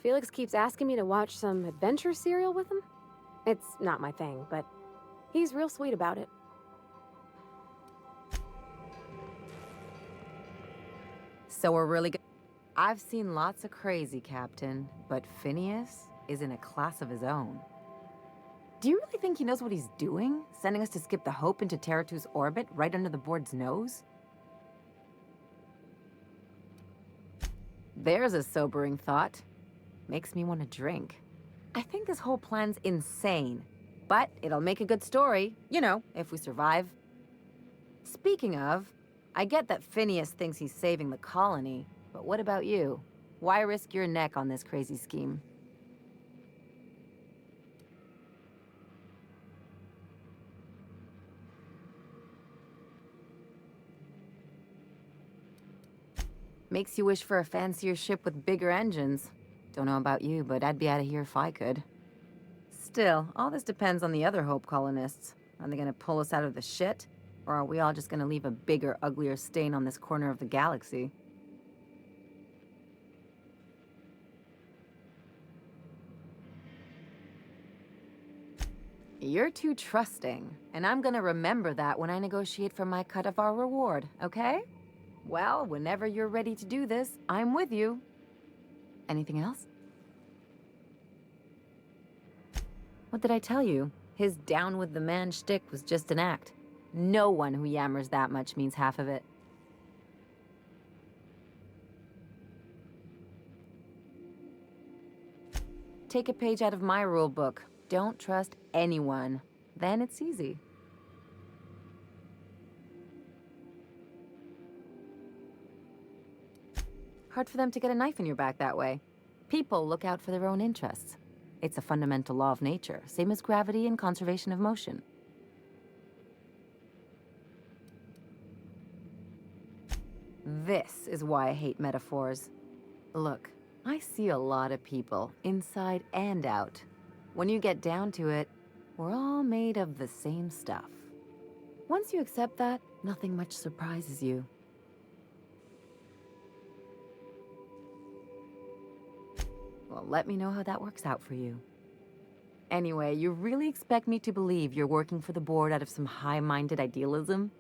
Felix keeps asking me to watch some adventure serial with him. It's not my thing, but he's real sweet about it. So we're really good. I've seen lots of crazy, Captain, but Phineas is in a class of his own. Do you really think he knows what he's doing? Sending us to skip the Hope into Terra 2's orbit right under the board's nose? There's a sobering thought. Makes me want to drink. I think this whole plan's insane, but it'll make a good story, you know, if we survive. Speaking of, I get that Phineas thinks he's saving the colony, but what about you? Why risk your neck on this crazy scheme? Makes you wish for a fancier ship with bigger engines. Don't know about you, but I'd be out of here if I could. Still, all this depends on the other Hope colonists. Are they gonna pull us out of the shit? Or are we all just gonna leave a bigger, uglier stain on this corner of the galaxy? You're too trusting, and I'm gonna remember that when I negotiate for my cut of our reward, okay? Well, whenever you're ready to do this, I'm with you. Anything else? What did I tell you? His down with the man shtick was just an act. No one who yammers that much means half of it. Take a page out of my rule book. Don't trust anyone. Then it's easy. Hard for them to get a knife in your back that way. People look out for their own interests. It's a fundamental law of nature, same as gravity and conservation of motion. This is why I hate metaphors. Look, I see a lot of people, inside and out. When you get down to it, we're all made of the same stuff. Once you accept that, nothing much surprises you. Well, let me know how that works out for you. Anyway, you really expect me to believe you're working for the board out of some high-minded idealism?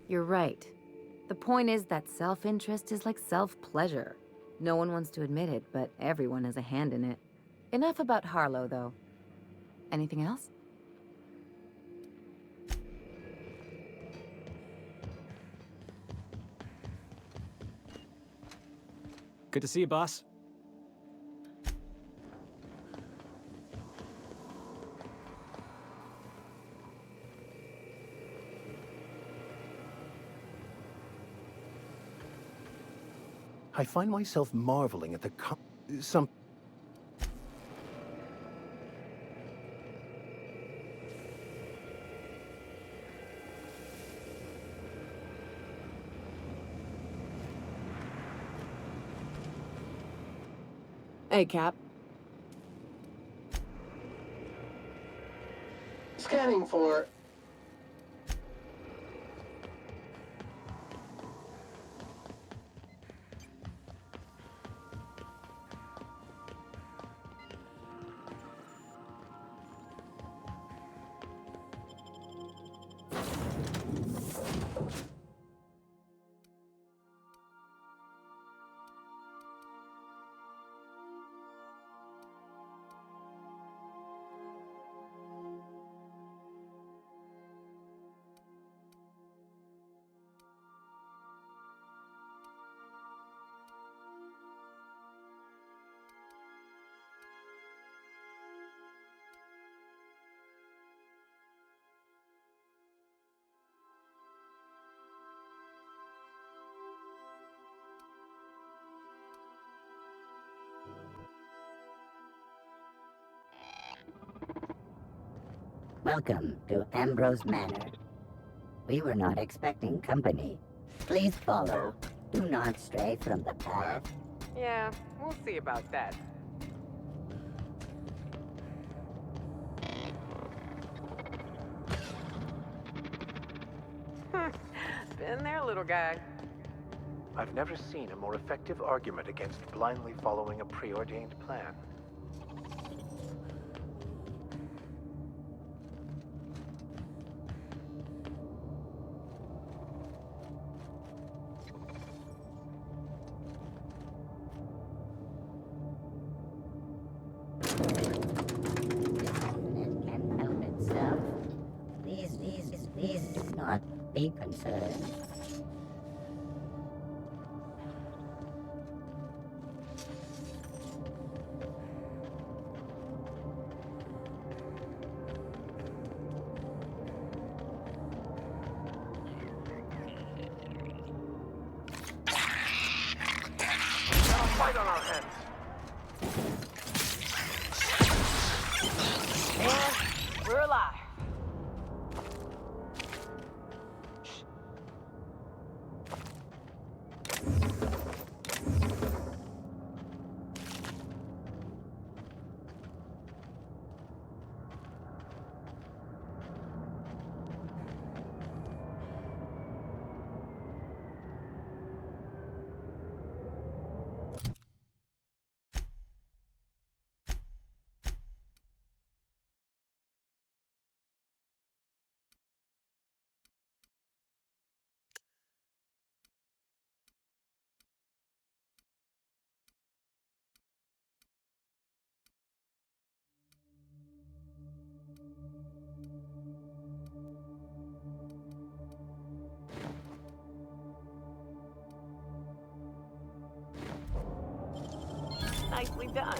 You're right. The point is that self-interest is like self-pleasure. No one wants to admit it, but everyone has a hand in it. Enough about Harlow, though. Anything else? Good to see you, boss. I find myself marveling at the some... Hey, Cap. Scanning for... Welcome to Ambrose Manor. We were not expecting company. Please follow. Do not stray from the path. Yeah, we'll see about that. Been there, little guy. I've never seen a more effective argument against blindly following a preordained plan. It can help itself. Please do not be concerned. Fight on our hands. And we're alive. Nicely done.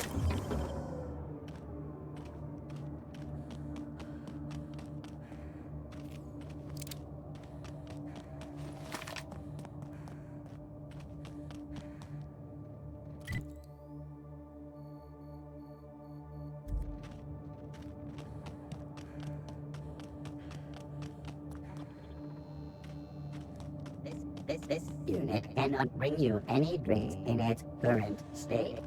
This unit cannot bring you any drinks in its current state.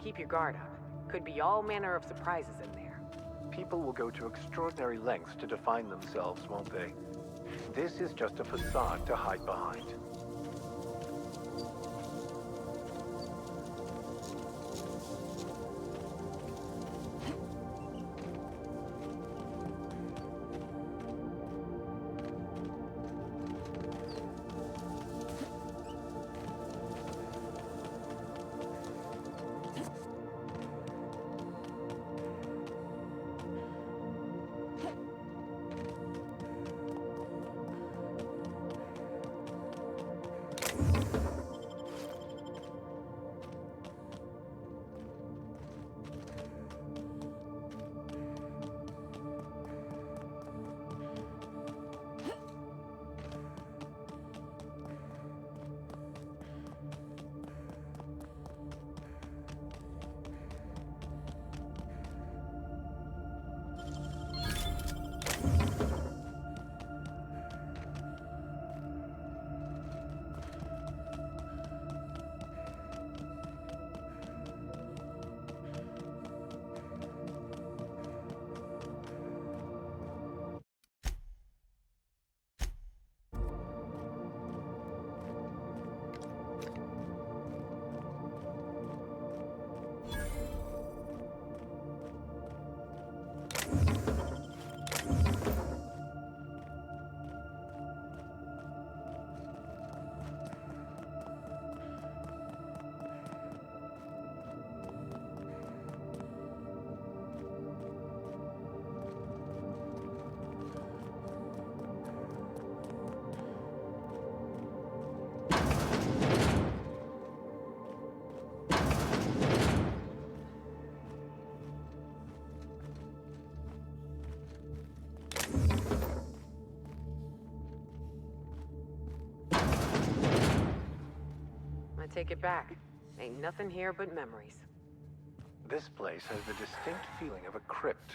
keep your guard up. Could be all manner of surprises in there. People will go to extraordinary lengths to define themselves, won't they? This is just a facade to hide behind. I take it back. Ain't nothing here but memories. This place has the distinct feeling of a crypt.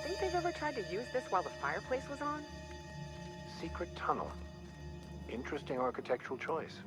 Think they've ever tried to use this while the fireplace was on? Secret tunnel. Interesting architectural choice.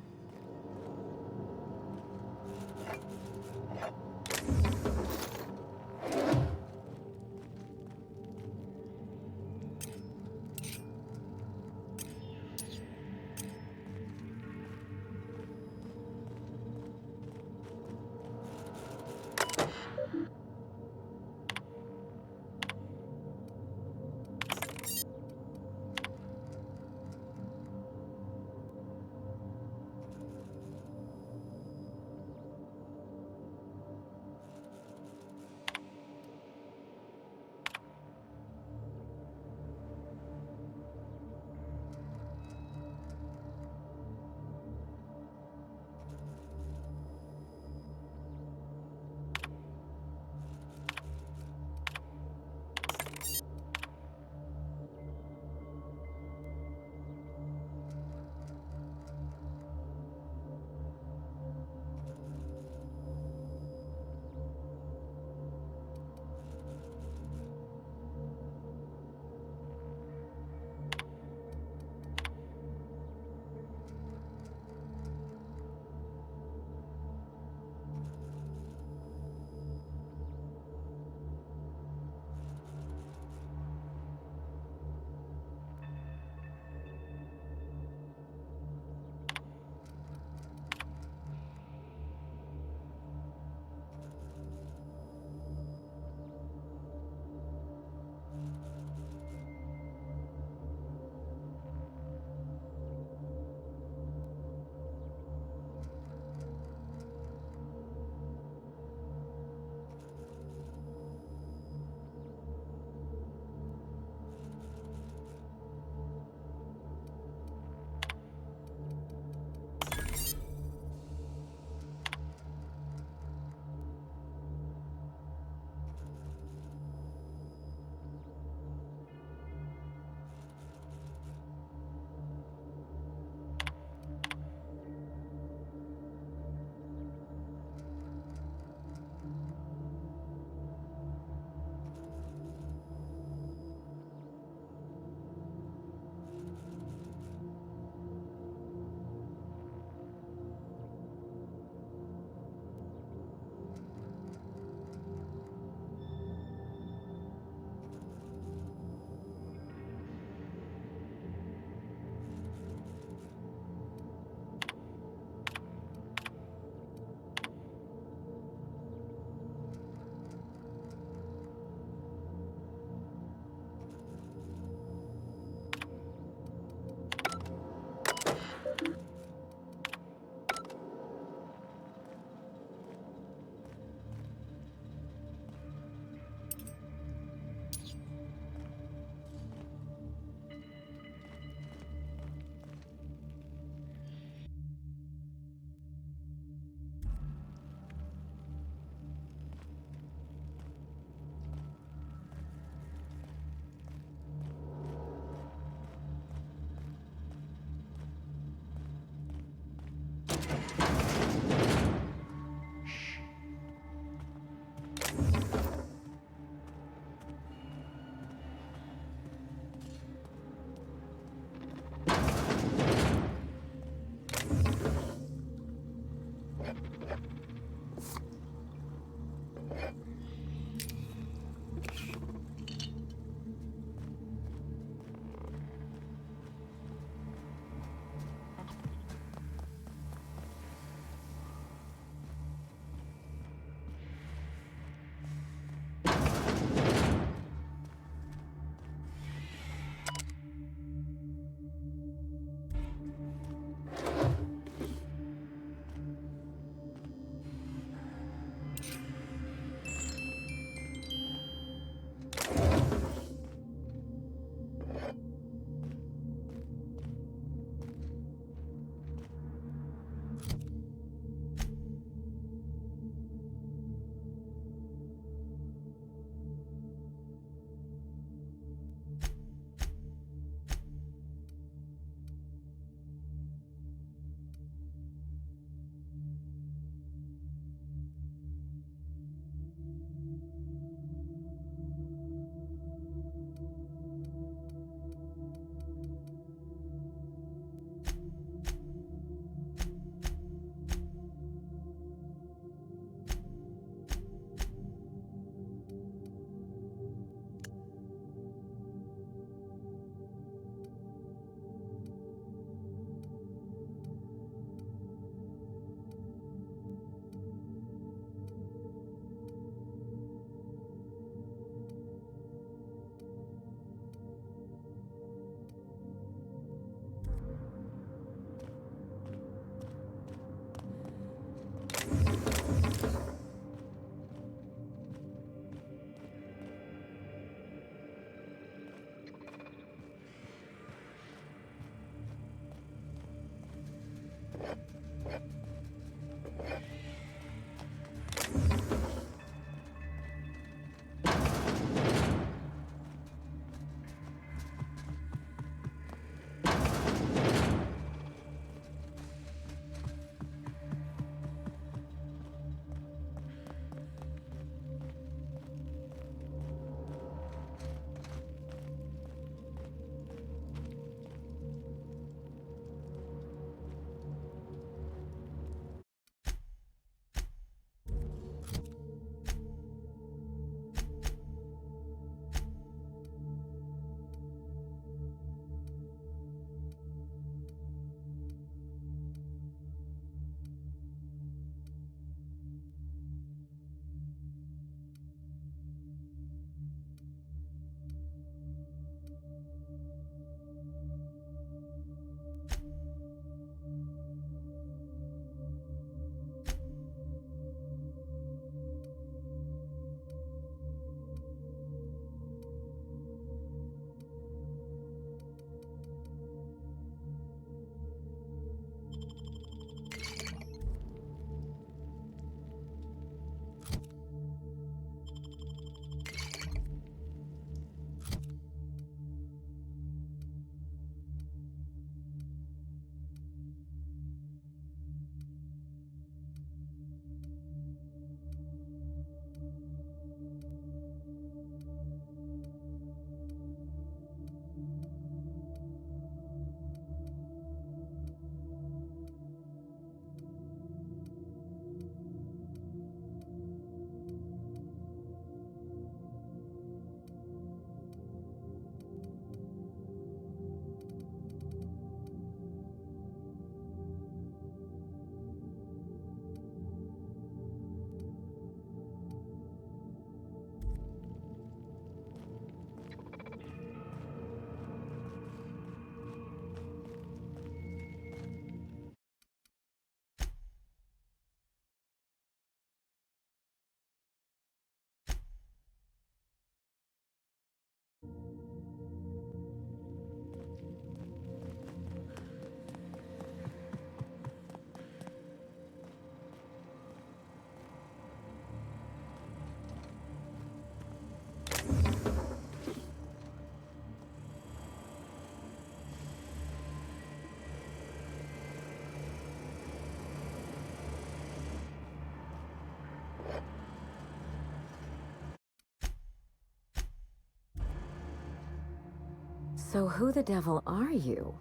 So who the devil are you?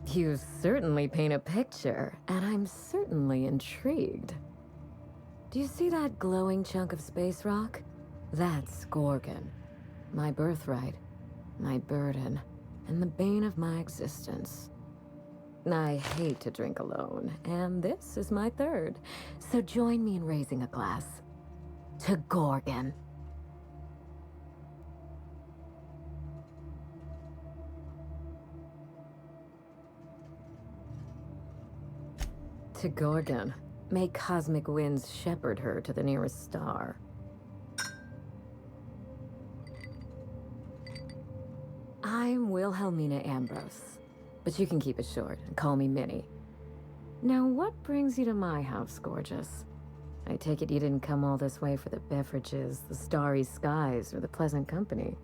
You certainly paint a picture, and I'm certainly intrigued. Do you see that glowing chunk of space rock? That's Gorgon. My birthright, my burden, and the bane of my existence. I hate to drink alone, and this is my third. So join me in raising a glass to Gorgon. To Gorgon. May cosmic winds shepherd her to the nearest star. I'm Wilhelmina Ambrose, but you can keep it short and call me Minnie. Now, what brings you to my house, gorgeous? I take it you didn't come all this way for the beverages, the starry skies, or the pleasant company.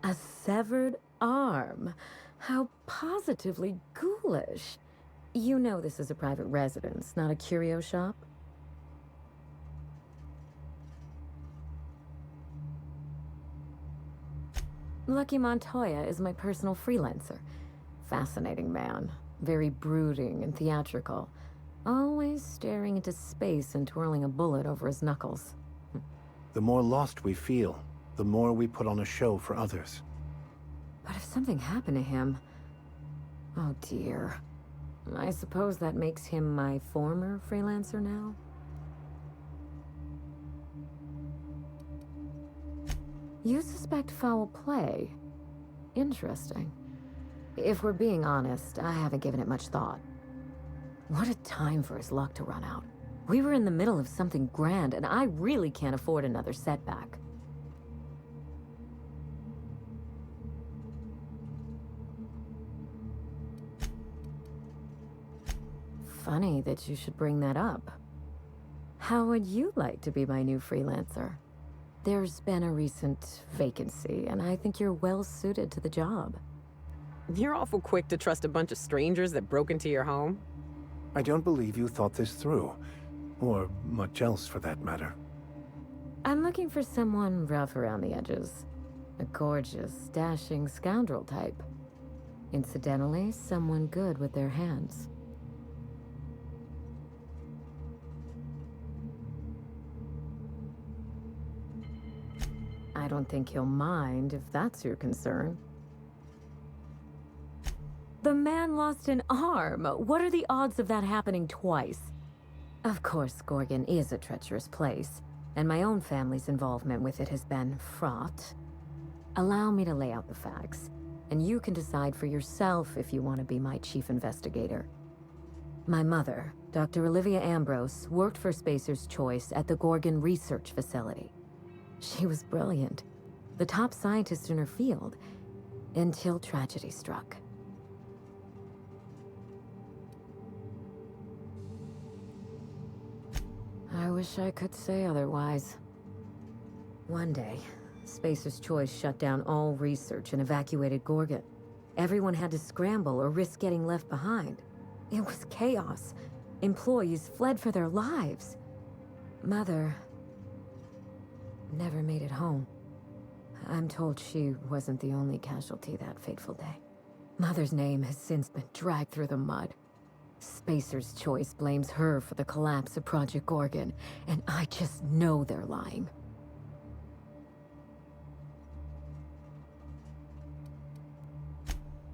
A severed arm? How positively ghoulish. You know this is a private residence, not a curio shop? Lucky Montoya is my personal freelancer. Fascinating man. Very brooding and theatrical. Always staring into space and twirling a bullet over his knuckles. The more lost we feel, the more we put on a show for others. But if something happened to him... Oh dear. I suppose that makes him my former freelancer now? You suspect foul play? Interesting. If we're being honest, I haven't given it much thought. What a time for his luck to run out. We were in the middle of something grand, and I really can't afford another setback. Funny that you should bring that up. How would you like to be my new freelancer? There's been a recent vacancy, and I think you're well suited to the job. You're awful quick to trust a bunch of strangers that broke into your home. I don't believe you thought this through. Or much else for that matter. I'm looking for someone rough around the edges. A gorgeous, dashing scoundrel type. Incidentally, someone good with their hands. I don't think he'll mind if that's your concern. The man lost an arm. What are the odds of that happening twice? Of course, Gorgon is a treacherous place, and my own family's involvement with it has been fraught. Allow me to lay out the facts, and you can decide for yourself if you want to be my chief investigator. My mother, Dr. Olivia Ambrose, worked for Spacer's Choice at the Gorgon Research Facility. She was brilliant, the top scientist in her field, until tragedy struck. I wish I could say otherwise. One day, Spacer's Choice shut down all research and evacuated Gorgon. Everyone had to scramble or risk getting left behind. It was chaos. Employees fled for their lives. Mother never made it home. I'm told she wasn't the only casualty that fateful day. Mother's name has since been dragged through the mud. Spacer's Choice blames her for the collapse of Project Gorgon, and I just know they're lying.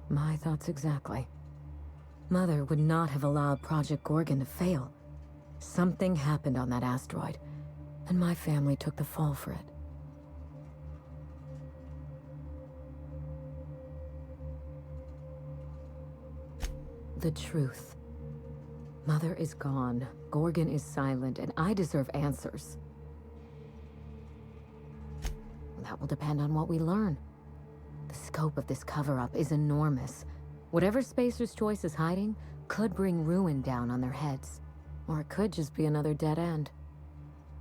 My thoughts exactly. Mother would not have allowed Project Gorgon to fail. Something happened on that asteroid, and my family took the fall for it. The truth. Mother is gone, Gorgon is silent, and I deserve answers. That will depend on what we learn. The scope of this cover-up is enormous. Whatever Spacer's Choice is hiding could bring ruin down on their heads. Or it could just be another dead end.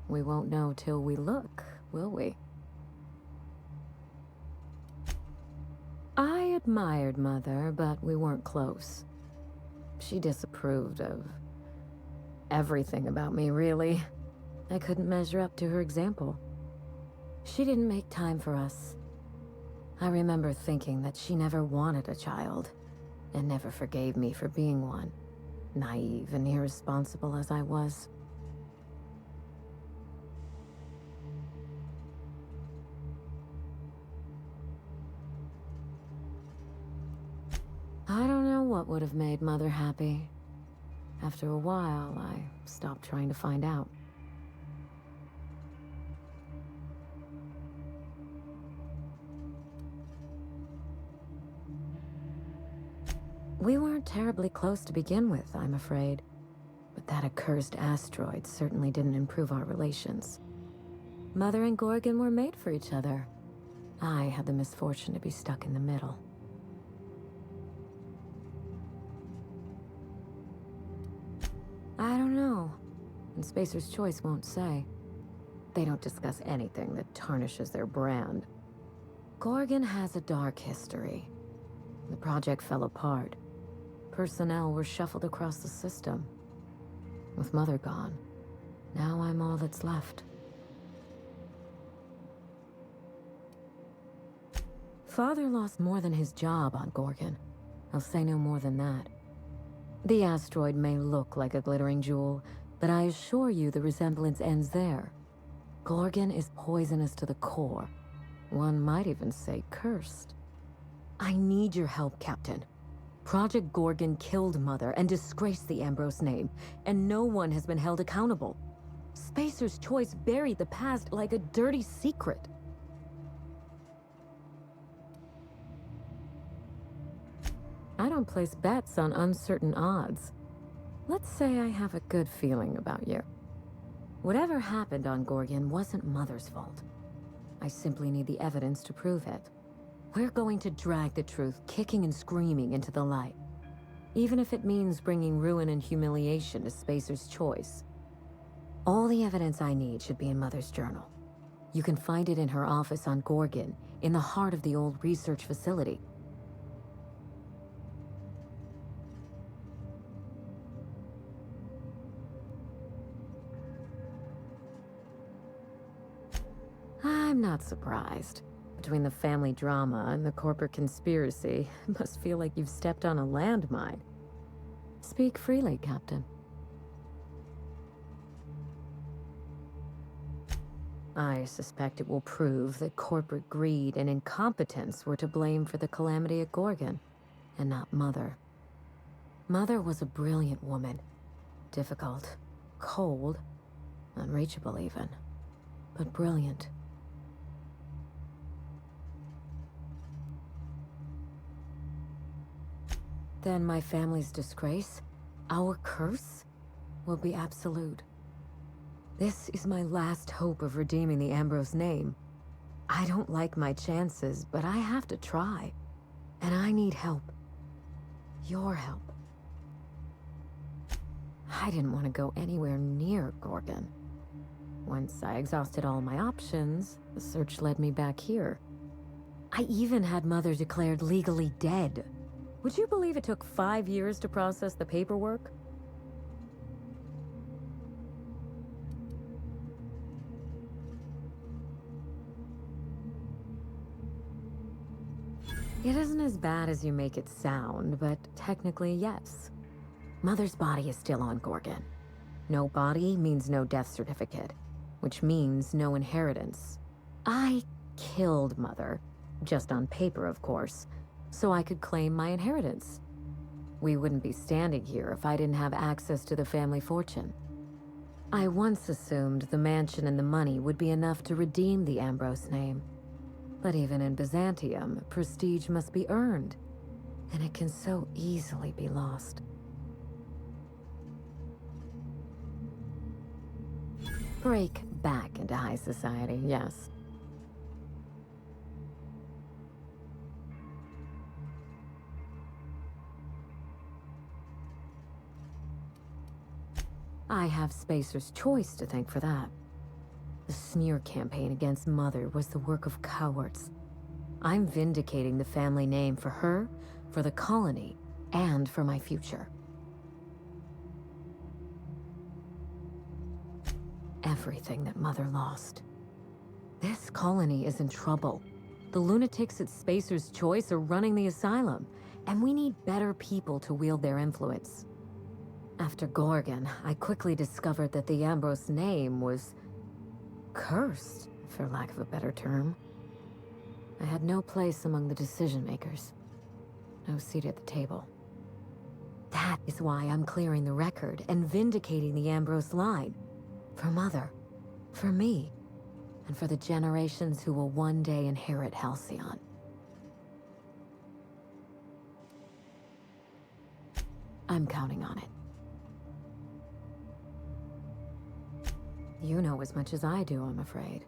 We won't know till we look, will we? I admired Mother, but we weren't close. She disapproved of Everything about me, really. I couldn't measure up to her example. She didn't make time for us. I remember thinking that she never wanted a child, and never forgave me for being one, naive and irresponsible as I was. I don't know what would have made Mother happy. After a while, I stopped trying to find out. We weren't terribly close to begin with, I'm afraid. But that accursed asteroid certainly didn't improve our relations. Mother and Gorgon were made for each other. I had the misfortune to be stuck in the middle. I don't know. And Spacer's Choice won't say. They don't discuss anything that tarnishes their brand. Gorgon has a dark history. The project fell apart. Personnel were shuffled across the system. With Mother gone, now I'm all that's left. Father lost more than his job on Gorgon. I'll say no more than that. The asteroid may look like a glittering jewel, but I assure you the resemblance ends there. Gorgon is poisonous to the core. One might even say cursed. I need your help, Captain. Project Gorgon killed Mother and disgraced the Ambrose name, and no one has been held accountable. Spacer's Choice buried the past like a dirty secret. I don't place bets on uncertain odds. Let's say I have a good feeling about you. Whatever happened on Gorgon wasn't Mother's fault. I simply need the evidence to prove it. We're going to drag the truth, kicking and screaming, into the light. Even if it means bringing ruin and humiliation to Spacer's Choice. All the evidence I need should be in Mother's journal. You can find it in her office on Gorgon, in the heart of the old research facility. I'm not surprised. Between the family drama and the corporate conspiracy, it must feel like you've stepped on a landmine. Speak freely, Captain. I suspect it will prove that corporate greed and incompetence were to blame for the calamity at Gorgon, and not Mother. Mother was a brilliant woman. Difficult, cold, unreachable even, but brilliant. Then my family's disgrace, our curse, will be absolute. This is my last hope of redeeming the Ambrose name. I don't like my chances, but I have to try. And I need help. Your help. I didn't want to go anywhere near Gorgon. Once I exhausted all my options, the search led me back here. I even had Mother declared legally dead. Would you believe it took 5 years to process the paperwork? It isn't as bad as you make it sound, but technically, yes. Mother's body is still on Gorgon. No body means no death certificate, which means no inheritance. I killed Mother, just on paper, of course, so I could claim my inheritance. We wouldn't be standing here if I didn't have access to the family fortune. I once assumed the mansion and the money would be enough to redeem the Ambrose name. But even in Byzantium, prestige must be earned, and it can so easily be lost. Break back into high society, yes. I have Spacer's Choice to thank for that. The smear campaign against Mother was the work of cowards. I'm vindicating the family name for her, for the colony, and for my future. everything that Mother lost. This colony is in trouble. The lunatics at Spacer's Choice are running the asylum, and we need better people to wield their influence. After Gorgon, I quickly discovered that the Ambrose name was cursed, for lack of a better term. I had no place among the decision makers. No seat at the table. That is why I'm clearing the record and vindicating the Ambrose line. For Mother, for me, and for the generations who will one day inherit Halcyon. I'm counting on it. You know as much as I do, I'm afraid.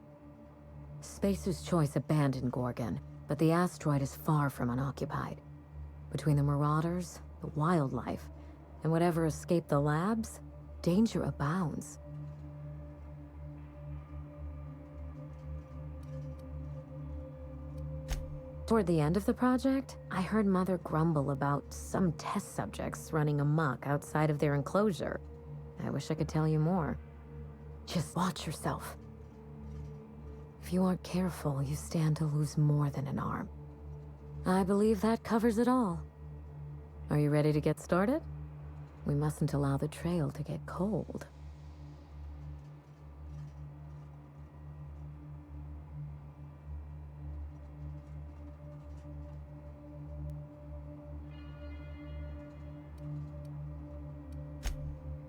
Spacer's Choice abandoned Gorgon, but the asteroid is far from unoccupied. Between the Marauders, the wildlife, and whatever escaped the labs, danger abounds. Toward the end of the project, I heard Mother grumble about some test subjects running amok outside of their enclosure. I wish I could tell you more. Just watch yourself. If you aren't careful, you stand to lose more than an arm. I believe that covers it all. Are you ready to get started? We mustn't allow the trail to get cold.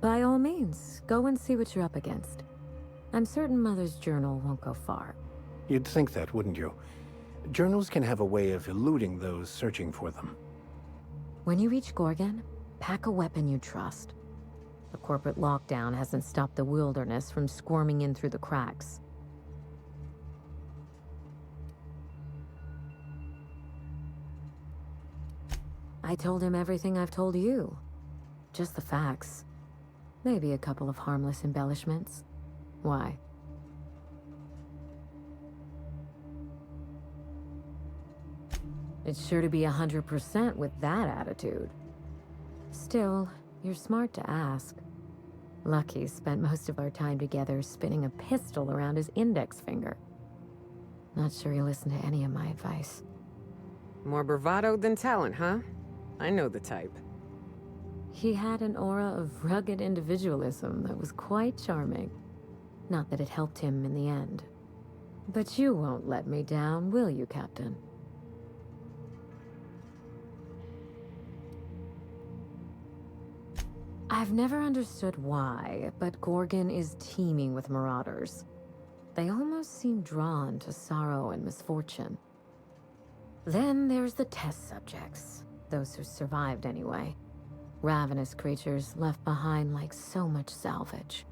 By all means, go and see what you're up against. I'm certain Mother's journal won't go far. You'd think that, wouldn't you? Journals can have a way of eluding those searching for them. When you reach Gorgon, pack a weapon you trust. The corporate lockdown hasn't stopped the wilderness from squirming in through the cracks. I told him everything I've told you. Just the facts. Maybe a couple of harmless embellishments. Why? It's sure to be 100% with that attitude. Still, you're smart to ask. Lucky spent most of our time together spinning a pistol around his index finger. Not sure he listened to any of my advice. More bravado than talent, huh? I know the type. He had an aura of rugged individualism that was quite charming. Not that it helped him in the end. But you won't let me down, will you, Captain? I've never understood why, but Gorgon is teeming with marauders. They almost seem drawn to sorrow and misfortune. Then there's the test subjects, those who survived anyway. Ravenous creatures left behind like so much salvage.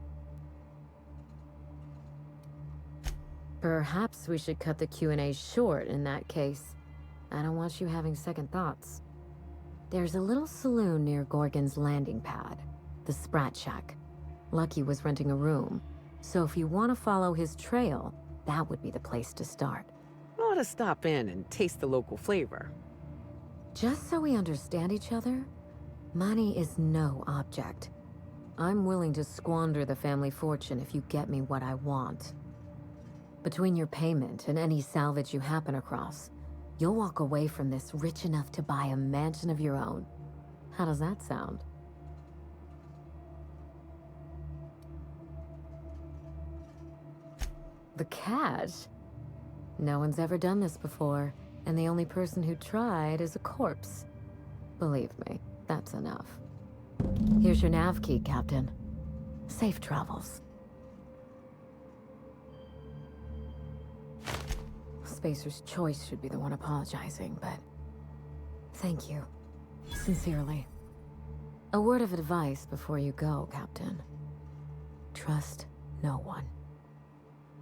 Perhaps we should cut the Q&A short in that case. I don't want you having second thoughts. There's a little saloon near Gorgon's landing pad, the Sprat Shack. Lucky was renting a room, so if you want to follow his trail, that would be the place to start. I ought to stop in and taste the local flavor. Just so we understand each other, money is no object. I'm willing to squander the family fortune if you get me what I want. Between your payment and any salvage you happen across, you'll walk away from this rich enough to buy a mansion of your own. How does that sound? The cash? No one's ever done this before, and the only person who tried is a corpse. Believe me, that's enough. Here's your nav key, Captain. Safe travels. Spacer's Choice should be the one apologizing, but thank you. Sincerely. A word of advice before you go, Captain. Trust no one.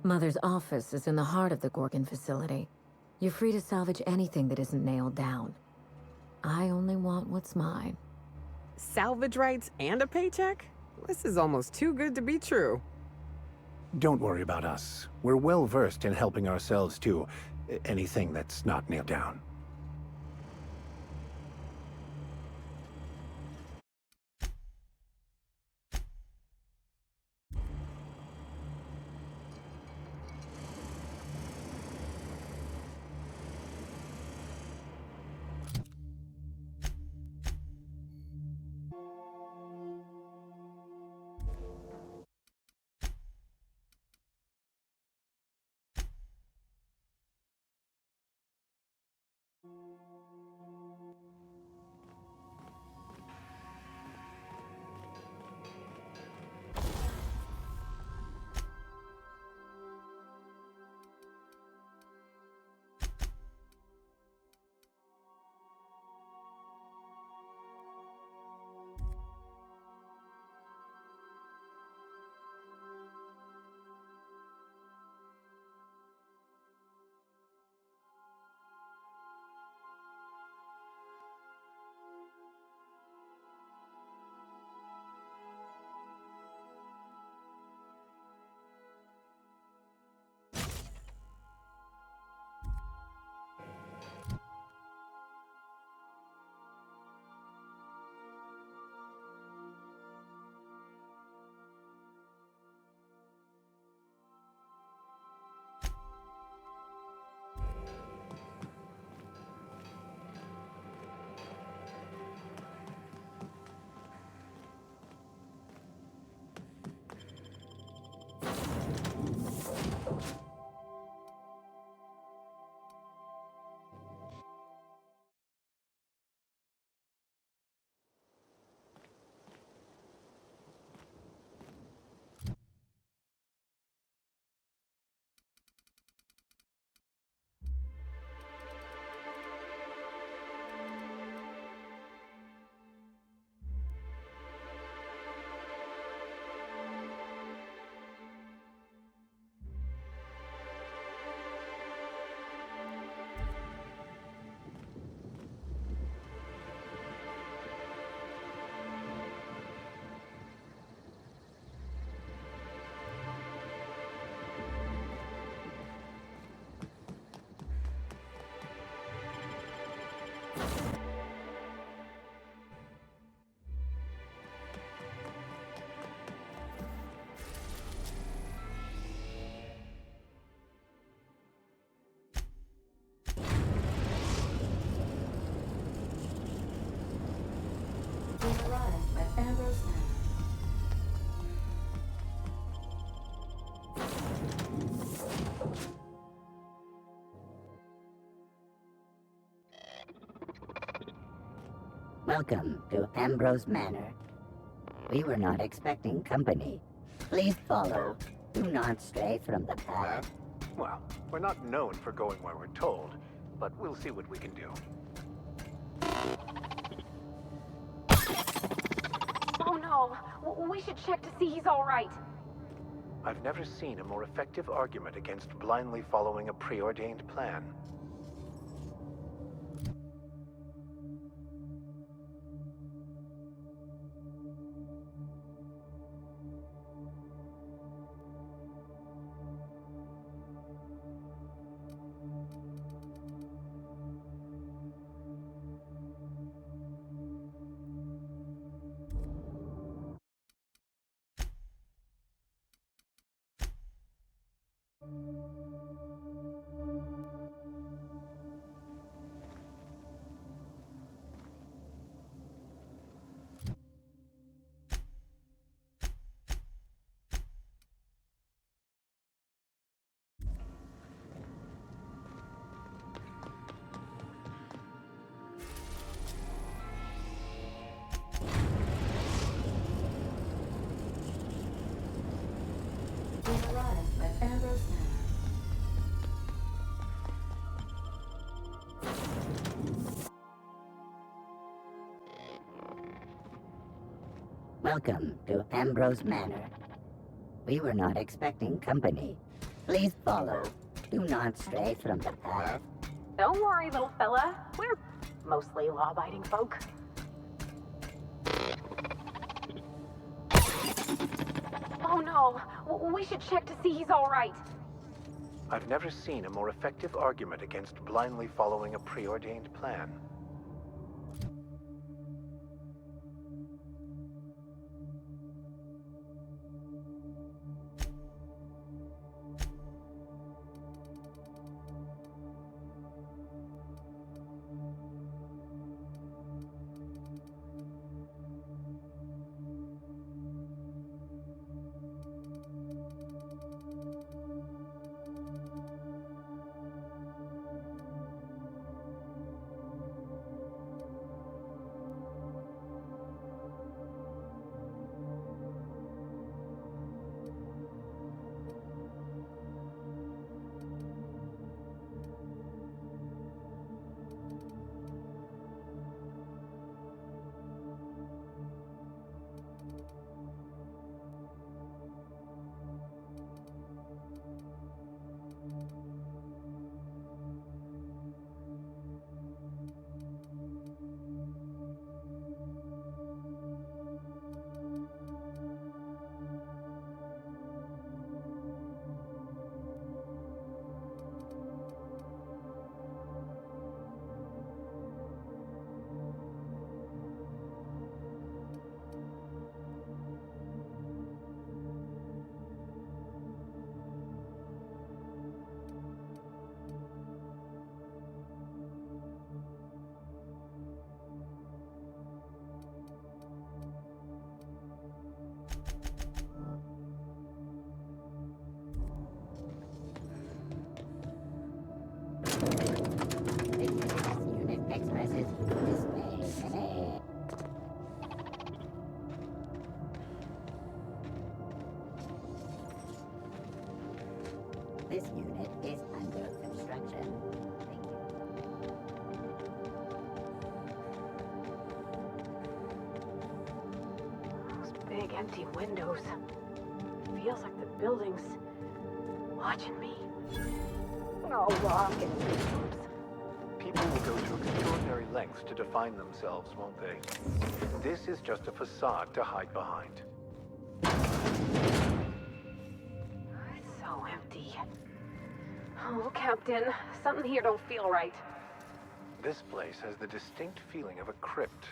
Mother's office is in the heart of the Gorgon facility. You're free to salvage anything that isn't nailed down. I only want what's mine. Salvage rights and a paycheck? This is almost too good to be true. Don't worry about us. We're well versed in helping ourselves to anything that's not nailed down. Welcome to Ambrose Manor. We were not expecting company. Please follow. Do not stray from the path. Well, we're not known for going where we're told, but we'll see what we can do. Oh no! We should check to see he's all right. I've never seen a more effective argument against blindly following a preordained plan. We arrived at Ambrose Manor. Welcome to Ambrose Manor. We were not expecting company. Please follow. Do not stray from the path. Don't worry, little fella. We're mostly law-abiding folk. Oh no! We should check to see he's all right. I've never seen a more effective argument against blindly following a preordained plan. Unit expresses dismay. This unit is under construction. Thank you. Those big empty windows. Feels like the building's watching me. Oh, I'm getting goosebumps. People will go to extraordinary lengths to define themselves, won't they? This is just a facade to hide behind. It's so empty. Oh, Captain, something here don't feel right. This place has the distinct feeling of a crypt.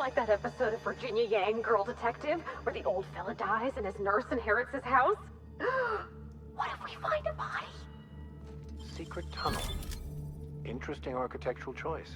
like that episode of Virginia Yang, Girl Detective, where the old fella dies and his nurse inherits his house? What if we find a body? Secret tunnel. Interesting architectural choice.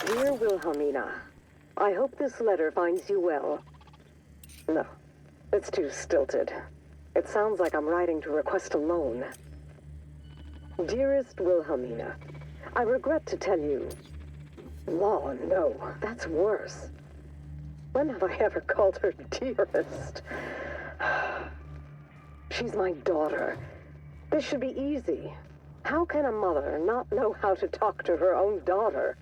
Dear Wilhelmina, I hope this letter finds you well. No, it's too stilted. It sounds like I'm writing to request a loan. Dearest Wilhelmina, I regret to tell you... Law, no, that's worse. When have I ever called her dearest? She's my daughter. This should be easy. How can a mother not know how to talk to her own daughter?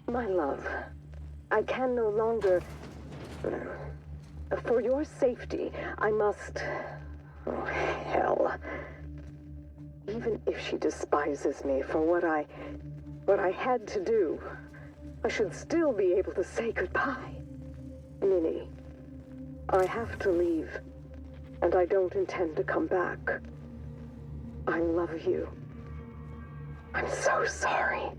My love, I can no longer... For your safety, I must... Oh, hell. Even if she despises me for what I had to do, I should still be able to say goodbye. Minnie, I have to leave, and I don't intend to come back. I love you. I'm so sorry.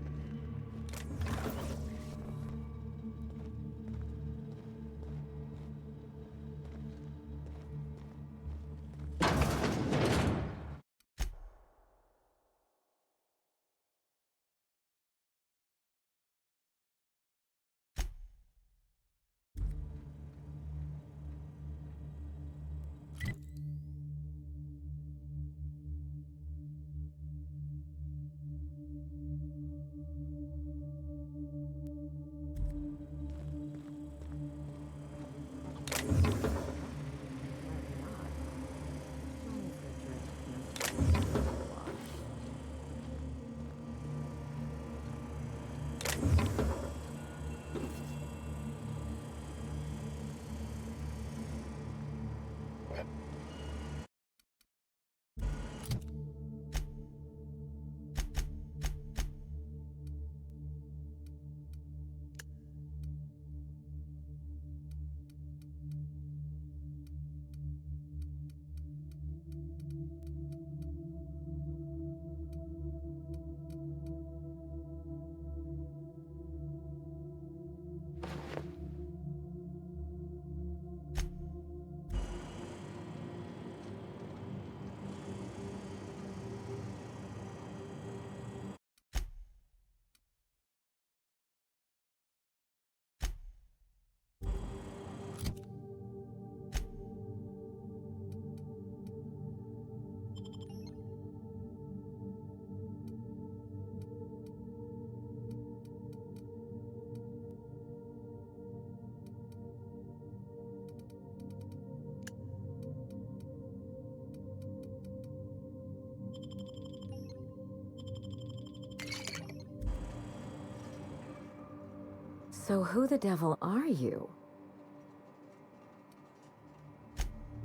So who the devil are you?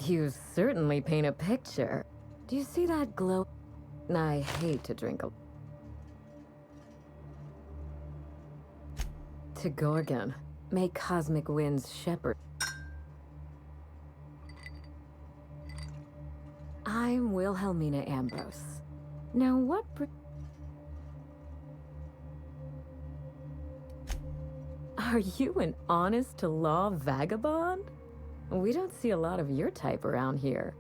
You certainly paint a picture. Do you see that glow? I hate to drink a... To Gorgon, may cosmic winds shepherd. I'm Wilhelmina Ambrose. Now what Are you an honest-to-law vagabond? We don't see a lot of your type around here.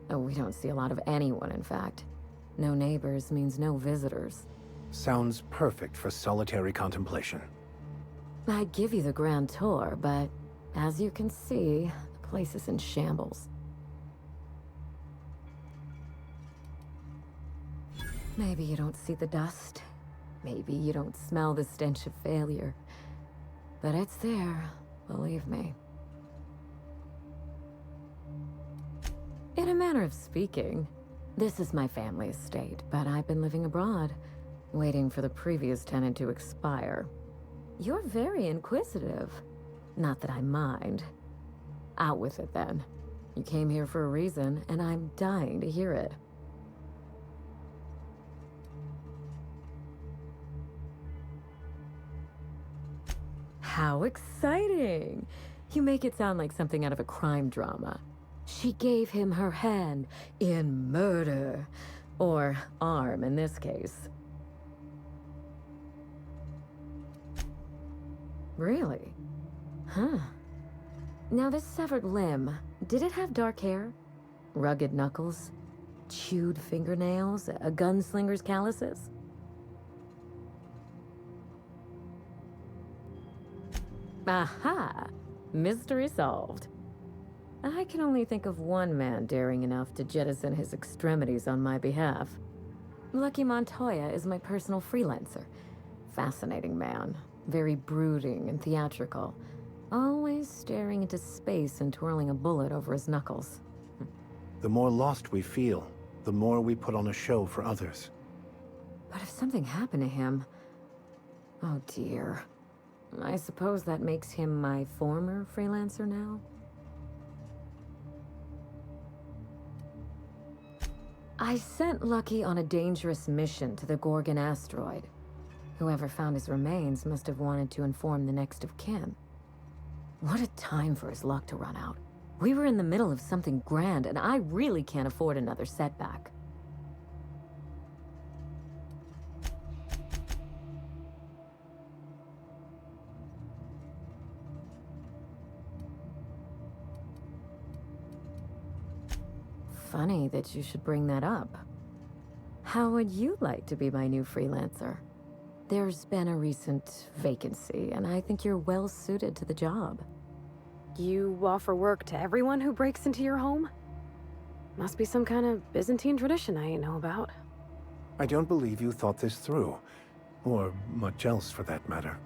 We don't see a lot of anyone, in fact. No neighbors means no visitors. Sounds perfect for solitary contemplation. I'd give you the grand tour, but as you can see, the place is in shambles. Maybe you don't see the dust. Maybe you don't smell the stench of failure. But it's there, believe me. In a manner of speaking, this is my family estate, but I've been living abroad, waiting for the previous tenant to expire. You're very inquisitive. Not that I mind. Out with it, then. You came here for a reason, and I'm dying to hear it. How exciting! You make it sound like something out of a crime drama. She gave him her hand in murder. Or arm, in this case. Really? Huh. Now this severed limb, did it have dark hair? Rugged knuckles? Chewed fingernails? A gunslinger's calluses? Aha! Mystery solved. I can only think of one man daring enough to jettison his extremities on my behalf. Lucky Montoya is my personal freelancer. Fascinating man. Very brooding and theatrical. Always staring into space and twirling a bullet over his knuckles. The more lost we feel, the more we put on a show for others. But if something happened to him... Oh dear. I suppose that makes him my former freelancer now? I sent Lucky on a dangerous mission to the Gorgon asteroid. Whoever found his remains must have wanted to inform the next of kin. What a time for his luck to run out. We were in the middle of something grand, and I really can't afford another setback. Funny that you should bring that up. How would you like to be my new freelancer? There's been a recent vacancy, and I think you're well suited to the job. You offer work to everyone who breaks into your home? Must be some kind of Byzantine tradition I ain't know about. I don't believe you thought this through. Or much else, for that matter.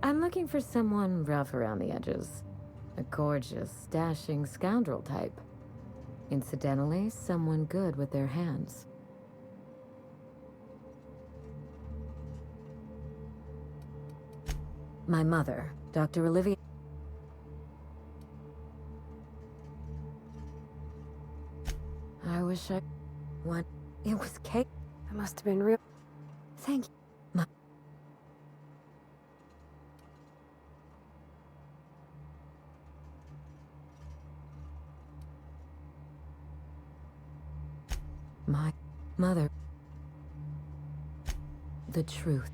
I'm looking for someone rough around the edges. A gorgeous, dashing scoundrel type. Incidentally, someone good with their hands. My mother, Dr. Olivia... I wish I... What? It was cake. That must have been real. Thank you. My mother. The truth.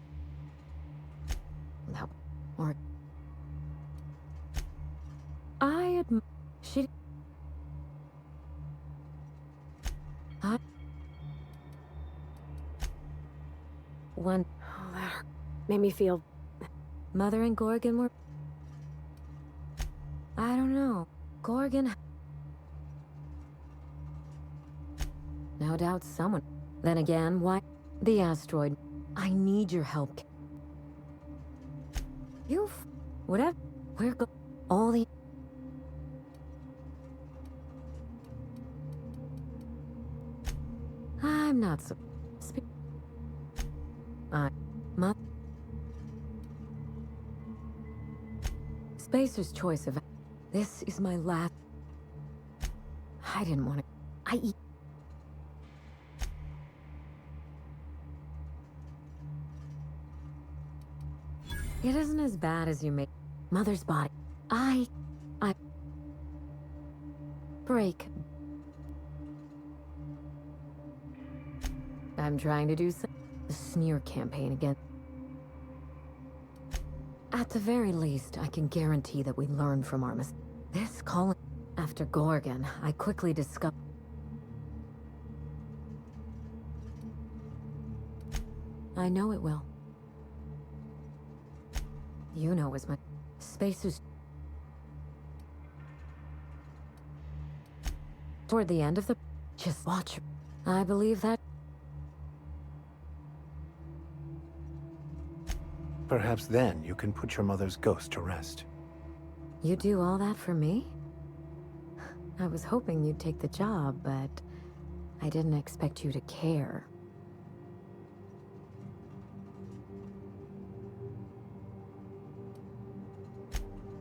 No. Or... She... One... Oh, that hurt. Made me feel... Mother and Gorgon were... I don't know. Gorgon... No doubt someone... Then again, why... The asteroid... I need your help. Whatever... We're go... All the... I'm not so... Spacer's choice of... This is my last... I didn't want to... It isn't as bad as you make. Mother's body. I... Break. I'm trying to do the smear campaign again. At the very least, I can guarantee that we learn from our mistakes. This colony... After Gorgon, I quickly discovered... I know it will. You know as much. Spacers... Toward the end of the... Just watch. I believe that... Perhaps then you can put your mother's ghost to rest. You do all that for me? I was hoping you'd take the job, but I didn't expect you to care.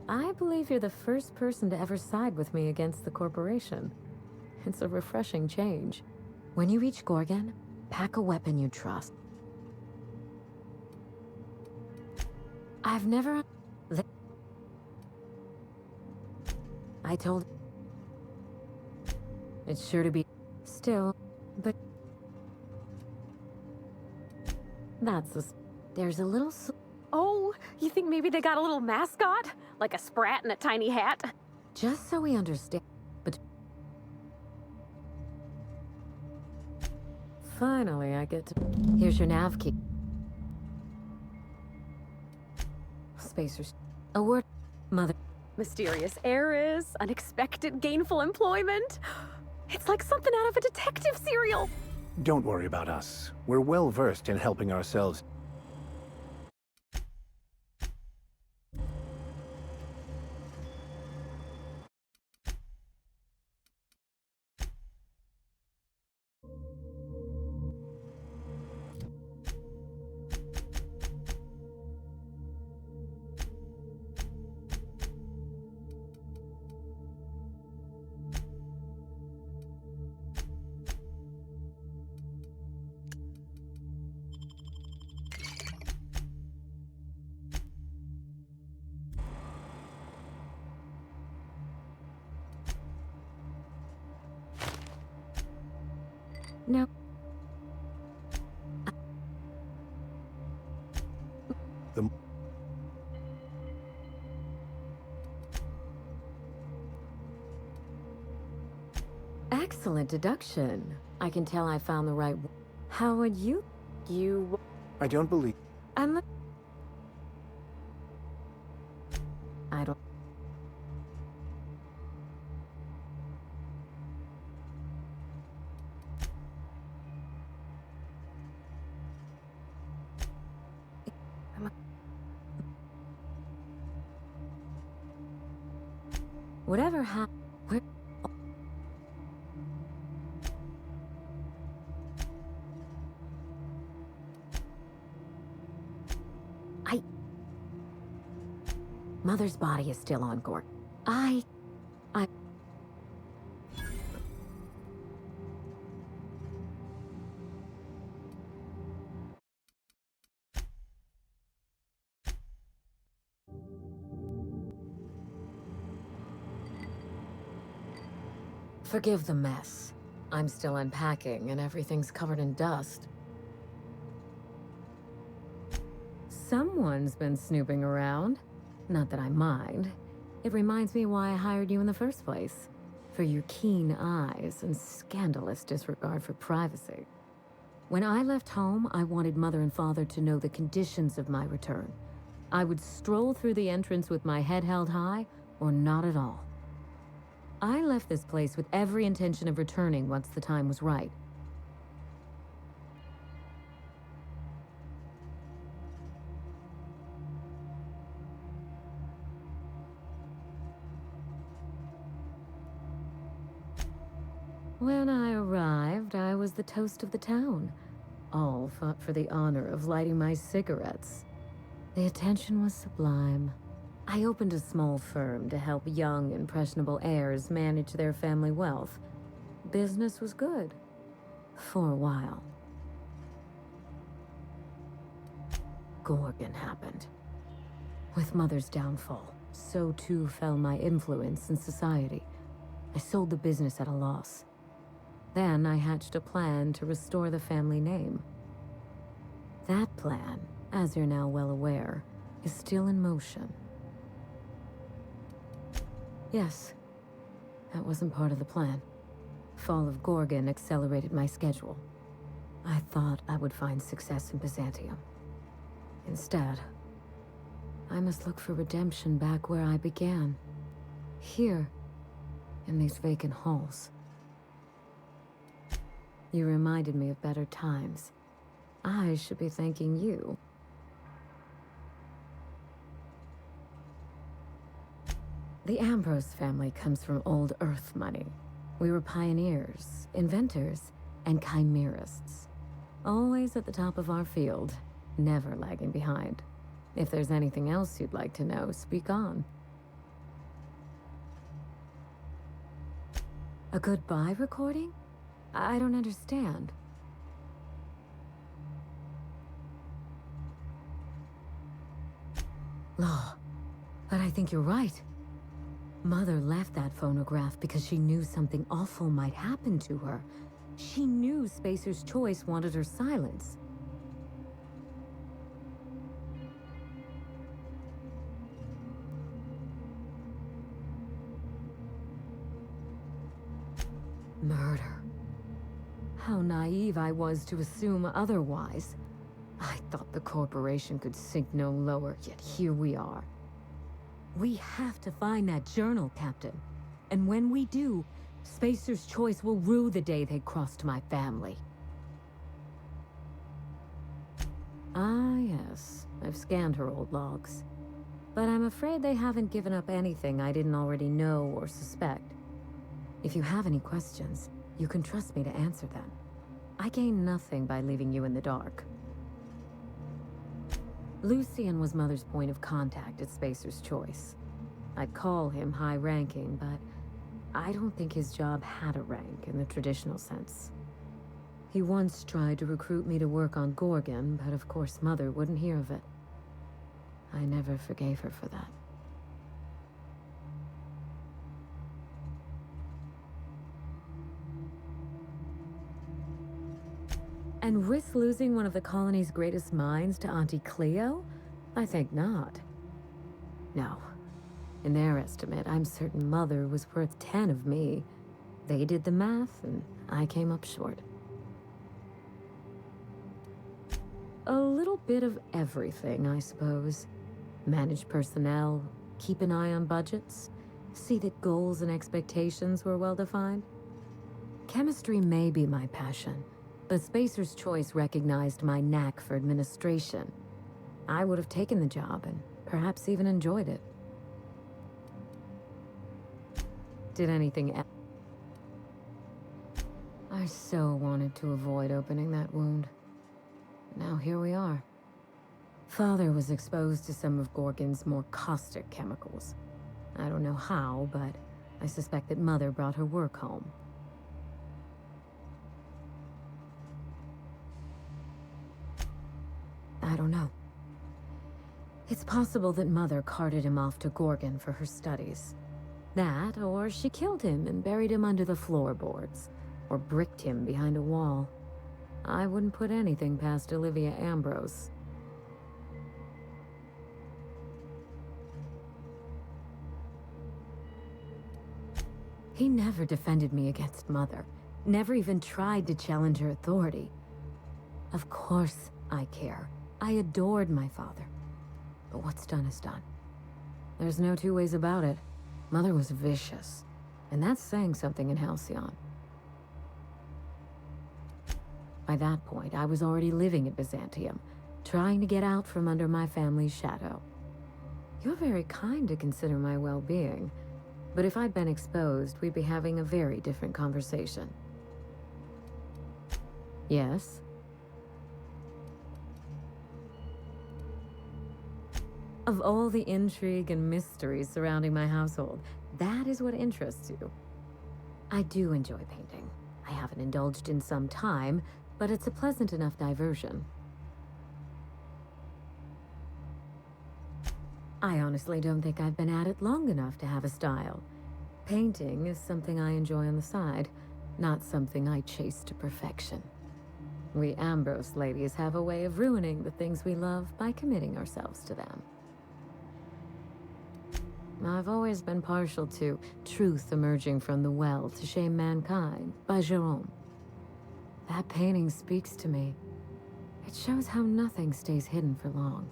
I believe you're the first person to ever side with me against the corporation. It's a refreshing change. When you reach Gorgon, pack a weapon you trust. I've never... I told... It's sure to be... Still, but... That's a... There's a little... Oh, you think maybe they got a little mascot? Like a sprat in a tiny hat? Just so we understand... But... Finally, I get to... Here's your nav key. Spacers. A word... Mother... Mysterious heiress, unexpected gainful employment. It's like something out of a detective serial. Don't worry about us. We're well versed in helping ourselves. No. The... Excellent deduction. I can tell I found the right... How would you... I don't believe... I'm... I don't... Whatever happened... Mother's body is still on Gorg. I... Forgive the mess. I'm still unpacking, and everything's covered in dust. Someone's been snooping around. Not that I mind. It reminds me why I hired you in the first place. For your keen eyes and scandalous disregard for privacy. When I left home, I wanted Mother and Father to know the conditions of my return. I would stroll through the entrance with my head held high, or not at all. I left this place with every intention of returning once the time was right. When I arrived, I was the toast of the town. All fought for the honor of lighting my cigarettes. The attention was sublime. I opened a small firm to help young, impressionable heirs manage their family wealth. Business was good. For a while. Gorgon happened. With Mother's downfall, so too fell my influence in society. I sold the business at a loss. Then I hatched a plan to restore the family name. That plan, as you're now well aware, is still in motion. Yes, that wasn't part of the plan. Fall of Gorgon accelerated my schedule. I thought I would find success in Byzantium. Instead, I must look for redemption back where I began. Here, in these vacant halls. You reminded me of better times. I should be thanking you. The Ambrose family comes from old Earth money. We were pioneers, inventors, and chimerists. Always at the top of our field, never lagging behind. If there's anything else you'd like to know, speak on. A goodbye recording? I don't understand. Law, but I think you're right. Mother left that phonograph because she knew something awful might happen to her. She knew Spacer's Choice wanted her silence. Murder. How naive I was to assume otherwise. I thought the corporation could sink no lower, yet here we are. We have to find that journal, Captain. And when we do, Spacer's Choice will rue the day they crossed my family. Ah, yes. I've scanned her old logs. But I'm afraid they haven't given up anything I didn't already know or suspect. If you have any questions, you can trust me to answer them. I gain nothing by leaving you in the dark. Lucian was Mother's point of contact at Spacer's Choice. I'd call him high-ranking, but I don't think his job had a rank in the traditional sense. He once tried to recruit me to work on Gorgon, but of course Mother wouldn't hear of it. I never forgave her for that. And risk losing one of the colony's greatest minds to Auntie Cleo? I think not. No. In their estimate, I'm certain Mother was worth 10 of me. They did the math, and I came up short. A little bit of everything, I suppose. Manage personnel, keep an eye on budgets, see that goals and expectations were well defined. Chemistry may be my passion, but Spacer's Choice recognized my knack for administration. I would have taken the job and perhaps even enjoyed it. Did anything else? I so wanted to avoid opening that wound. Now here we are. Father was exposed to some of Gorgon's more caustic chemicals. I don't know how, but I suspect that Mother brought her work home. I don't know. It's possible that Mother carted him off to Gorgon for her studies. That, or she killed him and buried him under the floorboards, or bricked him behind a wall. I wouldn't put anything past Olivia Ambrose. He never defended me against Mother, never even tried to challenge her authority. Of course I care. I adored my father. But what's done is done. There's no two ways about it. Mother was vicious, and that's saying something in Halcyon. By that point, I was already living at Byzantium, trying to get out from under my family's shadow. You're very kind to consider my well-being, but if I'd been exposed, we'd be having a very different conversation. Yes? Of all the intrigue and mysteries surrounding my household, that is what interests you. I do enjoy painting. I haven't indulged in some time, but it's a pleasant enough diversion. I honestly don't think I've been at it long enough to have a style. Painting is something I enjoy on the side, not something I chase to perfection. We Ambrose ladies have a way of ruining the things we love by committing ourselves to them. I've always been partial to Truth Emerging from the Well to Shame Mankind by Jerome. That painting speaks to me. It shows how nothing stays hidden for long.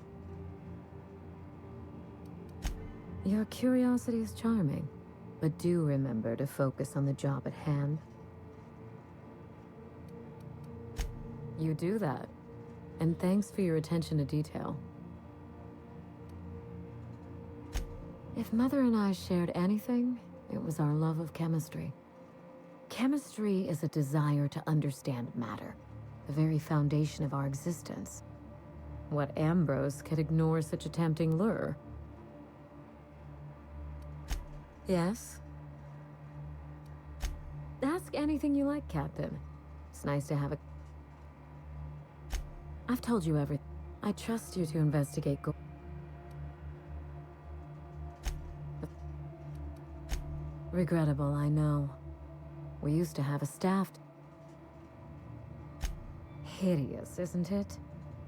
Your curiosity is charming, but do remember to focus on the job at hand. You do that, and thanks for your attention to detail. If Mother and I shared anything, it was our love of chemistry. Chemistry is a desire to understand matter, the very foundation of our existence. What Ambrose could ignore such a tempting lure? Yes? Ask anything you like, Captain. It's nice to have a... I've told you everything. I trust you to investigate Regrettable, I know. We used to have a staff... Hideous, isn't it?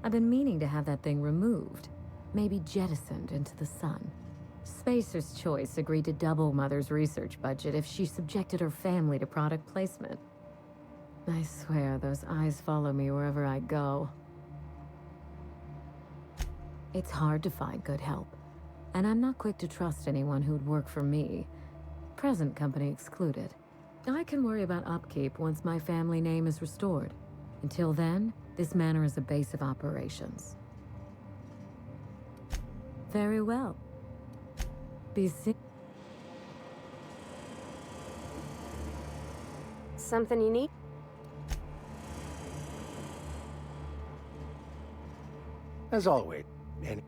I've been meaning to have that thing removed. Maybe jettisoned into the sun. Spacer's Choice agreed to double Mother's research budget if she subjected her family to product placement. I swear, those eyes follow me wherever I go. It's hard to find good help, and I'm not quick to trust anyone who'd work for me. Present company excluded. I can worry about upkeep once my family name is restored. Until then, this manor is a base of operations. Very well. Be seen. Something you need? As always, any...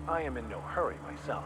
I am in no hurry myself.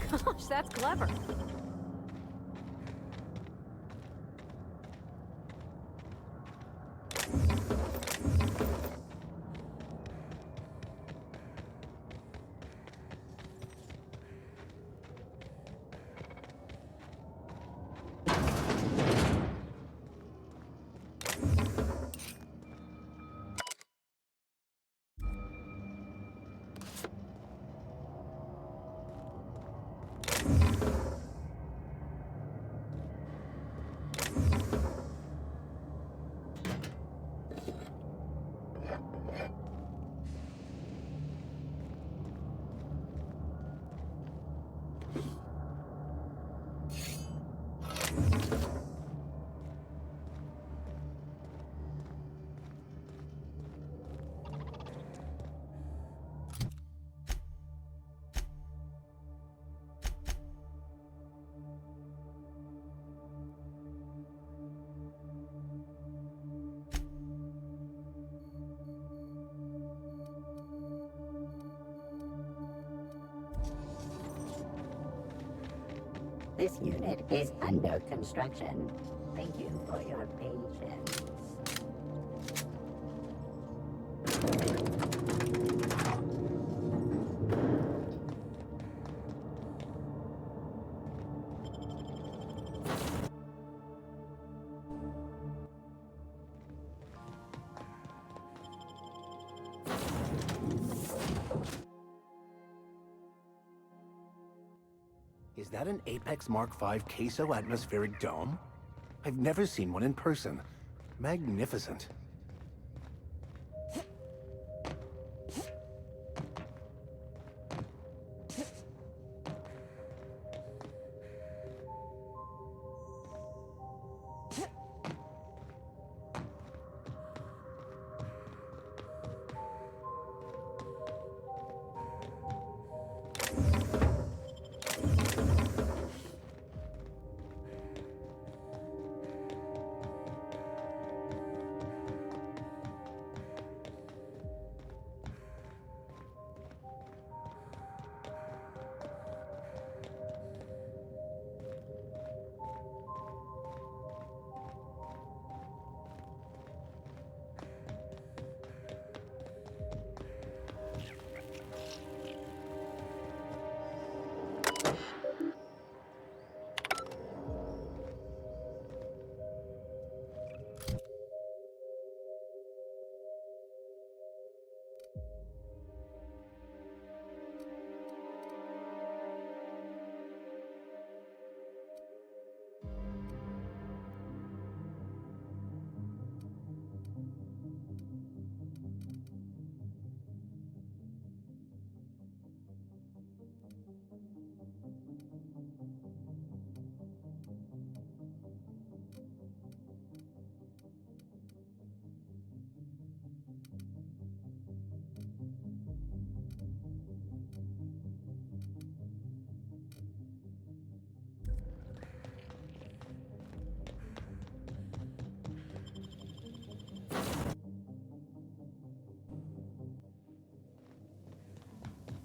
Gosh, that's clever. This unit is under construction. Thank you for your patience. Is that an Apex Mark V queso atmospheric dome? I've never seen one in person. Magnificent.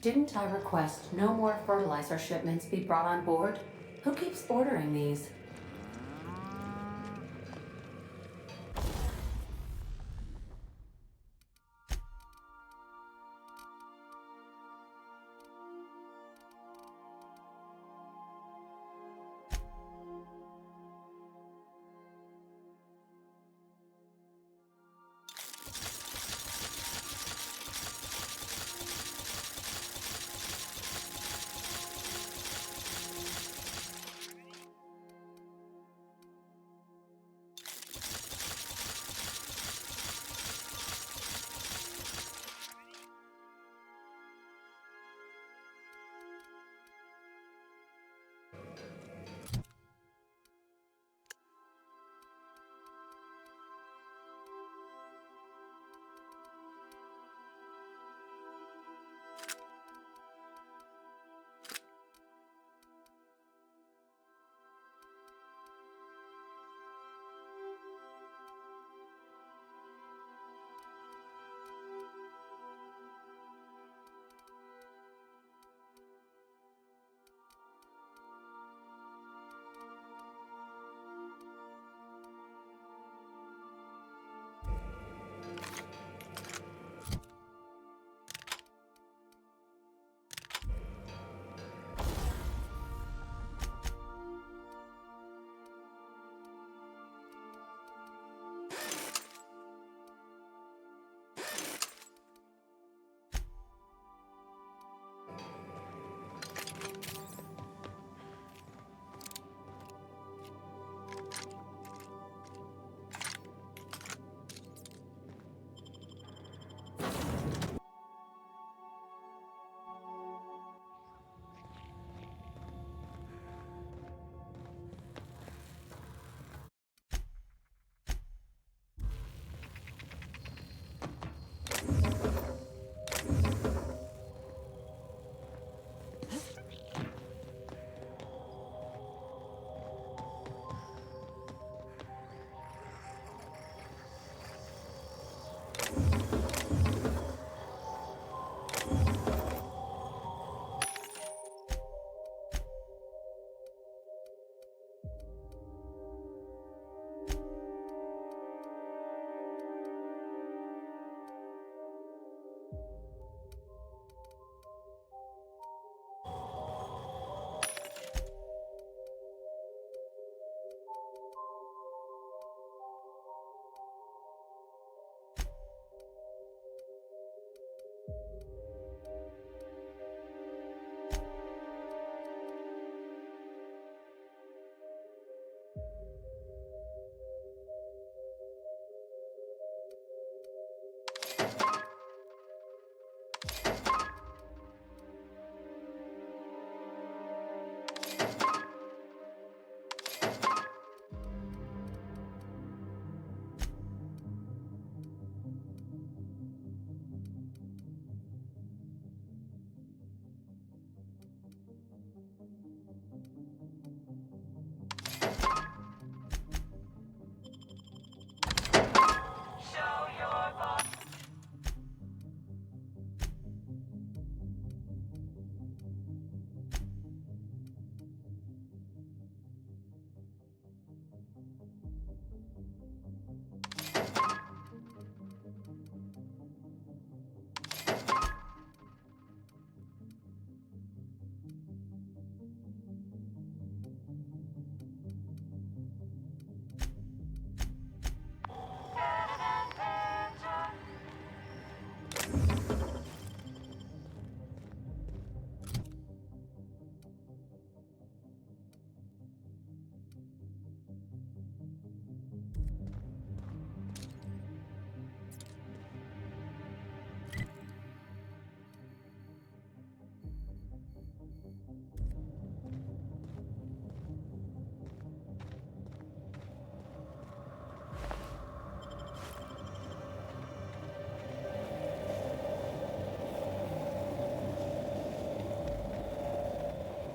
Didn't I request no more fertilizer shipments be brought on board? Who keeps ordering these?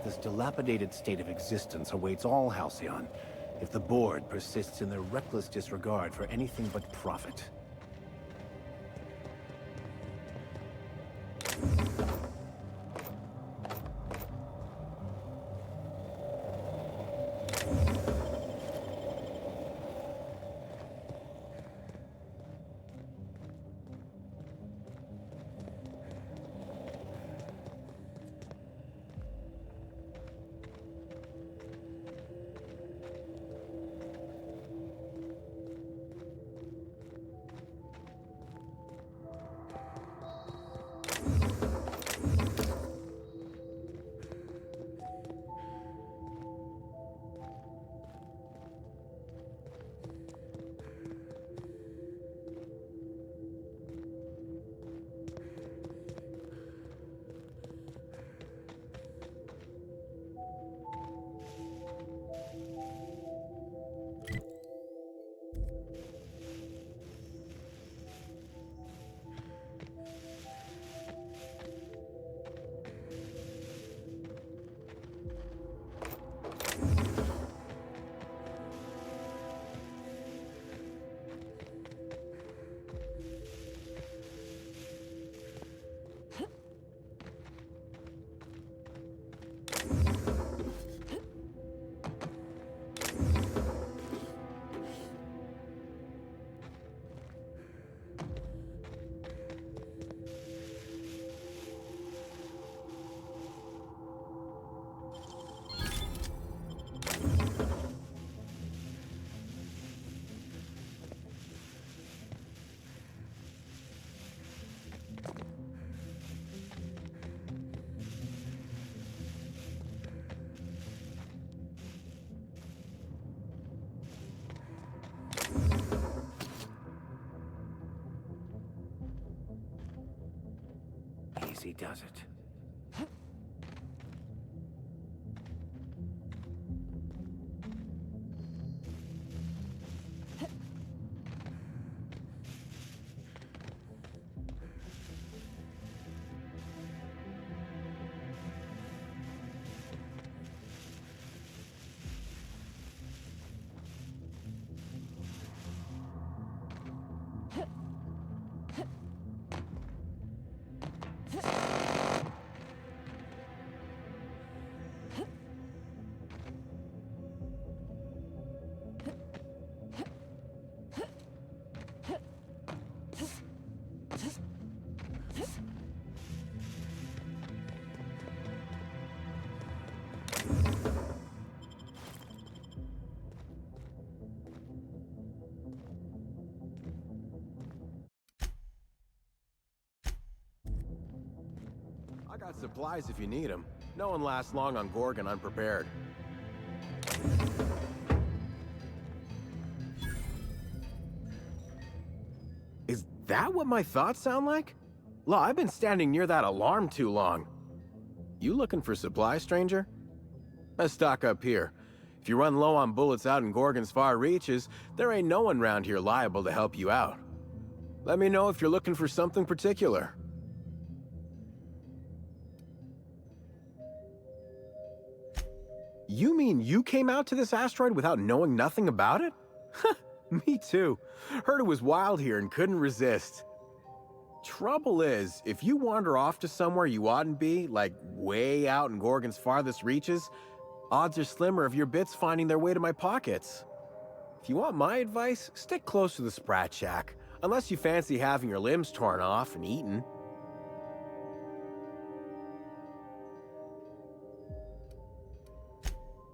this dilapidated state of existence awaits all Halcyon if the board persists in their reckless disregard for anything but profit. Easy does it. I got supplies if you need them. No one lasts long on Gorgon unprepared. Is that what my thoughts sound like? Law, I've been standing near that alarm too long. You looking for supplies, stranger? Let's stock up here. If you run low on bullets out in Gorgon's far reaches, there ain't no one around here liable to help you out. Let me know if you're looking for something particular. You mean you came out to this asteroid without knowing nothing about it? Me too. Heard it was wild here and couldn't resist. Trouble is, if you wander off to somewhere you oughtn't be, like way out in Gorgon's farthest reaches, odds are slimmer of your bits finding their way to my pockets. If you want my advice, stick close to the Sprat Shack, unless you fancy having your limbs torn off and eaten.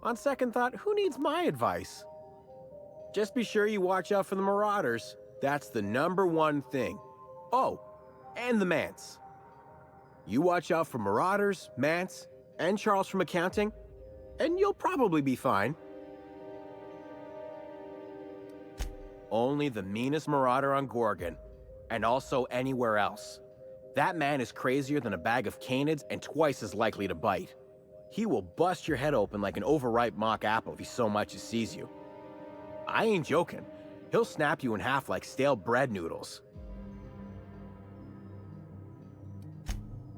On second thought, who needs my advice? Just be sure you watch out for the Marauders. That's the #1 thing. Oh, and the Mance. You watch out for Marauders, Mance, and Charles from accounting, and you'll probably be fine. Only the meanest Marauder on Gorgon, and also anywhere else. That man is crazier than a bag of canids and twice as likely to bite. He will bust your head open like an overripe mock apple if he so much as sees you. I ain't joking. He'll snap you in half like stale bread noodles.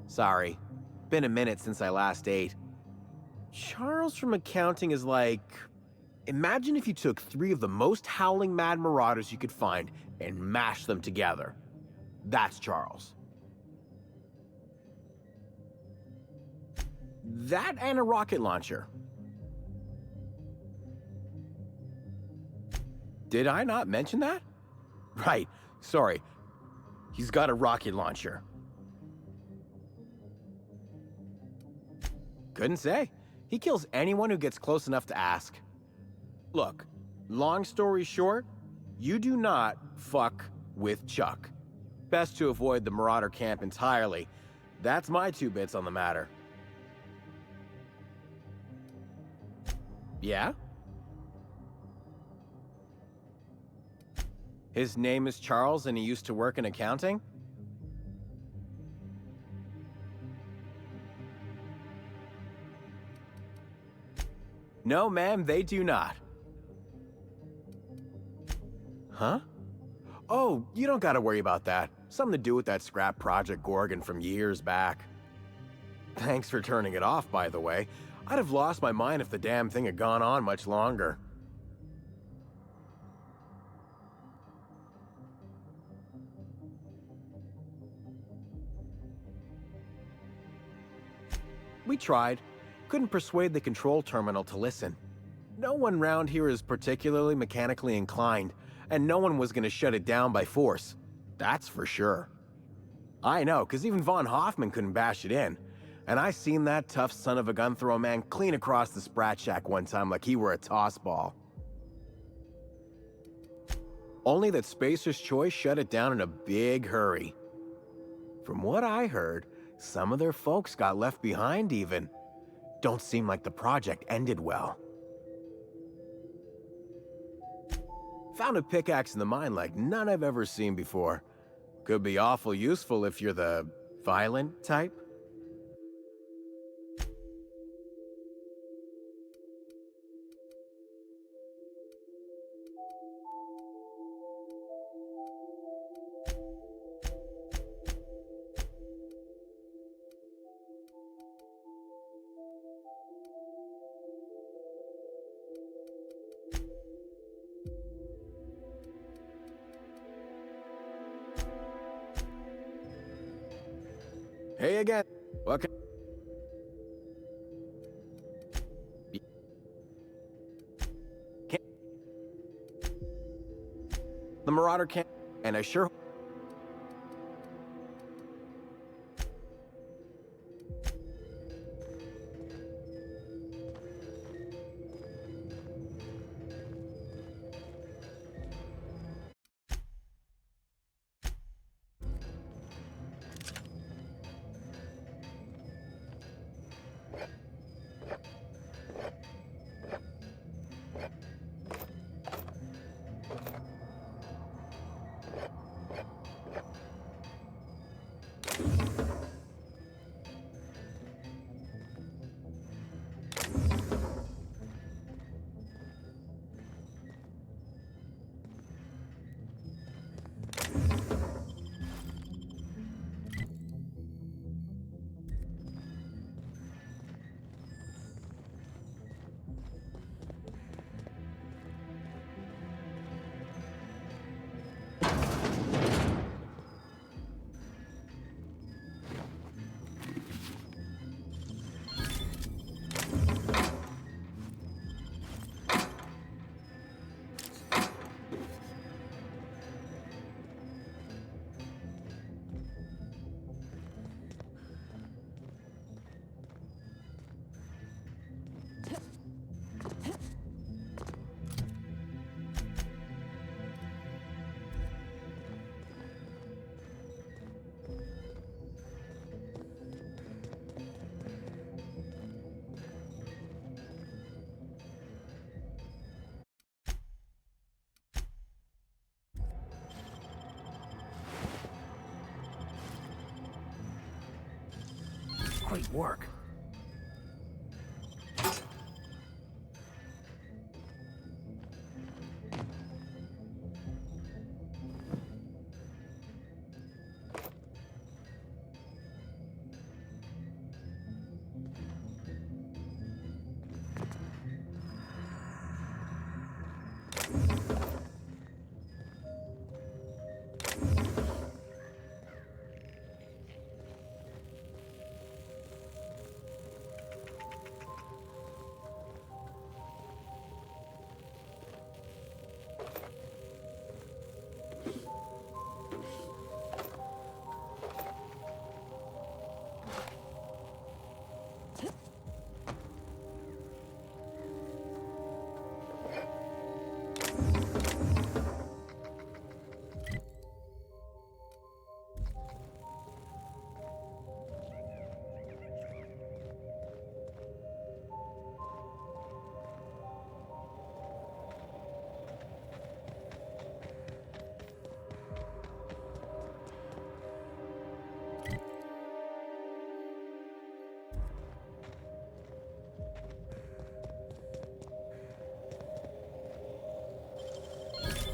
Sorry. Been a minute since I last ate. Charles from accounting is like... Imagine if you took 3 of the most howling mad marauders you could find and mashed them together. That's Charles. That and a rocket launcher. Did I not mention that? Right, sorry. He's got a rocket launcher. Couldn't say. He kills anyone who gets close enough to ask. Look, long story short, you do not fuck with Chuck. Best to avoid the Marauder camp entirely. That's my 2 bits on the matter. Yeah? His name is Charles and he used to work in accounting? No, ma'am, they do not. Huh? Oh, you don't gotta worry about that. Something to do with that scrap Project Gorgon from years back. Thanks for turning it off, by the way. I'd have lost my mind if the damn thing had gone on much longer. We tried. Couldn't persuade the control terminal to listen. No one round here is particularly mechanically inclined, and no one was gonna shut it down by force. That's for sure. I know, 'cause even Von Hoffman couldn't bash it in. And I seen that tough son of a gun throw a man clean across the Sprat Shack one time like he were a toss ball. Only that Spacer's Choice shut it down in a big hurry. From what I heard, some of their folks got left behind even. Don't seem like the project ended well. Found a pickaxe in the mine like none I've ever seen before. Could be awful useful if you're the violent type. Hey again. What can... The Marauder can't... And I sure... Great work.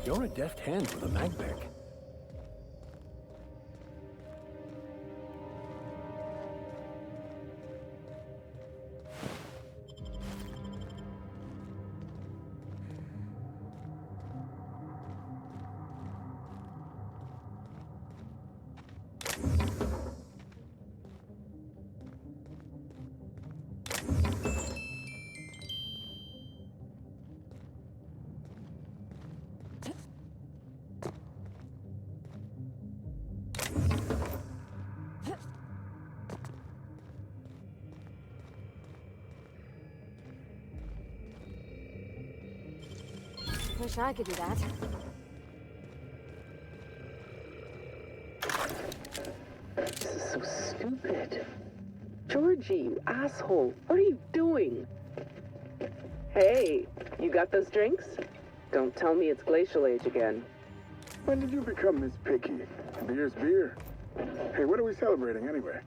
You're a deft hand with a mag pick. Wish I could do that. This is so stupid. Georgie, you asshole. What are you doing? Hey, you got those drinks? Don't tell me it's Glacial Age again. When did you become this picky? Beer's beer. Hey, what are we celebrating anyway?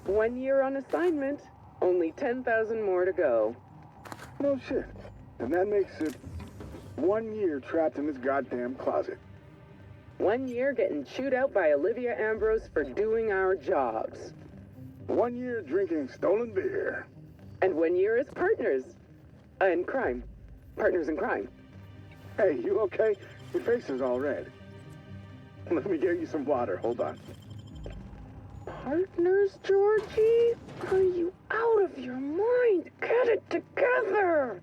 1 year on assignment. Only 10,000 more to go. No shit. And that makes it 1 year trapped in this goddamn closet. 1 year getting chewed out by Olivia Ambrose for doing our jobs. 1 year drinking stolen beer. And 1 year as partners. In crime. Partners in crime. Hey, you okay? Your face is all red. Let me get you some water. Hold on. Partners, Georgie? Are you out of your mind? Get it together!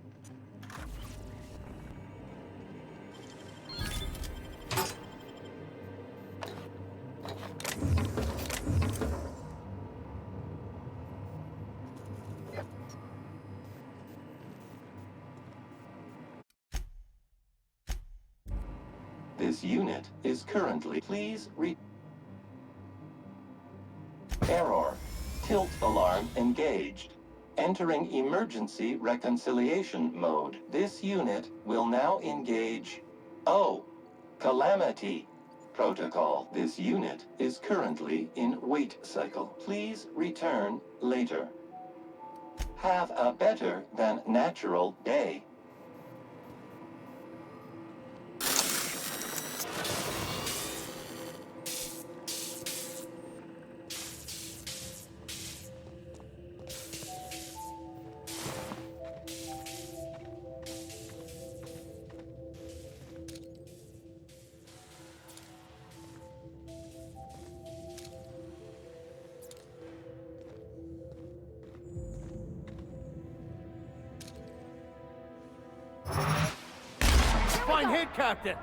This unit is currently, Error. Tilt alarm engaged. Entering emergency reconciliation mode. This unit will now engage Calamity Protocol. This unit is currently in wait cycle. Please return later. Have a better than natural day. Fine hit, Captain!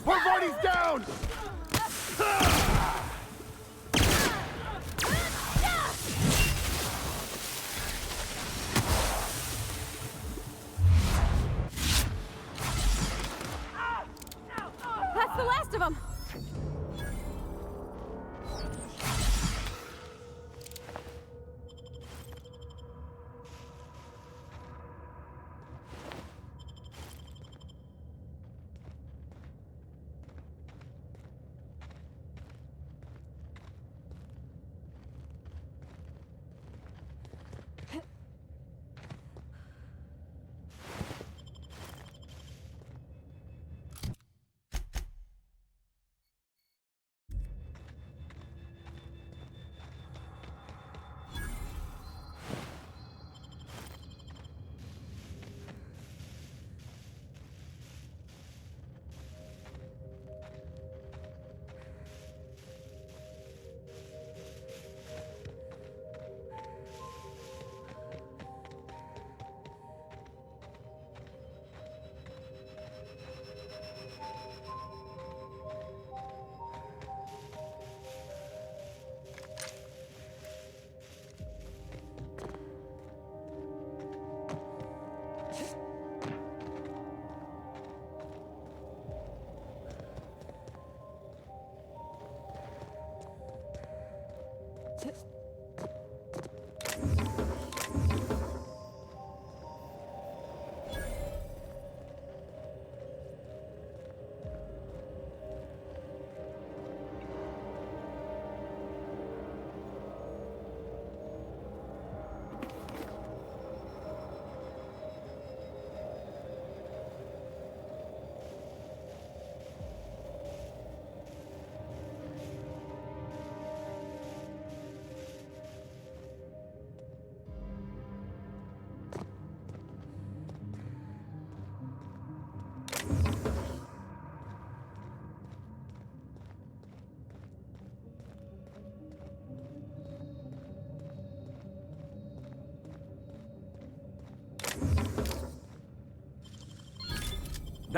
Parvati's down! That's the last of them!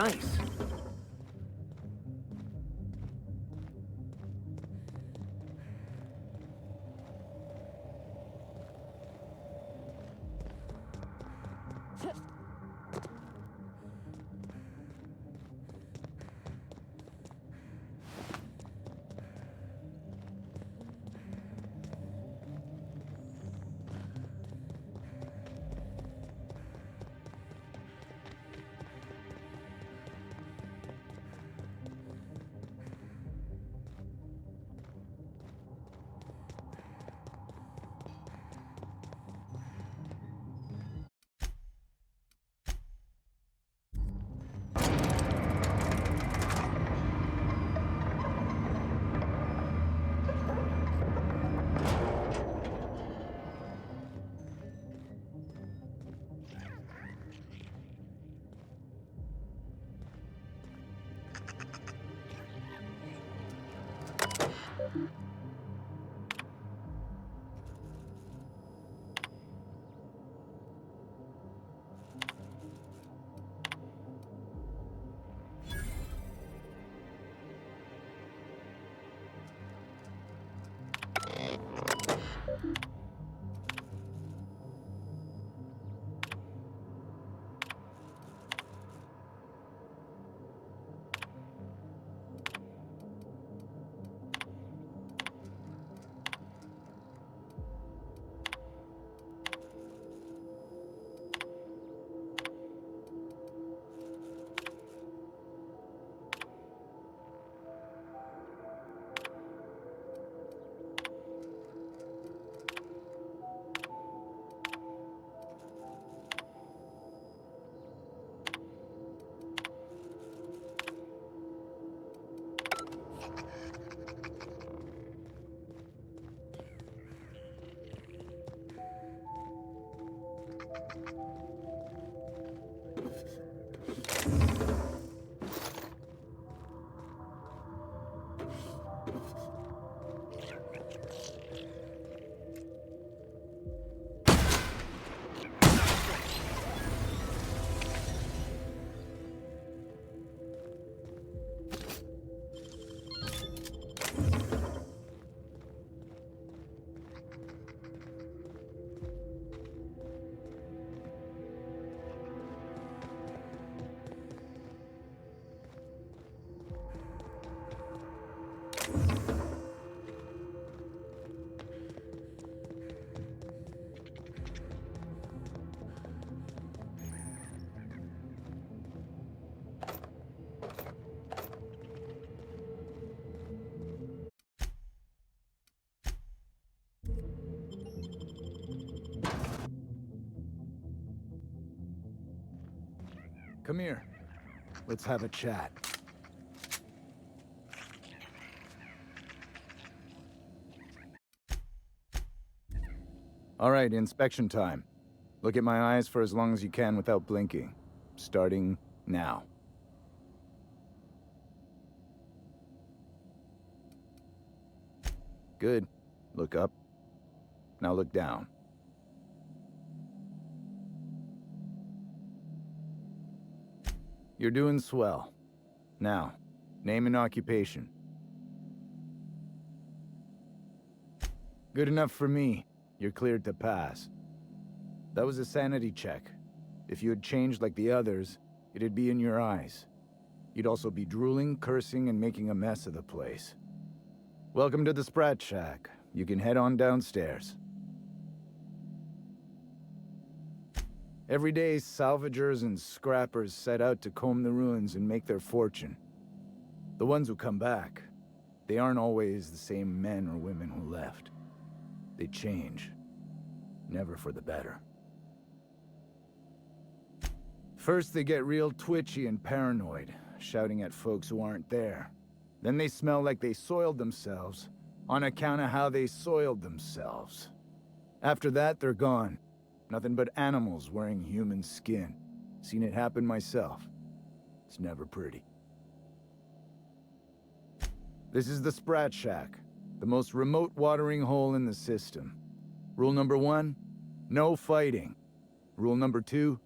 Nice. Come here. Let's have a chat. All right, inspection time. Look at my eyes for as long as you can without blinking. Starting now. Good. Look up. Now look down. You're doing swell. Now, name and occupation. Good enough for me. You're cleared to pass. That was a sanity check. If you had changed like the others, it'd be in your eyes. You'd also be drooling, cursing, and making a mess of the place. Welcome to the Sprat Shack. You can head on downstairs. Every day, salvagers and scrappers set out to comb the ruins and make their fortune. The ones who come back, they aren't always the same men or women who left. They change. Never for the better. First, they get real twitchy and paranoid, shouting at folks who aren't there. Then they smell like they soiled themselves, on account of how they soiled themselves. After that, they're gone. Nothing but animals wearing human skin. Seen it happen myself. It's never pretty. This is the Sprat Shack, the most remote watering hole in the system. Rule number 1, no fighting. Rule number 2,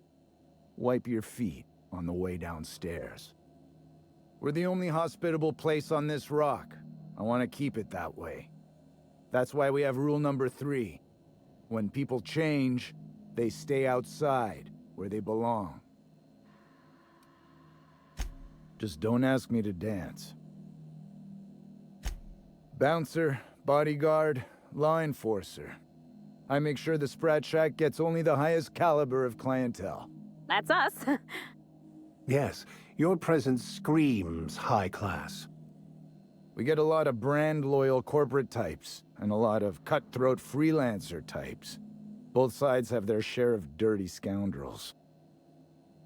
wipe your feet on the way downstairs. We're the only hospitable place on this rock. I want to keep it that way. That's why we have rule number 3. When people change, they stay outside, where they belong. Just don't ask me to dance. Bouncer, bodyguard, law enforcer. I make sure the Sprat Shack gets only the highest caliber of clientele. That's us. Yes, your presence screams high class. We get a lot of brand-loyal corporate types, and a lot of cutthroat freelancer types. Both sides have their share of dirty scoundrels.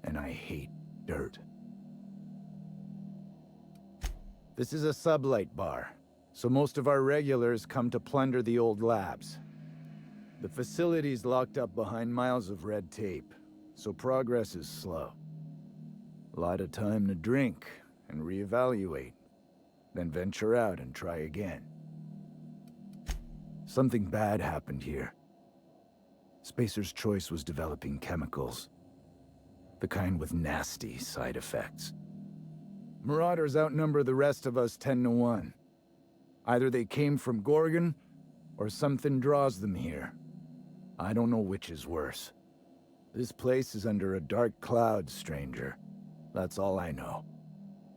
And I hate dirt. This is a sublight bar, so most of our regulars come to plunder the old labs. The facility's locked up behind miles of red tape, so progress is slow. A lot of time to drink and reevaluate, then venture out and try again. Something bad happened here. Spacer's Choice was developing chemicals. The kind with nasty side effects. Marauders outnumber the rest of us 10-1. Either they came from Gorgon, or something draws them here. I don't know which is worse. This place is under a dark cloud, stranger. That's all I know.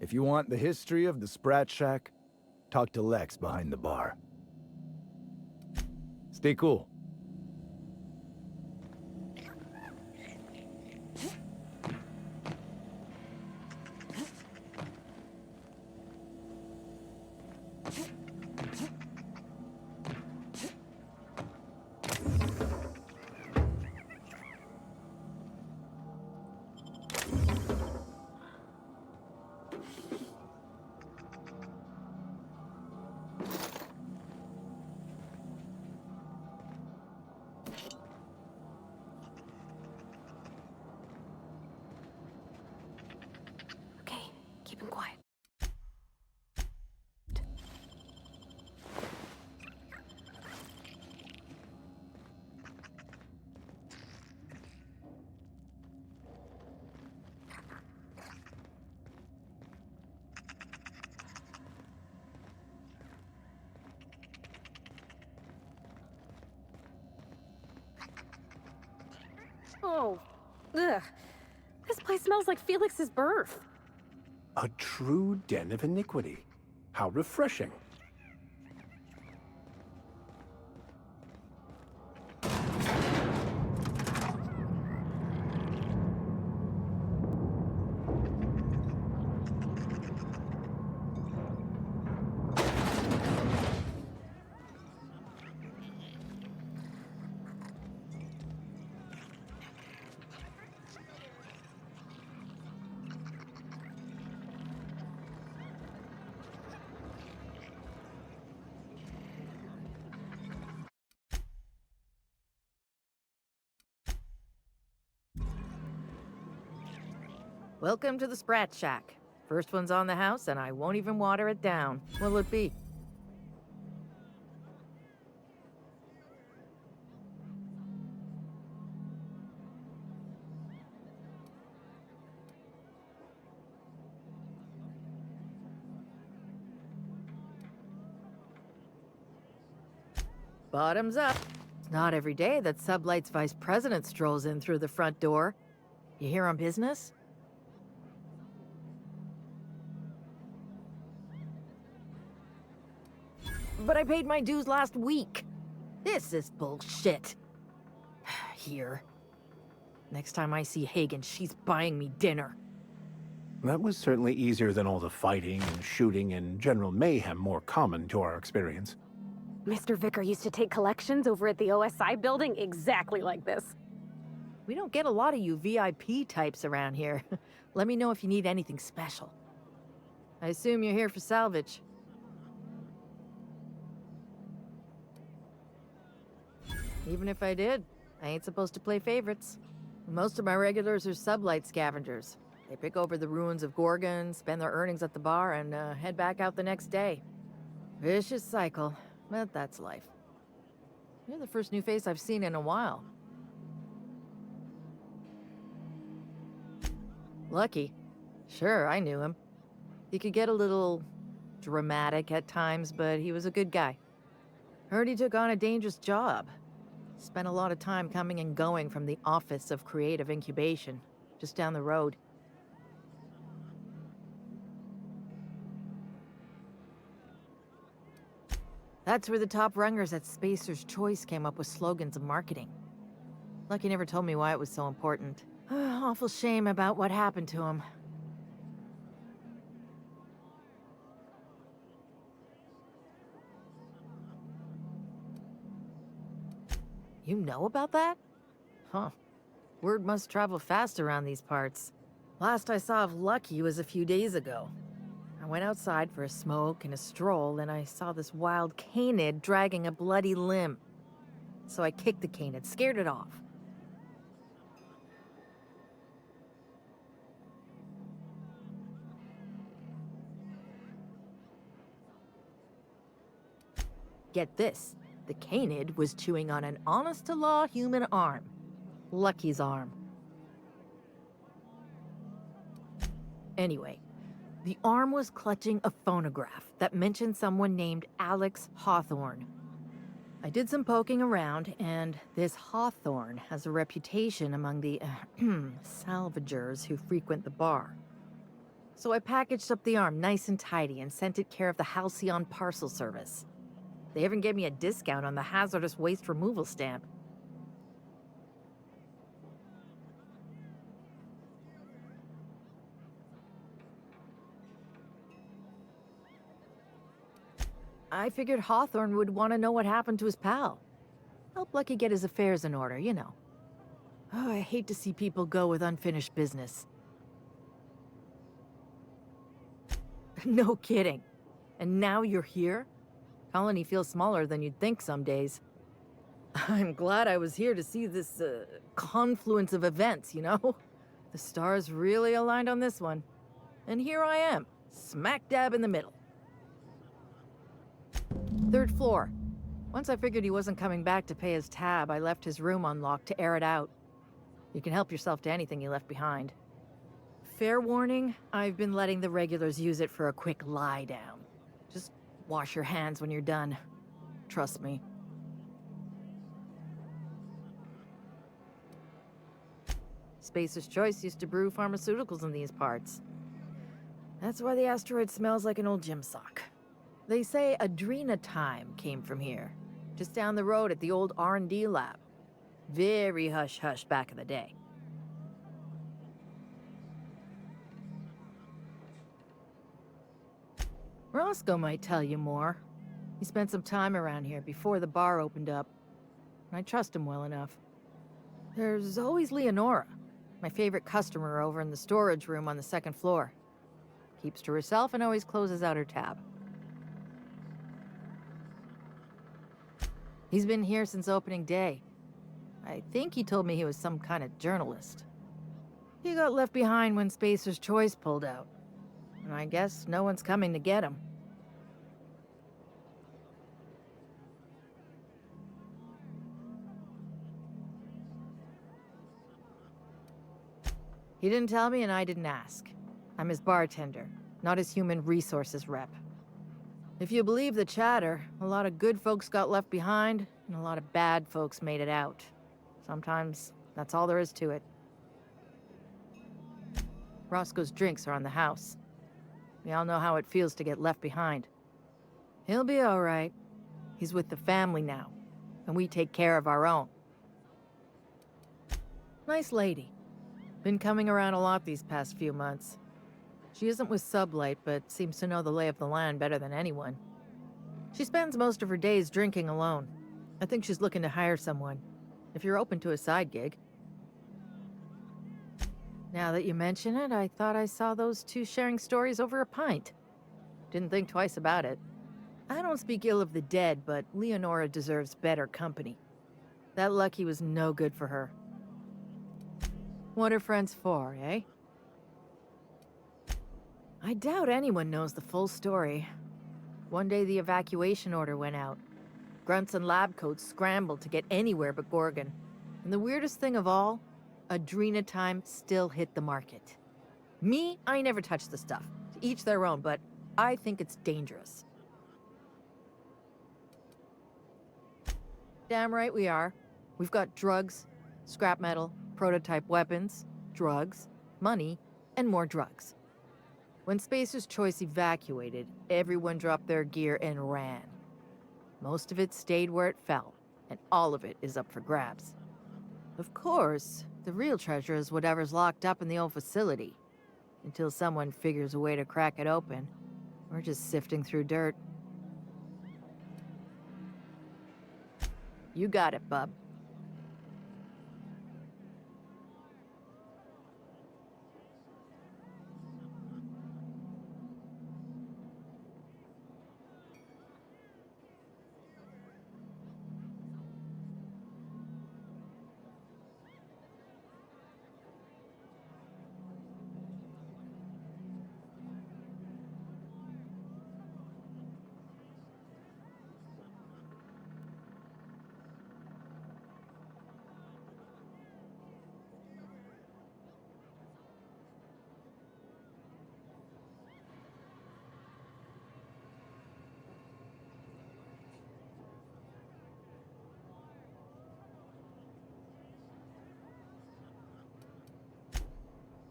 If you want the history of the Sprat Shack, talk to Lex behind the bar. Stay cool. Keep him quiet. Oh, ugh. This place smells like Felix's birth. A true den of iniquity. How refreshing. Welcome to the Sprat Shack. First one's on the house, and I won't even water it down. What'll it be? Bottoms up. It's not every day that Sublight's vice president strolls in through the front door. You here on business? But I paid my dues last week. This is bullshit. Here. Next time I see Hagen, she's buying me dinner. That was certainly easier than all the fighting and shooting and general mayhem more common to our experience. Mr. Vicker used to take collections over at the OSI building exactly like this. We don't get a lot of you VIP types around here. Let me know if you need anything special. I assume you're here for salvage. Even if I did, I ain't supposed to play favorites. Most of my regulars are sublight scavengers. They pick over the ruins of Gorgon, spend their earnings at the bar, and head back out the next day. Vicious cycle, but that's life. You're the first new face I've seen in a while. Lucky. Sure, I knew him. He could get a little dramatic at times, but he was a good guy. Heard he took on a dangerous job. Spent a lot of time coming and going from the Office of Creative Incubation, just down the road. That's where the top rungers at Spacer's Choice came up with slogans and marketing. Lucky never told me why it was so important. Awful shame about what happened to him. You know about that? Huh. Word must travel fast around these parts. Last I saw of Lucky was a few days ago. I went outside for a smoke and a stroll, and I saw this wild canid dragging a bloody limb. So I kicked the canid, scared it off. Get this. The canid was chewing on an honest-to-law human arm. Lucky's arm. Anyway, the arm was clutching a phonograph that mentioned someone named Alex Hawthorne. I did some poking around, and this Hawthorne has a reputation among the salvagers who frequent the bar. So I packaged up the arm nice and tidy and sent it care of the Halcyon Parcel Service. They even gave me a discount on the hazardous waste removal stamp. I figured Hawthorne would want to know what happened to his pal. Help Lucky get his affairs in order, you know. Oh, I hate to see people go with unfinished business. No kidding. And now you're here? Colony feels smaller than you'd think some days. I'm glad I was here to see this, confluence of events, you know? The stars really aligned on this one. And here I am, smack dab in the middle. 3rd floor. Once I figured he wasn't coming back to pay his tab, I left his room unlocked to air it out. You can help yourself to anything you left behind. Fair warning, I've been letting the regulars use it for a quick lie down. Just wash your hands when you're done. Trust me. Spacer's Choice used to brew pharmaceuticals in these parts. That's why the asteroid smells like an old gym sock. They say Adrenatime came from here, just down the road at the old R&D lab. Very hush-hush back in the day. Roscoe might tell you more. He spent some time around here before the bar opened up. I trust him well enough. There's always Leonora, my favorite customer over in the storage room on the 2nd floor. Keeps to herself and always closes out her tab. He's been here since opening day. I think he told me he was some kind of journalist. He got left behind when Spacer's Choice pulled out. And I guess no one's coming to get him. He didn't tell me and I didn't ask. I'm his bartender, not his human resources rep. If you believe the chatter, a lot of good folks got left behind, and a lot of bad folks made it out. Sometimes that's all there is to it. Roscoe's drinks are on the house. We all know how it feels to get left behind. He'll be all right. He's with the family now, and we take care of our own. Nice lady. Been coming around a lot these past few months. She isn't with Sublight, but seems to know the lay of the land better than anyone. She spends most of her days drinking alone. I think she's looking to hire someone, if you're open to a side gig. Now that you mention it, I thought I saw those two sharing stories over a pint. Didn't think twice about it. I don't speak ill of the dead, but Leonora deserves better company. That Lucky was no good for her. What are friends for, eh? I doubt anyone knows the full story. One day the evacuation order went out. Grunts and lab coats scrambled to get anywhere but Gorgon. And the weirdest thing of all, Adrenatime still hit the market. Me, I never touch the stuff. To each their own, but I think it's dangerous. Damn right we are. We've got drugs, scrap metal, prototype weapons, drugs, money, and more drugs. When Spacer's Choice evacuated, everyone dropped their gear and ran. Most of it stayed where it fell, and all of it is up for grabs. Of course, the real treasure is whatever's locked up in the old facility. Until someone figures a way to crack it open, we're just sifting through dirt. You got it, bub.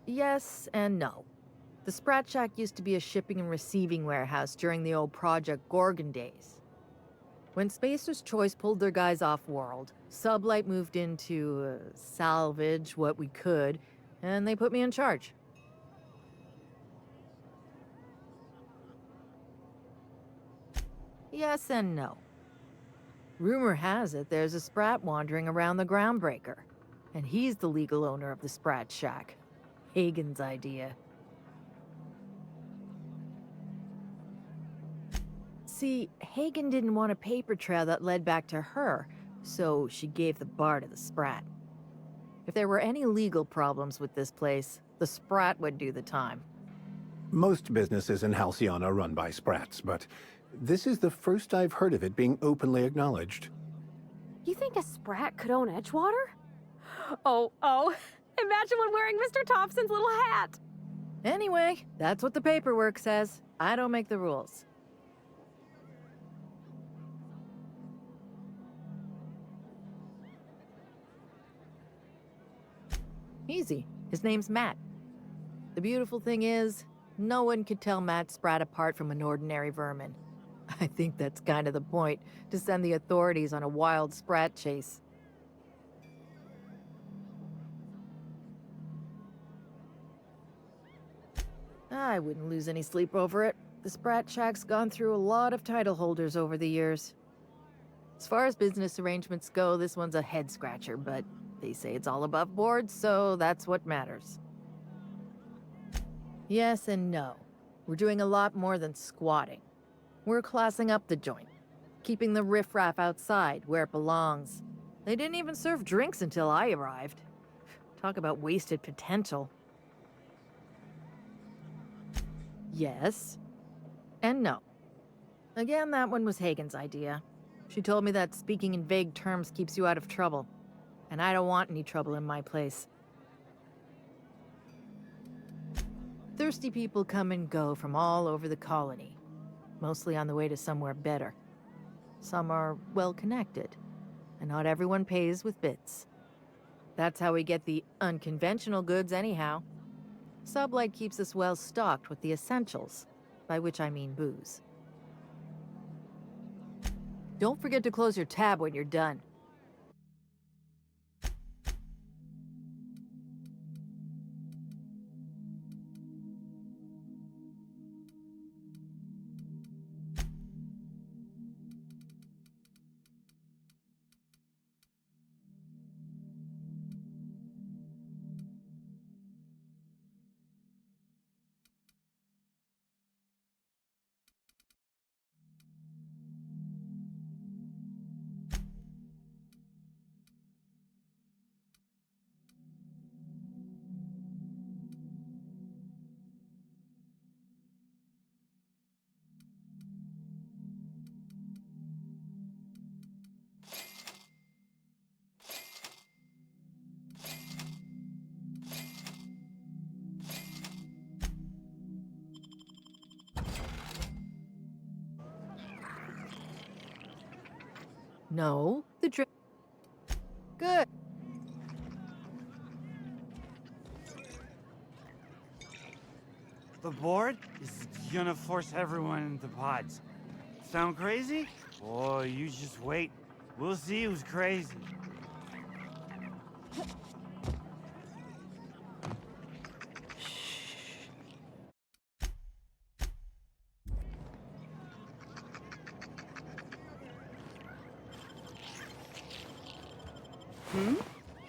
Yes and no. The Sprat Shack used to be a shipping and receiving warehouse during the old Project Gorgon days. When Spacer's Choice pulled their guys off-world, Sublight moved in to salvage what we could, and they put me in charge. Yes and no. Rumor has it there's a Sprat wandering around the Groundbreaker, and he's the legal owner of the Sprat Shack. Hagen's idea. See, Hagen didn't want a paper trail that led back to her, so she gave the bar to the Sprat. If there were any legal problems with this place, the Sprat would do the time. Most businesses in Halcyon are run by Sprats, but this is the first I've heard of it being openly acknowledged. You think a Sprat could own Edgewater? Oh, imagine one wearing Mr. Thompson's little hat! Anyway, that's what the paperwork says. I don't make the rules. Easy. His name's Matt. The beautiful thing is, no one could tell Matt Sprat apart from an ordinary vermin. I think that's kind of the point, to send the authorities on a wild Sprat chase. I wouldn't lose any sleep over it. The Sprat Shack's gone through a lot of title holders over the years. As far as business arrangements go, this one's a head-scratcher, but they say it's all above board, so that's what matters. Yes and no. We're doing a lot more than squatting. We're classing up the joint, keeping the riffraff outside where it belongs. They didn't even serve drinks until I arrived. Talk about wasted potential. Yes. And no. Again, that one was Hagen's idea. She told me that speaking in vague terms keeps you out of trouble. And I don't want any trouble in my place. Thirsty people come and go from all over the colony. Mostly on the way to somewhere better. Some are well-connected. And not everyone pays with bits. That's how we get the unconventional goods anyhow. Sublight keeps us well-stocked with the essentials, by which I mean booze. Don't forget to close your tab when you're done. No, the drip. Good. The board is gonna force everyone into pods. Sound crazy? Oh, you just wait. We'll see who's crazy.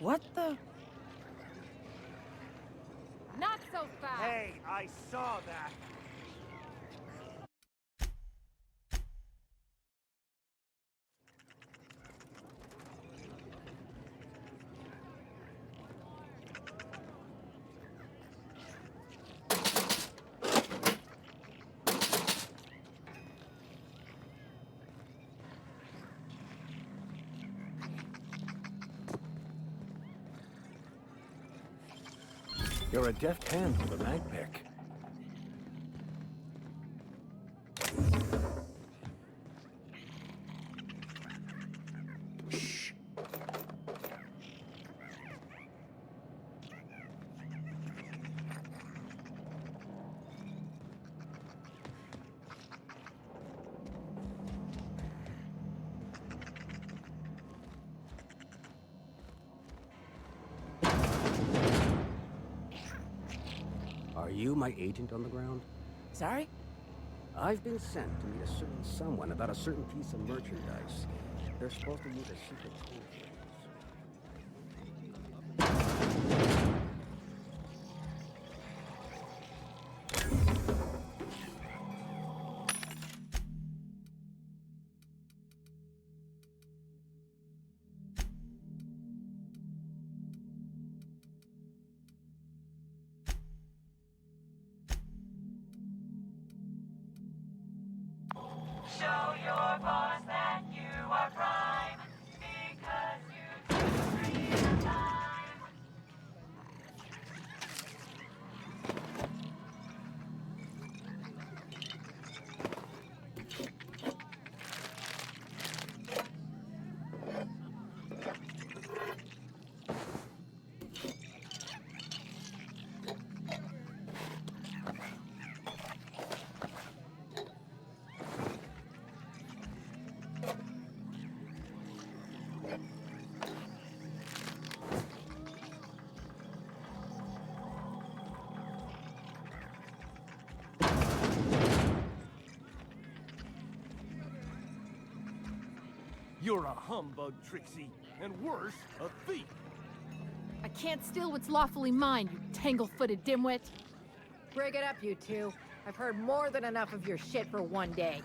What the? Not so fast! Hey, I saw that! You're a deft hand with a mag pick. Are you my agent on the ground? Sorry? I've been sent to meet a certain someone about a certain piece of merchandise. They're supposed to use a secret code phrase. Show your boss that you are prime, because you do freedom time. You're a humbug, Trixie, and worse, a thief. I can't steal what's lawfully mine, you tangle-footed dimwit. Break it up, you two. I've heard more than enough of your shit for one day.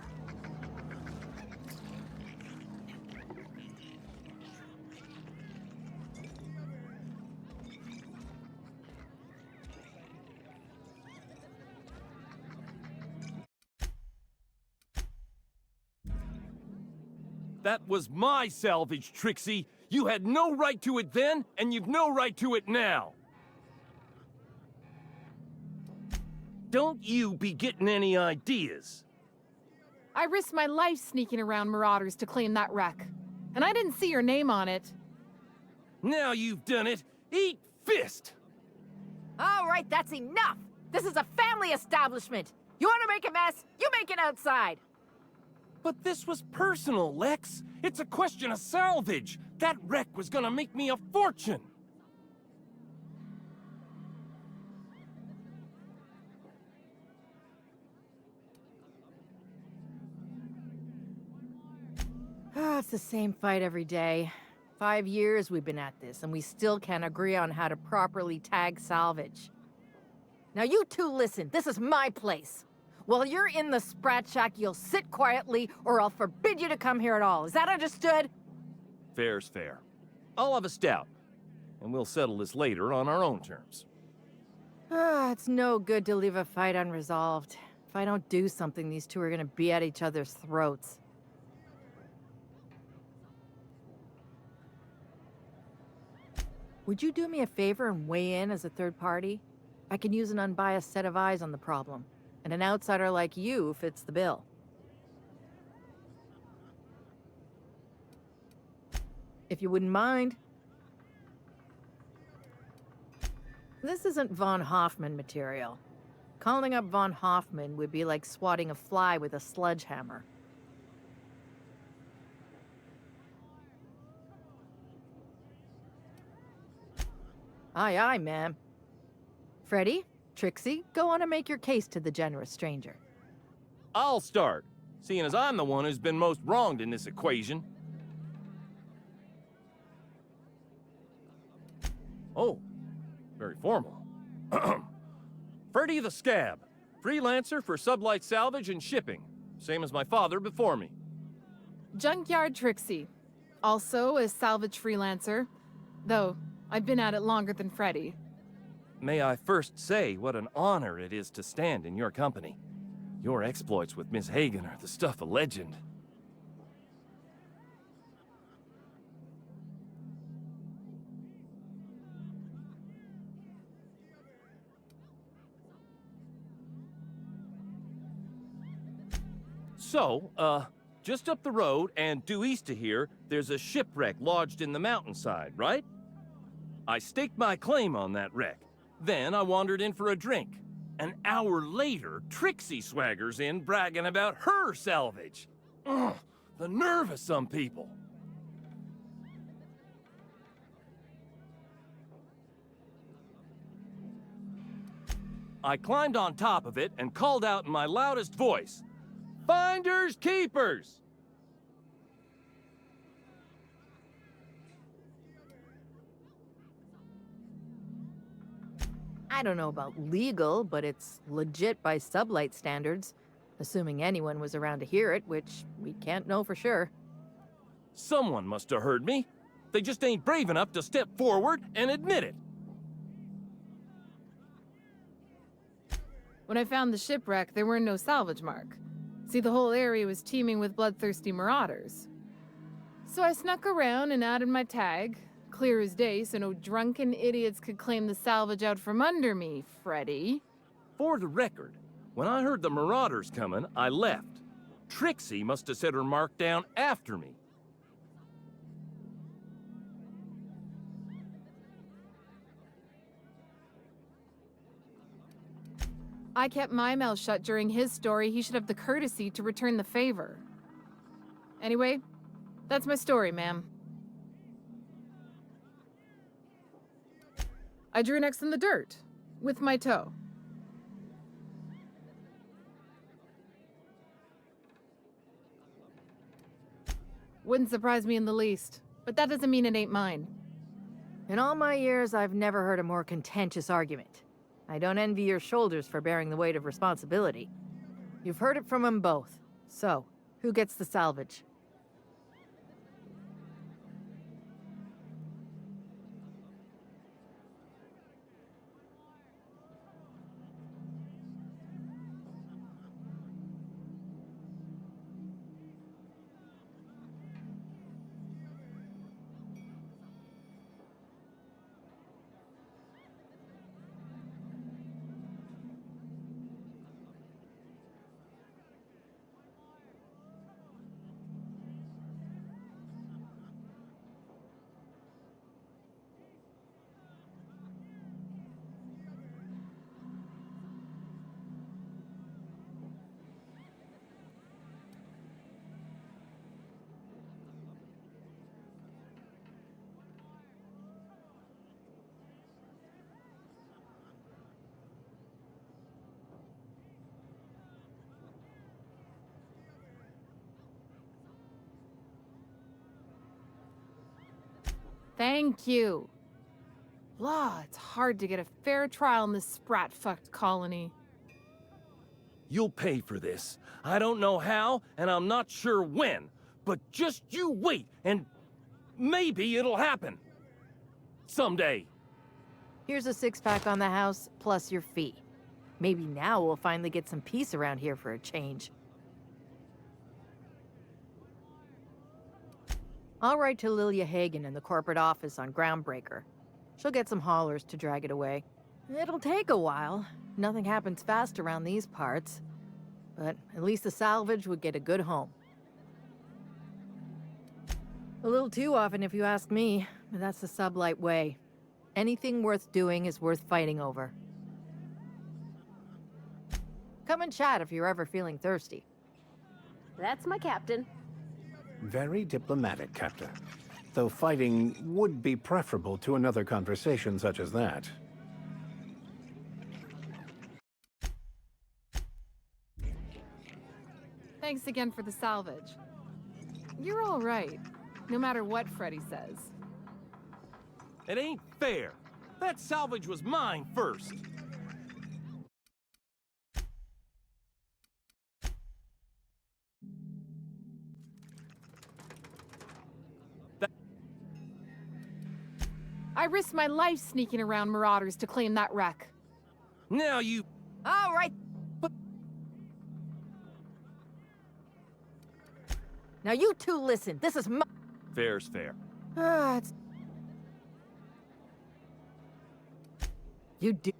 That was my salvage, Trixie. You had no right to it then, and you've no right to it now. Don't you be getting any ideas. I risked my life sneaking around Marauders to claim that wreck. And I didn't see your name on it. Now you've done it. Eat fist! All right, that's enough! This is a family establishment! You want to make a mess? You make it outside! But this was personal, Lex. It's a question of salvage. That wreck was gonna make me a fortune. It's the same fight every day. 5 years we've been at this, and we still can't agree on how to properly tag salvage. Now you two listen, this is my place. While you're in the Sprat Shack, you'll sit quietly, or I'll forbid you to come here at all. Is that understood? Fair's fair. I'll have a stout, and we'll settle this later on our own terms. It's no good to leave a fight unresolved. If I don't do something, these two are gonna be at each other's throats. Would you do me a favor and weigh in as a third party? I can use an unbiased set of eyes on the problem, and an outsider like you fits the bill. if you wouldn't mind. This isn't von Hoffman material. Calling up von Hoffman would be like swatting a fly with a sledgehammer. Aye, aye, ma'am. Freddy, Trixie, go on and make your case to the generous stranger. I'll start, seeing as I'm the one who's been most wronged in this equation. Oh, very formal. Freddy the Scab, freelancer for sublight salvage and shipping, same as my father before me. Junkyard Trixie, also a salvage freelancer, though I've been at it longer than Freddy. May I first say what an honor it is to stand in your company. Your exploits with Miss Hagen are the stuff of legend. So, just up the road and due east of here, there's a shipwreck lodged in the mountainside, right? I staked my claim on that wreck. Then I wandered in for a drink. An hour later, Trixie swaggers in bragging about her salvage. Ugh, the nerve of some people. I climbed on top of it and called out in my loudest voice, "Finders keepers!" I don't know about legal, but it's legit by sublight standards. Assuming anyone was around to hear it, which we can't know for sure. Someone must have heard me. They just ain't brave enough to step forward and admit it. When I found the shipwreck, there were no salvage mark. See, the whole area was teeming with bloodthirsty marauders. So I snuck around and added my tag, clear as day so no drunken idiots could claim the salvage out from under me, Freddy. For the record, when I heard the marauders coming, I left. Trixie must have set her mark down after me. I kept my mouth shut during his story. He should have the courtesy to return the favor. Anyway, that's my story, ma'am. I drew next in the dirt, with my toe. Wouldn't surprise me in the least, but that doesn't mean it ain't mine. In all my years, I've never heard a more contentious argument. I don't envy your shoulders for bearing the weight of responsibility. You've heard it from them both. So, who gets the salvage? Thank you. Law, it's hard to get a fair trial in this sprat-fucked colony. You'll pay for this. I don't know how, and I'm not sure when, but just you wait, and maybe it'll happen. Someday. Here's a 6-pack on the house, plus your fee. Maybe now we'll finally get some peace around here for a change. I'll write to Lilia Hagen in the corporate office on Groundbreaker. She'll get some haulers to drag it away. It'll take a while. Nothing happens fast around these parts. But at least the salvage would get a good home. A little too often, if you ask me, but that's the sublight way. Anything worth doing is worth fighting over. Come and chat if you're ever feeling thirsty. That's my captain. Very diplomatic, Captain. Though fighting would be preferable to another conversation such as that. Thanks again for the salvage. You're all right, no matter what Freddy says. It ain't fair. That salvage was mine first. I risked my life sneaking around Marauders to claim that wreck. Now you... All right. Now you two listen. This is my... Fair's fair. It's... You do...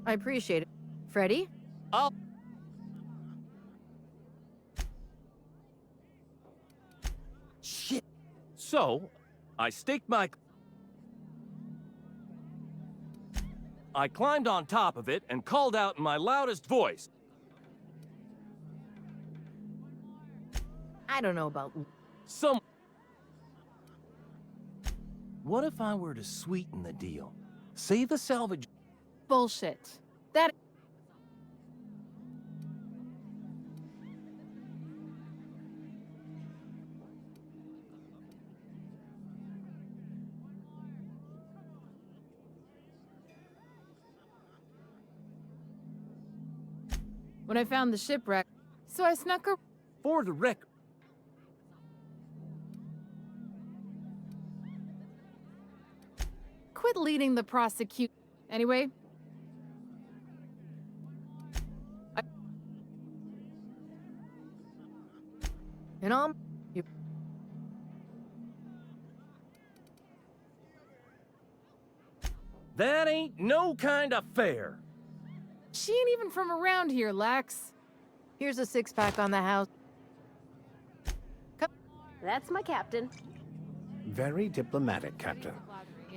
I appreciate it. Freddy? I'll... Shit. So, I staked my... I climbed on top of it and called out in my loudest voice. I don't know about... What if I were to sweeten the deal? Say the salvage... Bullshit. That... When I found the shipwreck, so I snuck her... For the record... Quit leading the prosecute... Anyway... And you... That ain't no kind of fair. She ain't even from around here, Lex. Here's a six-pack on the house. That's my captain. Very diplomatic, Captain.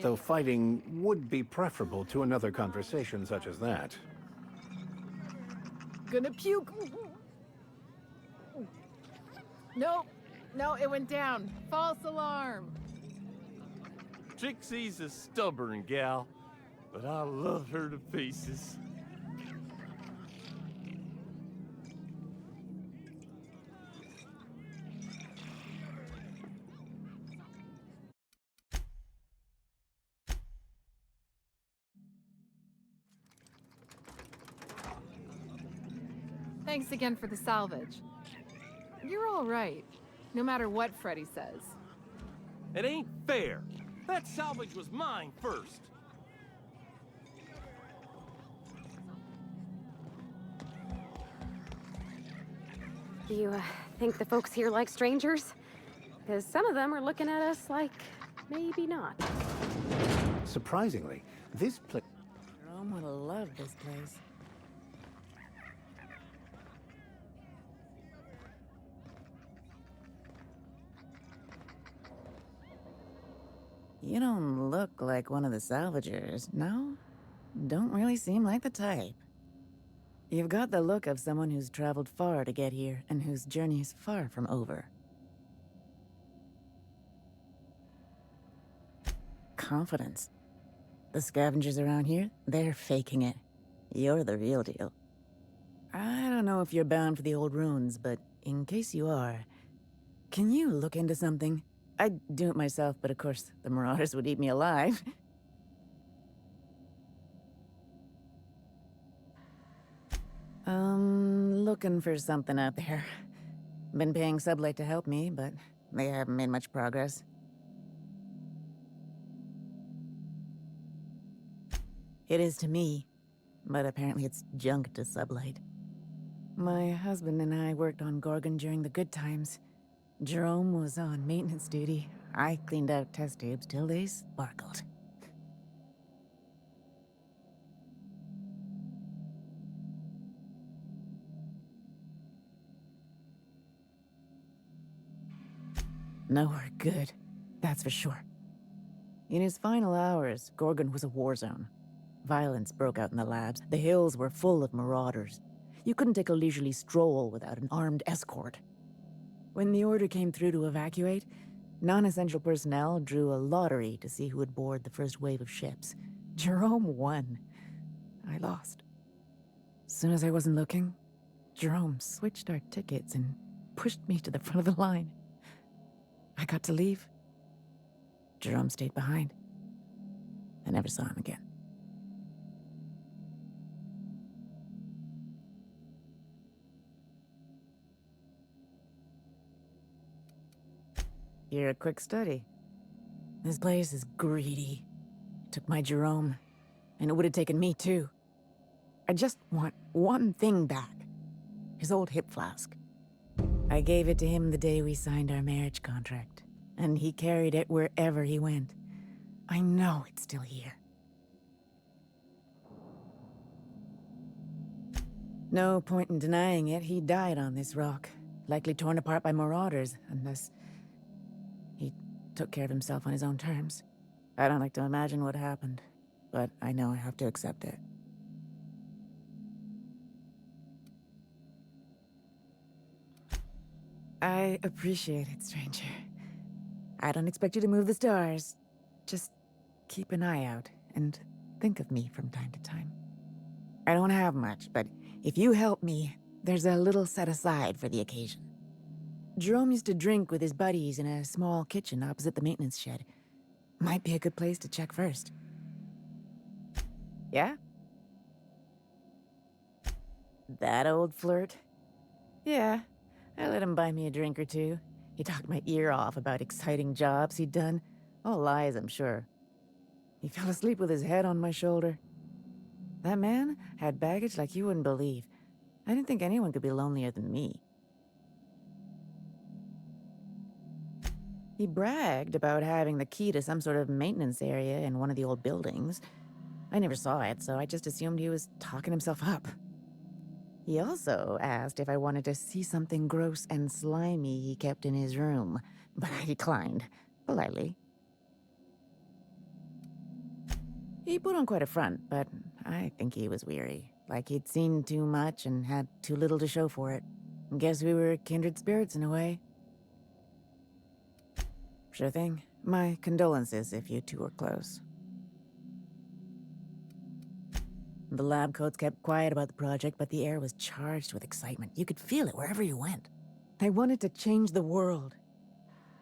Though fighting would be preferable to another conversation such as that. Gonna puke. No, it went down. False alarm. Trixie's a stubborn gal, but I love her to pieces. Thanks again for the salvage. You're all right, no matter what Freddy says. It ain't fair. That salvage was mine first. Do you think the folks here like strangers? Because some of them are looking at us like maybe not. Surprisingly, this place... Jerome would have loved this place. You don't look like one of the salvagers, no? Don't really seem like the type. You've got the look of someone who's traveled far to get here, and whose journey is far from over. Confidence. The scavengers around here, they're faking it. You're the real deal. I don't know if you're bound for the old ruins, but in case you are, can you look into something? I'd do it myself, but of course, the Marauders would eat me alive. Looking for something out there. Been paying Sublight to help me, but they haven't made much progress. It is to me, but apparently it's junk to Sublight. My husband and I worked on Gorgon during the good times. Jerome was on maintenance duty. I cleaned out test tubes till they sparkled. Nowhere good, that's for sure. In his final hours, Gorgon was a war zone. Violence broke out in the labs. The hills were full of marauders. You couldn't take a leisurely stroll without an armed escort. When the order came through to evacuate, non-essential personnel drew a lottery to see who would board the first wave of ships. Jerome won. I lost. As soon as I wasn't looking, Jerome switched our tickets and pushed me to the front of the line. I got to leave. Jerome stayed behind. I never saw him again. You're a quick study. This place is greedy. It took my Jerome, and it would have taken me too. I just want one thing back. His old hip flask. I gave it to him the day we signed our marriage contract, and he carried it wherever he went. I know it's still here. No point in denying it, he died on this rock. Likely torn apart by marauders, unless he took care of himself on his own terms. I don't like to imagine what happened, but I know I have to accept it. I appreciate it, stranger. I don't expect you to move the stars. Just keep an eye out and think of me from time to time. I don't have much, but if you help me, there's a little set aside for the occasion. Jerome used to drink with his buddies in a small kitchen opposite the maintenance shed. Might be a good place to check first. Yeah? That old flirt? Yeah, I let him buy me a drink or two. He talked my ear off about exciting jobs he'd done. All lies, I'm sure. He fell asleep with his head on my shoulder. That man had baggage like you wouldn't believe. I didn't think anyone could be lonelier than me. He bragged about having the key to some sort of maintenance area in one of the old buildings. I never saw it, so I just assumed he was talking himself up. He also asked if I wanted to see something gross and slimy he kept in his room, but I declined, politely. He put on quite a front, but I think he was weary, like he'd seen too much and had too little to show for it. Guess we were kindred spirits in a way. Sure thing. My condolences if you two were close. The lab coats kept quiet about the project, but the air was charged with excitement. You could feel it wherever you went. I wanted to change the world.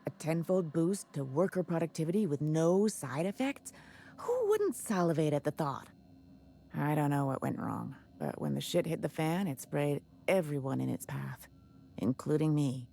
A tenfold boost to worker productivity with no side effects? Who wouldn't salivate at the thought? I don't know what went wrong, but when the shit hit the fan, it sprayed everyone in its path, including me.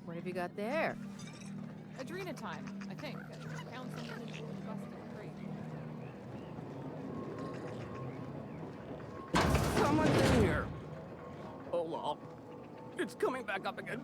What have you got there? Adrena time, I think. Found someone in the busted crate. Someone's in here. Oh, lol. It's coming back up again.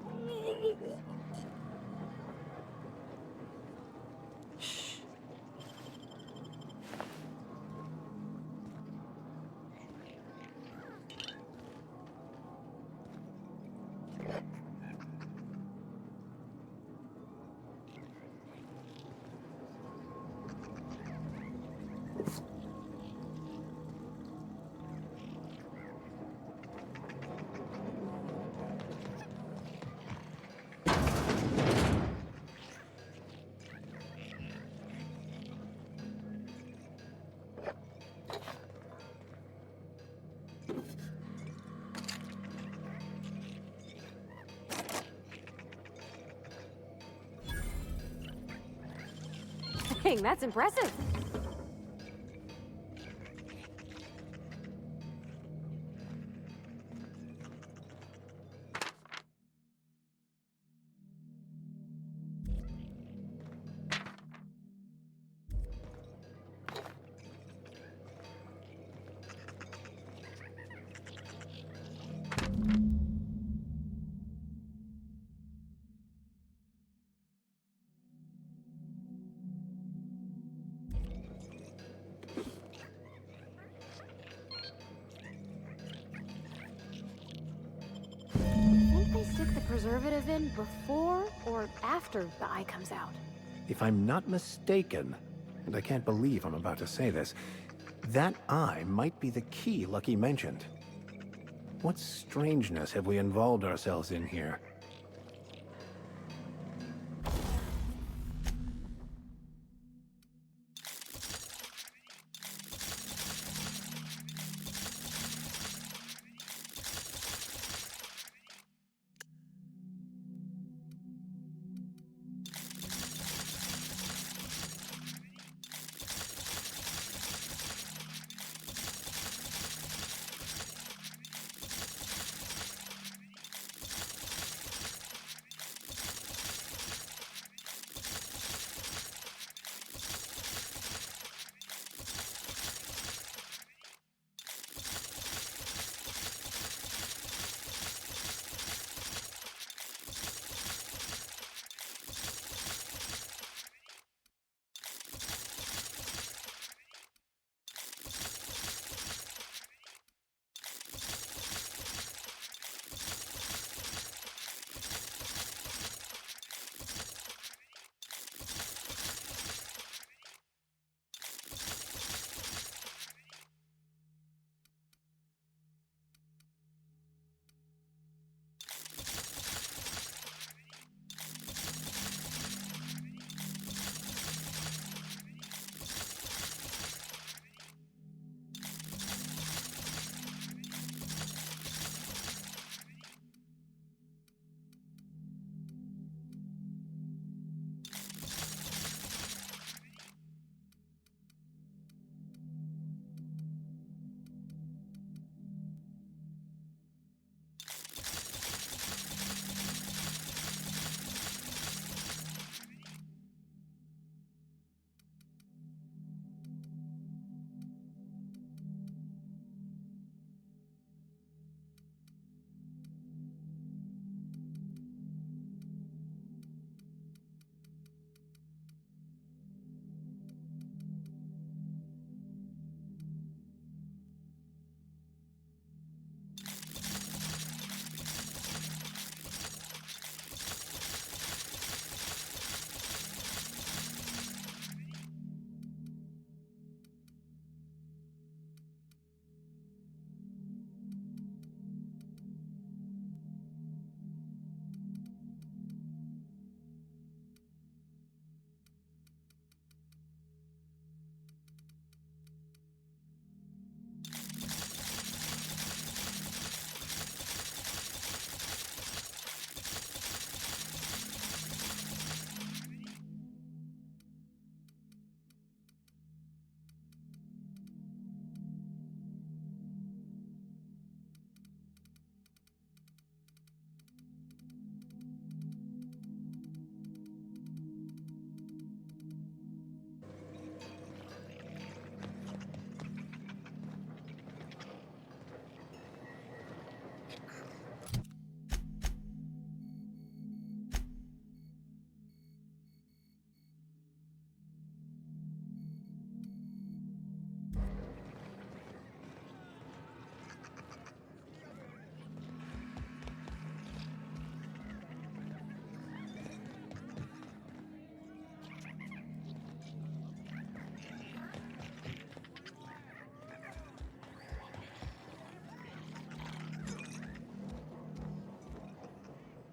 Dang, that's impressive. They stick the preservative in before or after the eye comes out. If I'm not mistaken, and I can't believe I'm about to say this, that eye might be the key Lucky mentioned. What strangeness have we involved ourselves in here?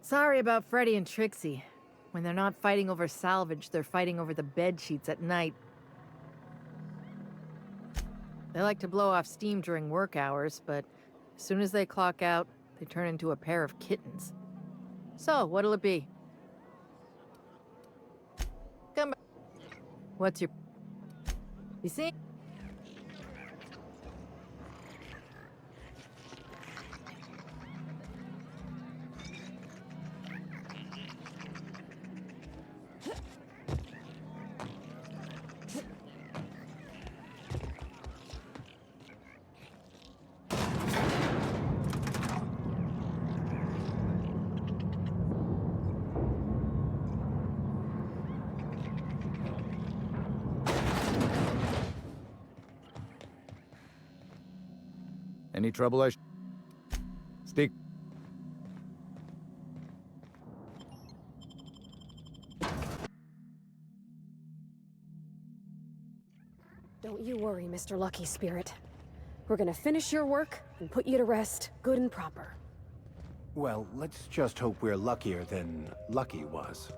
Sorry about Freddy and Trixie. When they're not fighting over salvage, they're fighting over the bed sheets at night. They like to blow off steam during work hours, but as soon as they clock out, they turn into a pair of kittens. So, what'll it be? Come back. What's your... You see? Any trouble? Stick. Don't you worry, Mr. Lucky Spirit. We're gonna finish your work and put you to rest, good and proper. Well, let's just hope we're luckier than Lucky was.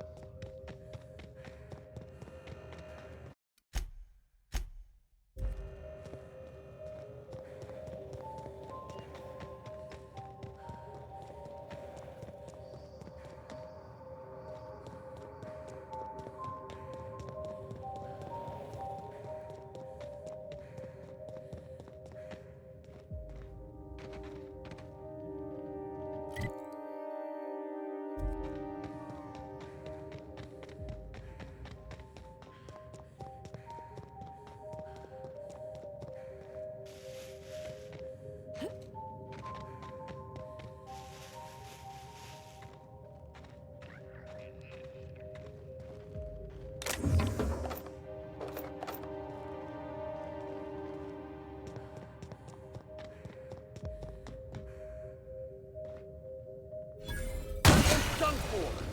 Done for!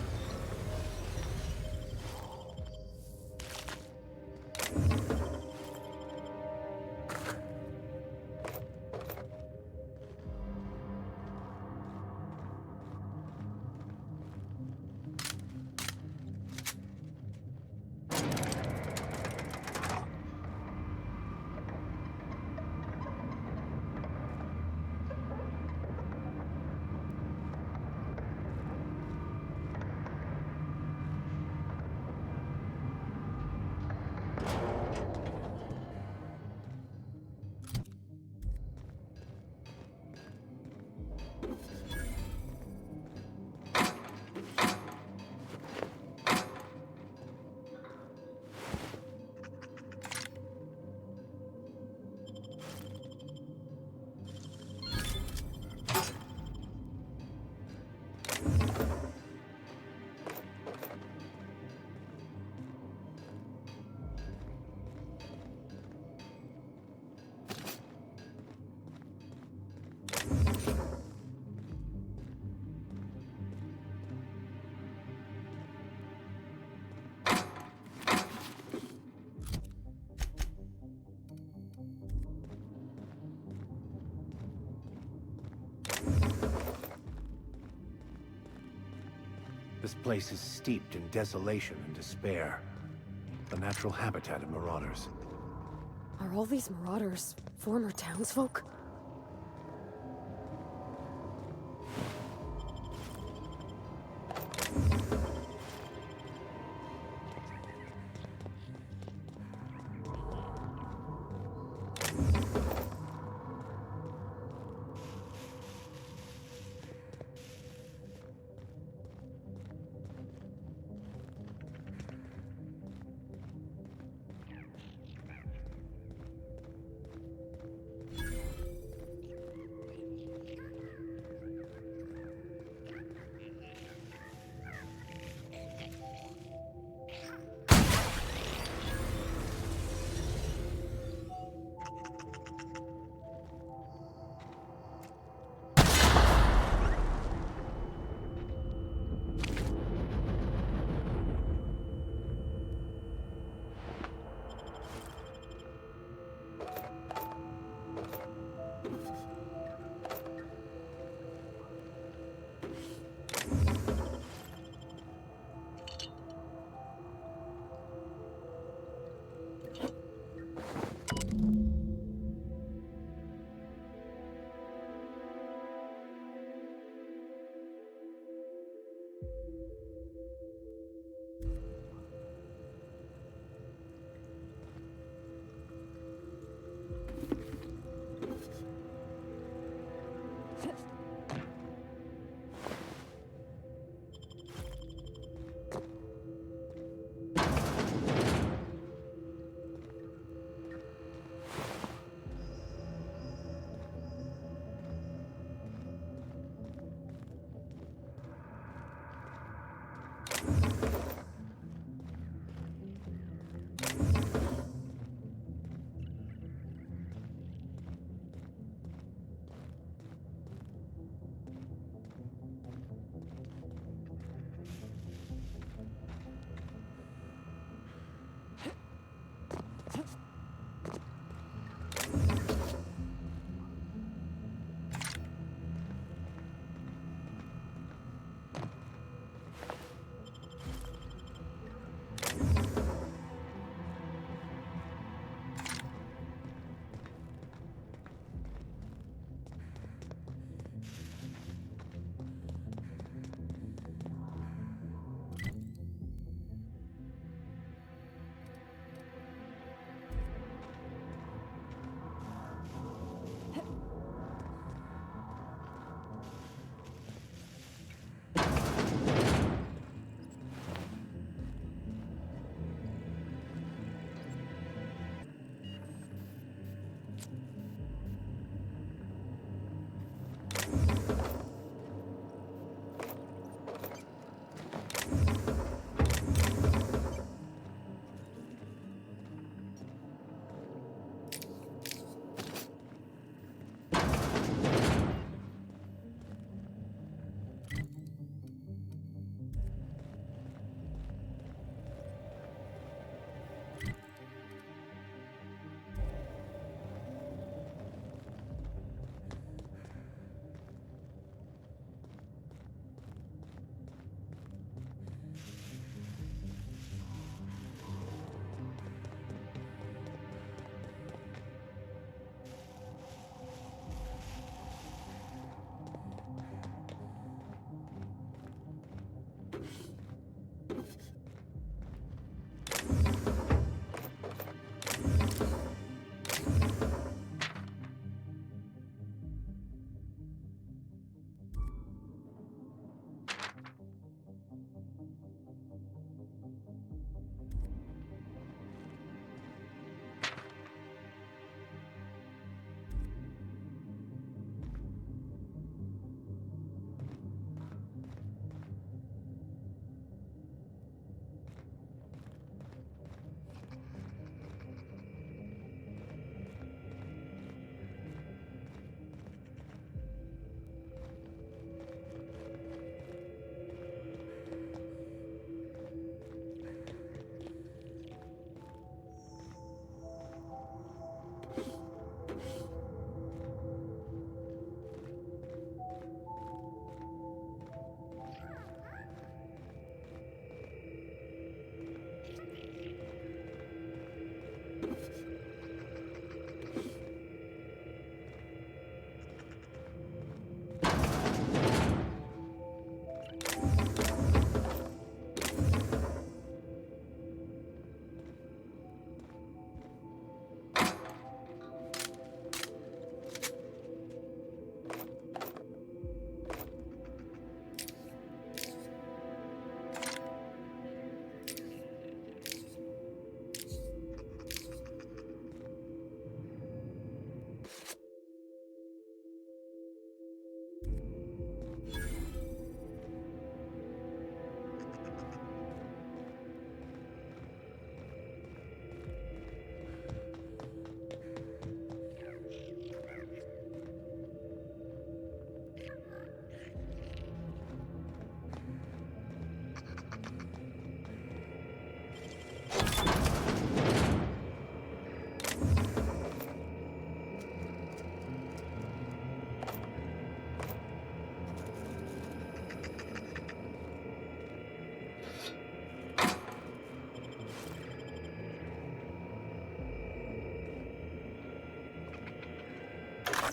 This place is steeped in desolation and despair. The natural habitat of marauders. Are all these marauders former townsfolk?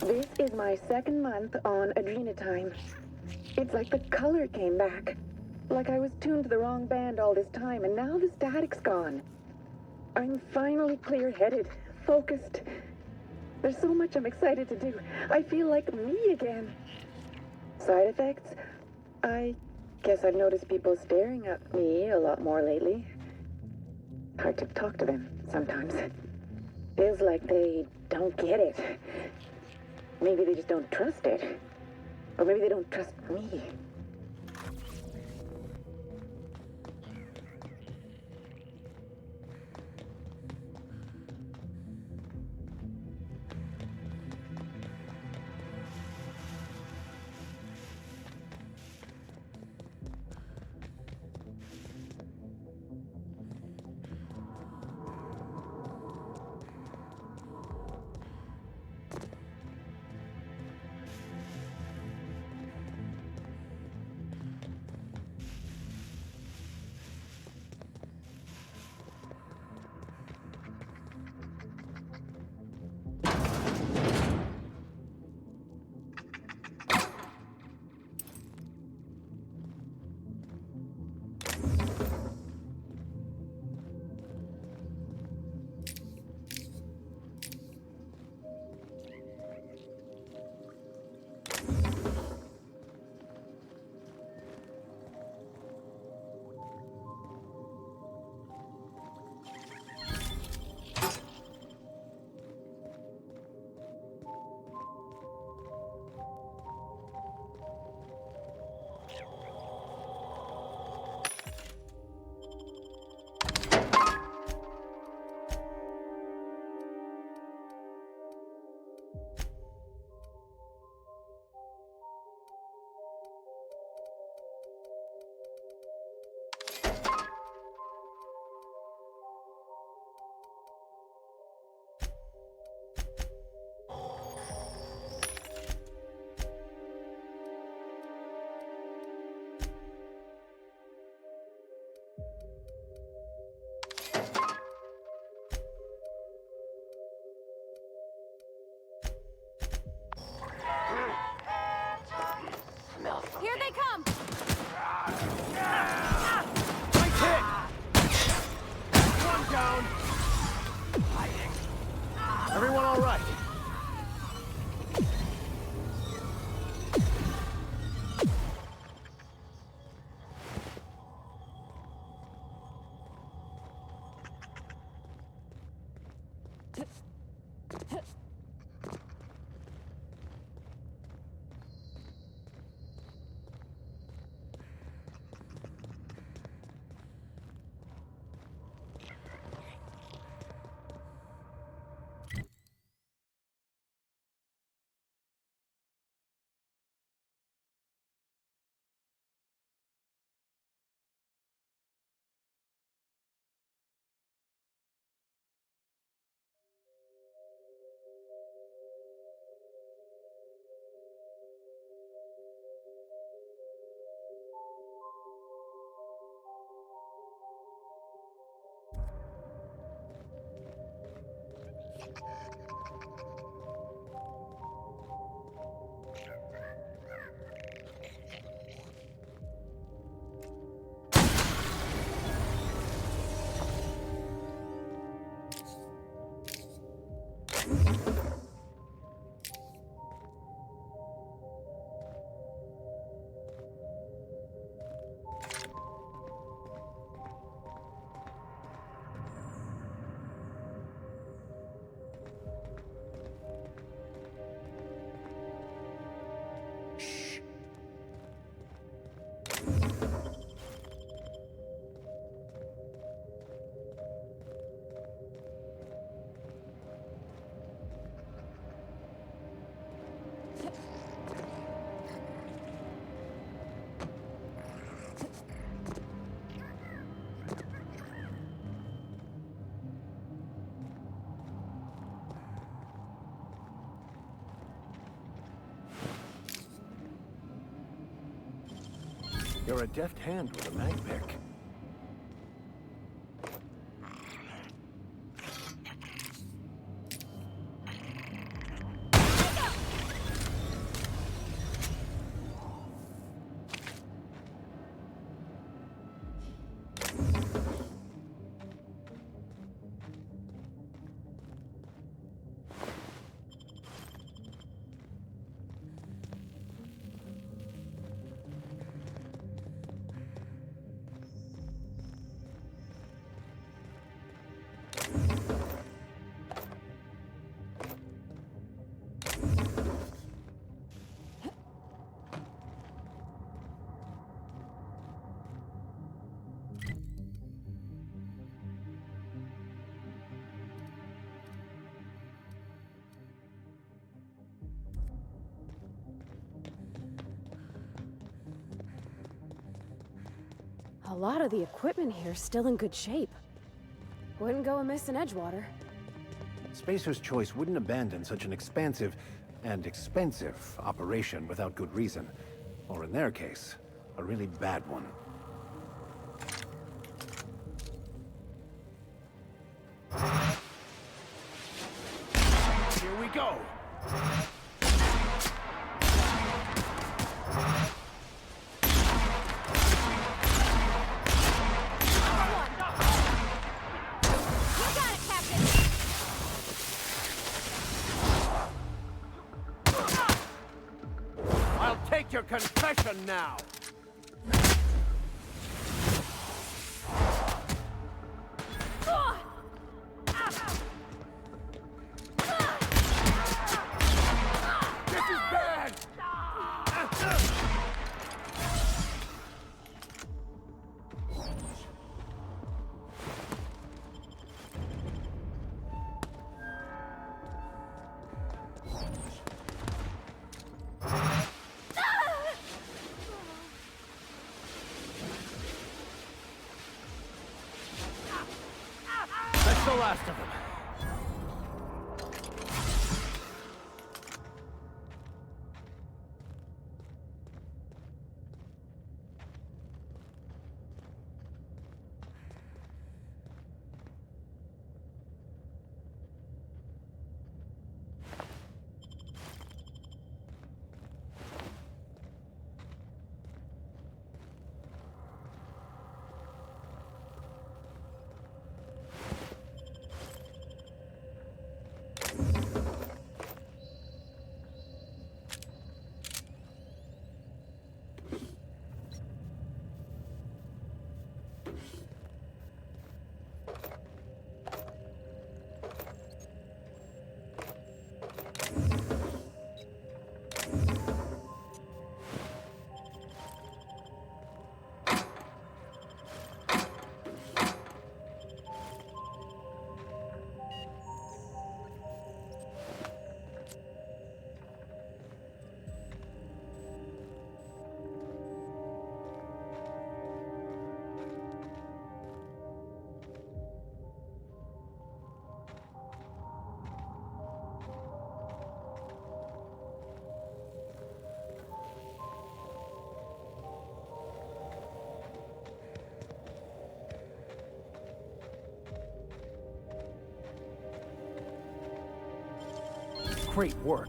This is my second month on adrenatime. It's like the color came back. Like I was tuned to the wrong band all this time, and now the static's gone. I'm finally clear-headed, focused. There's so much I'm excited to do. I feel like me again. Side effects? I guess I've noticed people staring at me a lot more lately. Hard to talk to them sometimes. Feels like they don't get it. Maybe they just don't trust it. Or maybe they don't trust me. Here they come! Nice hit! One down! Everyone all right? You're a deft hand with a mag pick. A lot of the equipment here's still in good shape. Wouldn't go amiss in Edgewater. Spacer's Choice wouldn't abandon such an expansive and expensive operation without good reason. Or in their case, a really bad one. Here we go! I'll take your confession now! This is bad! That's the last of them. Great work.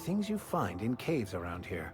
things you find in caves around here.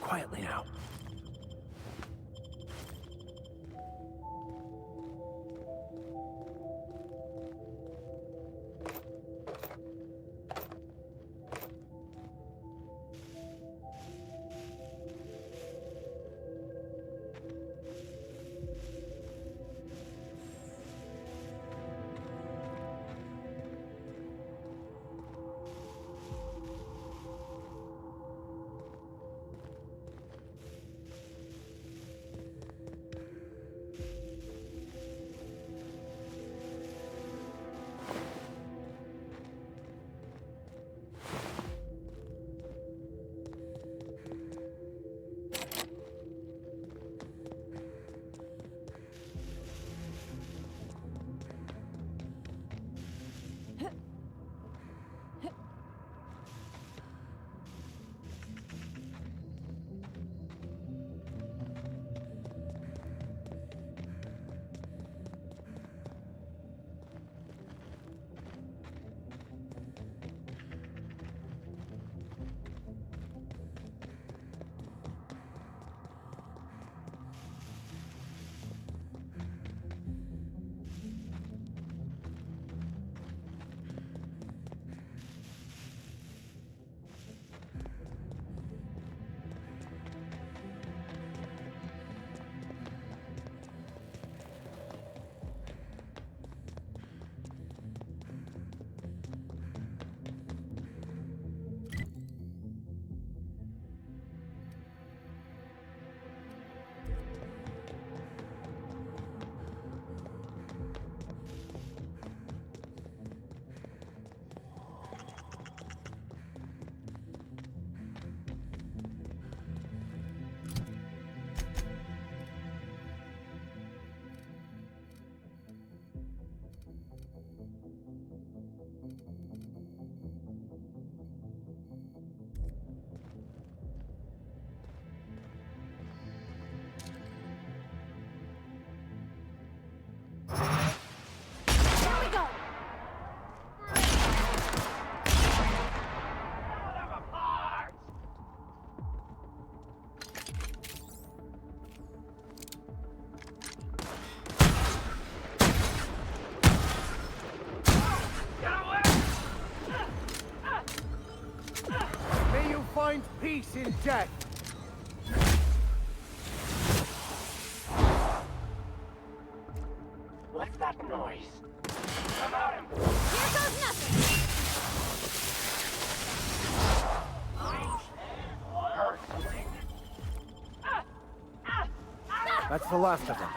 quietly now. Find peace in death. What's that noise? Come out and... Here goes nothing! Heard something. That's the last of them.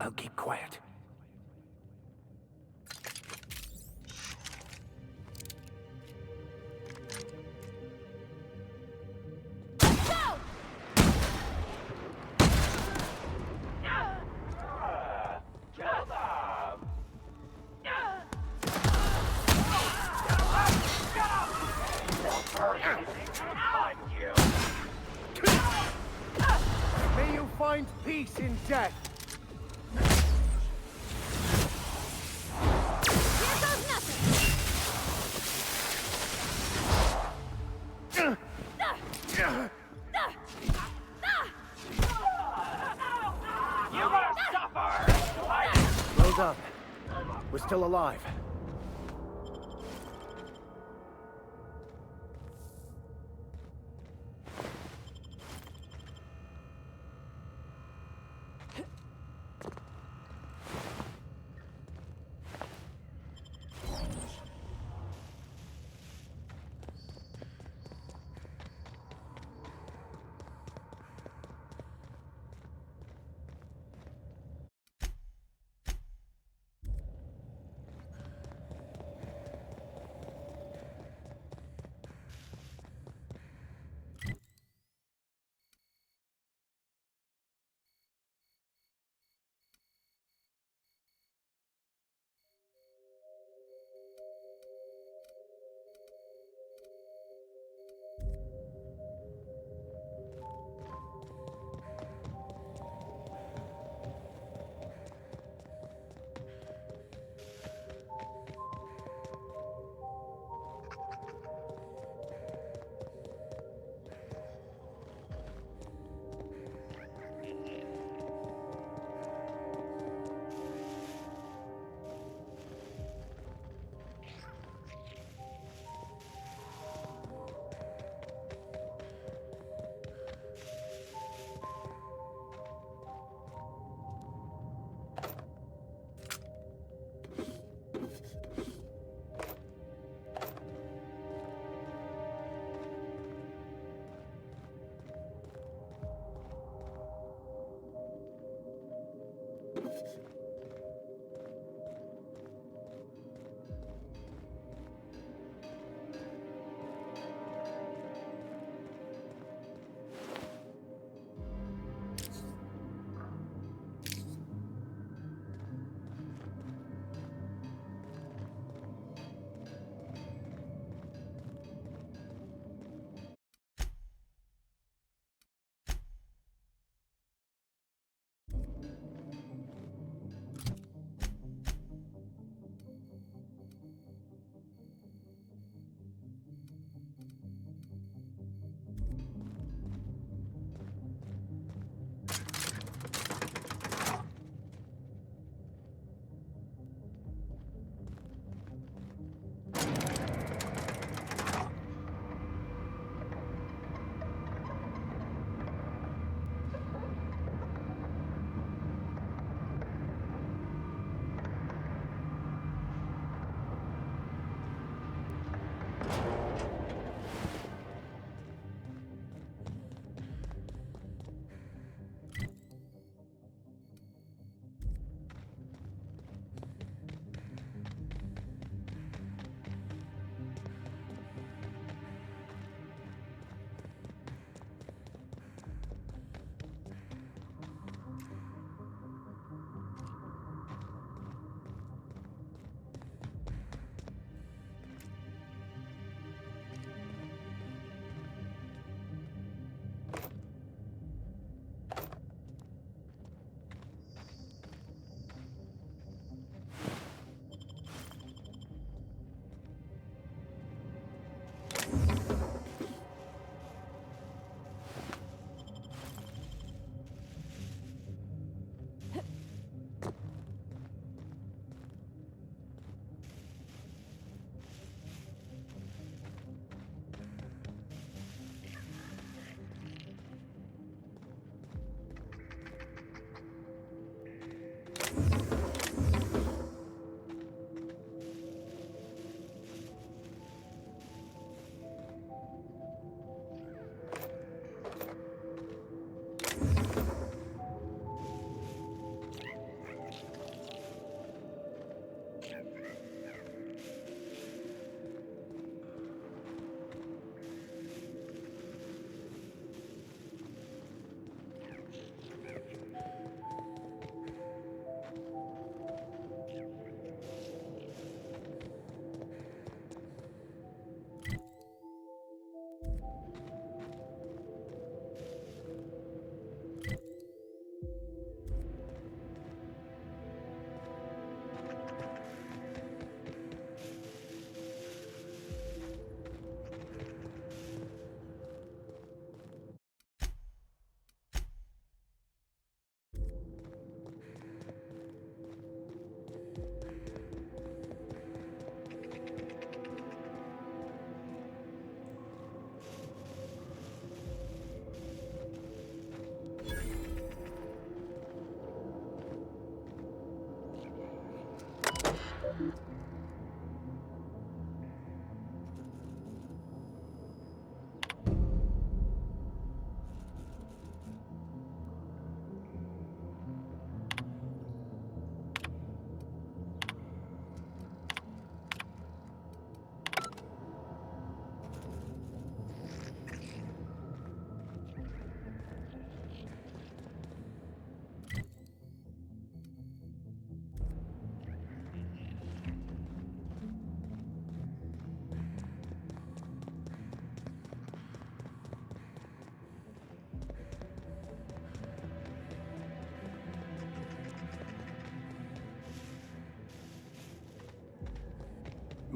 I'll keep quiet. May you find peace in death. You must suffer! Hold up. We're still alive.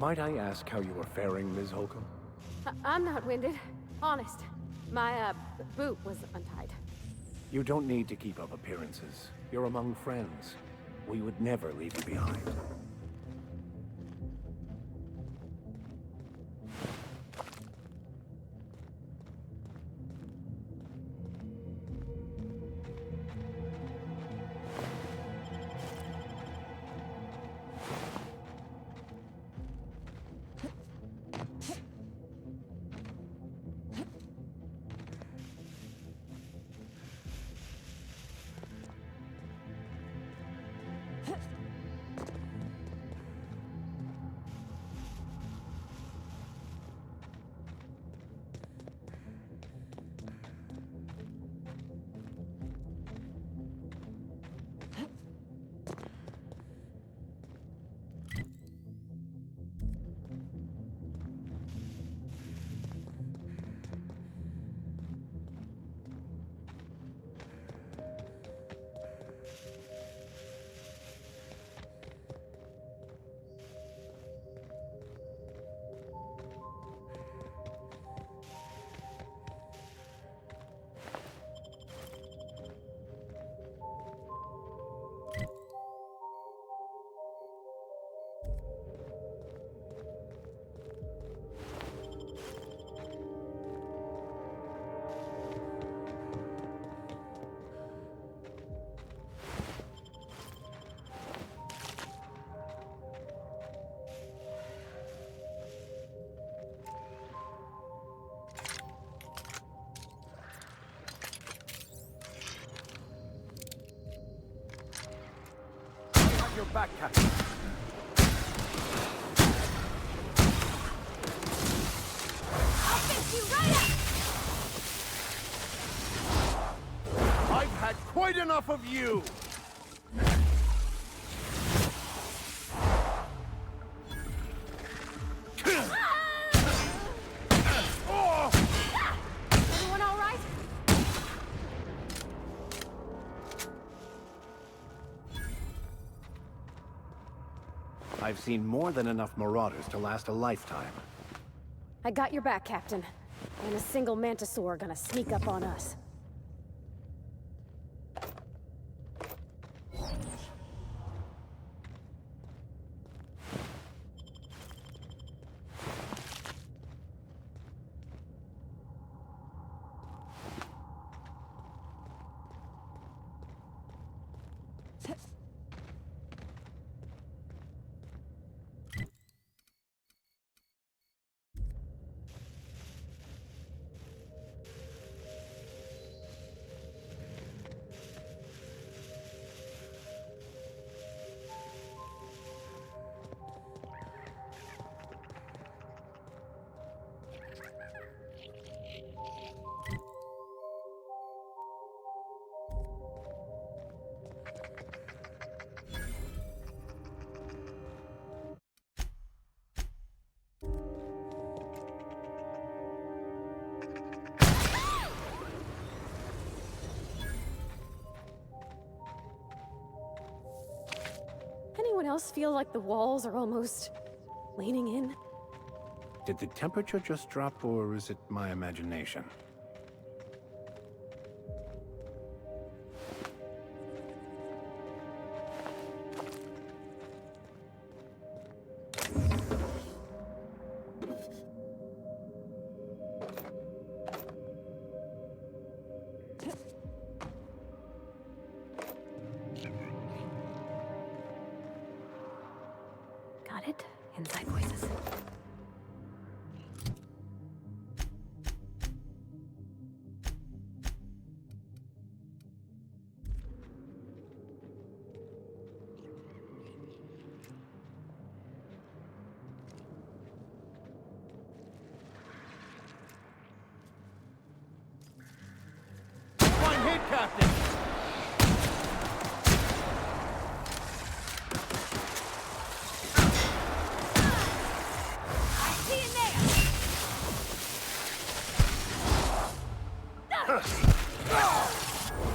Might I ask how you are faring, Ms. Holcomb? I'm not winded. Honest. My, boot was untied. You don't need to keep up appearances. You're among friends. We would never leave you behind. Your back, Captain. I'll fix you right up! I've had quite enough of you! Everyone all right? I've seen more than enough marauders to last a lifetime. I got your back, Captain. And a single mantisaur gonna sneak up on us. Anyone else feel like the walls are almost leaning in? Did the temperature just drop, or is it my imagination? Got it? Inside voices. One hit, Captain!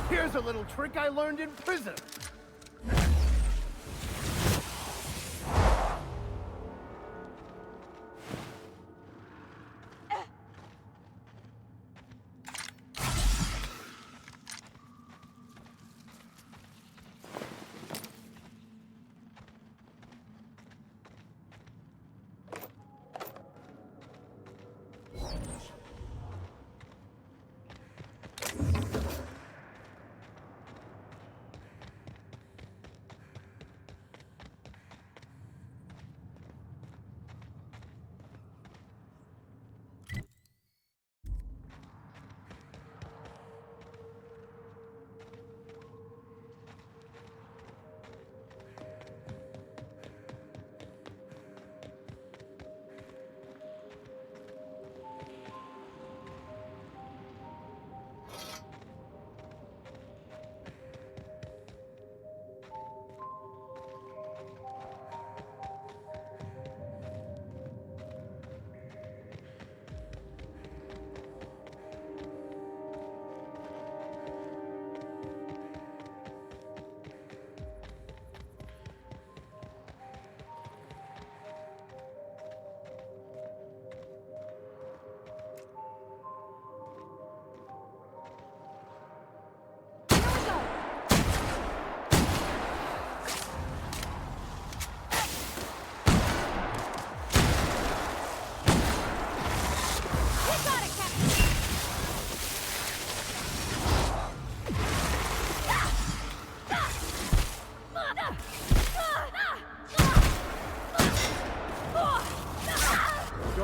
Here's a little trick I learned in prison.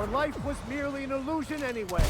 Your life was merely an illusion anyway.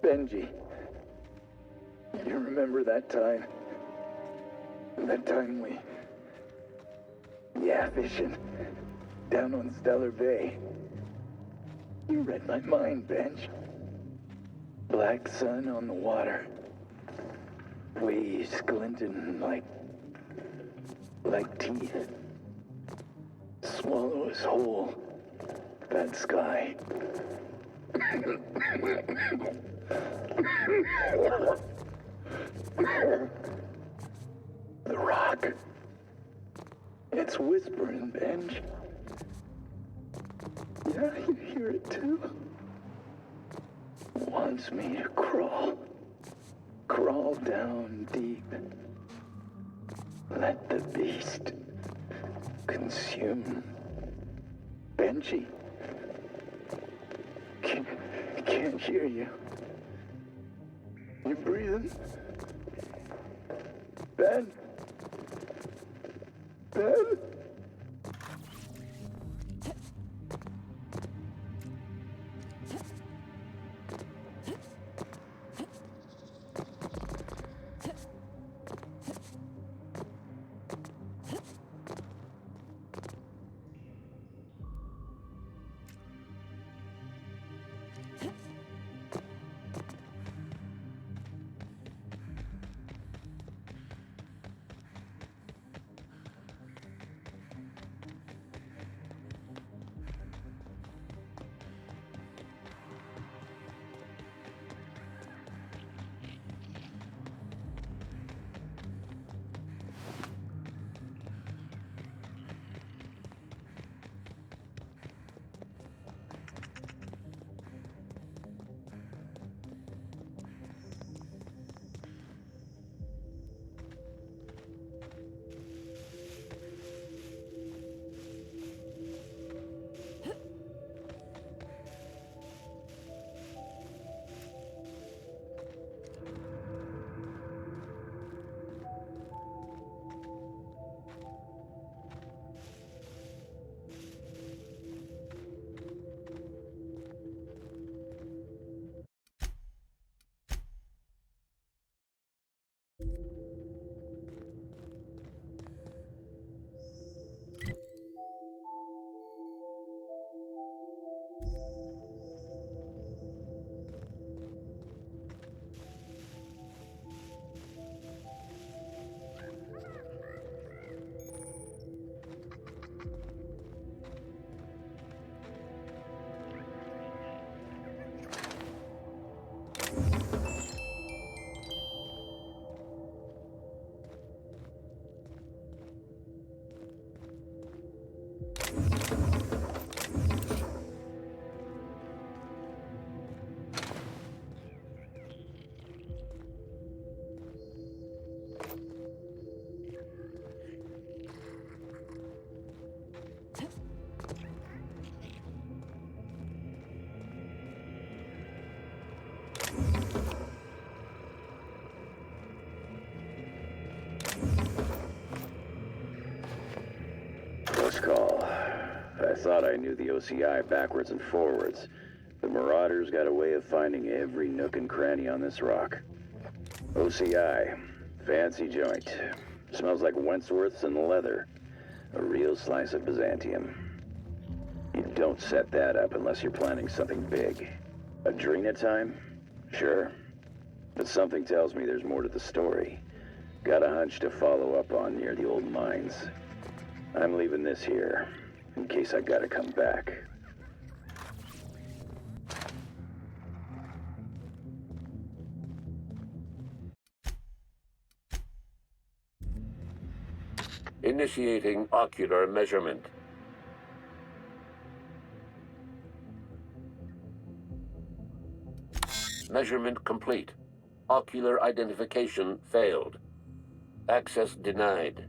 Benji, you remember that time? That time we... Yeah, fishing. Down on Stellar Bay. You read my mind, Benj. Black sun on the water. Waves glinting like teeth. Swallow us whole. That sky. The rock. It's whispering, Benj. Yeah, you hear it too? Wants me to crawl. Crawl down deep. Let the beast consume. Benji. Can't hear you. You breathing? Ben? Ben? thought I knew the OCI backwards and forwards. The Marauders got a way of finding every nook and cranny on this rock. OCI. Fancy joint. Smells like Wentworth's and leather. A real slice of Byzantium. You don't set that up unless you're planning something big. Adrena time? Sure. But something tells me there's more to the story. Got a hunch to follow up on near the old mines. I'm leaving this here, in case I gotta come back. Initiating ocular measurement. Measurement complete. Ocular identification failed. Access denied.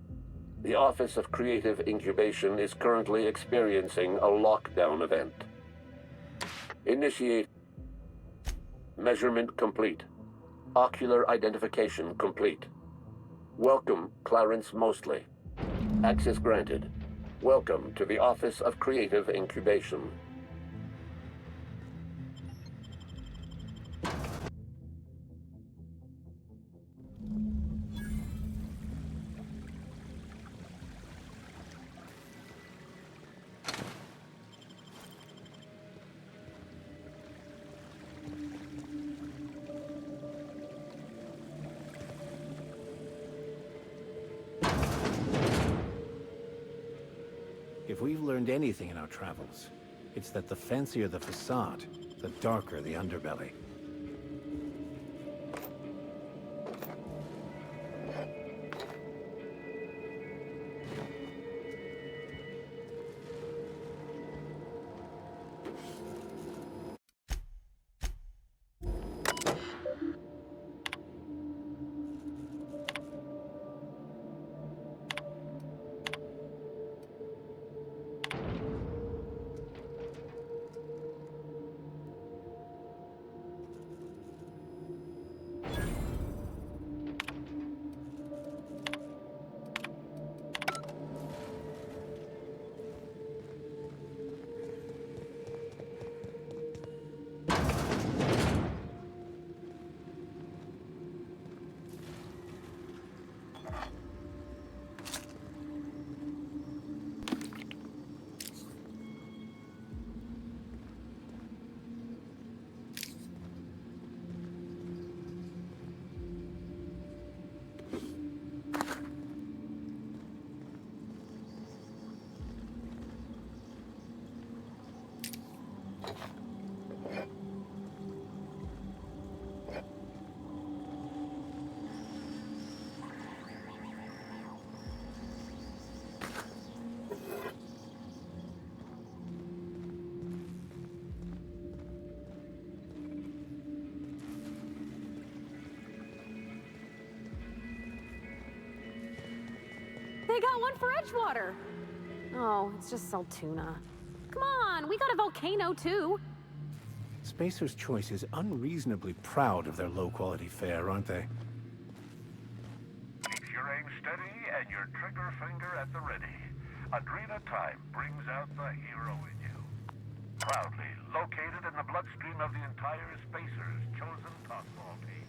The Office of Creative Incubation is currently experiencing a lockdown event. Initiate. Measurement complete. Ocular identification complete. Welcome, Clarence Mostly. Access granted. Welcome to the Office of Creative Incubation. If we've learned anything in our travels, it's that the fancier the facade, the darker the underbelly. They got one for Edgewater. Oh, it's just Saltuna. Come on, we got a volcano too. Spacer's Choice is unreasonably proud of their low-quality fare, aren't they? Keep your aim steady and your trigger finger at the ready. Adrena time brings out the hero in you. Proudly located in the bloodstream of the entire Spacer's chosen tossball team.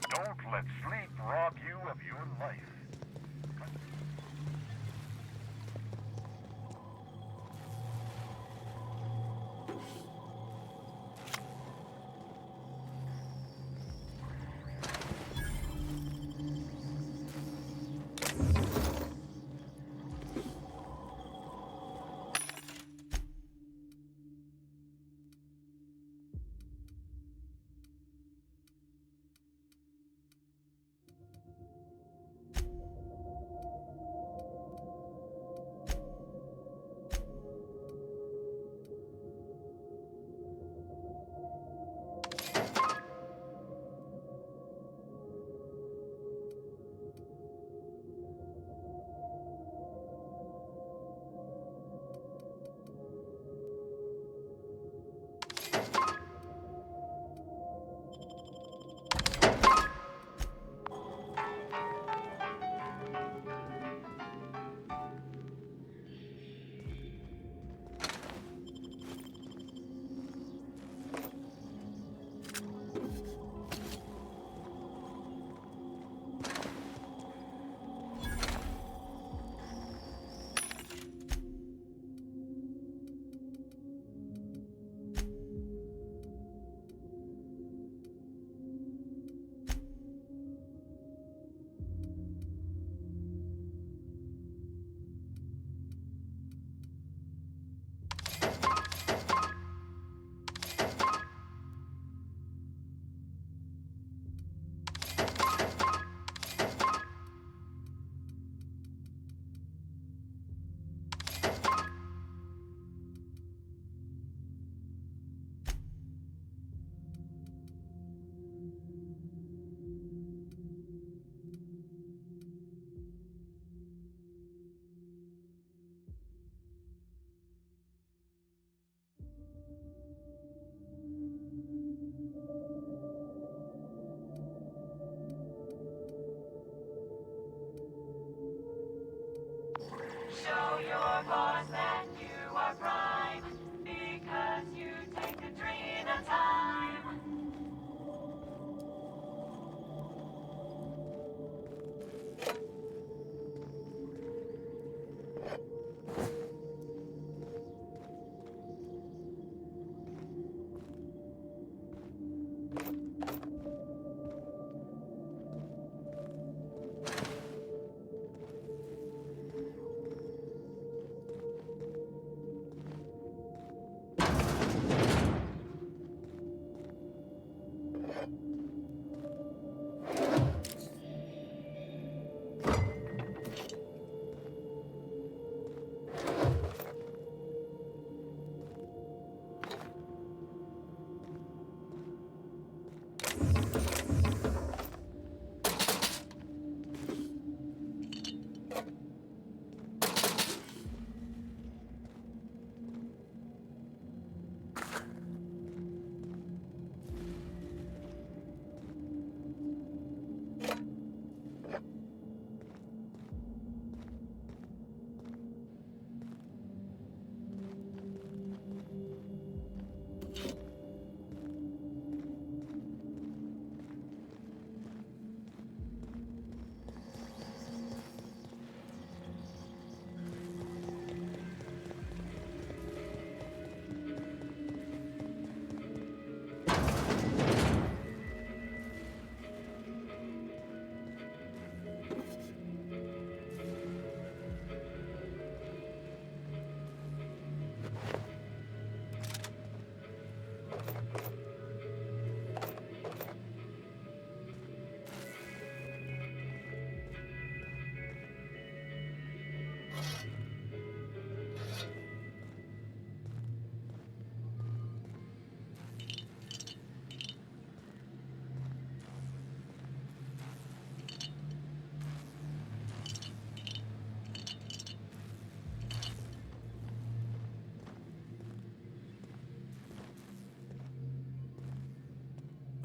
Don't let sleep rob you of your life.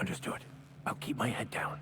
Understood. I'll keep my head down.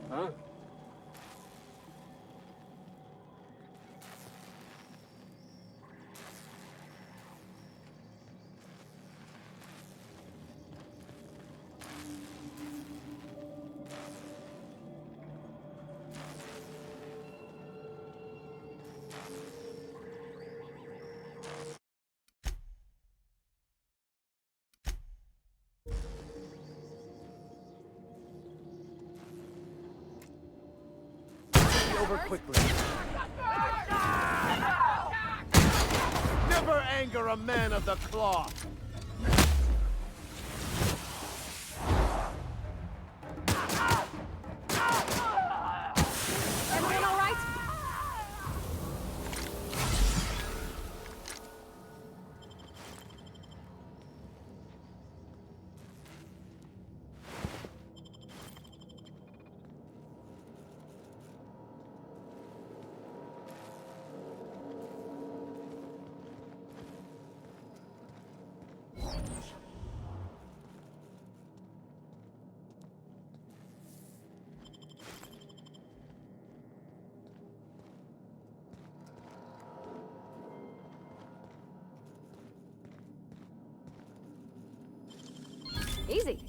Huh? Over quickly. Never anger a man of the cloth. Everyone all right? Easy.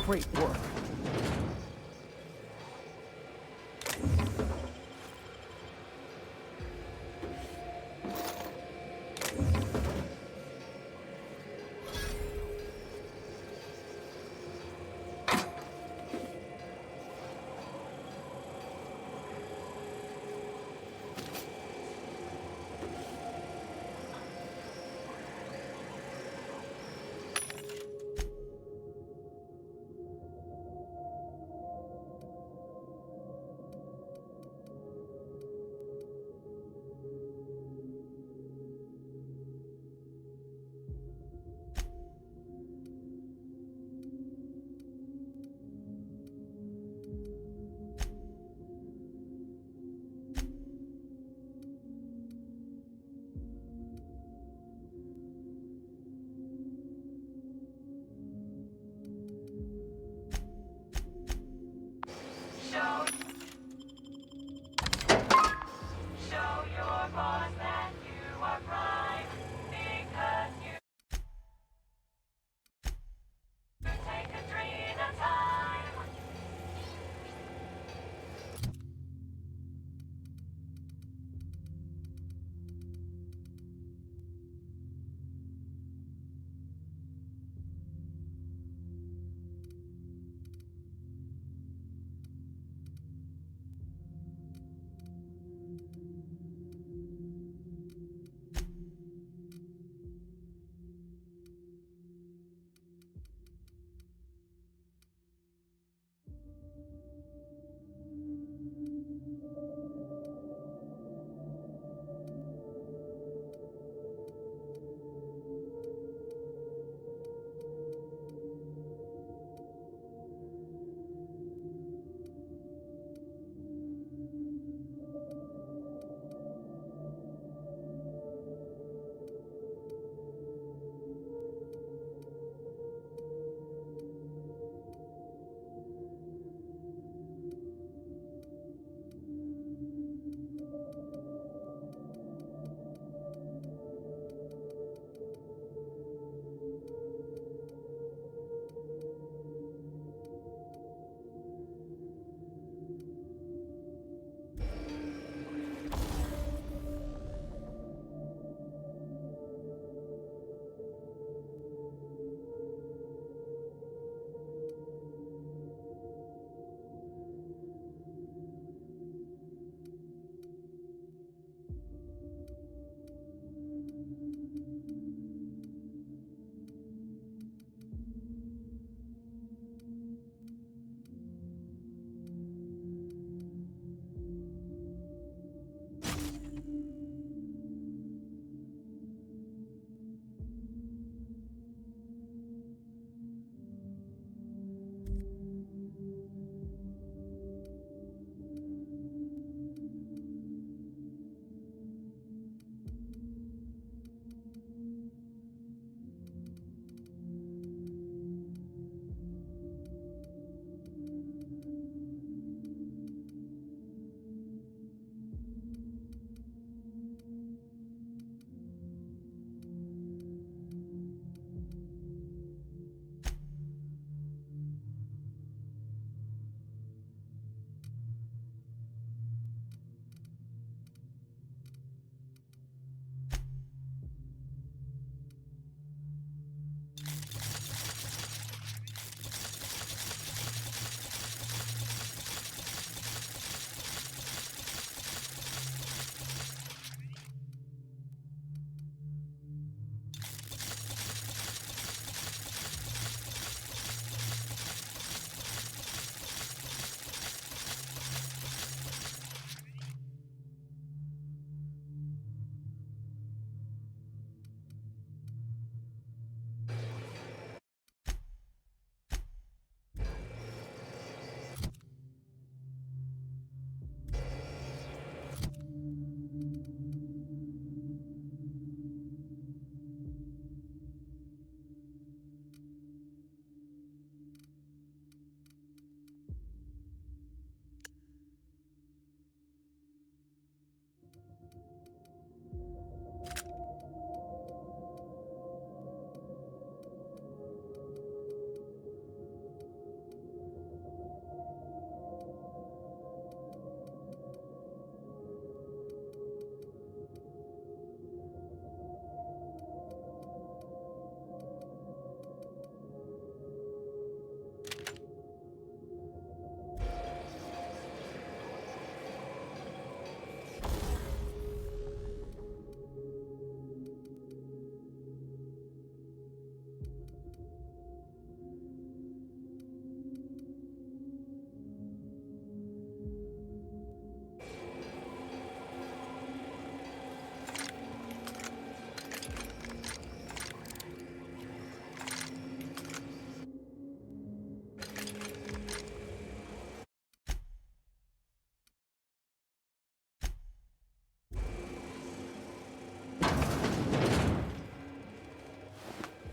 Great work.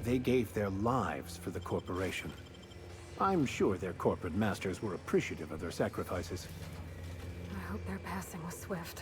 They gave their lives for the corporation. I'm sure their corporate masters were appreciative of their sacrifices. I hope their passing was swift.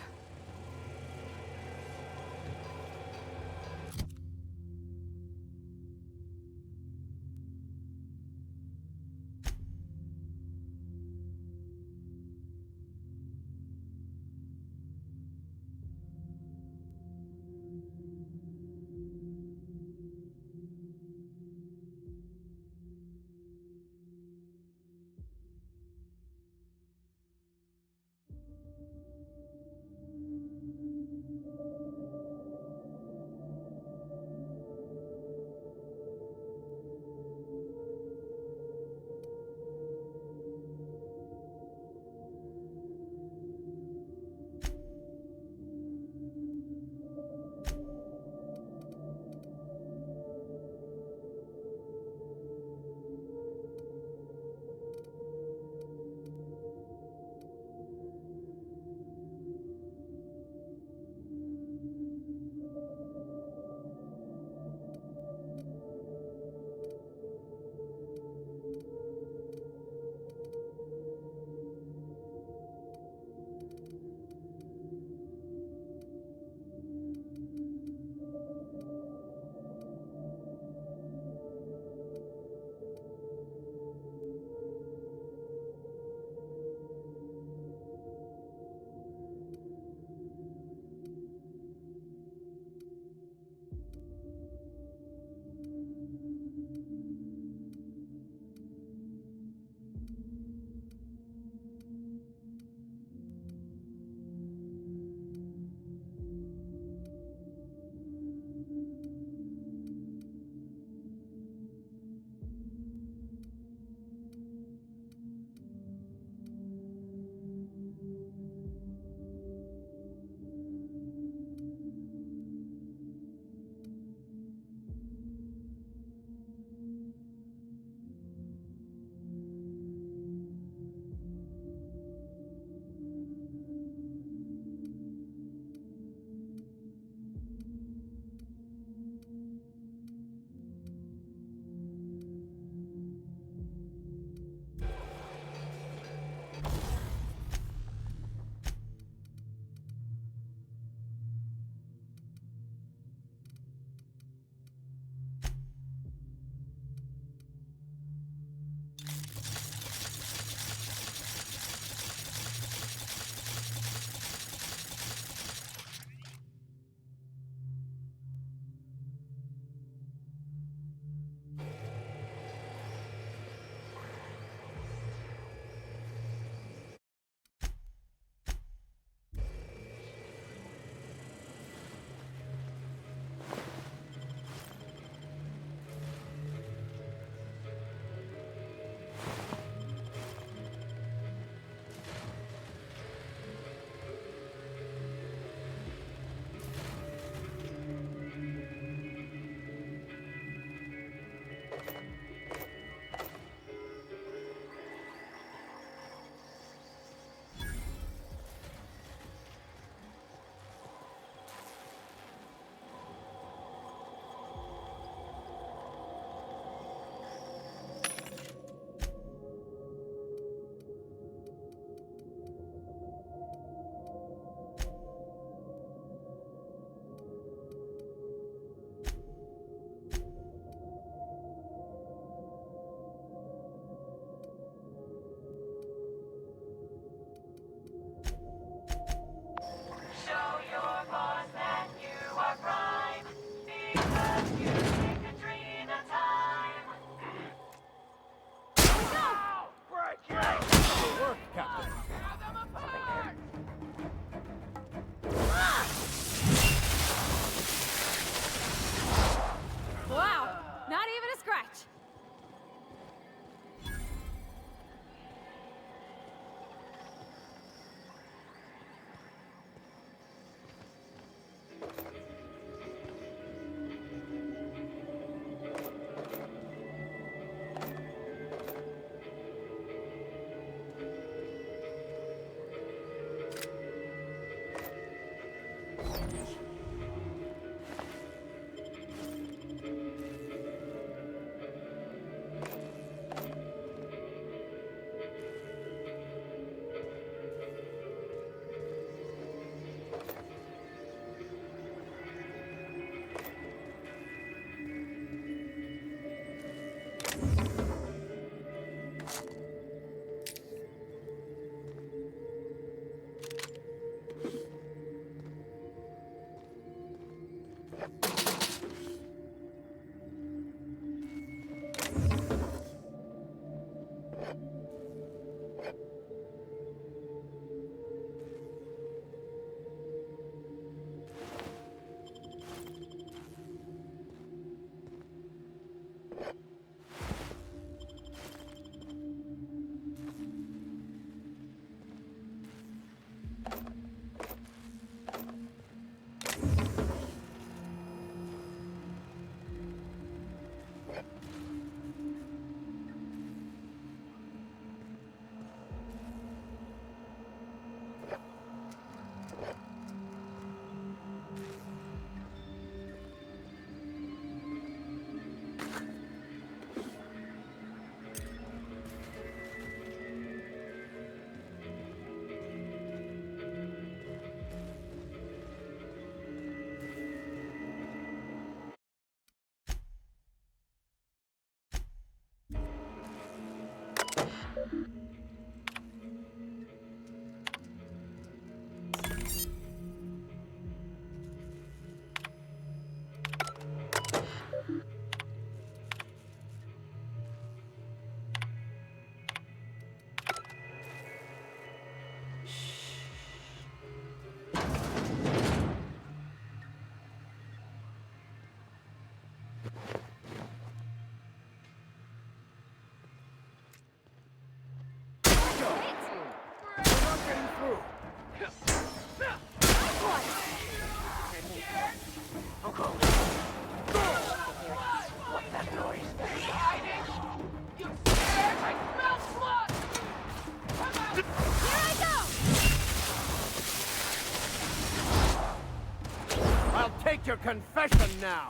Await your confession now!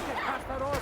Get past that orb!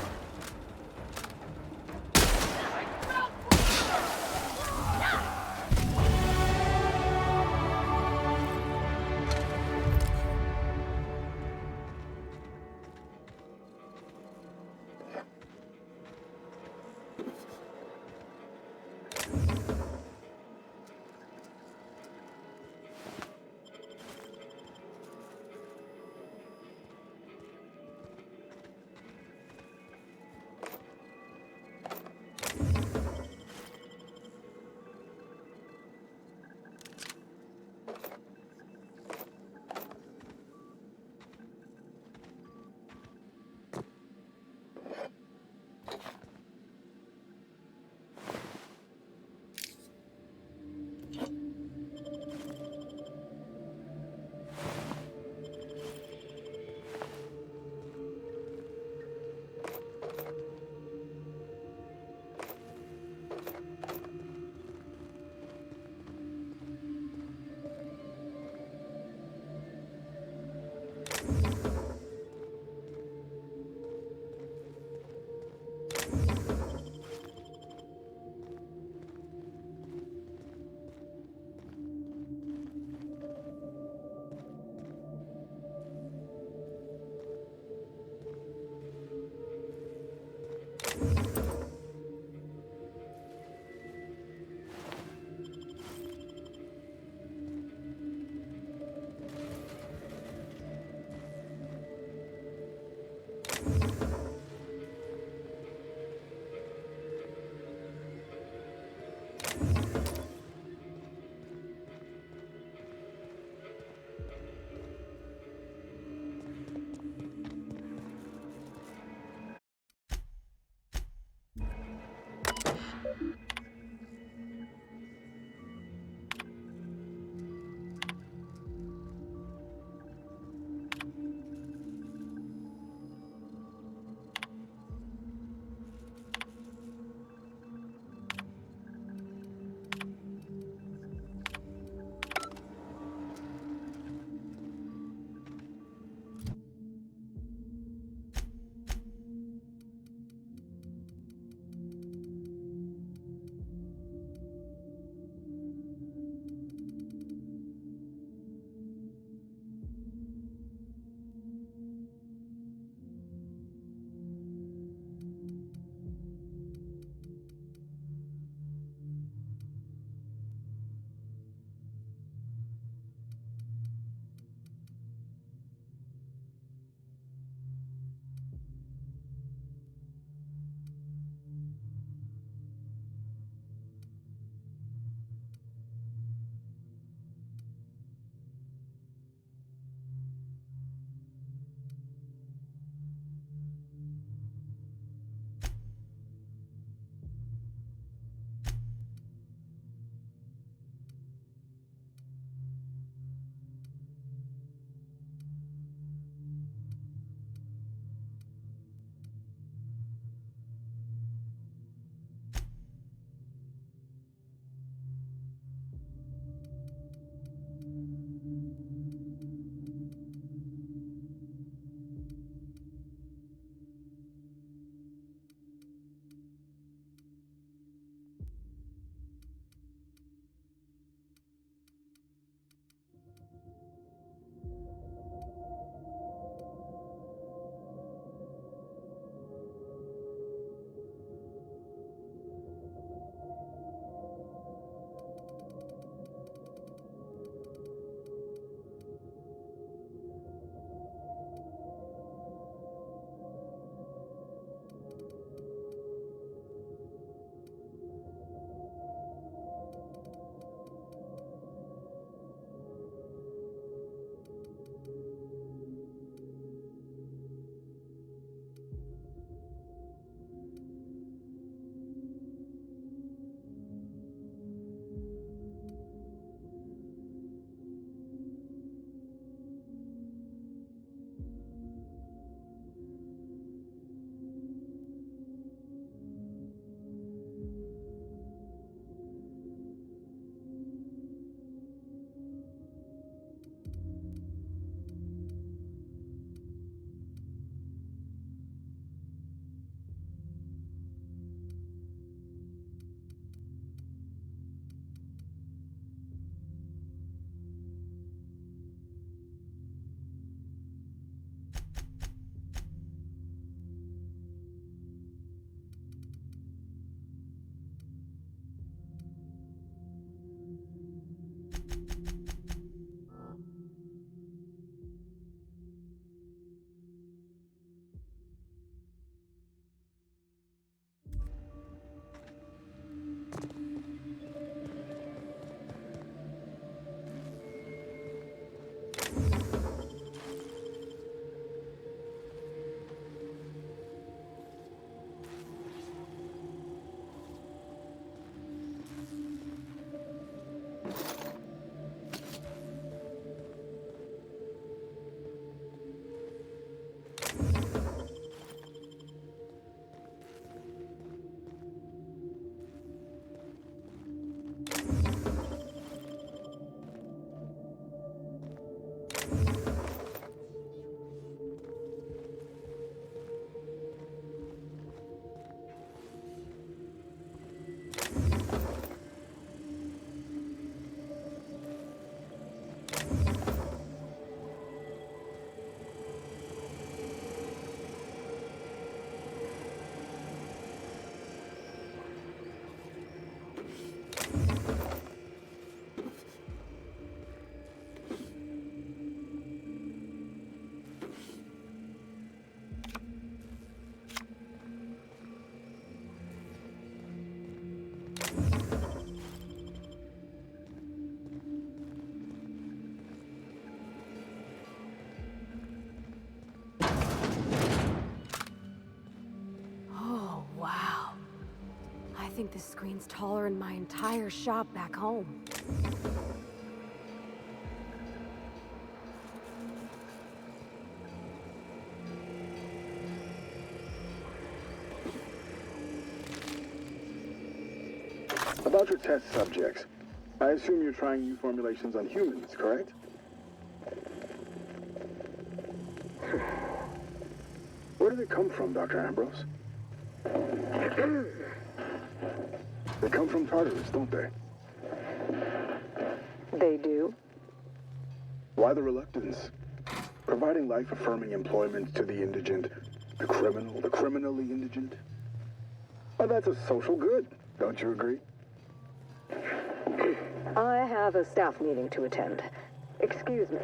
think this screen's taller than my entire shop back home. About your test subjects, I assume you're trying new formulations on humans, correct? Where do they come from, Dr. Ambrose? They come from Tartarus, don't they? They do? Why the reluctance? Providing life-affirming employment to the indigent, the criminal, the criminally indigent? Well, that's a social good, don't you agree? I have a staff meeting to attend. Excuse me.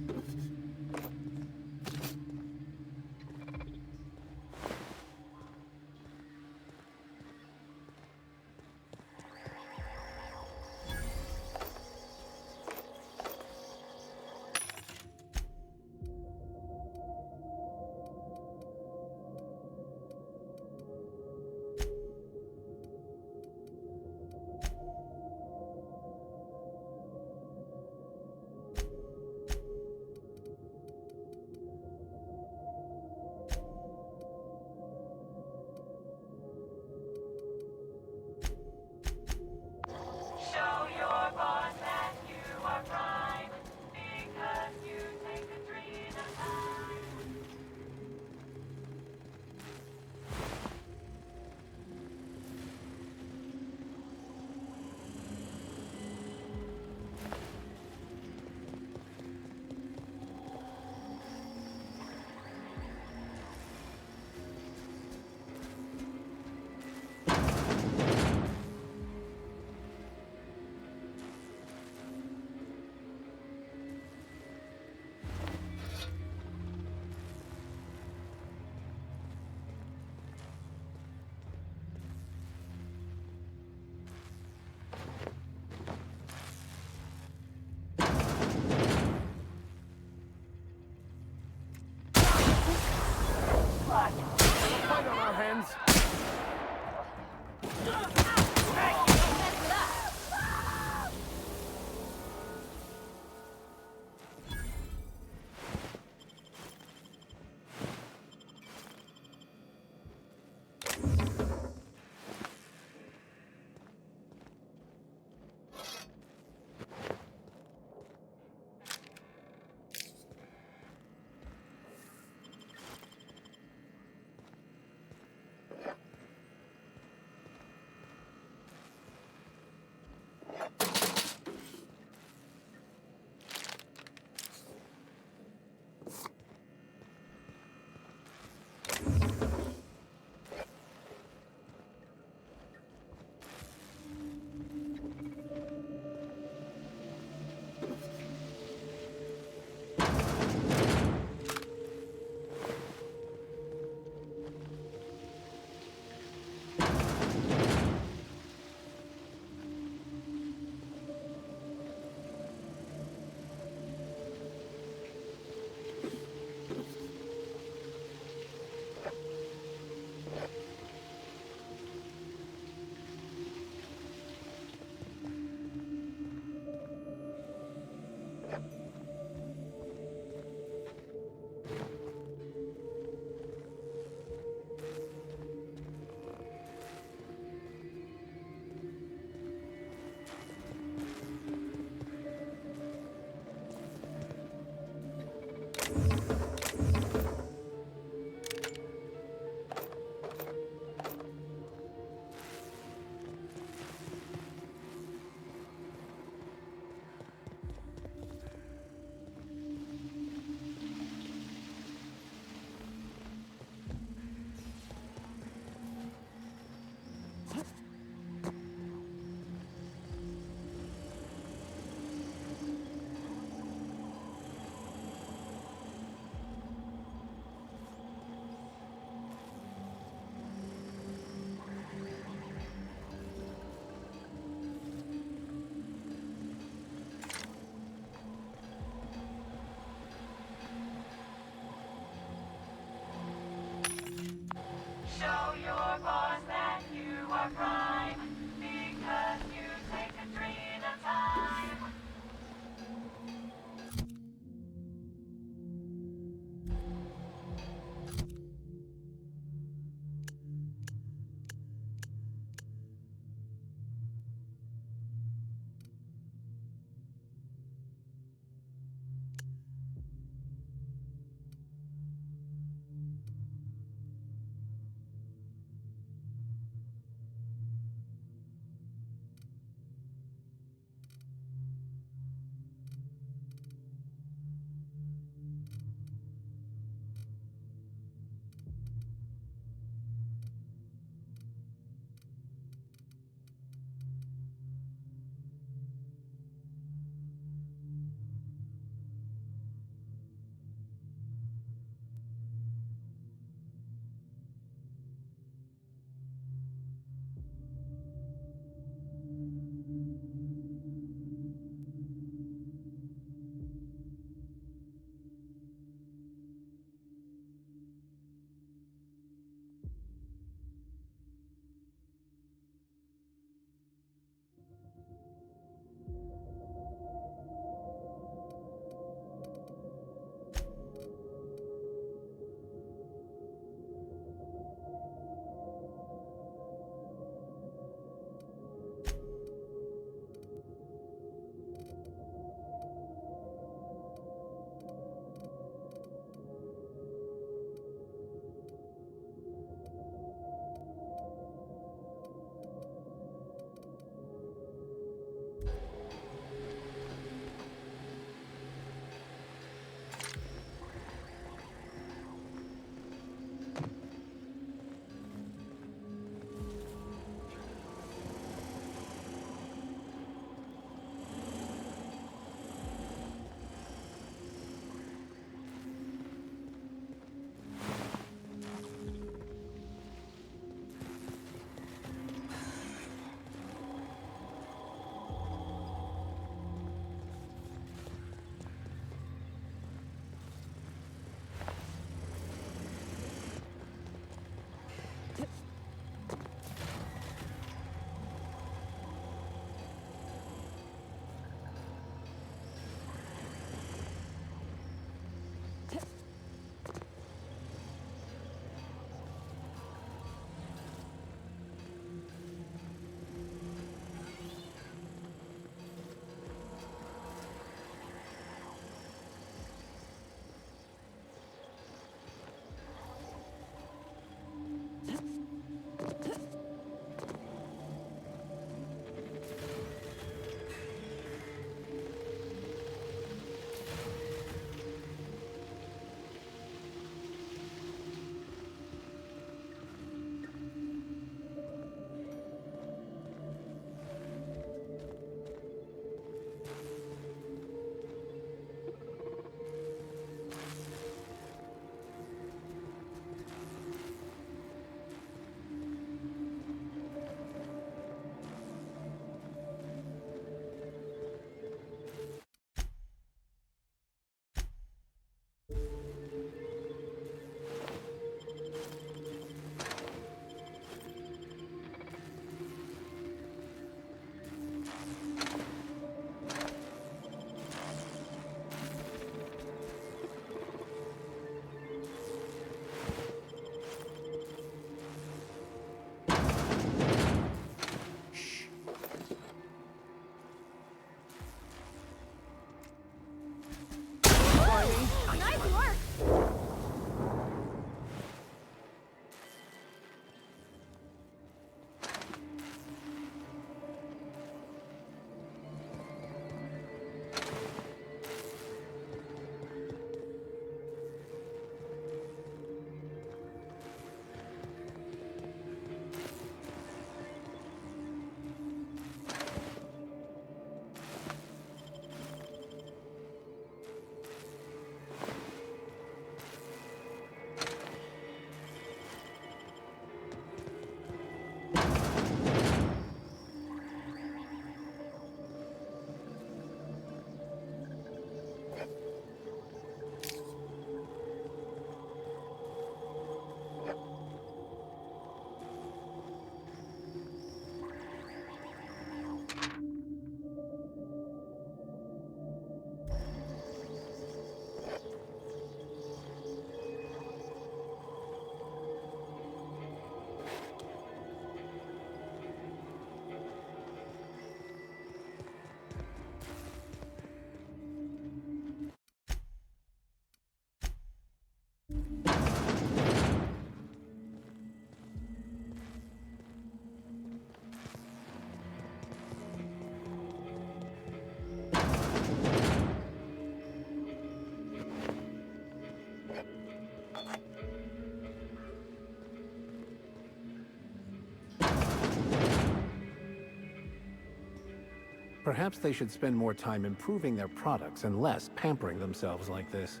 Perhaps they should spend more time improving their products and less pampering themselves like this.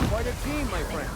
Quite a team, my friend.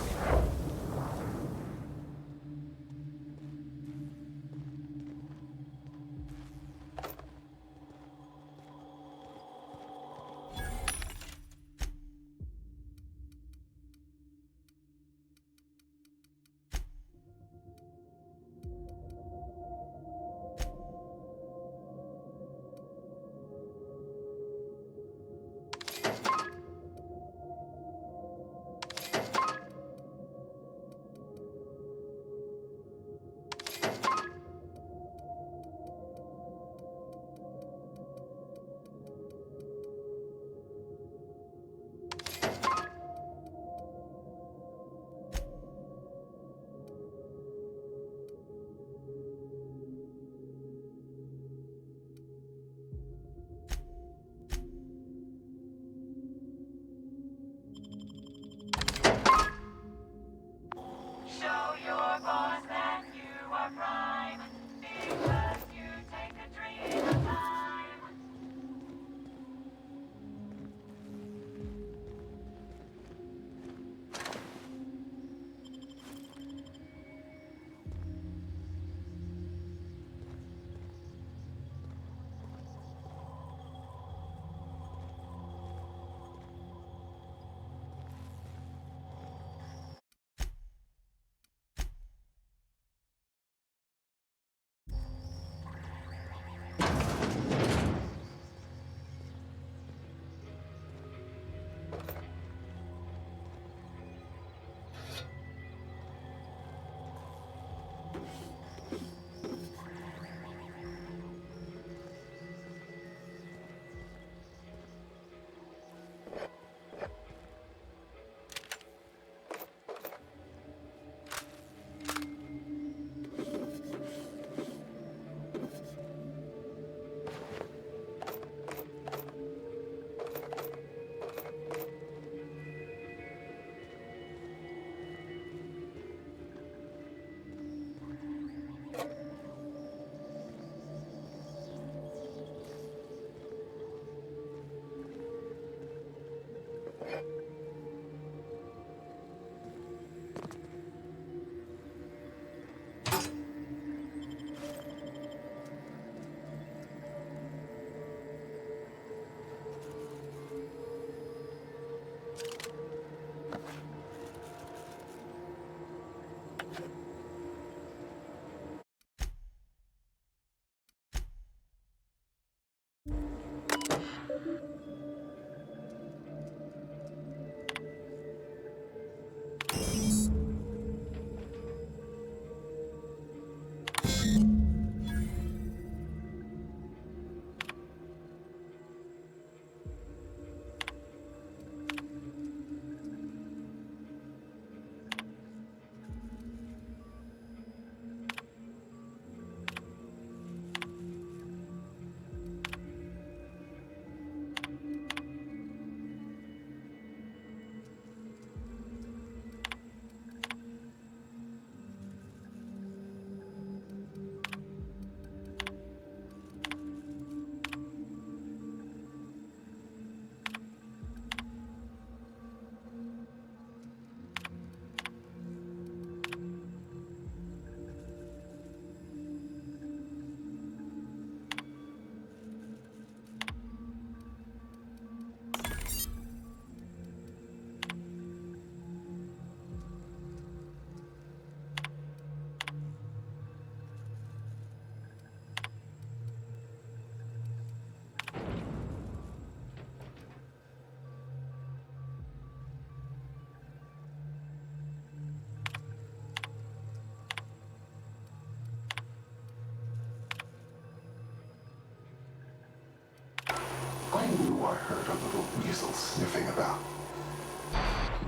I heard a little weasel sniffing about.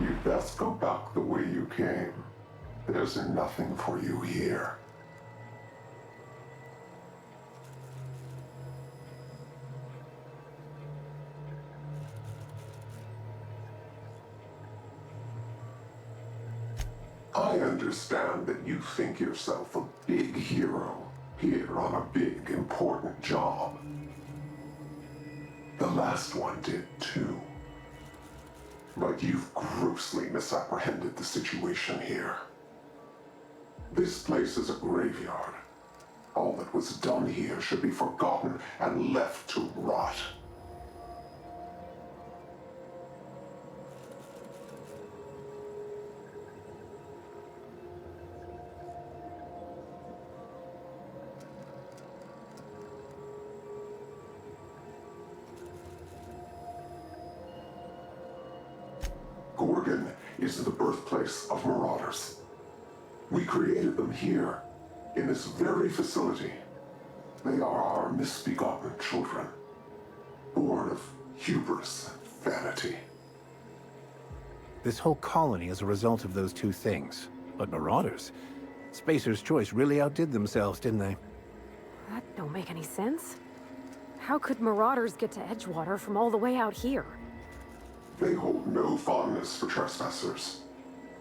You'd best go back the way you came. There's nothing for you here. I understand that you think yourself a big hero here on a big, important job. The last one did too. But you've grossly misapprehended the situation here. This place is a graveyard. All that was done here should be forgotten and left to rot. Gorgon is the birthplace of Marauders. We created them here, in this very facility. They are our misbegotten children, born of hubris and vanity. This whole colony is a result of those two things. But Marauders? Spacer's Choice really outdid themselves, didn't they? That don't make any sense. How could Marauders get to Edgewater from all the way out here? They hold no fondness for trespassers.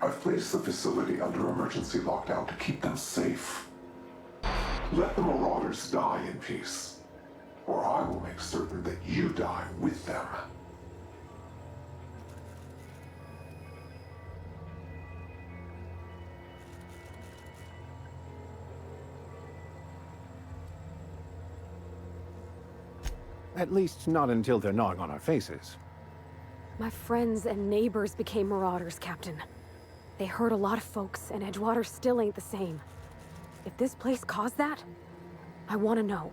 I've placed the facility under emergency lockdown to keep them safe. Let the Marauders die in peace, or I will make certain that you die with them. At least not until they're gnawing on our faces. My friends and neighbors became Marauders, Captain. They hurt a lot of folks, and Edgewater still ain't the same. If this place caused that, I want to know.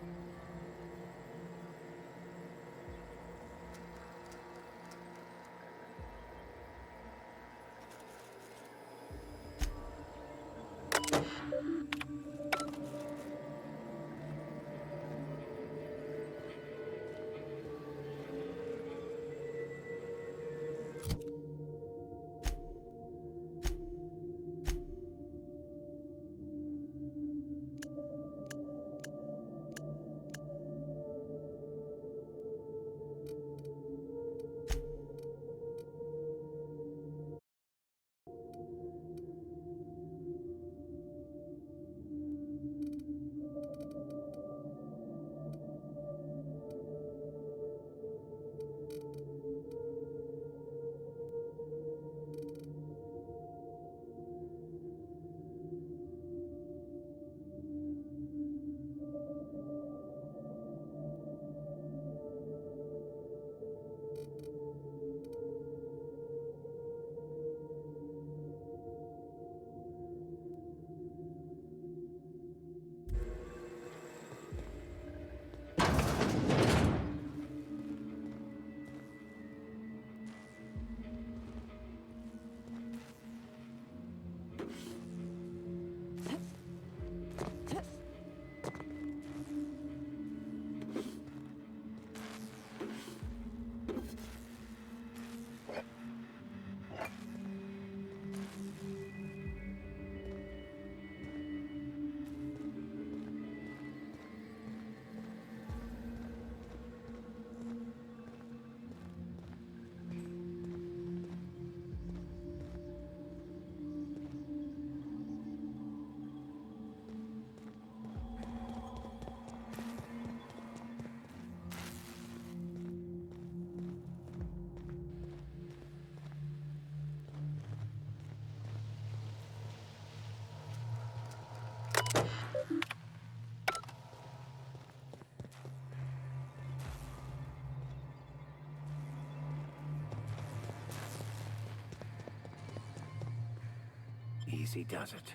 Easy does it.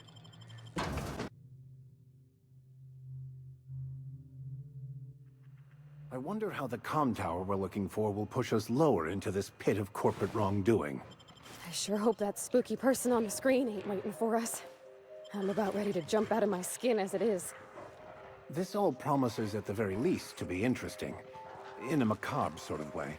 I wonder how the comm tower we're looking for will push us lower into this pit of corporate wrongdoing. I sure hope that spooky person on the screen ain't waiting for us. I'm about ready to jump out of my skin as it is. This all promises at the very least to be interesting. In a macabre sort of way.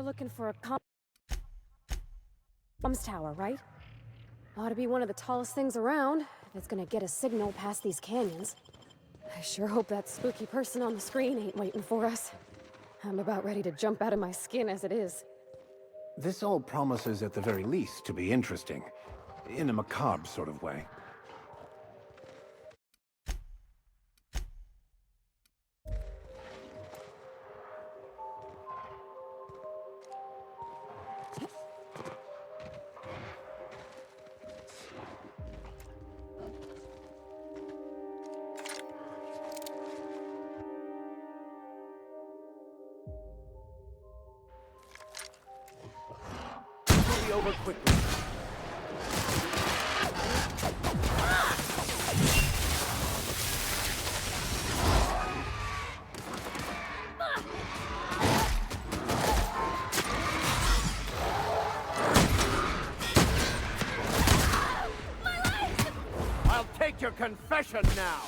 looking for a comms tower, right? Ought to be one of the tallest things around, if it's gonna get a signal past these canyons. I sure hope that spooky person on the screen ain't waiting for us. I'm about ready to jump out of my skin as it is. This all promises, at the very least, to be interesting. In a macabre sort of way. It'll be over quickly. I'll take your confession now.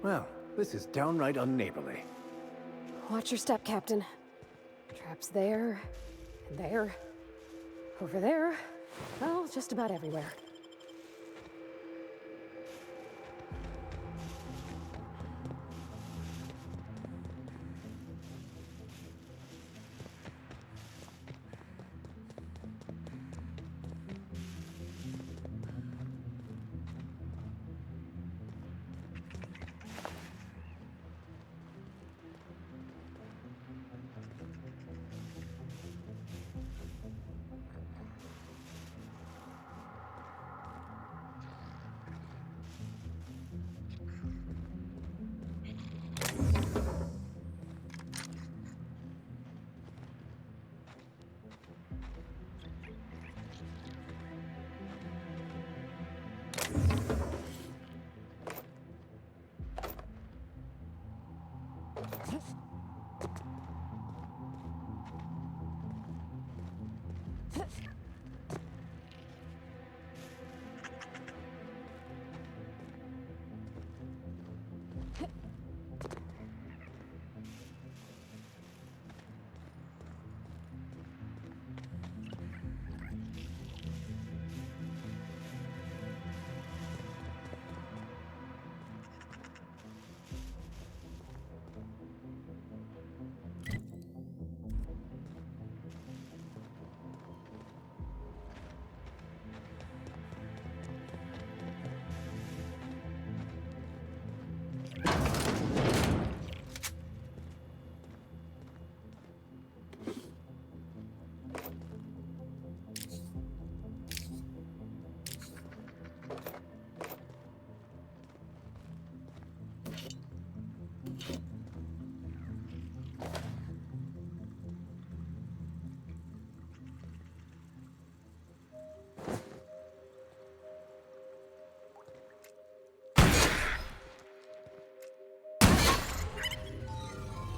Well, this is downright unneighborly. Watch your step, Captain. Traps there, and there, over there. Well, just about everywhere.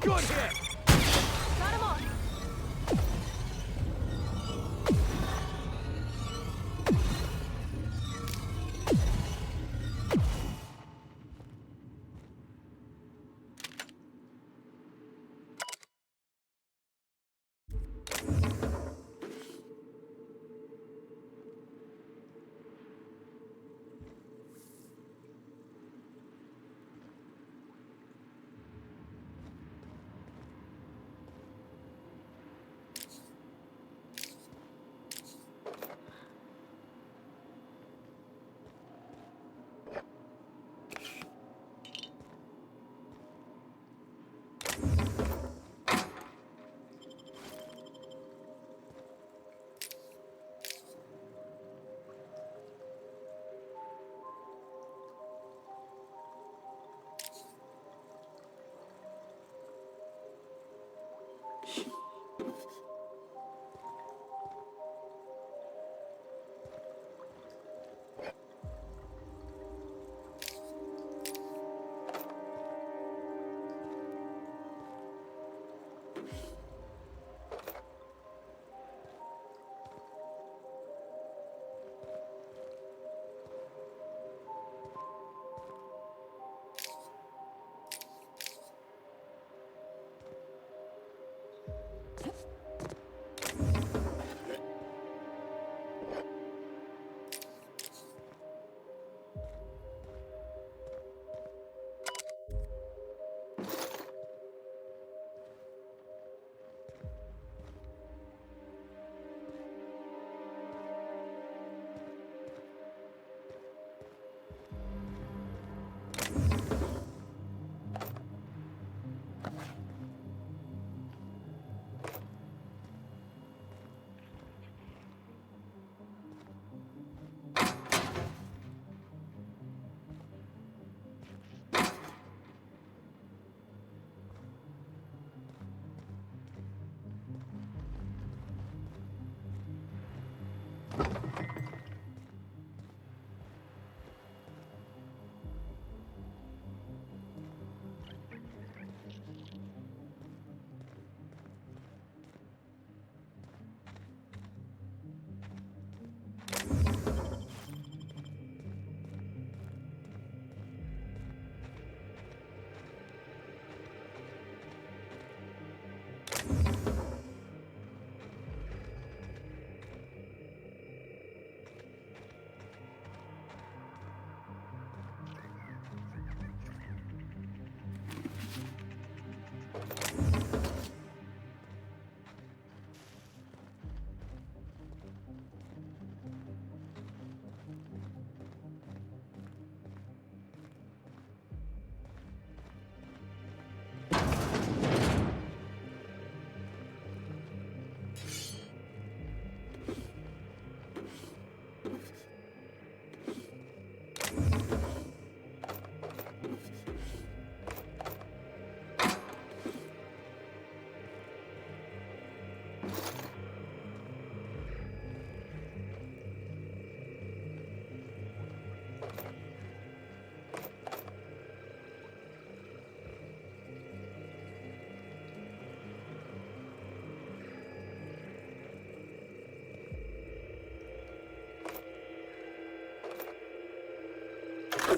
Good hit! Got him on!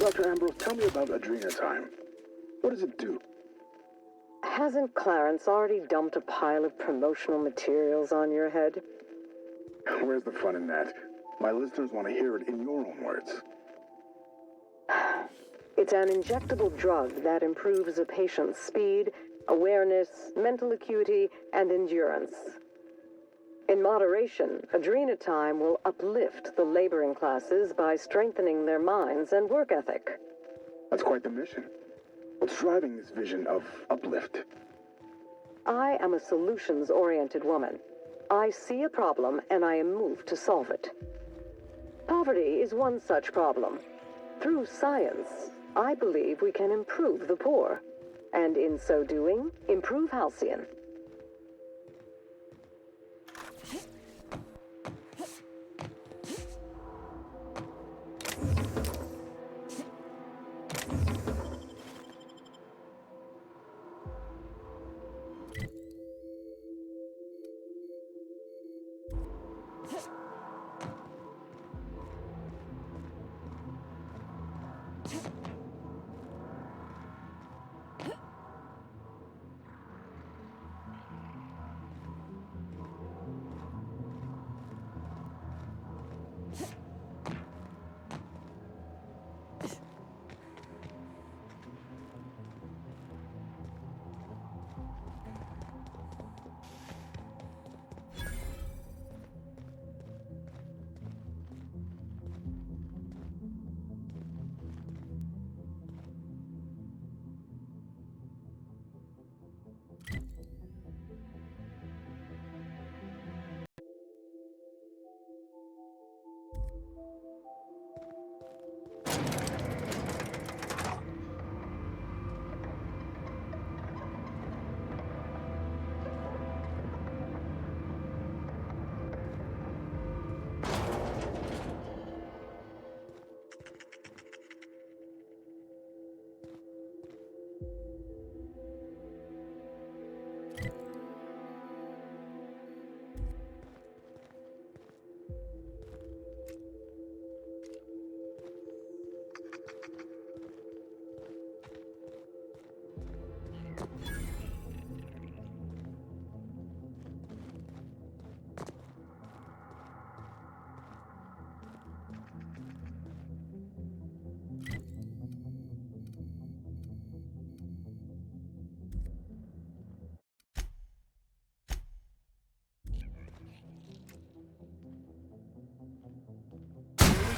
Dr. Ambrose, tell me about Adrenatime. What does it do? Hasn't Clarence already dumped a pile of promotional materials on your head? Where's the fun in that? My listeners want to hear it in your own words. It's an injectable drug that improves a patient's speed, awareness, mental acuity, and endurance. In moderation, Adrenatime will uplift the laboring classes by strengthening their minds and work ethic. That's quite the mission. What's driving this vision of uplift? I am a solutions-oriented woman. I see a problem and I am moved to solve it. Poverty is one such problem. Through science, I believe we can improve the poor, and in so doing, improve Halcyon.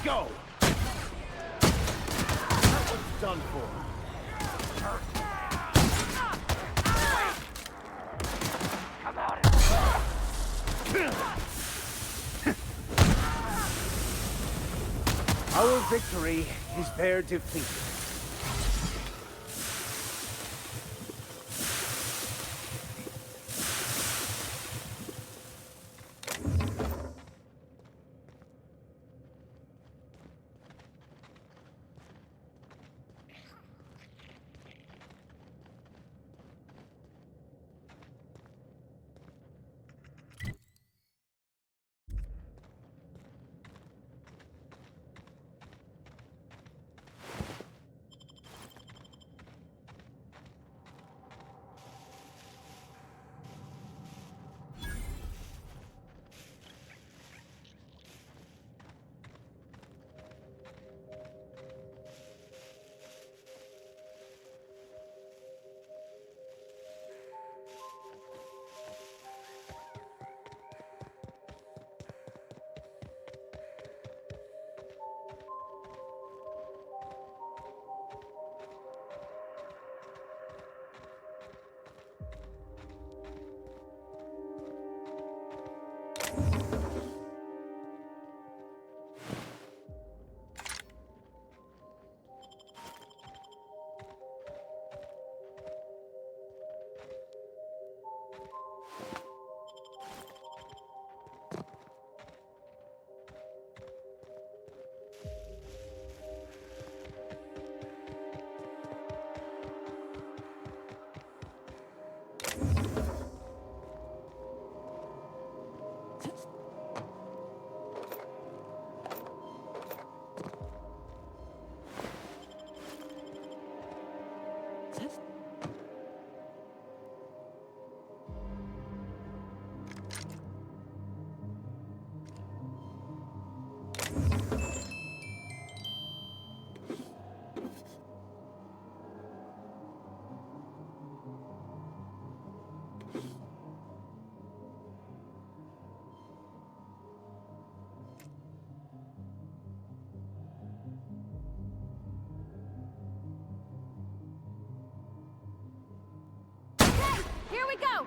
Go! That one's done for. Come on. Our victory is their defeat. Here we go!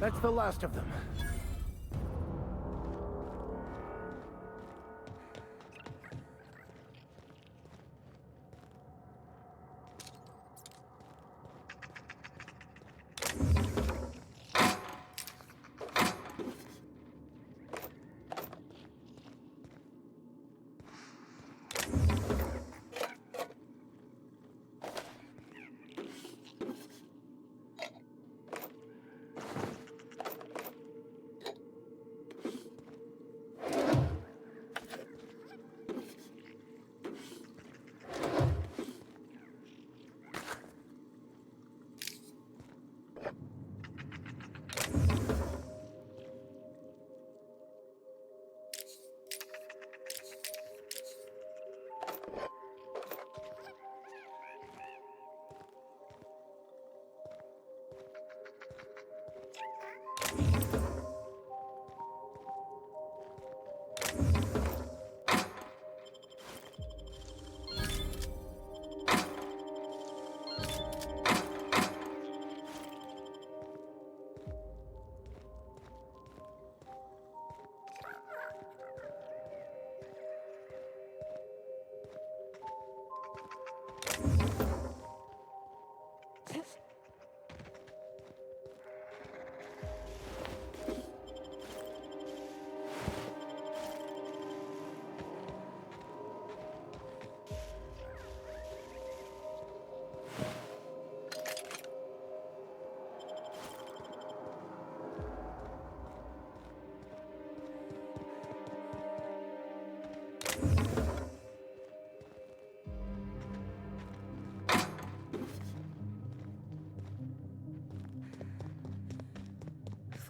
That's the last of them.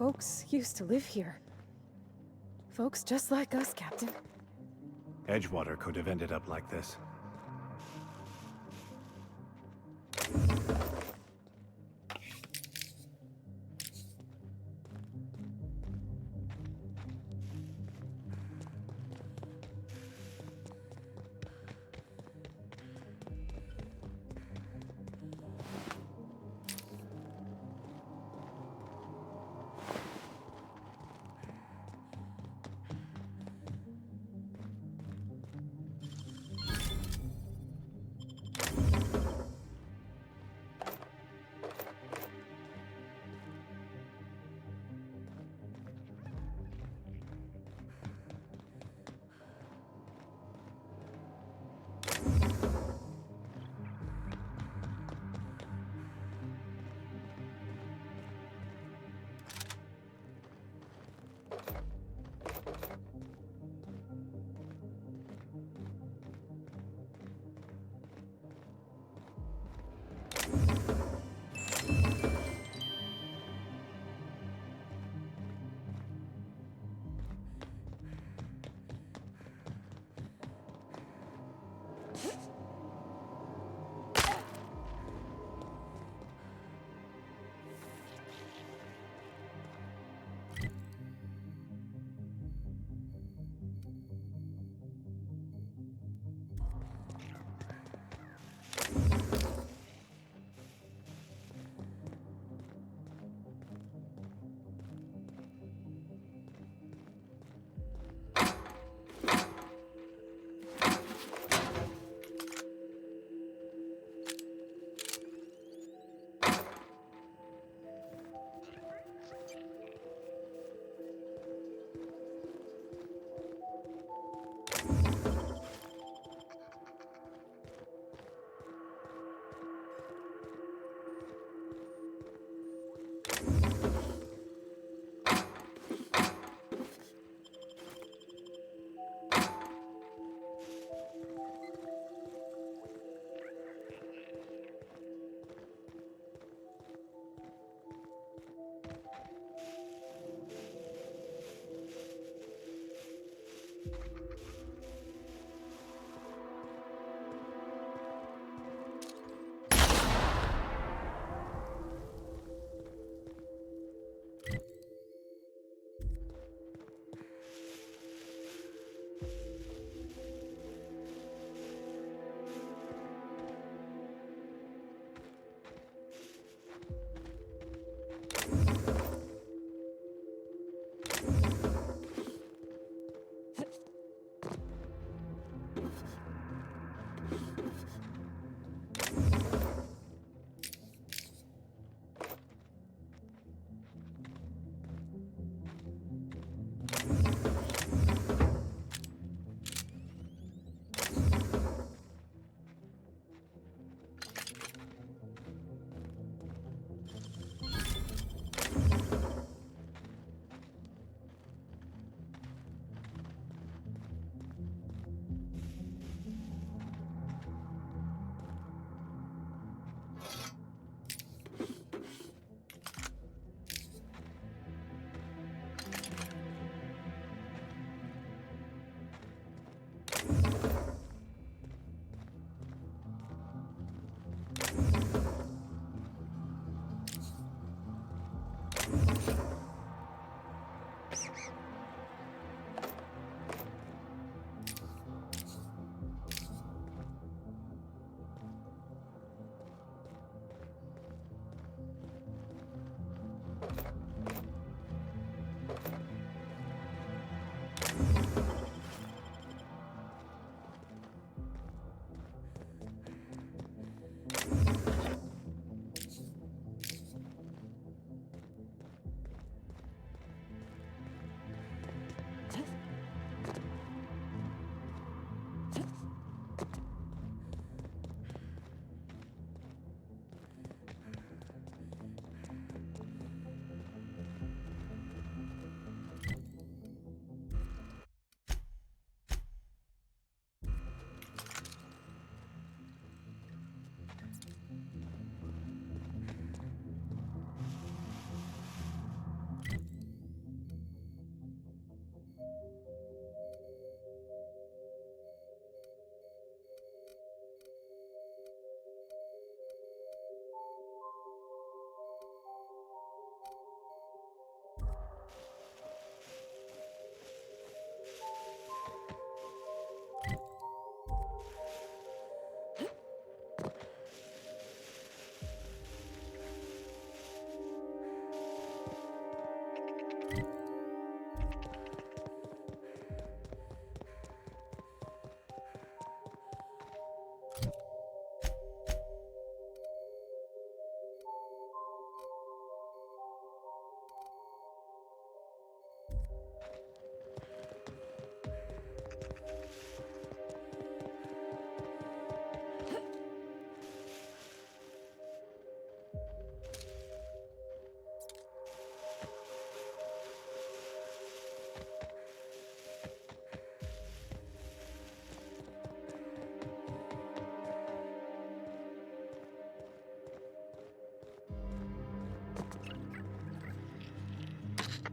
Folks used to live here. Folks just like us, Captain. Edgewater could have ended up like this.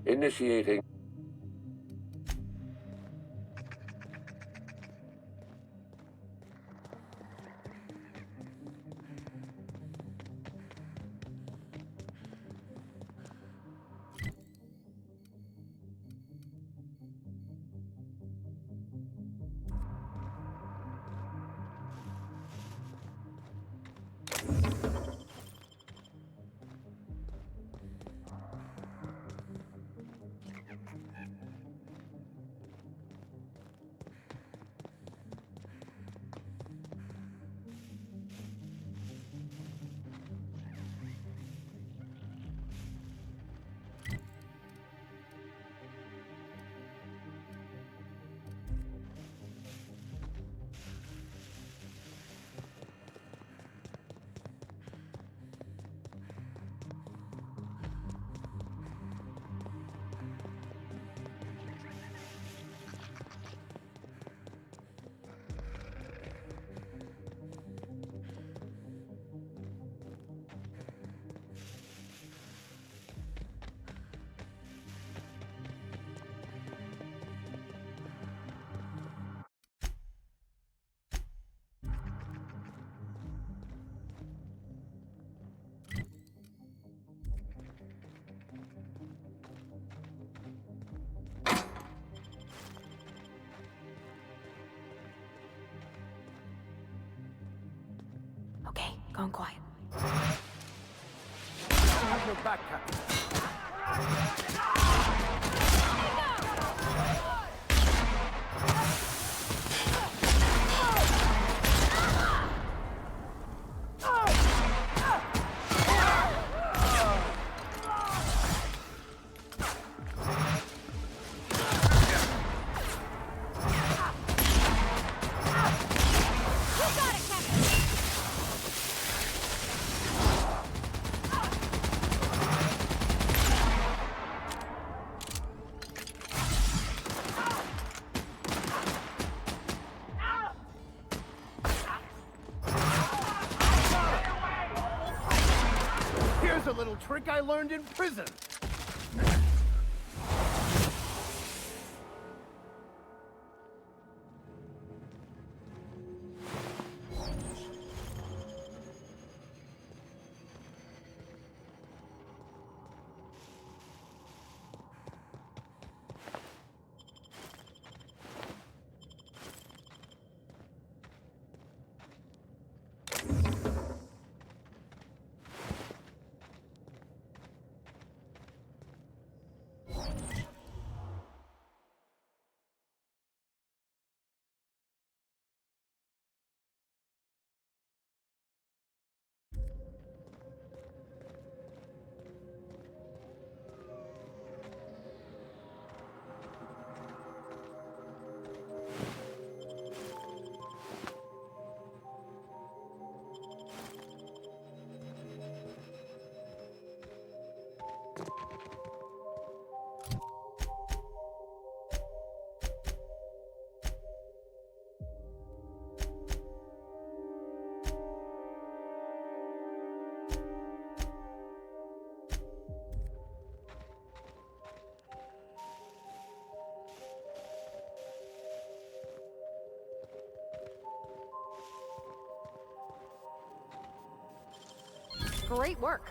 Initiating. Okay, going quiet. Have your back, Captain. Here's a little trick I learned in prison. Great work.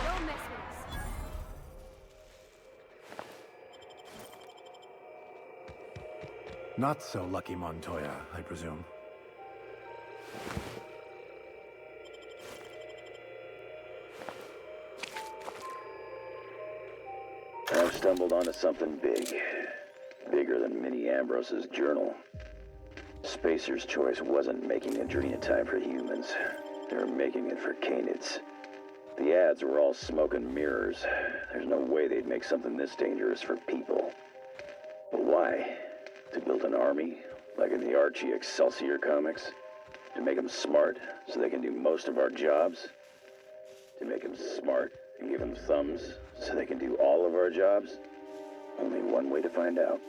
Don't mess with us. Not so lucky Montoya, I presume. I've stumbled onto something big. Bigger than Minnie Ambrose's journal. Spacer's Choice wasn't making adrenotime for humans. They were making it for canids. The ads were all smoke and mirrors. There's no way they'd make something this dangerous for people. But why? To build an army? Like in the Archie Excelsior comics? To make them smart so they can do most of our jobs? To make them smart and give them thumbs so they can do all of our jobs? Only one way to find out.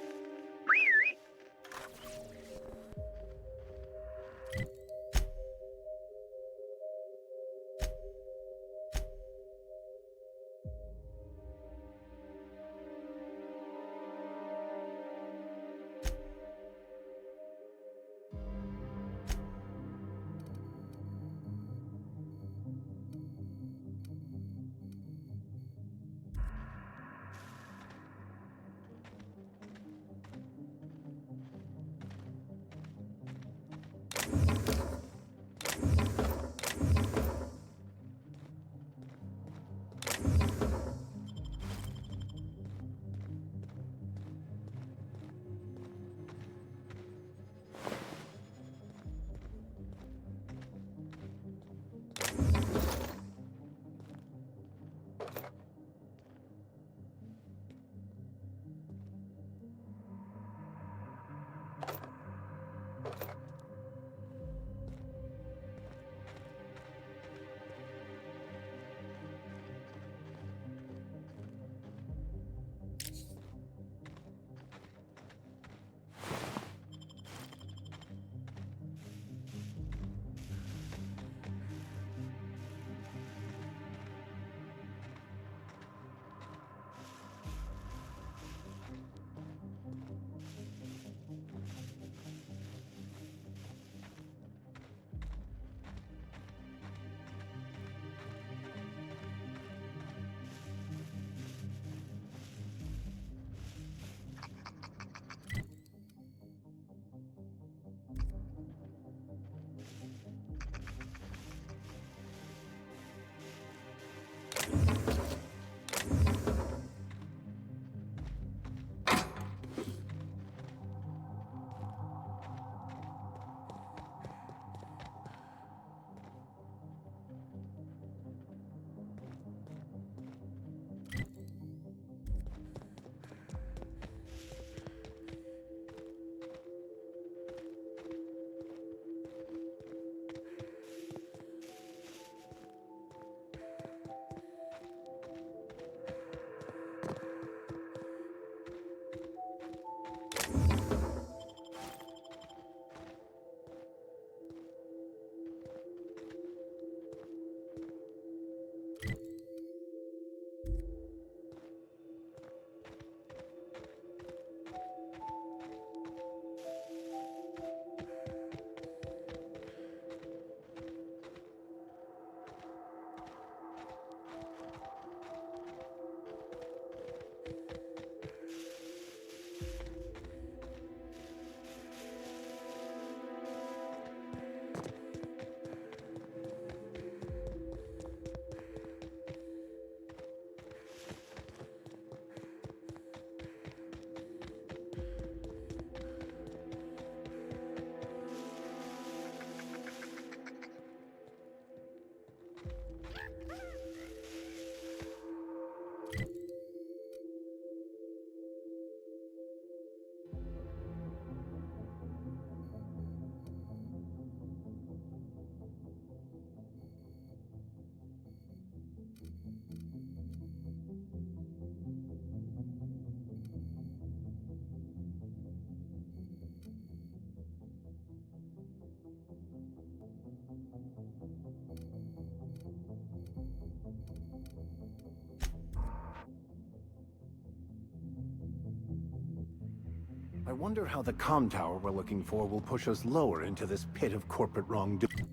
I wonder how the comm tower we're looking for will push us lower into this pit of corporate wrongdoing.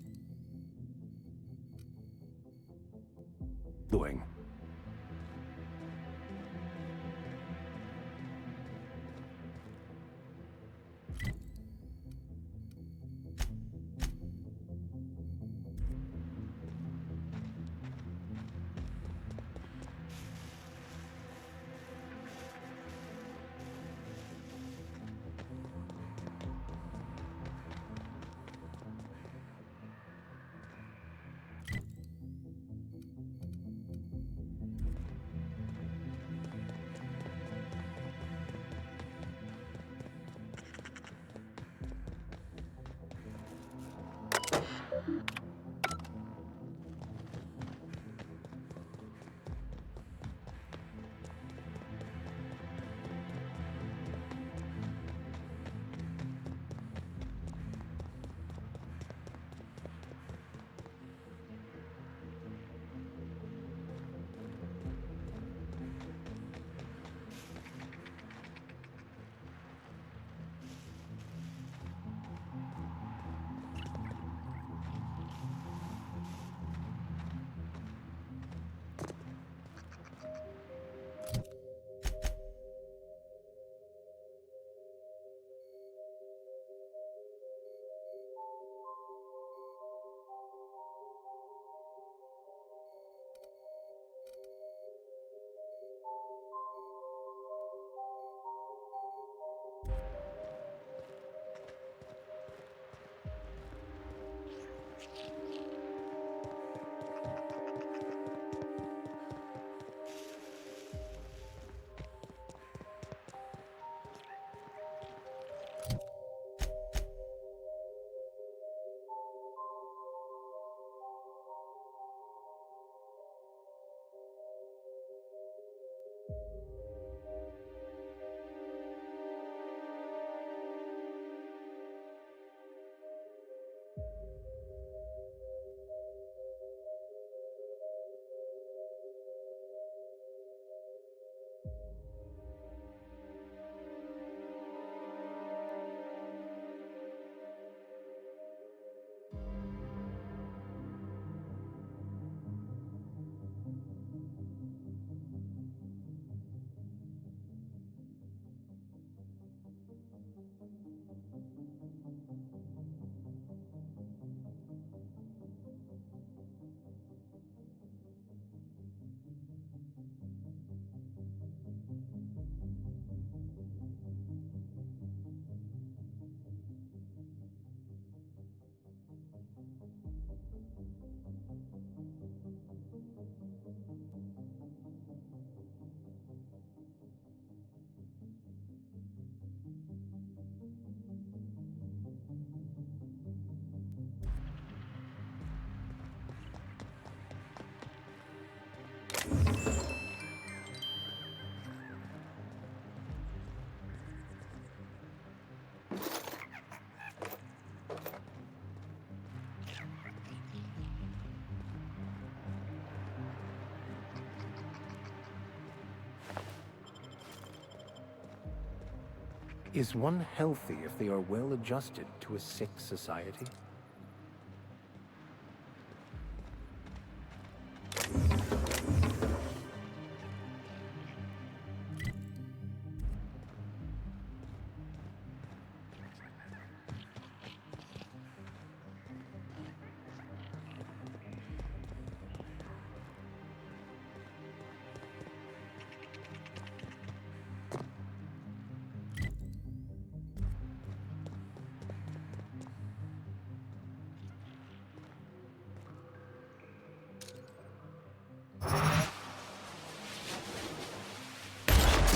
Is one healthy if they are well adjusted to a sick society?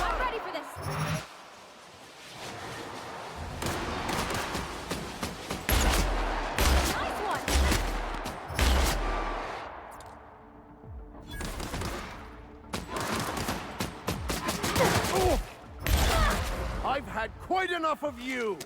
I'm ready for this! Nice one! I've had quite enough of you!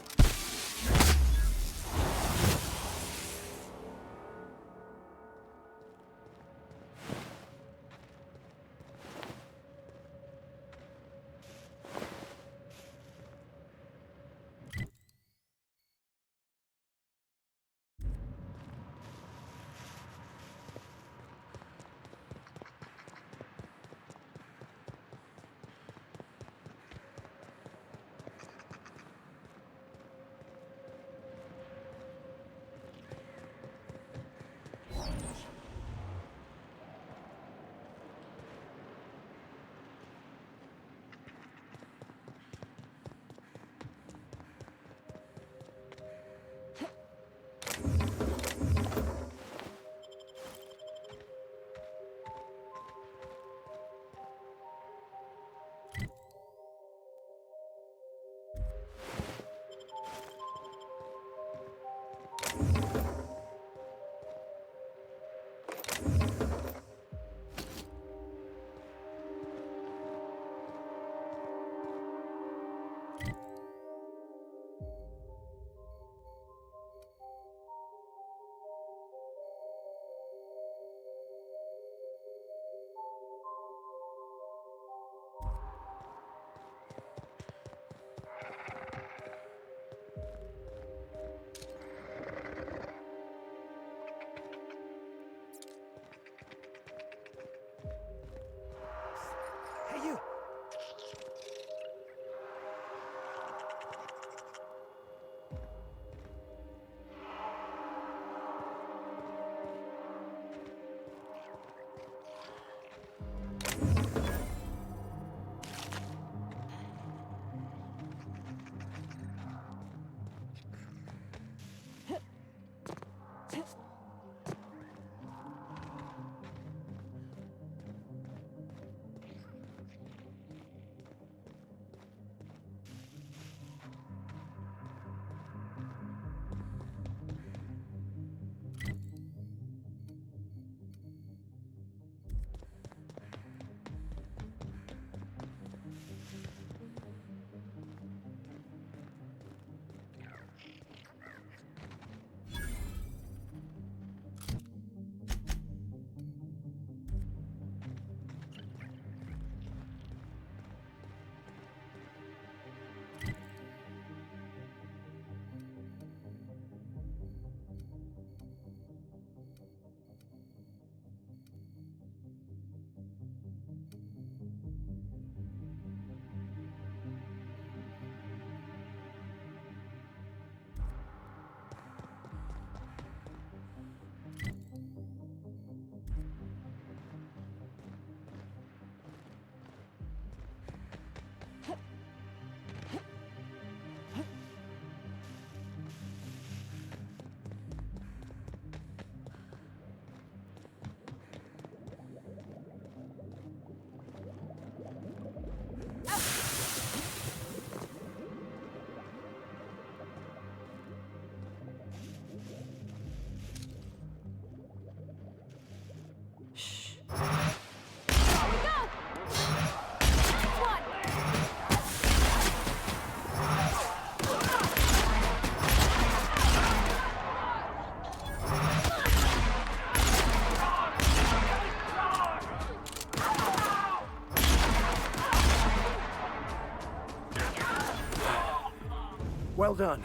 Well done.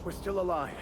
We're still alive.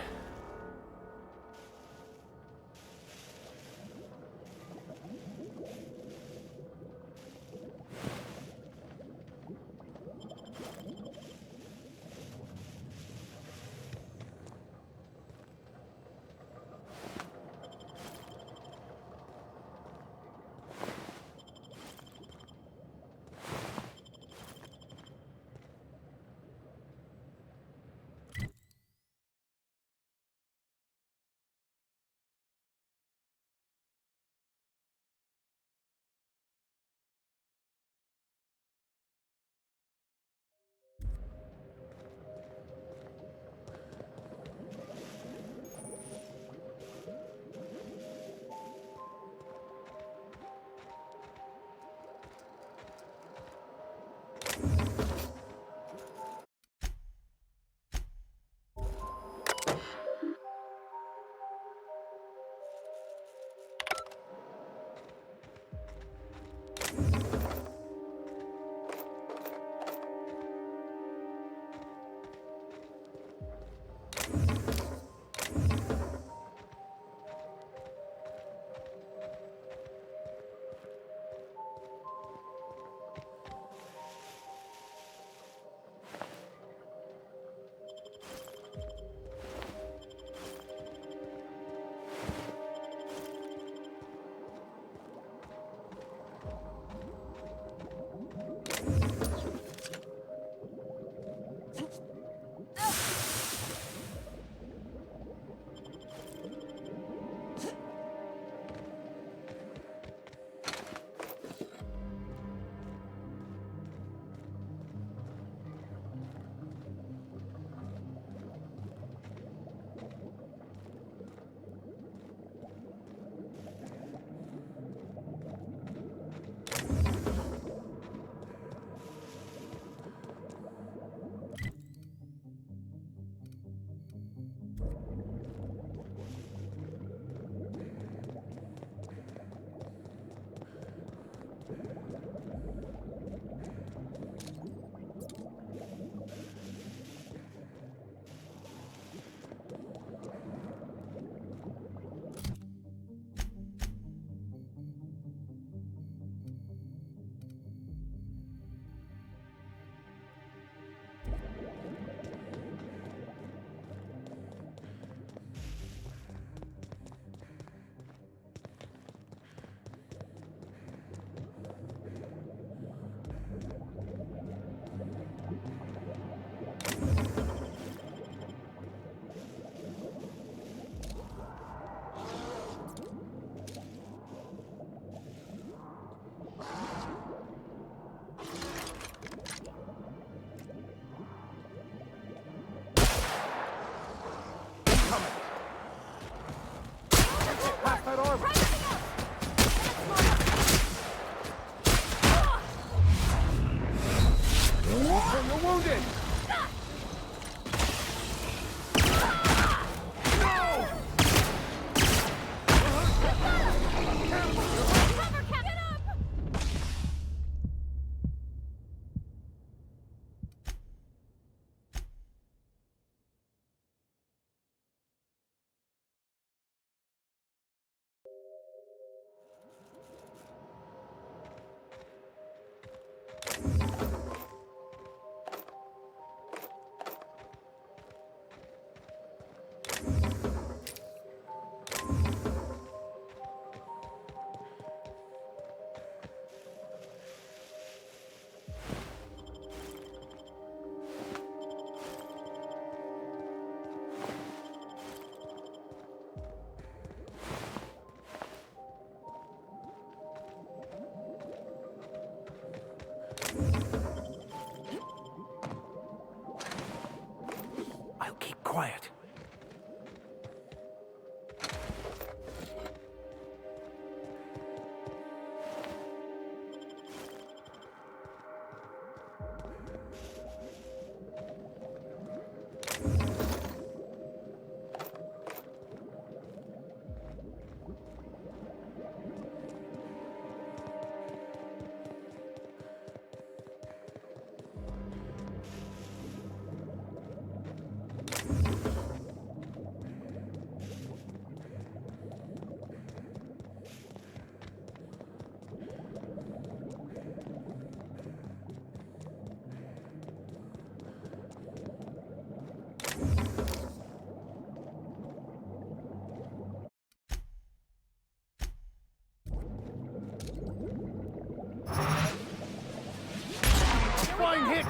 Quiet.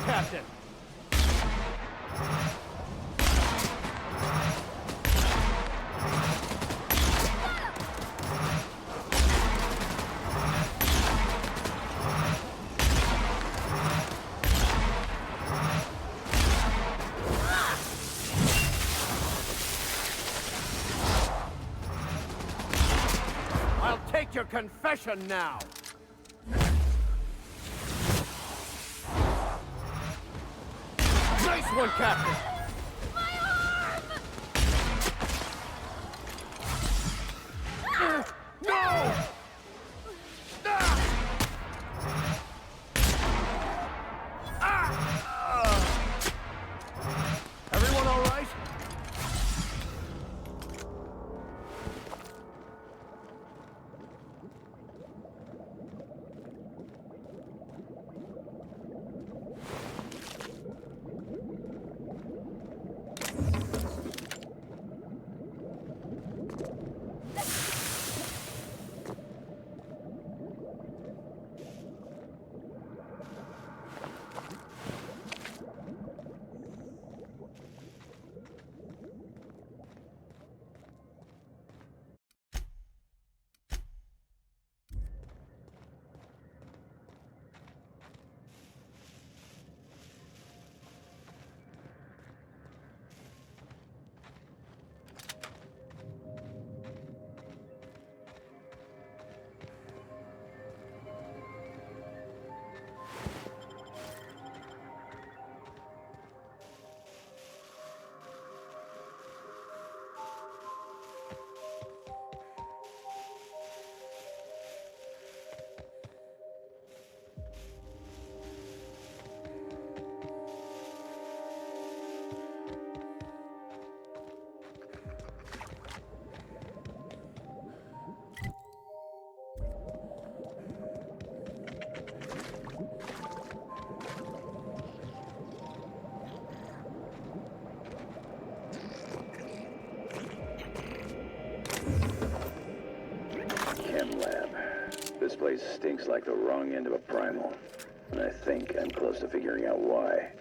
Captain! I'll take your confession now! Nice one, Captain! No! Everyone all right? Chem lab. This place stinks like the wrong end of a primal. And I think I'm close to figuring out why.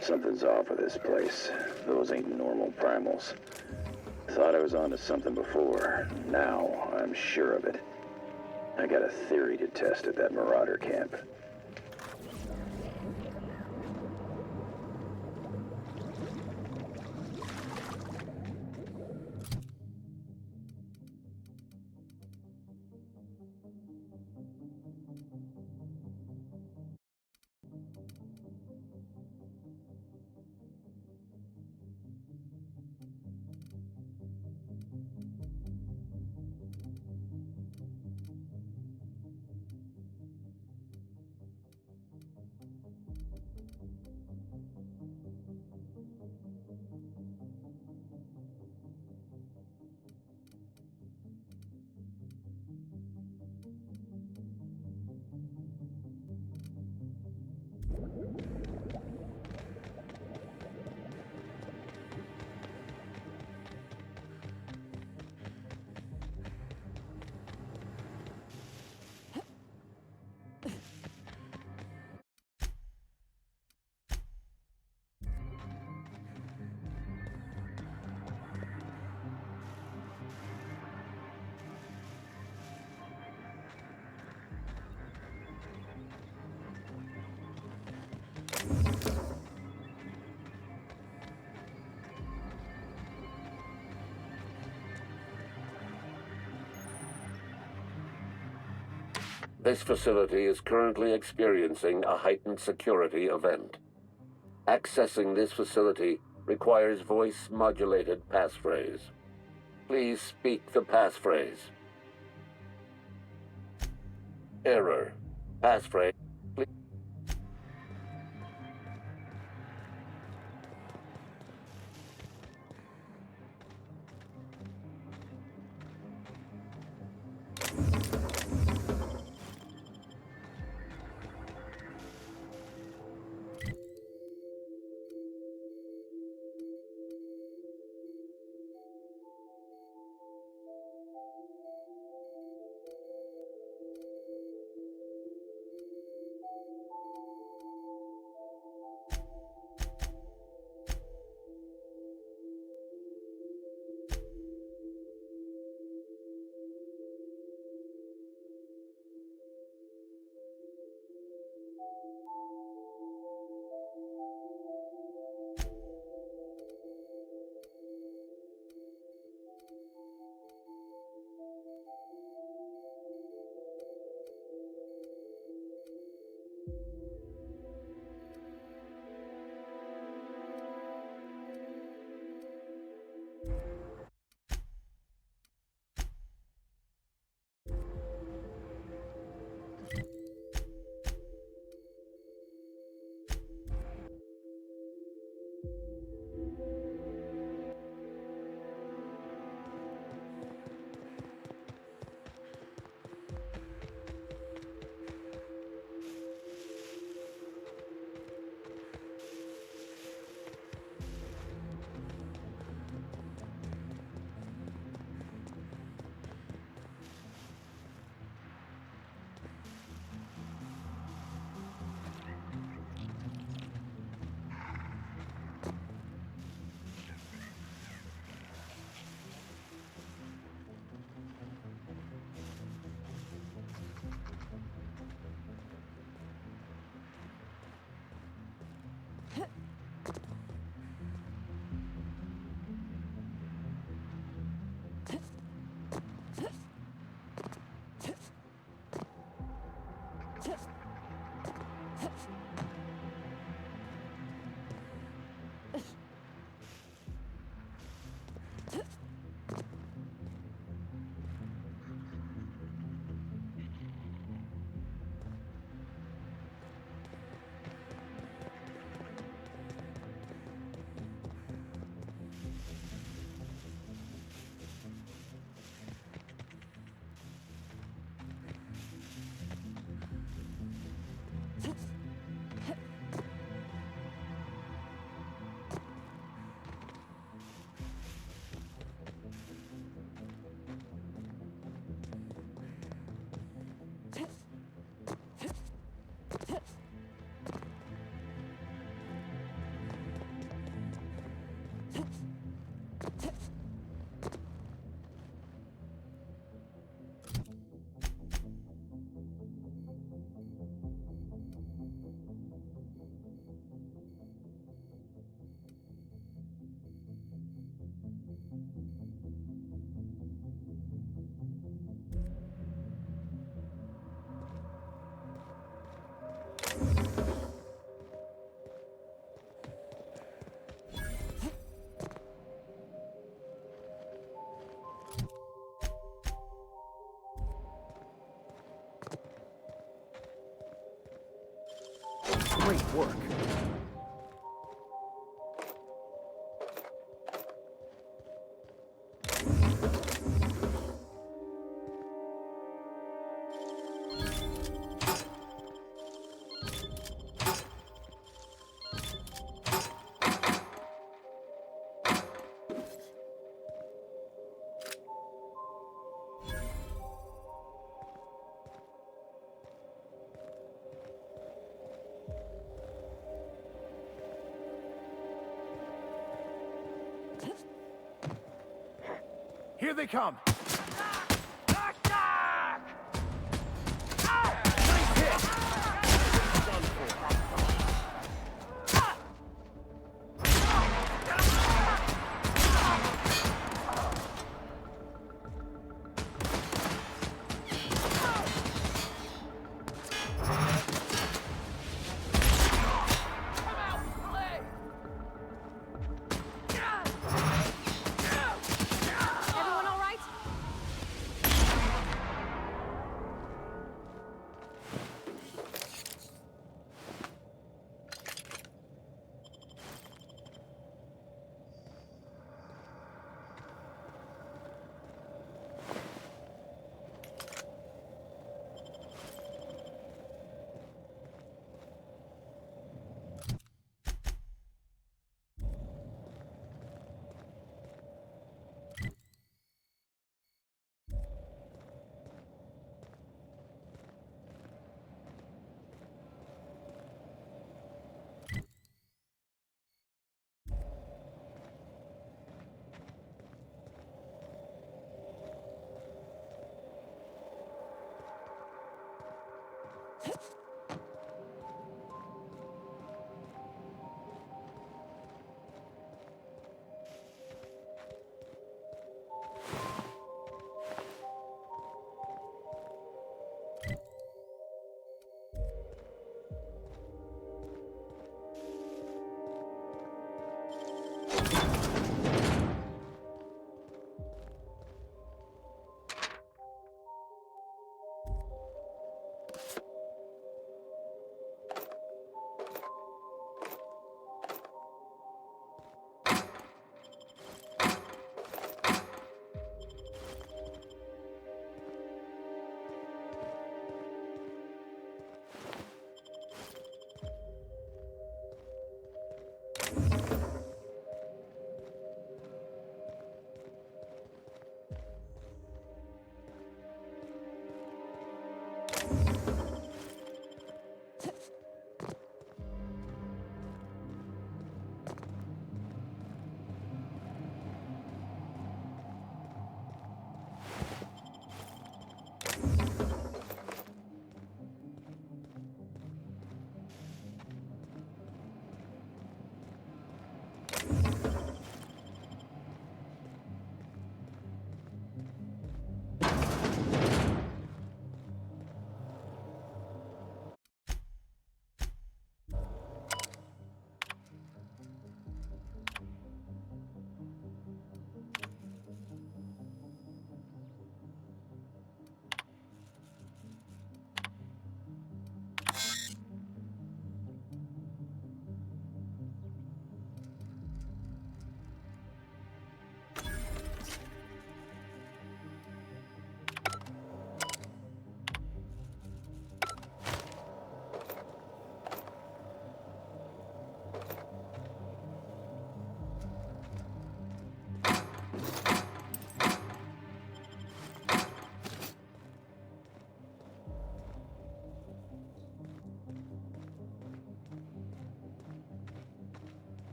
Something's off with this place. Those ain't normal primals. Thought I was onto something before. Now I'm sure of it. I got a theory to test at that Marauder camp. This facility is currently experiencing a heightened security event. Accessing this facility requires voice-modulated passphrase. Please speak the passphrase. Error. Passphrase. Please. Great work. Here they come!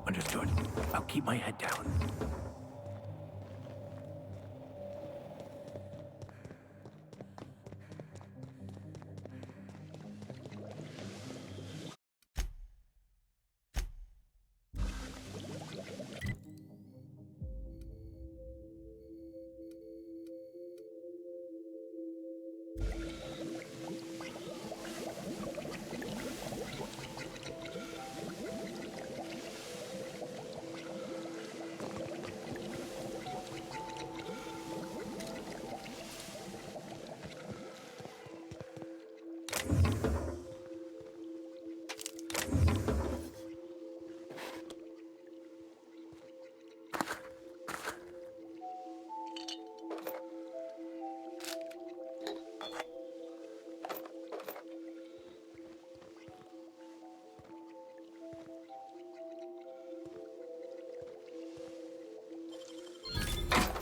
Understood. I'll keep my head down.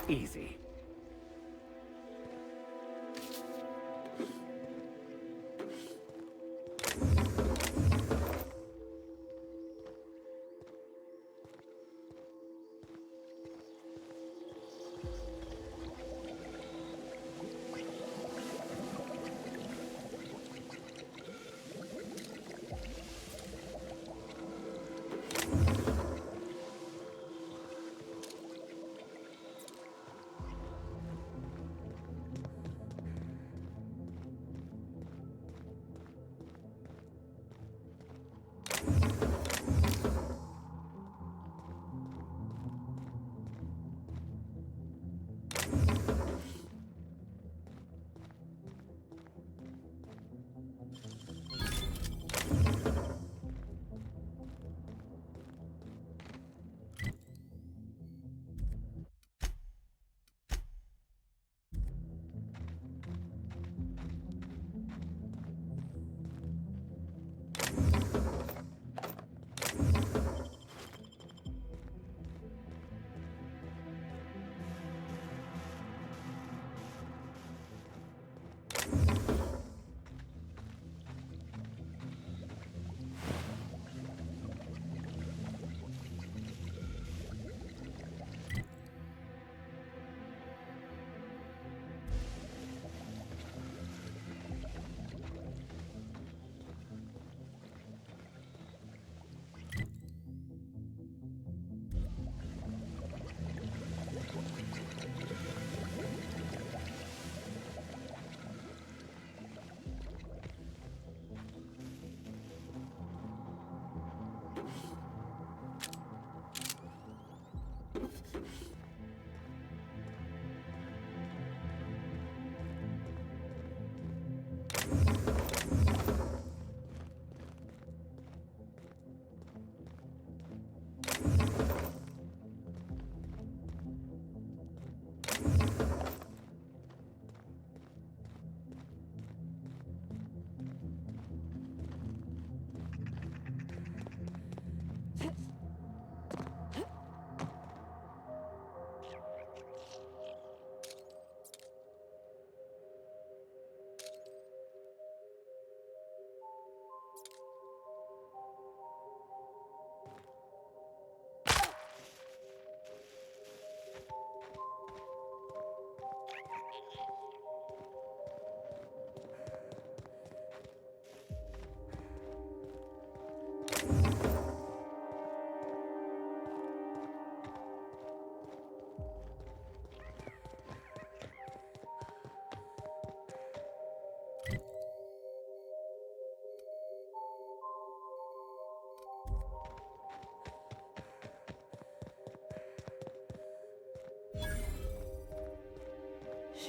Easy.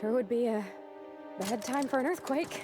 Sure would be a bad time for an earthquake.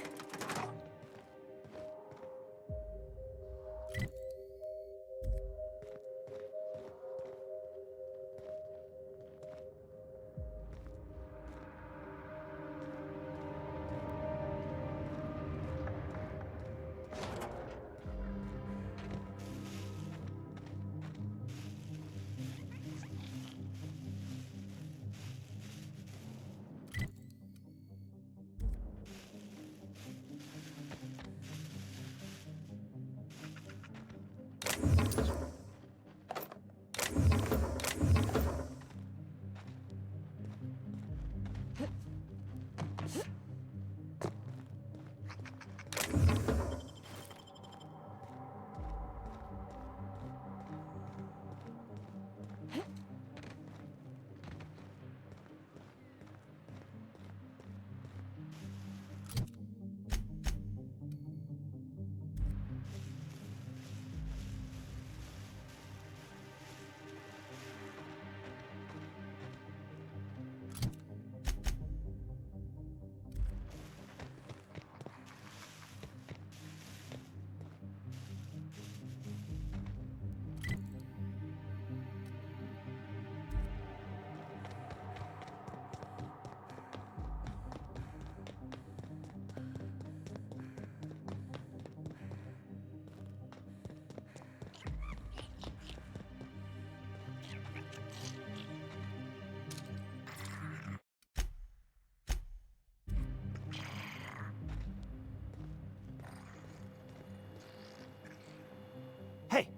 Hey,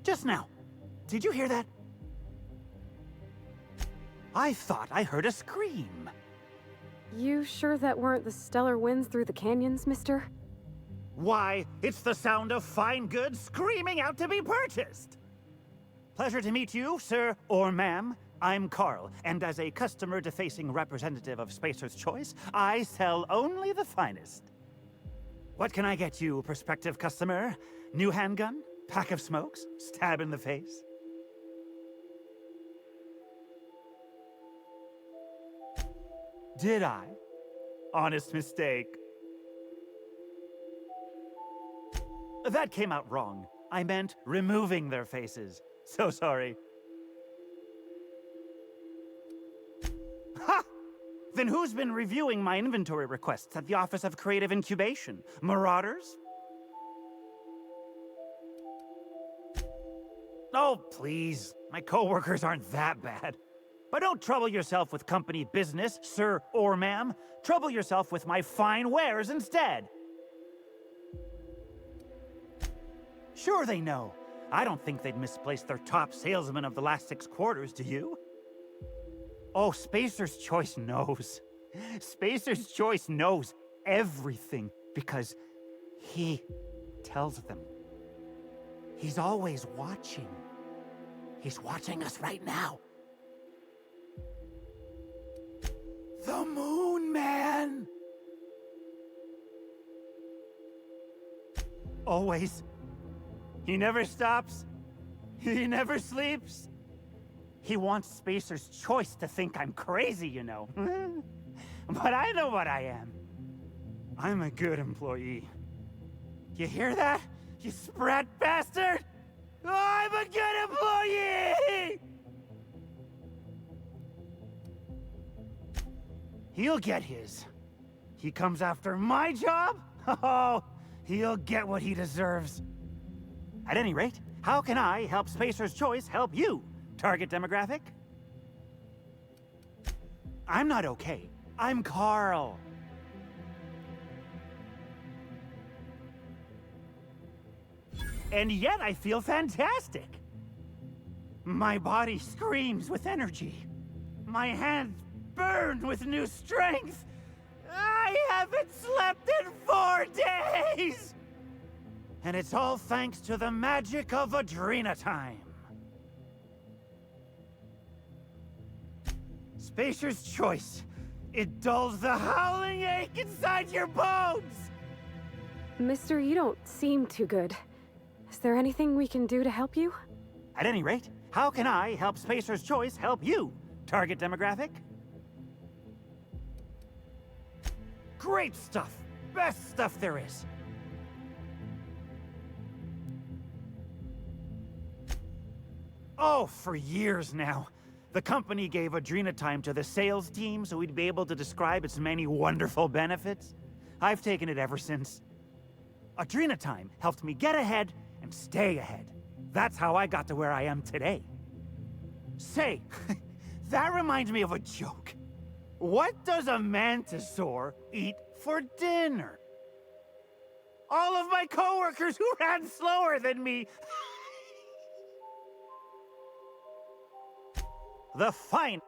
just now. Did you hear that? I thought I heard a scream. You sure that weren't the stellar winds through the canyons, mister? Why, it's the sound of fine goods screaming out to be purchased. Pleasure to meet you, sir or ma'am. I'm Carl, and as a customer-defacing representative of Spacer's Choice, I sell only the finest. What can I get you, prospective customer? New handgun? Pack of smokes? Stab in the face? Did I? Honest mistake. That came out wrong. I meant removing their faces. So sorry. Ha! Then who's been reviewing my inventory requests at the Office of Creative Incubation? Marauders? Oh, please. My coworkers aren't that bad. But don't trouble yourself with company business, sir or ma'am. Trouble yourself with my fine wares instead. Sure they know. I don't think they'd misplace their top salesman of the last 6 quarters, do you? Oh, Spacer's Choice knows. Spacer's Choice knows everything because he tells them. He's always watching. He's watching us right now. The Moon Man! Always. He never stops. He never sleeps. He wants Spacer's Choice to think I'm crazy, you know. But I know what I am. I'm a good employee. You hear that? You sprat bastard! I'm a good employee! He'll get his. He comes after my job? Oh, he'll get what he deserves. At any rate, how can I help Spacer's Choice help you, target demographic? I'm not okay. I'm Carl. And yet I feel fantastic. My body screams with energy. My hands burn with new strength. I haven't slept in 4 days! And it's all thanks to the magic of Adrena time. Spacer's Choice. It dulls the howling ache inside your bones! Mister, you don't seem too good. Is there anything we can do to help you? At any rate, how can I help Spacer's Choice help you, target demographic? Great stuff! Best stuff there is! Oh, for years now. The company gave Adrena time to the sales team so we'd be able to describe its many wonderful benefits. I've taken it ever since. Adrena time helped me get ahead and stay ahead. That's how I got to where I am today. Say, that reminds me of a joke. What does a mantisaur eat for dinner? All of my coworkers who ran slower than me. The fine...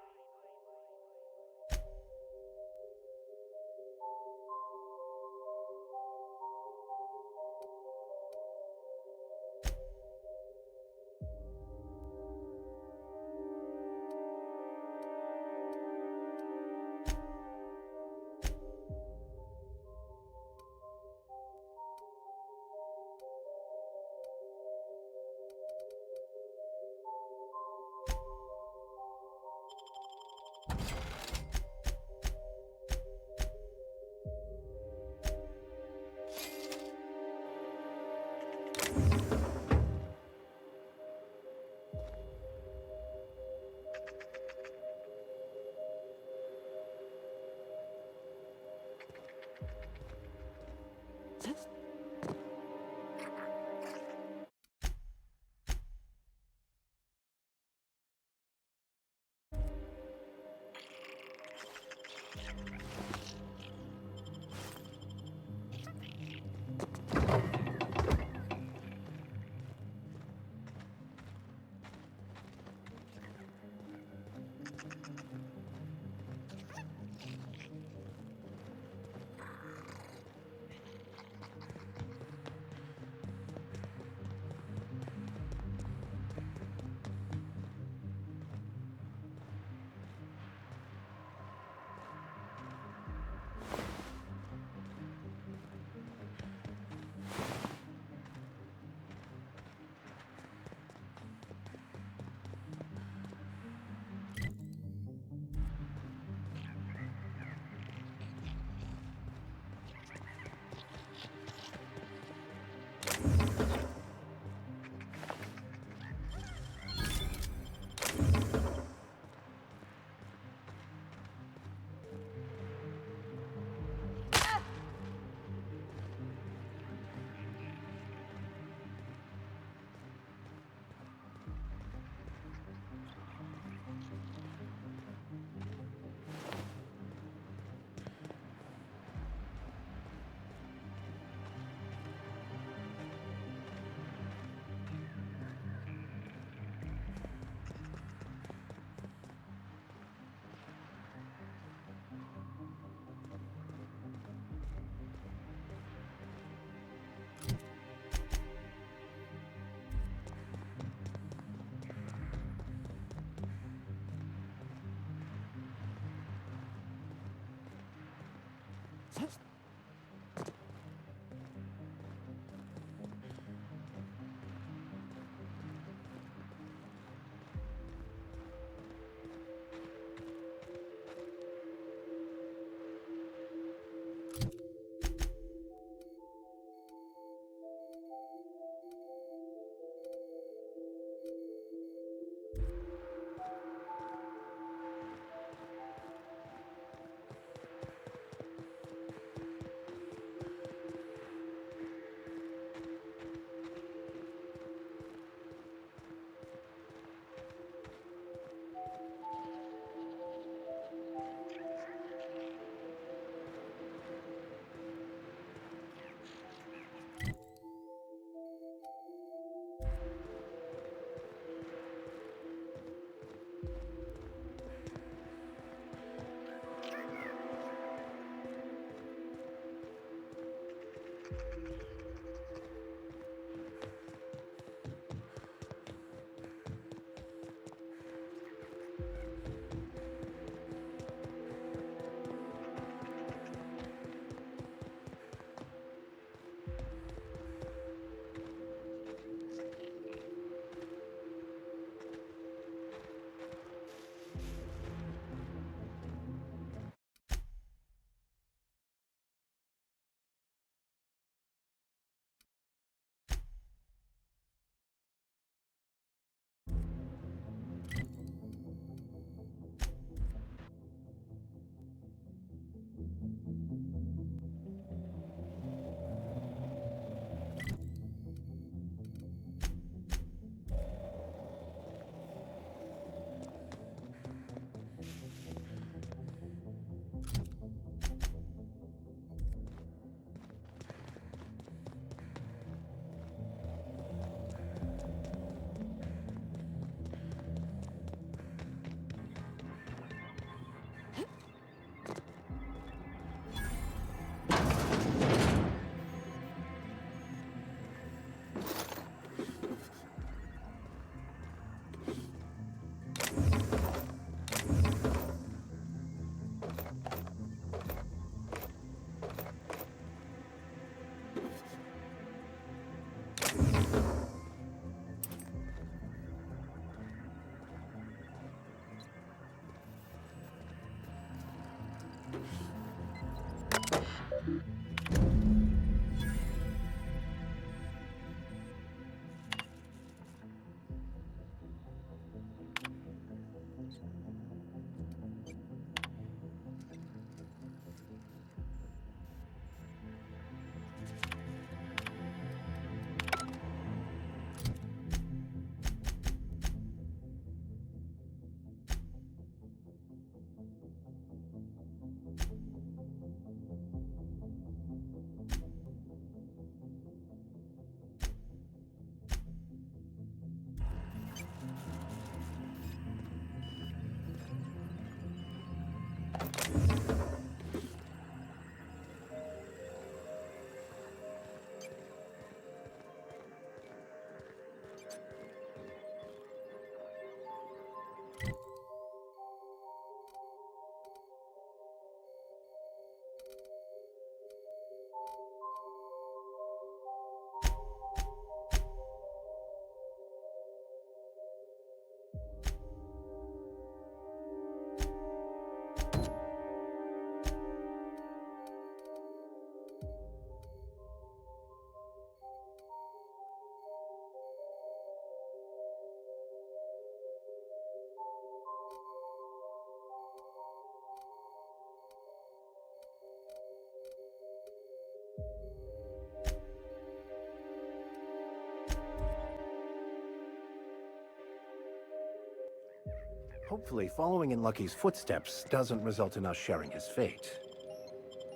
Hopefully, following in Lucky's footsteps doesn't result in us sharing his fate.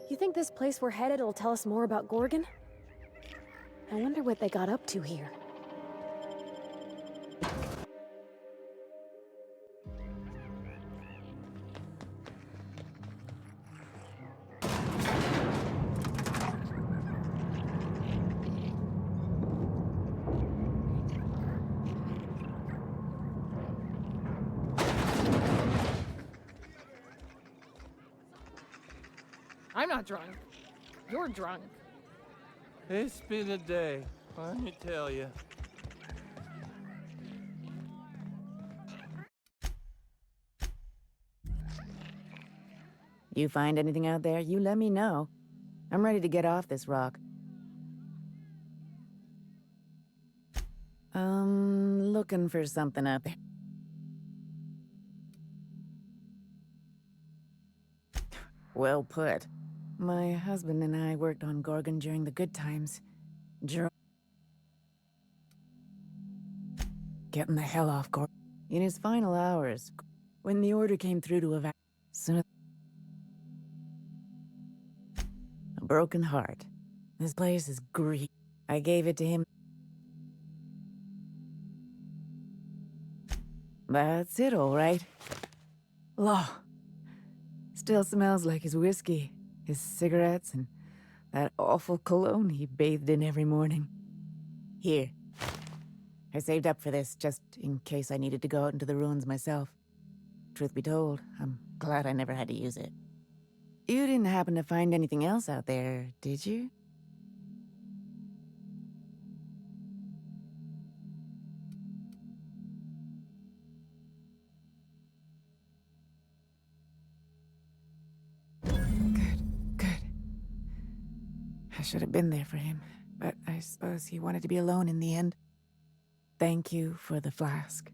You think this place we're headed will tell us more about Gorgon? I wonder what they got up to here. I'm not drunk. You're drunk. It's been a day, let me tell you. You find anything out there, you let me know. I'm ready to get off this rock. Looking for something out there. Well put. My husband and I worked on Gorgon during the good times. Getting the hell off Gorgon. In his final hours, when the order came through to evacuate, a broken heart. This place is grief. I gave it to him. That's it, all right. Law. Still smells like his whiskey, his cigarettes, and that awful cologne he bathed in every morning. Here. I saved up for this just in case I needed to go out into the ruins myself. Truth be told, I'm glad I never had to use it. You didn't happen to find anything else out there, did you? Good. I should have been there for him, but I suppose he wanted to be alone in the end. Thank you for the flask.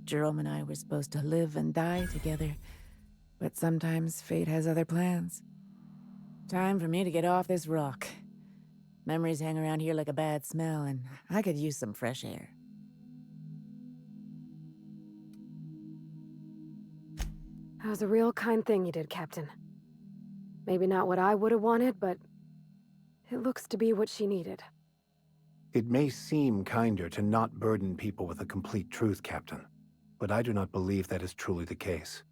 Jerome and I were supposed to live and die together, but sometimes fate has other plans. Time for me to get off this rock. Memories hang around here like a bad smell, and I could use some fresh air. That was a real kind thing you did, Captain. Maybe not what I would have wanted, but it looks to be what she needed. It may seem kinder to not burden people with the complete truth, Captain, but I do not believe that is truly the case.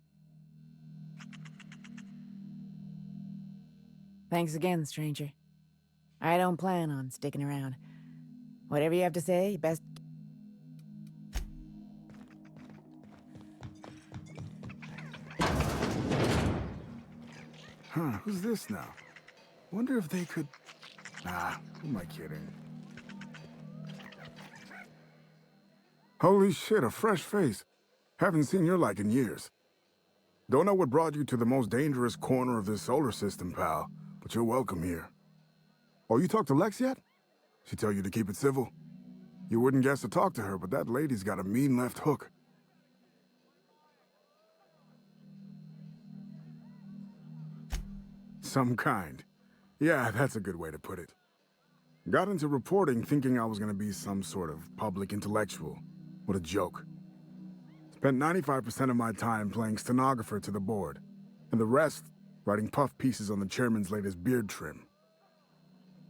Thanks again, stranger. I don't plan on sticking around. Whatever you have to say, best... Huh, who's this now? Wonder if they could... Nah, who am I kidding? Holy shit, a fresh face. Haven't seen your like in years. Don't know what brought you to the most dangerous corner of this solar system, pal, but you're welcome here. Oh, you talked to Lex yet? She tell you to keep it civil? You wouldn't guess to talk to her, but that lady's got a mean left hook. Some kind. Yeah, that's a good way to put it. Got into reporting thinking I was gonna be some sort of public intellectual. What a joke. Spent 95% of my time playing stenographer to the board, and the rest writing puff pieces on the chairman's latest beard trim.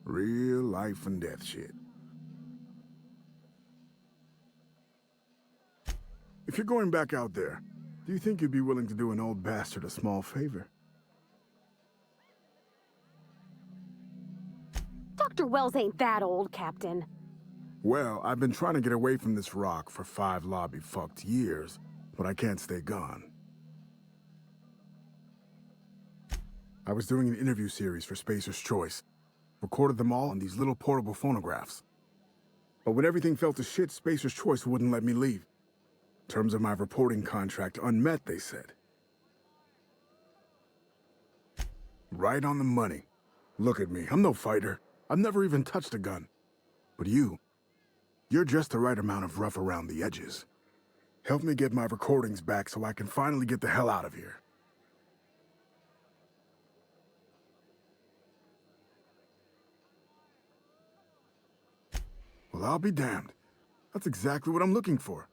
Real life and death shit. If you're going back out there, do you think you'd be willing to do an old bastard a small favor? Dr. Wells ain't that old, Captain. Well, I've been trying to get away from this rock for 5 lobby-fucked years, but I can't stay gone. I was doing an interview series for Spacer's Choice. Recorded them all on these little portable phonographs. But when everything fell to shit, Spacer's Choice wouldn't let me leave. Terms of my reporting contract unmet, they said. Right on the money. Look at me, I'm no fighter. I've never even touched a gun. But you're just the right amount of rough around the edges. Help me get my recordings back so I can finally get the hell out of here. Well, I'll be damned. That's exactly what I'm looking for.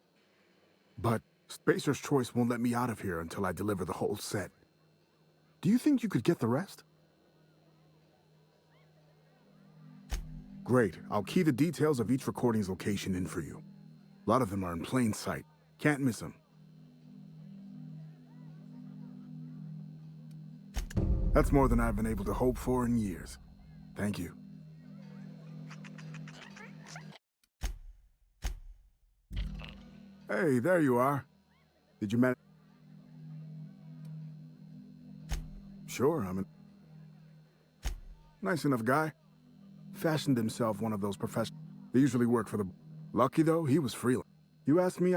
But Spacer's Choice won't let me out of here until I deliver the whole set. Do you think you could get the rest? Great. I'll key the details of each recording's location in for you. A lot of them are in plain sight. Can't miss them. That's more than I've been able to hope for in years. Thank you. Hey, there you are. Did you manage? Sure, I'm a nice enough guy. Fashioned himself one of those professionals. They usually work for the... Lucky, though, he was freelance. You asked me,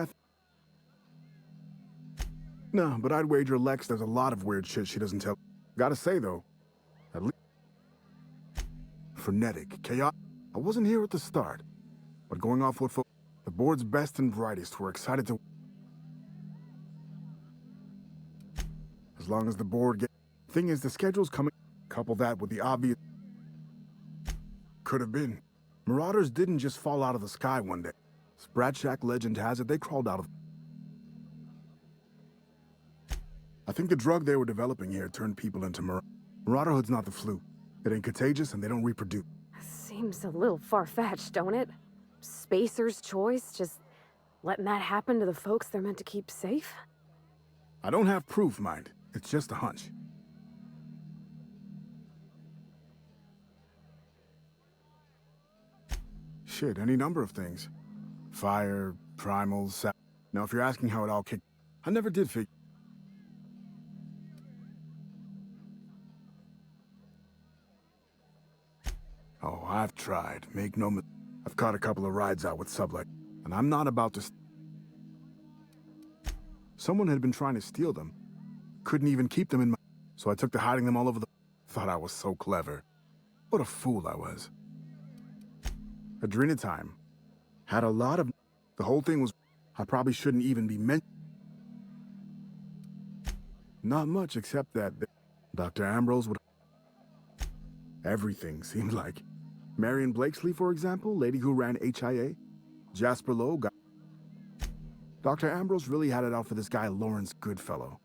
No, but I'd wager Lex there's a lot of weird shit she doesn't tell. Gotta say, though, at least... Frenetic, chaotic. I wasn't here at the start, but going off what the board's best and brightest were excited to... As long as the board gets... Thing is, the schedule's coming... Couple that with the obvious... Could have been. Marauders didn't just fall out of the sky one day. Sprat Shack legend has it they crawled out of... I think the drug they were developing here turned people into Marauderhood's not the flu. It ain't contagious and they don't reproduce. Seems a little far-fetched, don't it? Spacer's Choice, just letting that happen to the folks they're meant to keep safe? I don't have proof, mind. It's just a hunch. Shit, any number of things. Fire, primals, Now, if you're asking how it all kicked, I never did figure. Oh, I've tried. Make no mistake. I've caught a couple of rides out with Sublet, and I'm not about to... Someone had been trying to steal them. Couldn't even keep them in my... So I took to hiding them all over the... Thought I was so clever. What a fool I was. Adrenatime. Had a lot of... The whole thing was... I probably shouldn't even be meant... Not much except that... Dr. Ambrose would... Everything seemed like... Marion Blakesley, for example, lady who ran HIA. Jasper Lowe got... Dr. Ambrose really had it out for this guy Lawrence Goodfellow.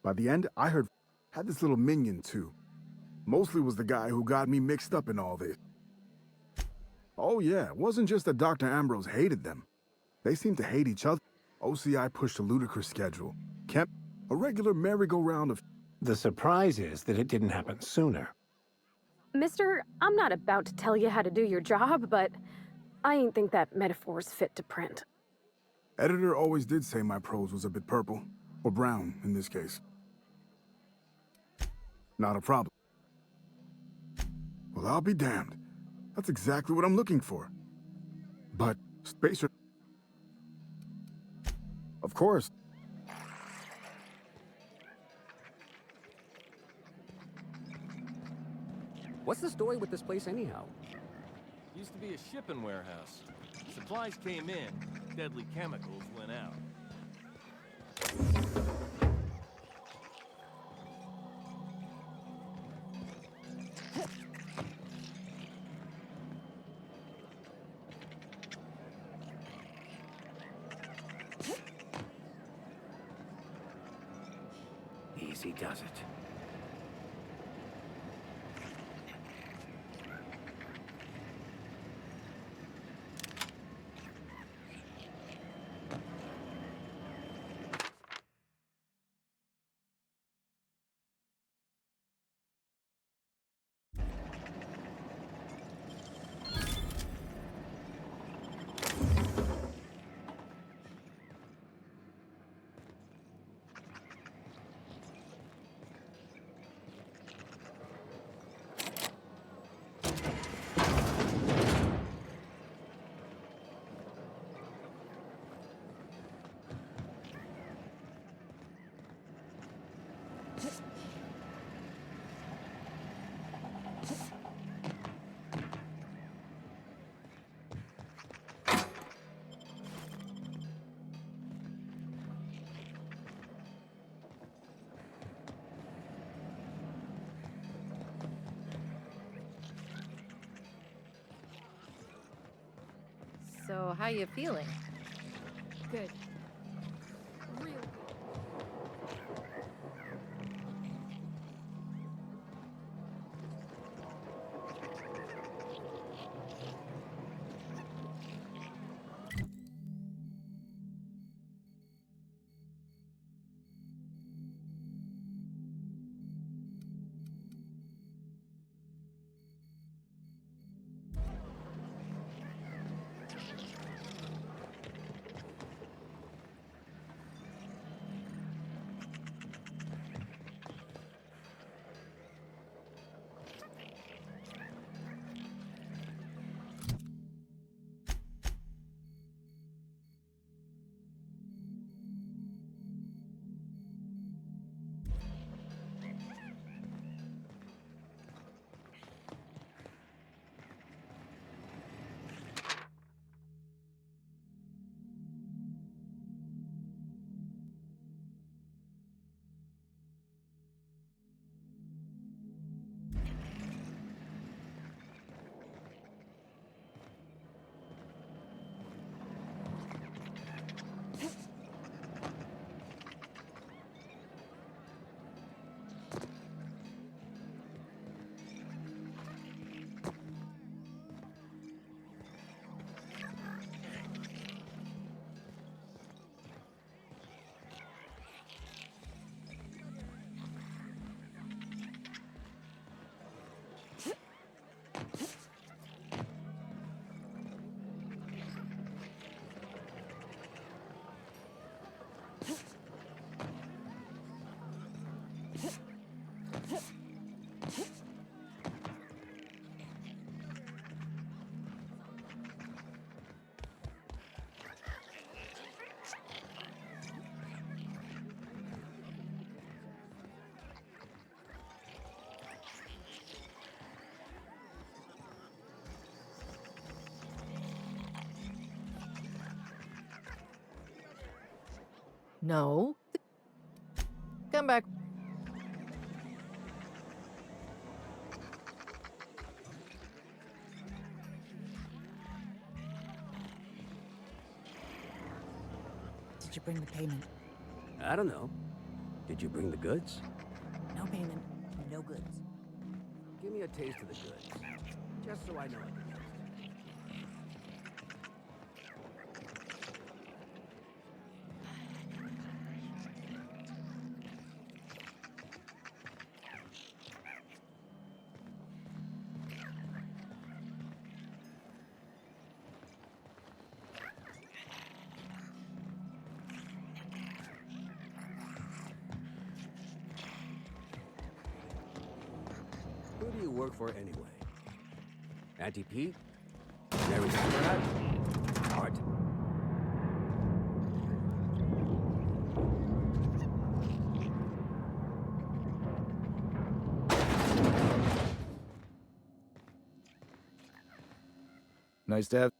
By the end, I heard... Had this little minion, too. Mostly was the guy who got me mixed up in all this. Oh yeah, it wasn't just that Dr. Ambrose hated them. They seemed to hate each other. OCI pushed a ludicrous schedule. Kept a regular merry-go-round of... The surprise is that it didn't happen sooner. Mister, I'm not about to tell you how to do your job, but I ain't think that metaphor's fit to print. Editor always did say my prose was a bit purple. Or brown, in this case. Not a problem. Well, I'll be damned. That's exactly what I'm looking for. But, Spacer... Of course. What's the story with this place anyhow? Used to be a shipping warehouse. Supplies came in, deadly chemicals went out. Easy does it. So, how you feeling? Good. Real No. Come back. Did you bring the payment? I don't know. Did you bring the goods? No payment, no goods. Give me a taste of the goods. Just so I know I can use it. Who do you work for anyway? Auntie Pete? Mary Conrad? Art? Nice to have.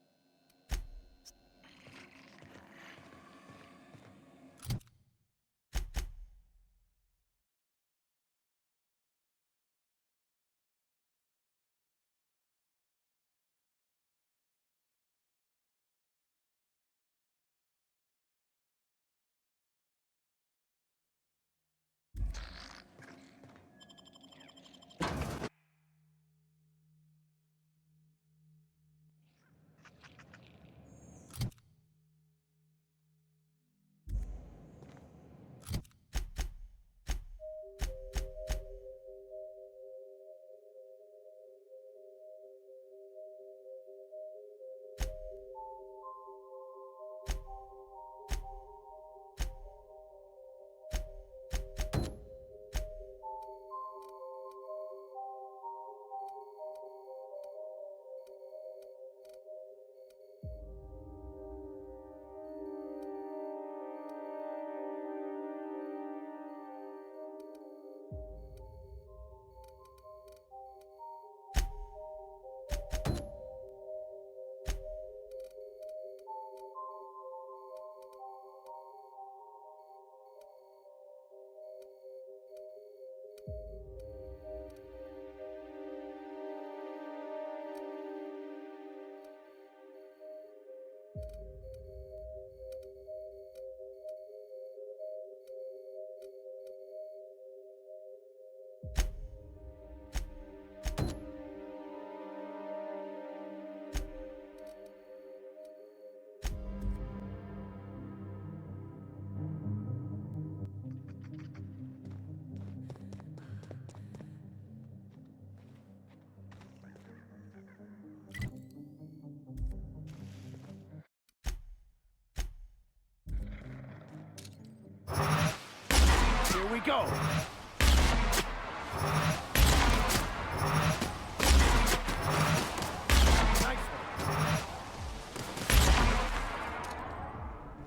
Here we go. Nice one.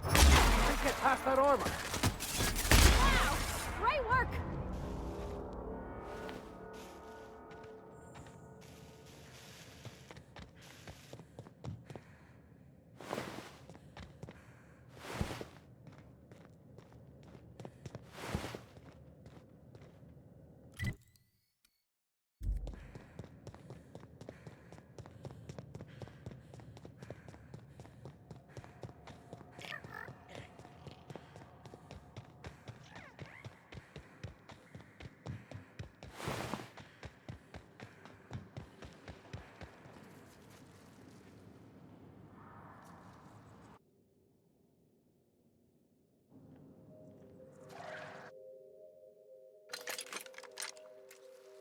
Please get past that armor. Wow! Great work!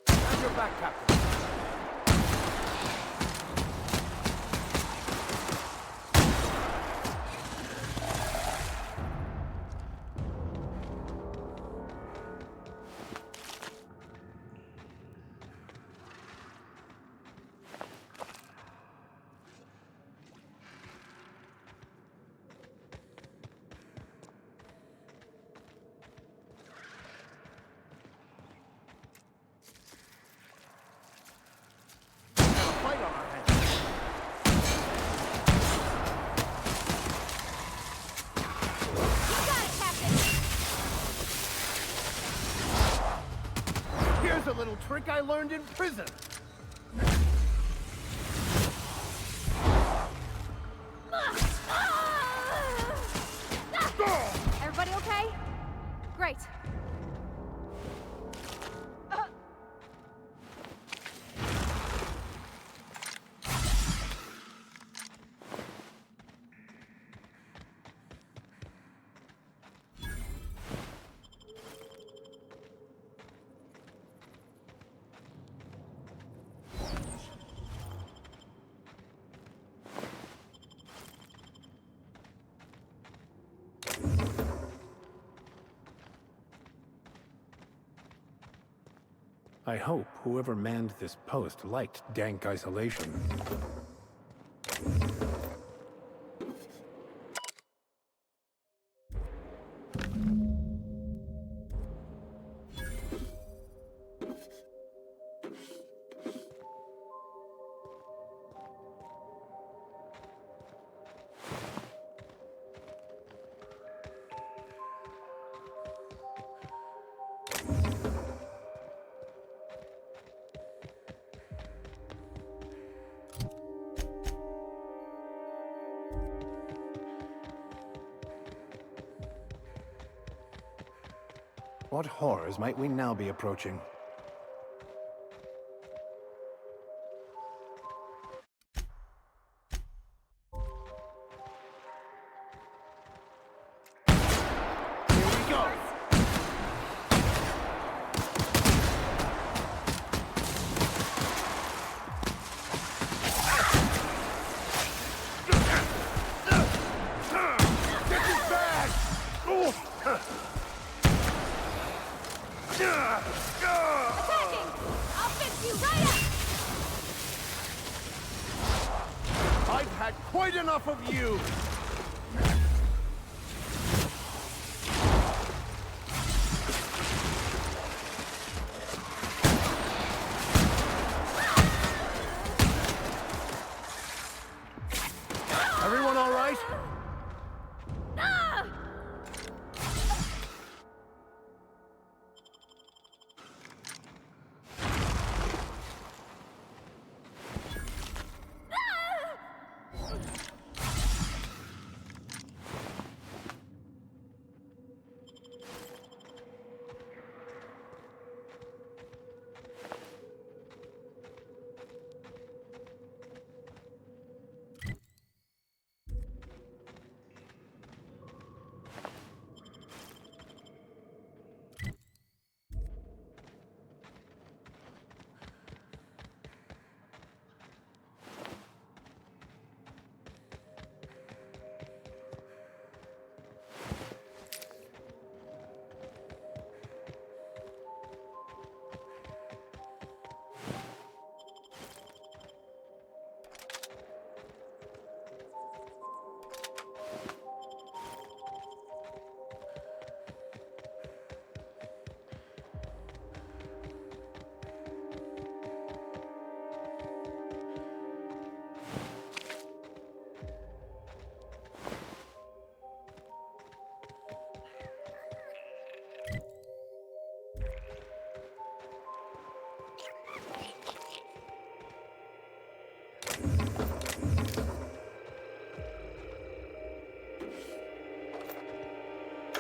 Have your back, Captain. Here's a little trick I learned in prison. Everybody okay? Great. I hope whoever manned this post liked dank isolation. What horrors might we now be approaching? Attacking! I'll fix you right up! I've had quite enough of you! Everyone all right?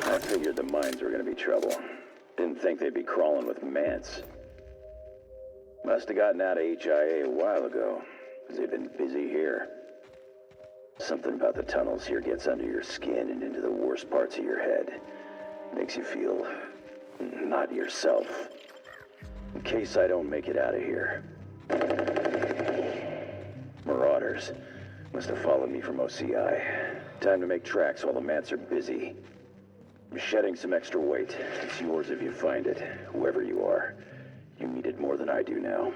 I figured the mines were gonna be trouble. Didn't think they'd be crawling with Mance. Must have gotten out of HIA a while ago, because they've been busy here. Something about the tunnels here gets under your skin and into the worst parts of your head. Makes you feel not yourself. In case I don't make it out of here. Marauders. Must have followed me from OCI. Time to make tracks while the Mants are busy. I'm shedding some extra weight. It's yours if you find it, whoever you are. You need it more than I do now.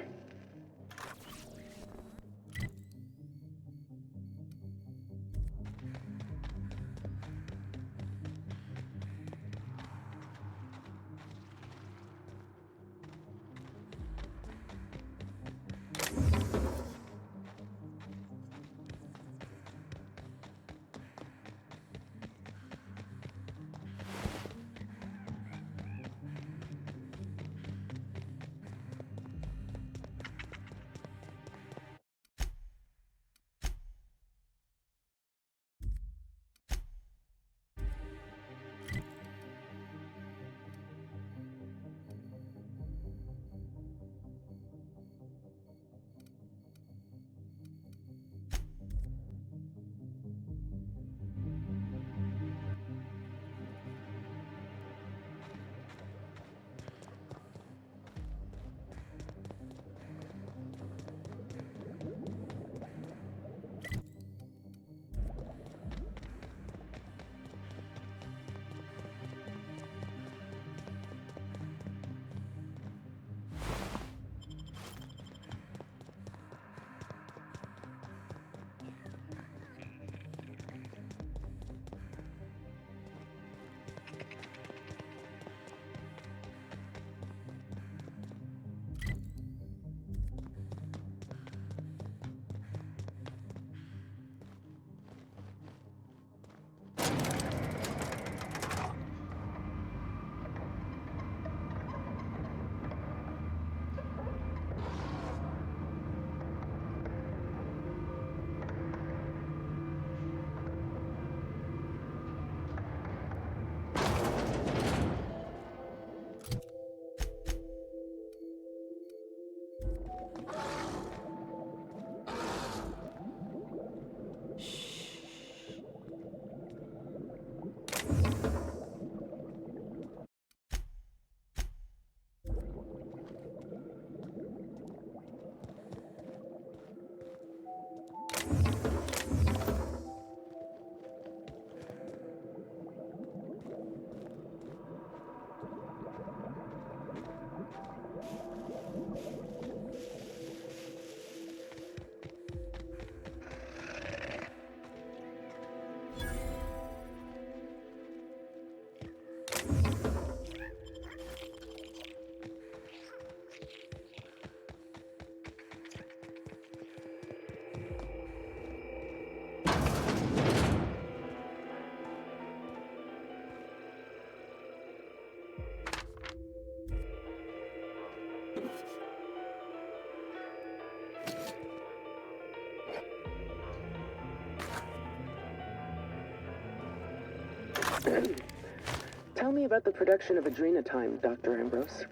Tell me about the production of adrenotime, Dr. Ambrose.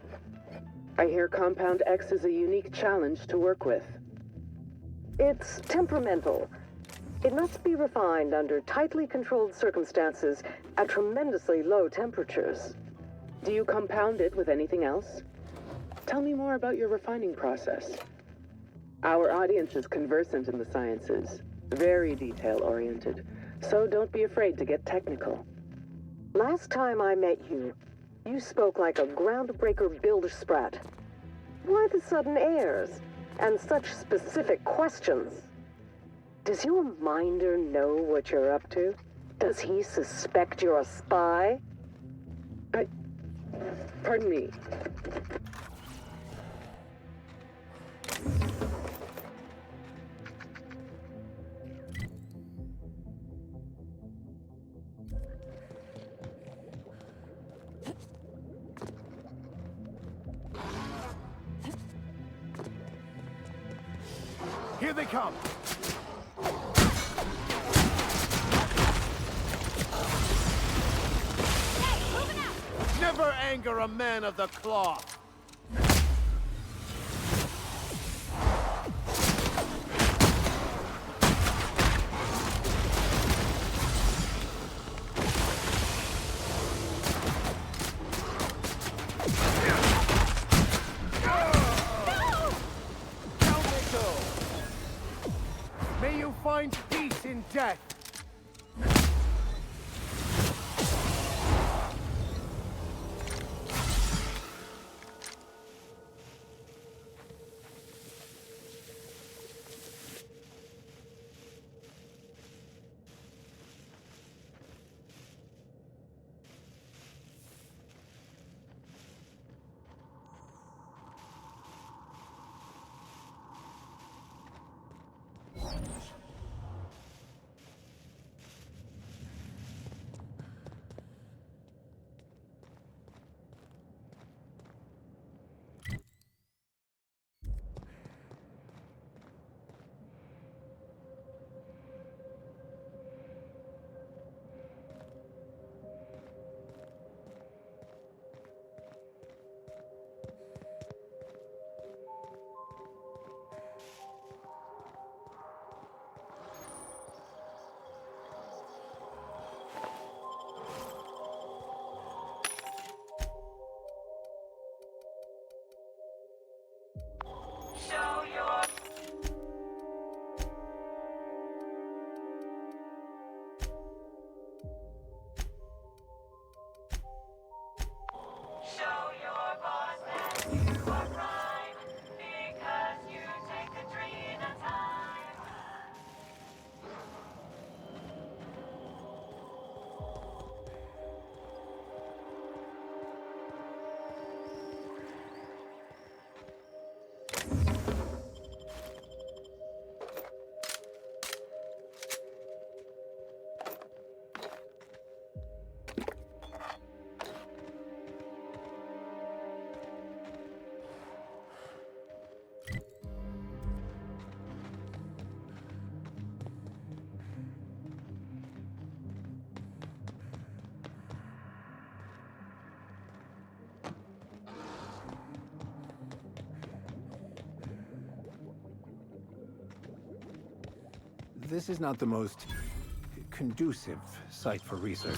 I hear Compound X is a unique challenge to work with. It's temperamental. It must be refined under tightly controlled circumstances at tremendously low temperatures. Do you compound it with anything else? Tell me more about your refining process. Our audience is conversant in the sciences, very detail-oriented, so don't be afraid to get technical. Last time I met you, you spoke like a groundbreaker builder sprat. Why the sudden airs and such specific questions? Does your minder know what you're up to? Does he suspect you're a spy? Pardon me. Here they come! Never anger a man of the cloth! Down they go! May you find peace in death! Show your boss that you are prime because you take Adrena time. This is not the most conducive site for research.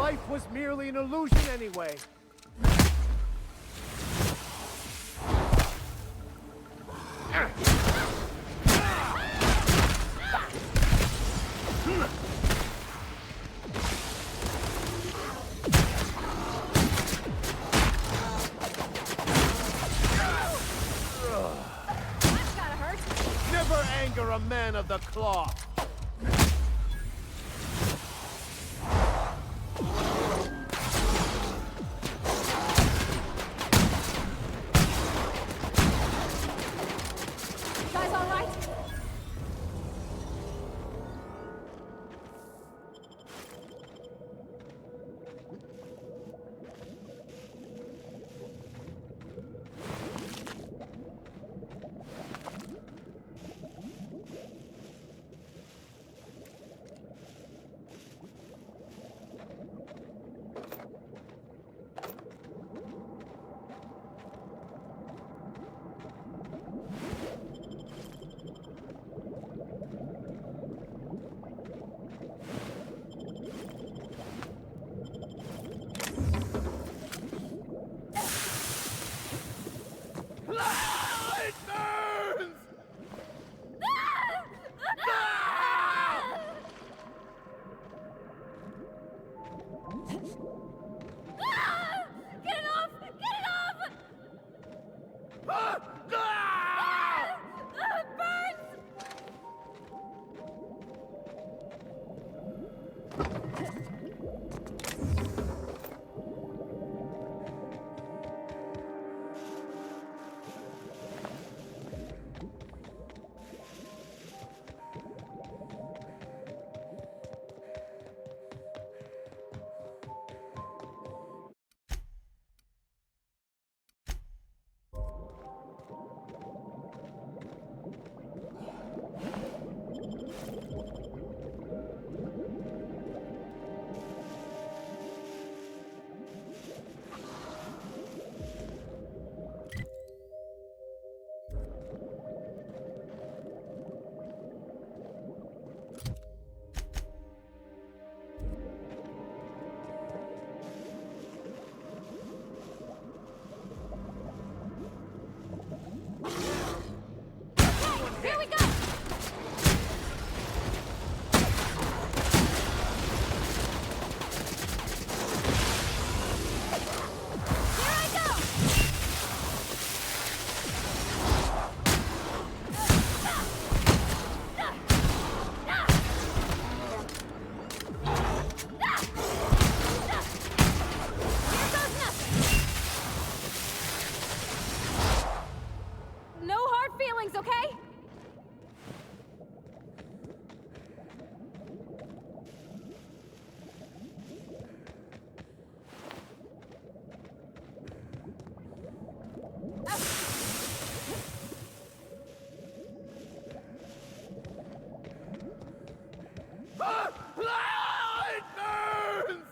life was merely an illusion anyway. Never anger a man of the cloth. Guys, all right? It burns! Get it off! Get it off! It burns! Here we go! Here I go! Here goes nothing! No hard feelings, okay? It burns!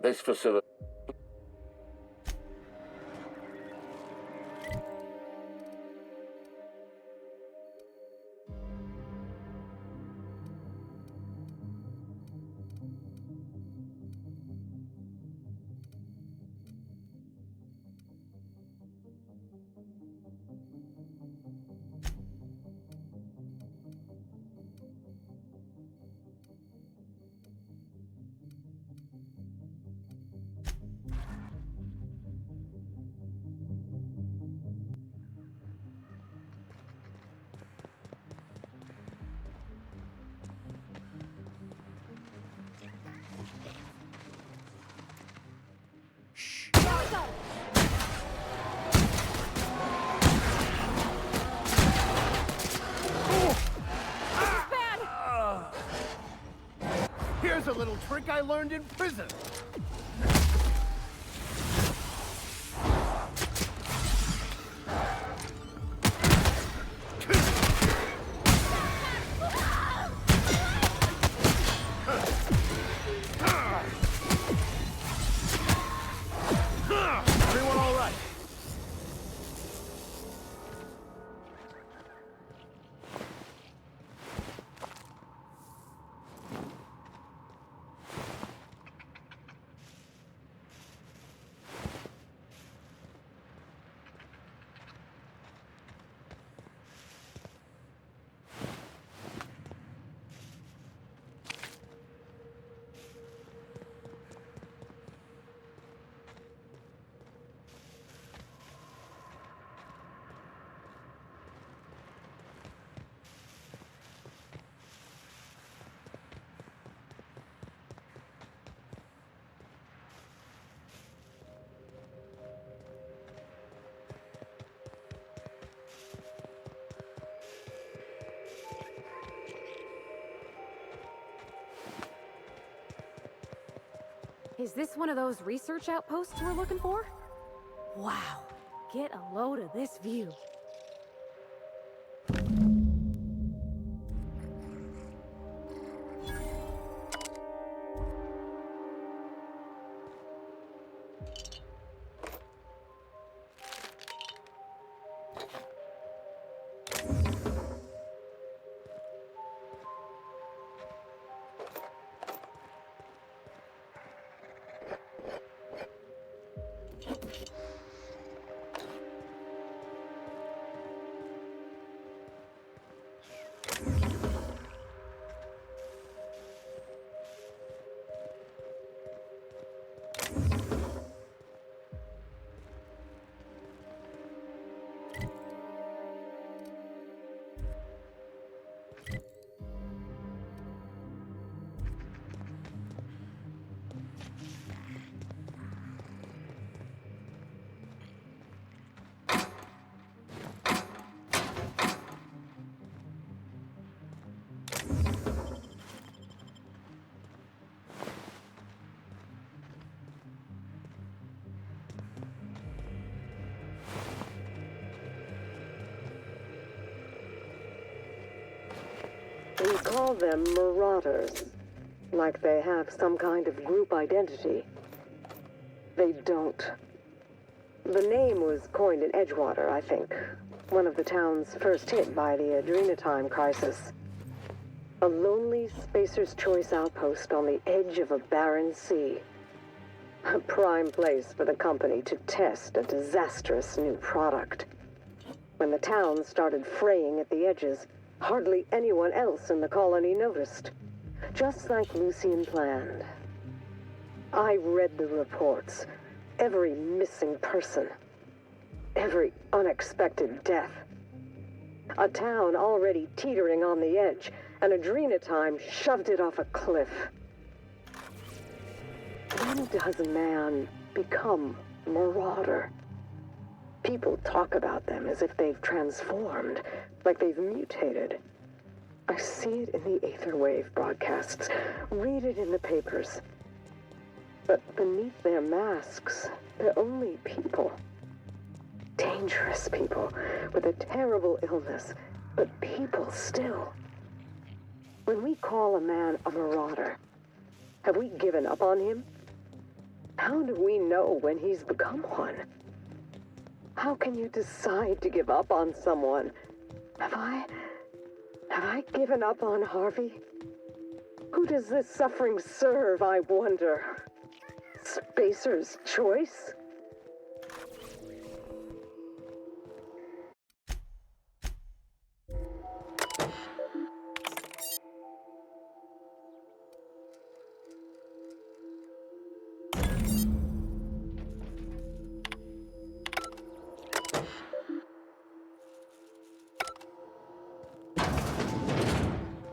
This facility. trick I learned in prison. Everyone all right? Is this one of those research outposts we're looking for? Wow, get a load of this view. We call them Marauders, like they have some kind of group identity. They don't. The name was coined in Edgewater, I think. One of the towns first hit by the Adrenatime crisis. A lonely Spacer's Choice outpost on the edge of a barren sea. A prime place for the company to test a disastrous new product. When the town started fraying at the edges, hardly anyone else in the colony noticed. Just like Lucian planned. I read the reports. Every missing person. Every unexpected death. A town already teetering on the edge, and Adrenatime shoved it off a cliff. When does a man become Marauder? People talk about them as if they've transformed, like they've mutated. I see it in the Aetherwave broadcasts, read it in the papers. But beneath their masks, they're only people. Dangerous people with a terrible illness, but people still. When we call a man a marauder, have we given up on him? How do we know when he's become one? How can you decide to give up on someone? Have I given up on Harvey? Who does this suffering serve, I wonder? Spacer's Choice?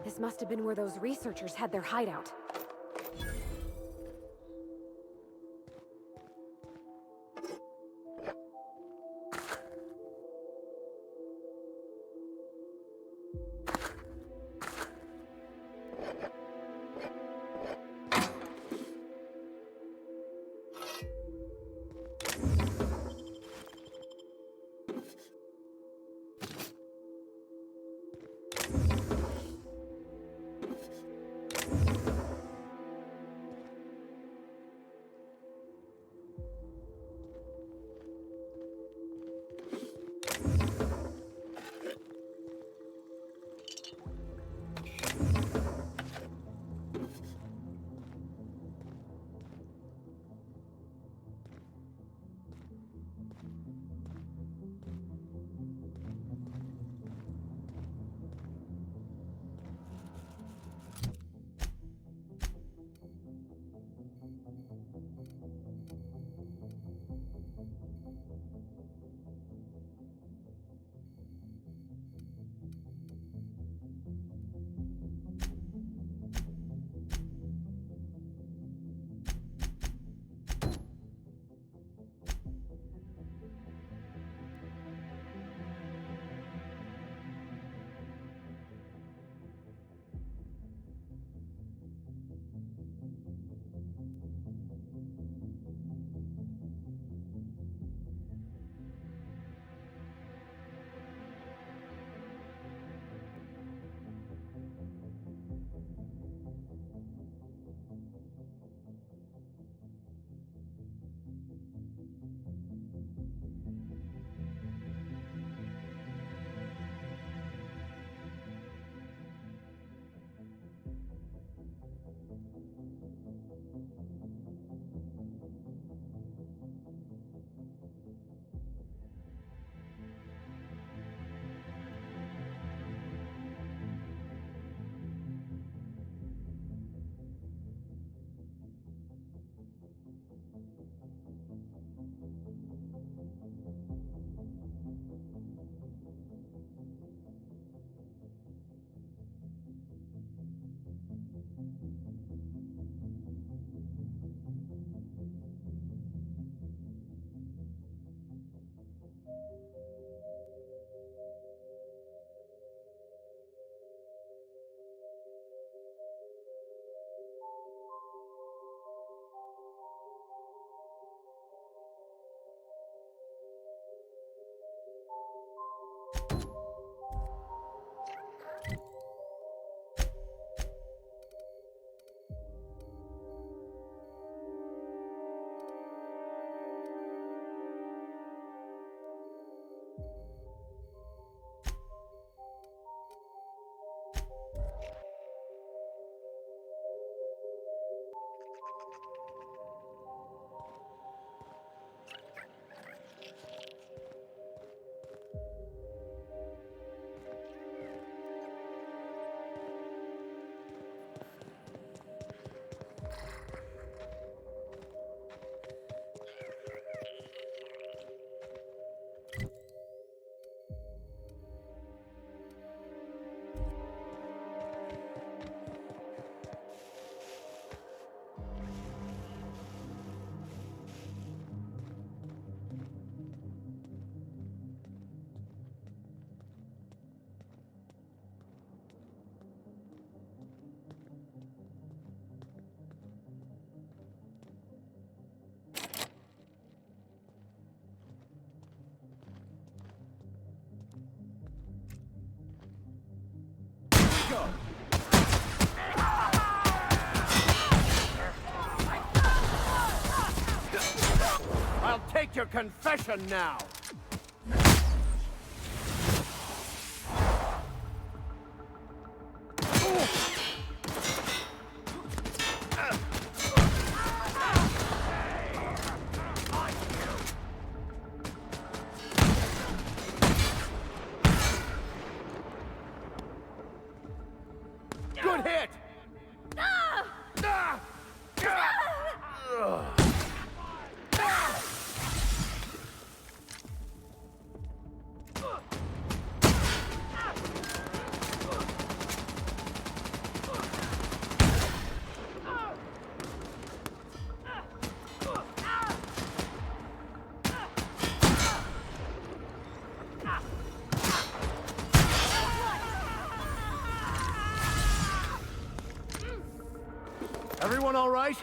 This must have been where those researchers had their hideout. I'll take your confession now! Good hit! Everyone all right?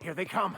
Here they come.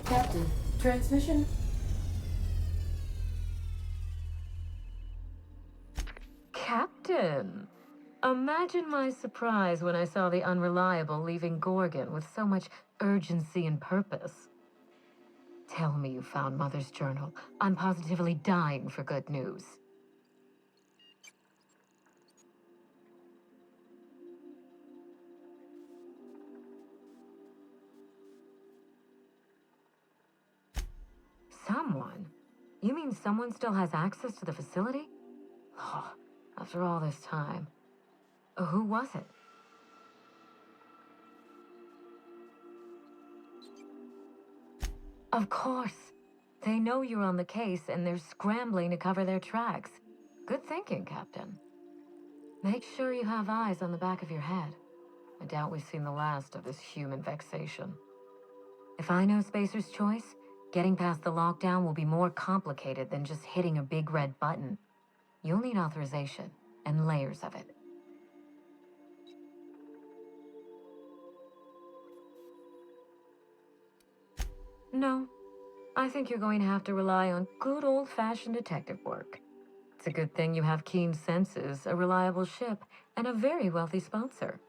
Captain, transmission? Captain! Imagine my surprise when I saw the Unreliable leaving Gorgon with so much urgency and purpose. Tell me you found Mother's journal. I'm positively dying for good news. Someone? You mean someone still has access to the facility? Oh, after all this time. Who was it? Of course. They know you're on the case and they're scrambling to cover their tracks. Good thinking, Captain. Make sure you have eyes on the back of your head. I doubt we've seen the last of this human vexation. If I know Spacer's choice, getting past the lockdown will be more complicated than just hitting a big red button. You'll need authorization, and layers of it. No. I think you're going to have to rely on good old-fashioned detective work. It's a good thing you have keen senses, a reliable ship, and a very wealthy sponsor.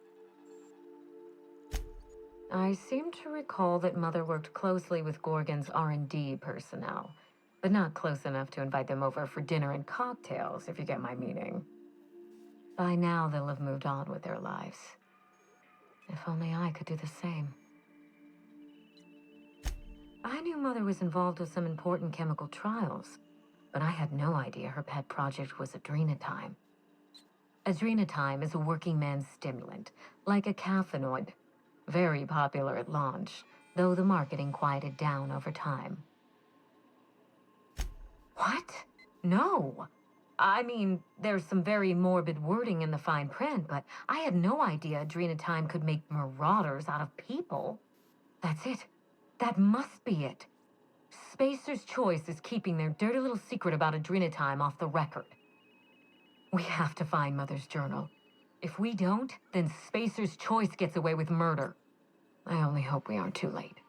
I seem to recall that Mother worked closely with Gorgon's R&D personnel, but not close enough to invite them over for dinner and cocktails, if you get my meaning. By now, they'll have moved on with their lives. If only I could do the same. I knew Mother was involved with some important chemical trials, but I had no idea her pet project was adrenatime. Adrenatime is a working man's stimulant, like a caffeinoid. Very popular at launch, though the marketing quieted down over time. What? No! I mean, there's some very morbid wording in the fine print, but I had no idea adrenatime could make marauders out of people. That's it. That must be it. Spacer's Choice is keeping their dirty little secret about adrenatime off the record. We have to find Mother's journal. If we don't, then Spacer's Choice gets away with murder. I only hope we aren't too late.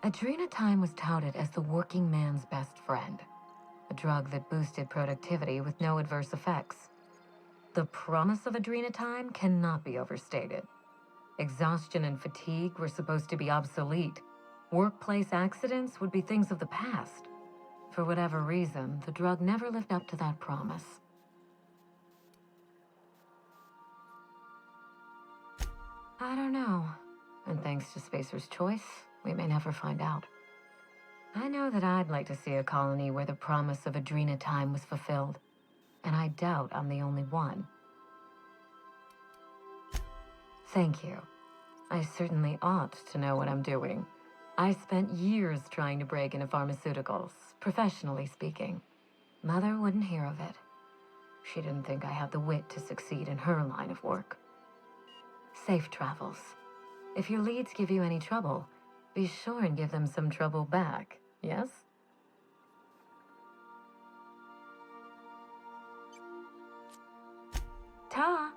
Adrenatime was touted as the working man's best friend, a drug that boosted productivity with no adverse effects. The promise of adrenatime cannot be overstated. Exhaustion and fatigue were supposed to be obsolete. Workplace accidents would be things of the past. For whatever reason, the drug never lived up to that promise. I don't know. And thanks to Spacer's Choice, we may never find out. I know that I'd like to see a colony where the promise of adrenatime was fulfilled. And I doubt I'm the only one. Thank you. I certainly ought to know what I'm doing. I spent years trying to break into pharmaceuticals, professionally speaking. Mother wouldn't hear of it. She didn't think I had the wit to succeed in her line of work. Safe travels. If your leads give you any trouble, be sure and give them some trouble back, yes? Ta!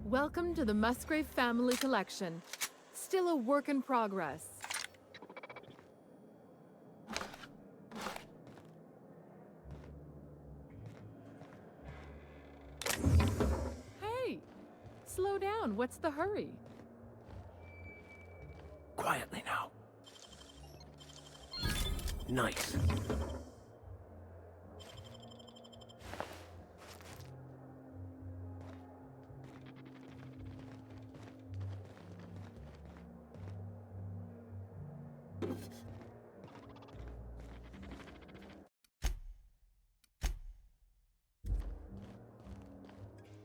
Welcome to the Musgrave Family Collection. Still a work in progress. slow down. What's the hurry? Quietly now. Nice.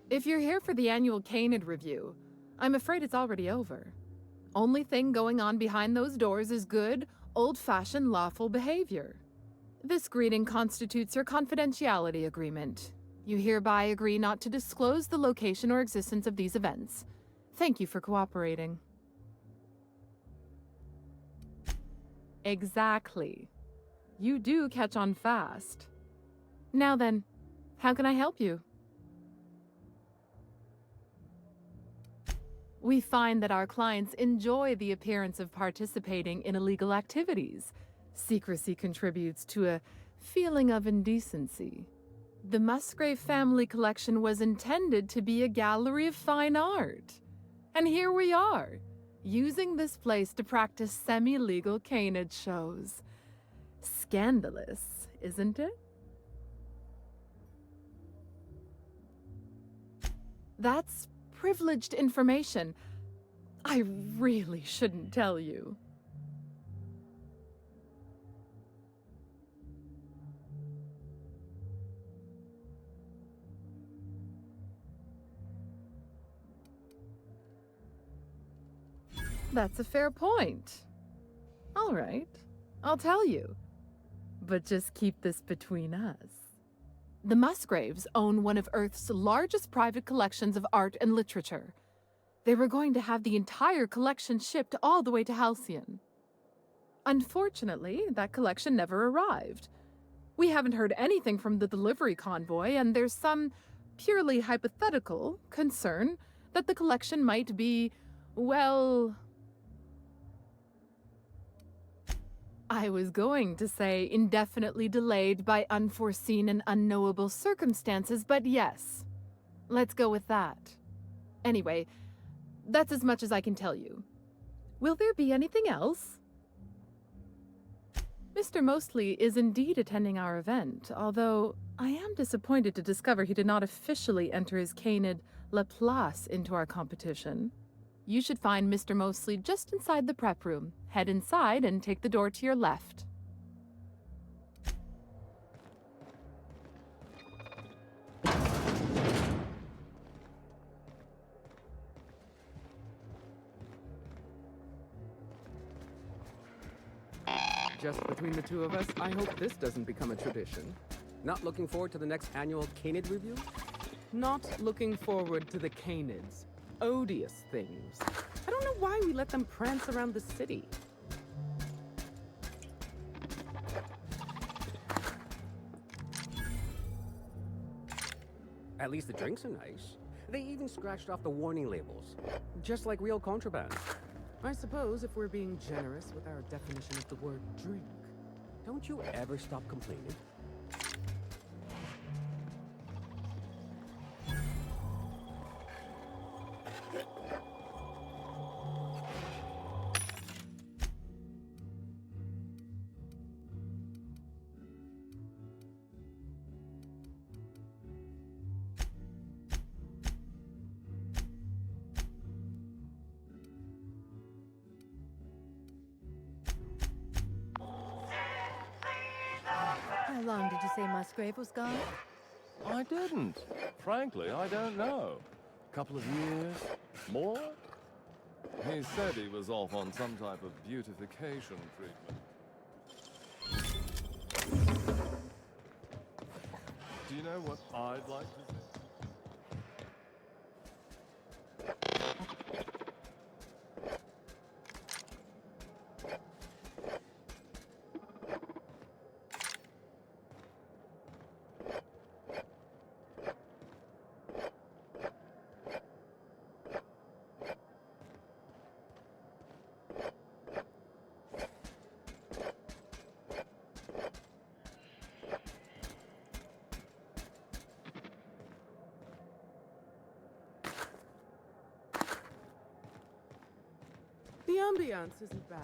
If you're here for the annual Canid review, I'm afraid it's already over. Only thing going on behind those doors is good, old-fashioned lawful behavior. This greeting constitutes your confidentiality agreement. You hereby agree not to disclose the location or existence of these events. Thank you for cooperating. Exactly. You do catch on fast. Now then, how can I help you? We find that our clients enjoy the appearance of participating in illegal activities. Secrecy contributes to a feeling of indecency. The Musgrave family collection was intended to be a gallery of fine art. And here we are, using this place to practice semi-legal canid shows. Scandalous, isn't it? That's privileged information. I really shouldn't tell you. That's a fair point. All right, I'll tell you. But just keep this between us. The Musgraves own one of Earth's largest private collections of art and literature. They were going to have the entire collection shipped all the way to Halcyon. Unfortunately, that collection never arrived. We haven't heard anything from the delivery convoy, and there's some purely hypothetical concern that the collection might be, well... I was going to say indefinitely delayed by unforeseen and unknowable circumstances, but yes, let's go with that. Anyway, that's as much as I can tell you. Will there be anything else? Mr. Mostly is indeed attending our event, although I am disappointed to discover he did not officially enter his canid Laplace into our competition. You should find Mr. Mostly just inside the prep room. Head inside and take the door to your left. Just between the two of us, I hope this doesn't become a tradition. Not looking forward to the next annual Canid review? Not looking forward to the Canids. Odious things. I don't know why we let them prance around the city. At least the drinks are nice. They even scratched off the warning labels. Just like real contraband. I suppose if we're being generous with our definition of the word drink. Don't you ever stop complaining? How long did you say Musgrave was gone? I didn't. Frankly, I don't know. Couple of years? More? He said he was off on some type of beautification treatment. Do you know what I'd like to say? ambiance isn't bad.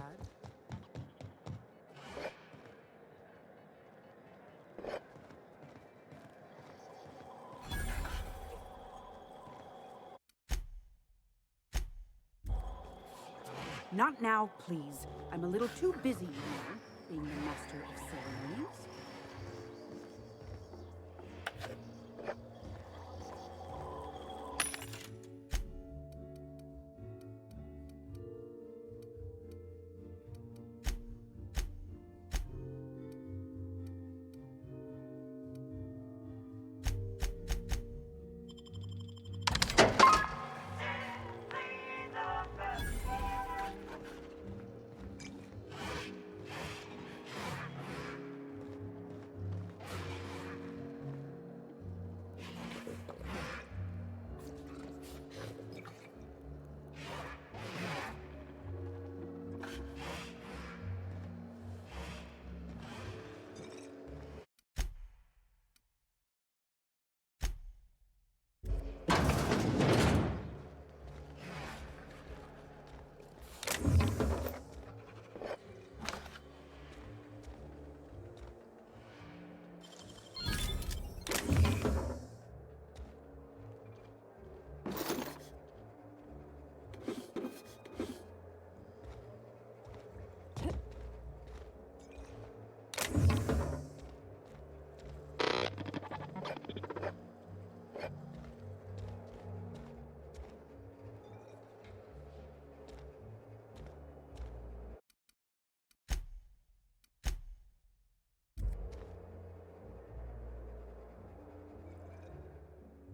Not now, please. I'm a little too busy, you know, being the master of ceremonies.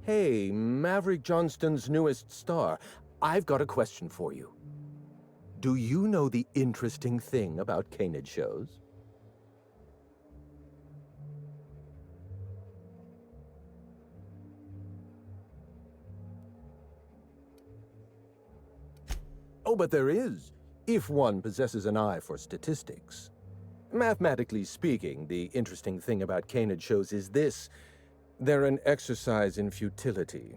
Hey, Maverick Johnston's newest star. I've got a question for you. Do you know the interesting thing about canid shows? Oh, but there is, if one possesses an eye for statistics. Mathematically speaking, the interesting thing about canid shows is this. They're an exercise in futility.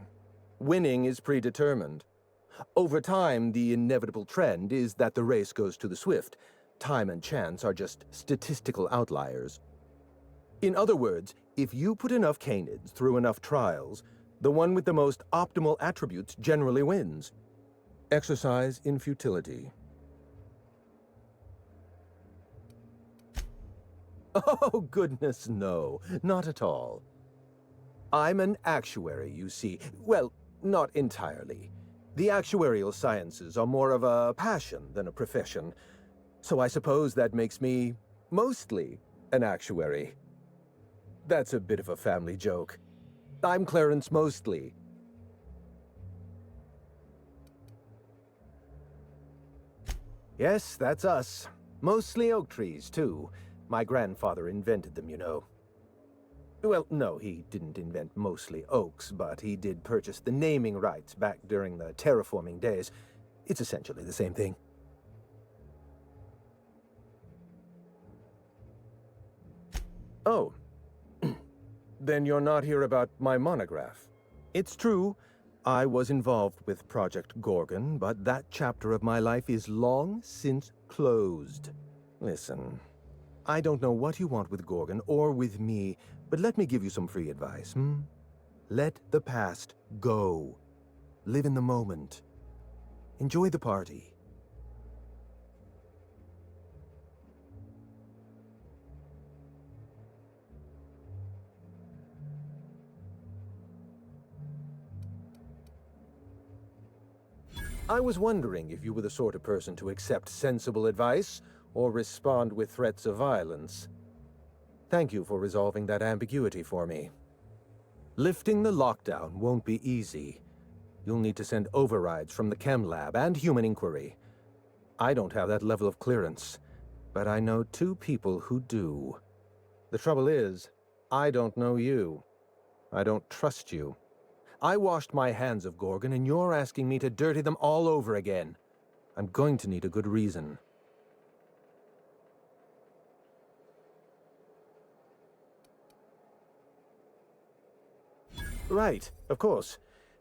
Winning is predetermined. Over time, the inevitable trend is that the race goes to the swift. Time and chance are just statistical outliers. In other words, if you put enough canids through enough trials, the one with the most optimal attributes generally wins. Exercise in futility. Oh, goodness, no. Not at all. I'm an actuary, you see. Well, not entirely. The actuarial sciences are more of a passion than a profession. So I suppose that makes me mostly an actuary. That's a bit of a family joke. I'm Clarence Mostly. Yes, that's us. Mostly oak trees, too. My grandfather invented them, you know. Well, no, he didn't invent mostly oaks, but he did purchase the naming rights back during the terraforming days. It's essentially the same thing. Oh. Then you're not here about my monograph. It's true, I was involved with Project Gorgon, but that chapter of my life is long since closed. Listen, I don't know what you want with Gorgon or with me, but let me give you some free advice, Let the past go. Live in the moment. Enjoy the party. I was wondering if you were the sort of person to accept sensible advice or respond with threats of violence. Thank you for resolving that ambiguity for me. Lifting the lockdown won't be easy. You'll need to send overrides from the chem lab and human inquiry. I don't have that level of clearance, but I know 2 people who do. The trouble is, I don't know you. I don't trust you. I washed my hands of Gorgon, and you're asking me to dirty them all over again. I'm going to need a good reason. Right, of course.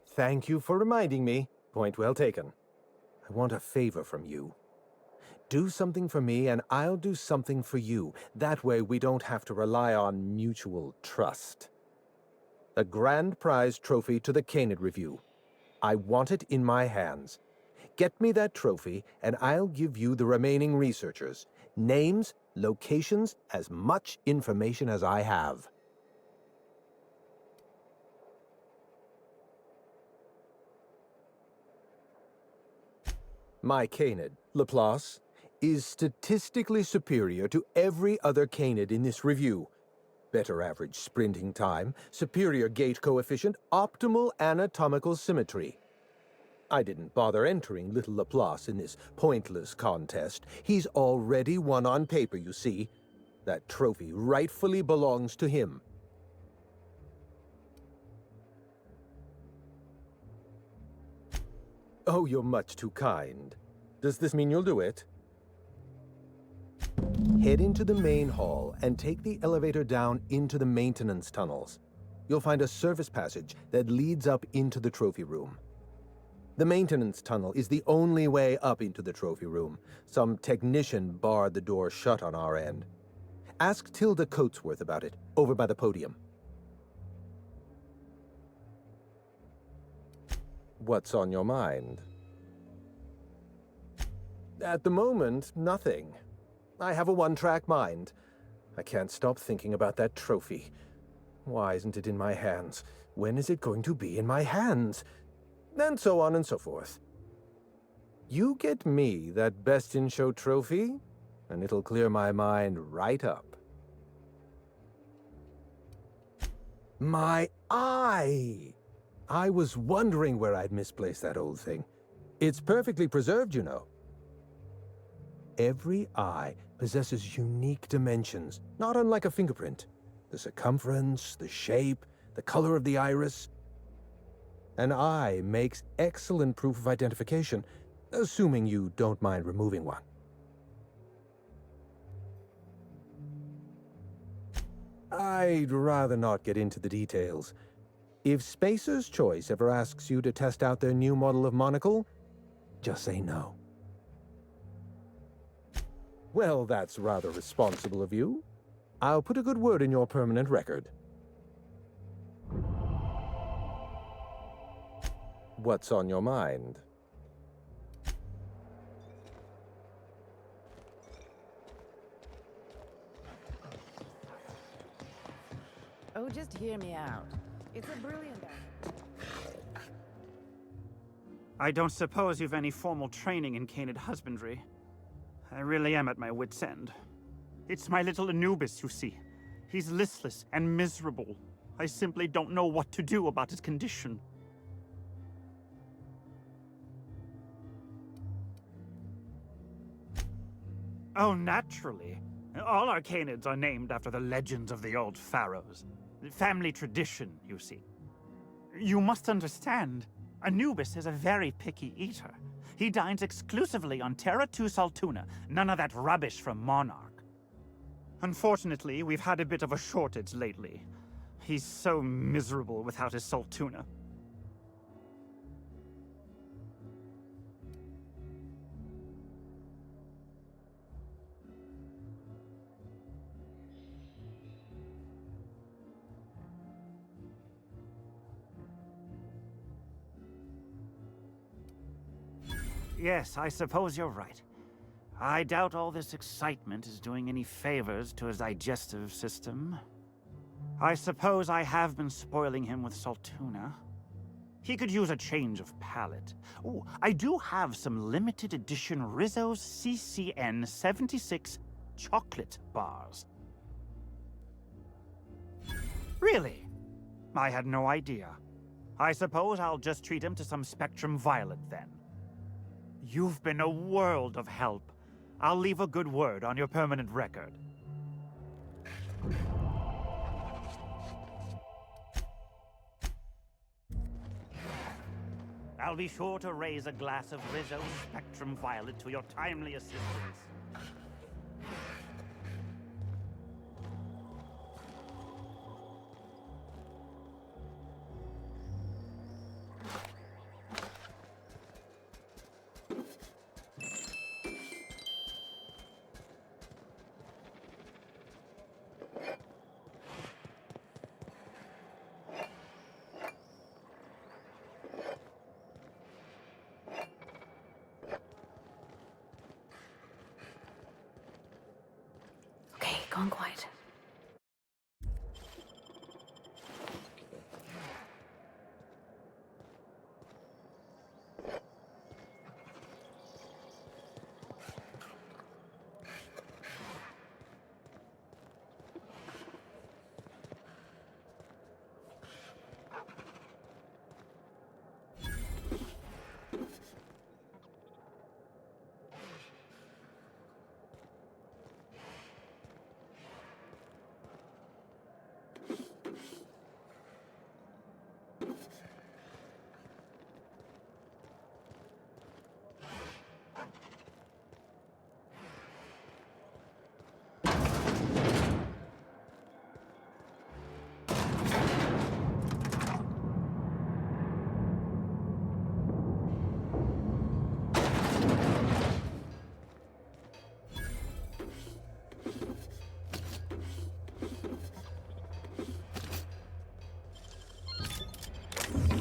Thank you for reminding me. Point well taken. I want a favor from you. Do something for me, and I'll do something for you. That way, we don't have to rely on mutual trust. A grand prize trophy to the Canid Review. I want it in my hands. Get me that trophy, and I'll give you the remaining researchers. Names, locations, as much information as I have. My Canid, Laplace, is statistically superior to every other Canid in this review. Better average sprinting time, superior gait coefficient, optimal anatomical symmetry. I didn't bother entering little Laplace in this pointless contest. He's already won on paper, you see. That trophy rightfully belongs to him. Oh, you're much too kind. Does this mean you'll do it? Head into the main hall and take the elevator down into the maintenance tunnels. You'll find a service passage that leads up into the trophy room. The maintenance tunnel is the only way up into the trophy room. Some technician barred the door shut on our end. Ask Tilda Coatsworth about it, over by the podium. What's on your mind? At the moment, nothing. I have a one-track mind. I can't stop thinking about that trophy. Why isn't it in my hands? When is it going to be in my hands? And so on and so forth. You get me that Best in Show trophy, and it'll clear my mind right up. My eye! I was wondering where I'd misplaced that old thing. It's perfectly preserved, you know. Every eye possesses unique dimensions, not unlike a fingerprint. The circumference, the shape, the color of the iris. An eye makes excellent proof of identification, assuming you don't mind removing one. I'd rather not get into the details. If Spacer's Choice ever asks you to test out their new model of monocle, just say no. Well, that's rather responsible of you. I'll put a good word in your permanent record. What's on your mind? Oh, just hear me out. It's a brilliant idea. I don't suppose you've any formal training in canid husbandry. I really am at my wit's end. It's my little Anubis, you see. He's listless and miserable. I simply don't know what to do about his condition. Oh, naturally. All our canids are named after the legends of the old pharaohs. Family tradition, you see. You must understand, Anubis is a very picky eater. He dines exclusively on Terra 2 Saltuna, none of that rubbish from Monarch. Unfortunately, we've had a bit of a shortage lately. He's so miserable without his Saltuna. Yes, I suppose you're right. I doubt all this excitement is doing any favors to his digestive system. I suppose I have been spoiling him with Saltuna. He could use a change of palate. Oh, I do have some limited edition Rizzo's CCN 76 chocolate bars. Really? I had no idea. I suppose I'll just treat him to some Spectrum Violet then. You've been a world of help. I'll leave a good word on your permanent record. I'll be sure to raise a glass of Rizzo's Spectrum Violet to your timely assistance. gone quiet.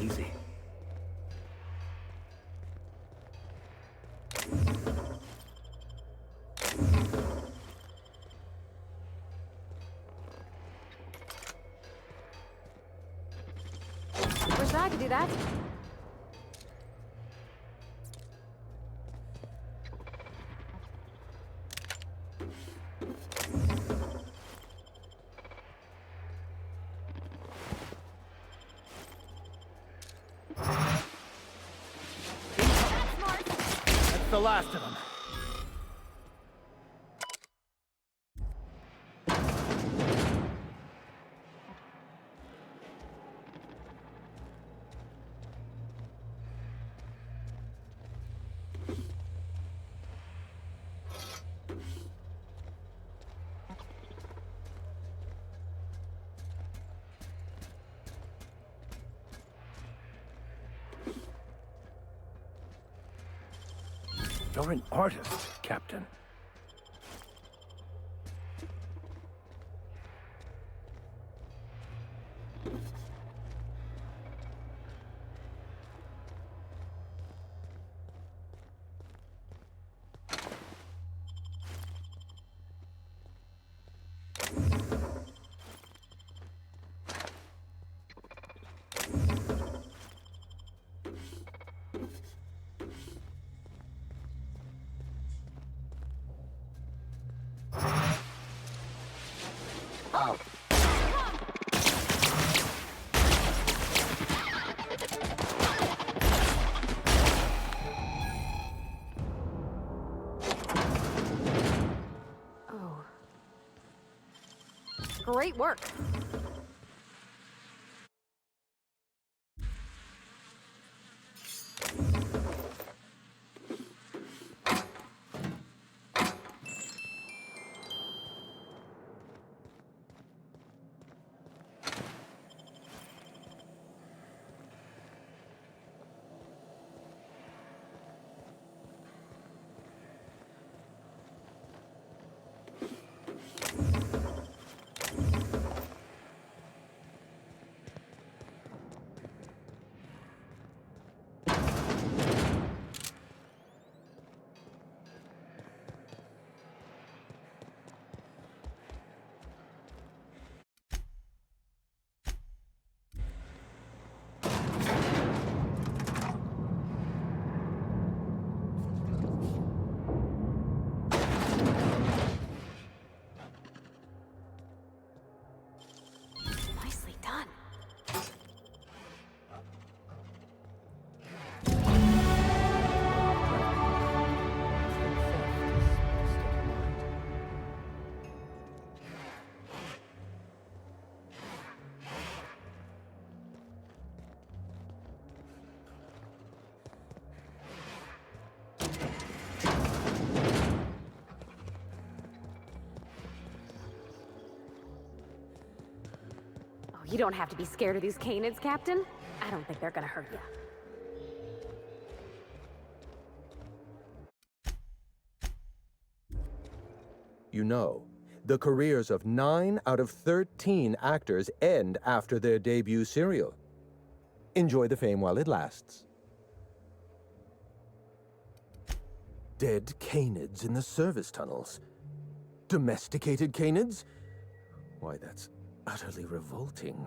Easy. Wish I could do that. That's the last of them. You're an artist, Captain. Oh. Great work. Nicely done. Oh, you don't have to be scared of these canids, Captain. I don't think they're gonna hurt you. You know, the careers of 9 out of 13 actors end after their debut serial. Enjoy the fame while it lasts. Dead canids in the service tunnels. Domesticated canids? Why, that's utterly revolting.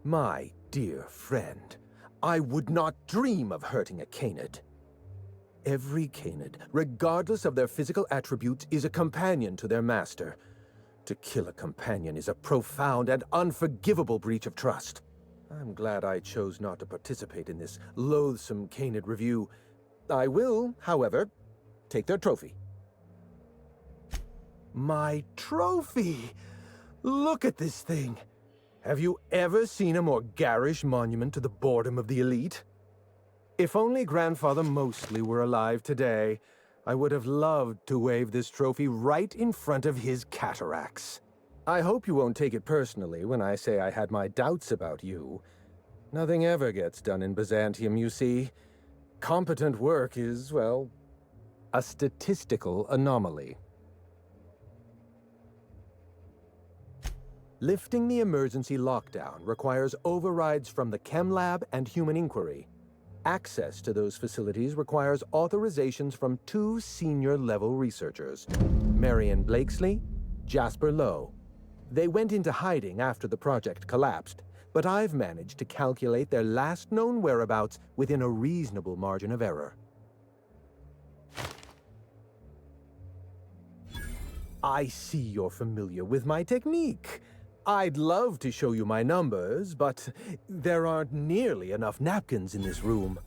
My dear friend, I would not dream of hurting a canid. Every canid, regardless of their physical attributes, is a companion to their master. To kill a companion is a profound and unforgivable breach of trust. I'm glad I chose not to participate in this loathsome canid review. I will, however, take their trophy. My trophy! Look at this thing! Have you ever seen a more garish monument to the boredom of the elite? If only Grandfather Mostly were alive today, I would have loved to wave this trophy right in front of his cataracts. I hope you won't take it personally when I say I had my doubts about you. Nothing ever gets done in Byzantium, you see. Competent work is, well, a statistical anomaly. Lifting the emergency lockdown requires overrides from the Chem Lab and Human Inquiry. Access to those facilities requires authorizations from 2 senior-level researchers, Marion Blakesley, Jasper Lowe. They went into hiding after the project collapsed, but I've managed to calculate their last known whereabouts within a reasonable margin of error. I see you're familiar with my technique. I'd love to show you my numbers, but there aren't nearly enough napkins in this room.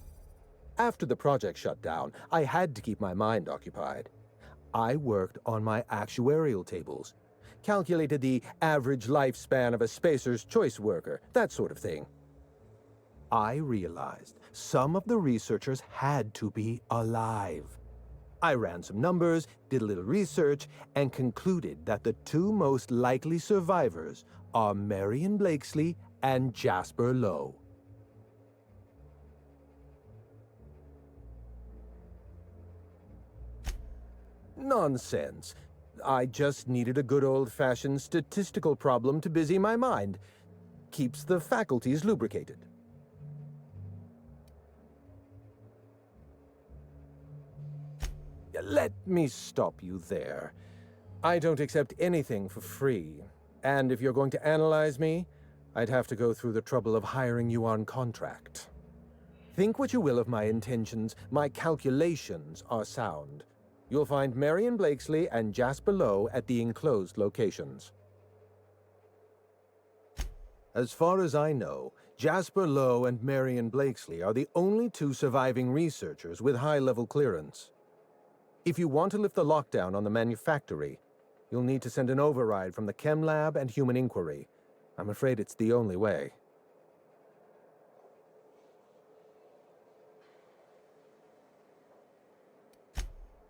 After the project shut down, I had to keep my mind occupied. I worked on my actuarial tables, calculated the average lifespan of a Spacer's Choice worker, that sort of thing. I realized some of the researchers had to be alive. I ran some numbers, did a little research, and concluded that the 2 most likely survivors are Marion Blakesley and Jasper Lowe. Nonsense. I just needed a good old-fashioned statistical problem to busy my mind. Keeps the faculties lubricated. Let me stop you there. I don't accept anything for free, and if you're going to analyze me, I'd have to go through the trouble of hiring you on contract. Think what you will of my intentions, my calculations are sound. You'll find Marion Blakesley and Jasper Lowe at the enclosed locations. As far as I know, Jasper Lowe and Marion Blakesley are the only 2 surviving researchers with high-level clearance. If you want to lift the lockdown on the manufactory, you'll need to send an override from the Chem Lab and Human Inquiry. I'm afraid it's the only way.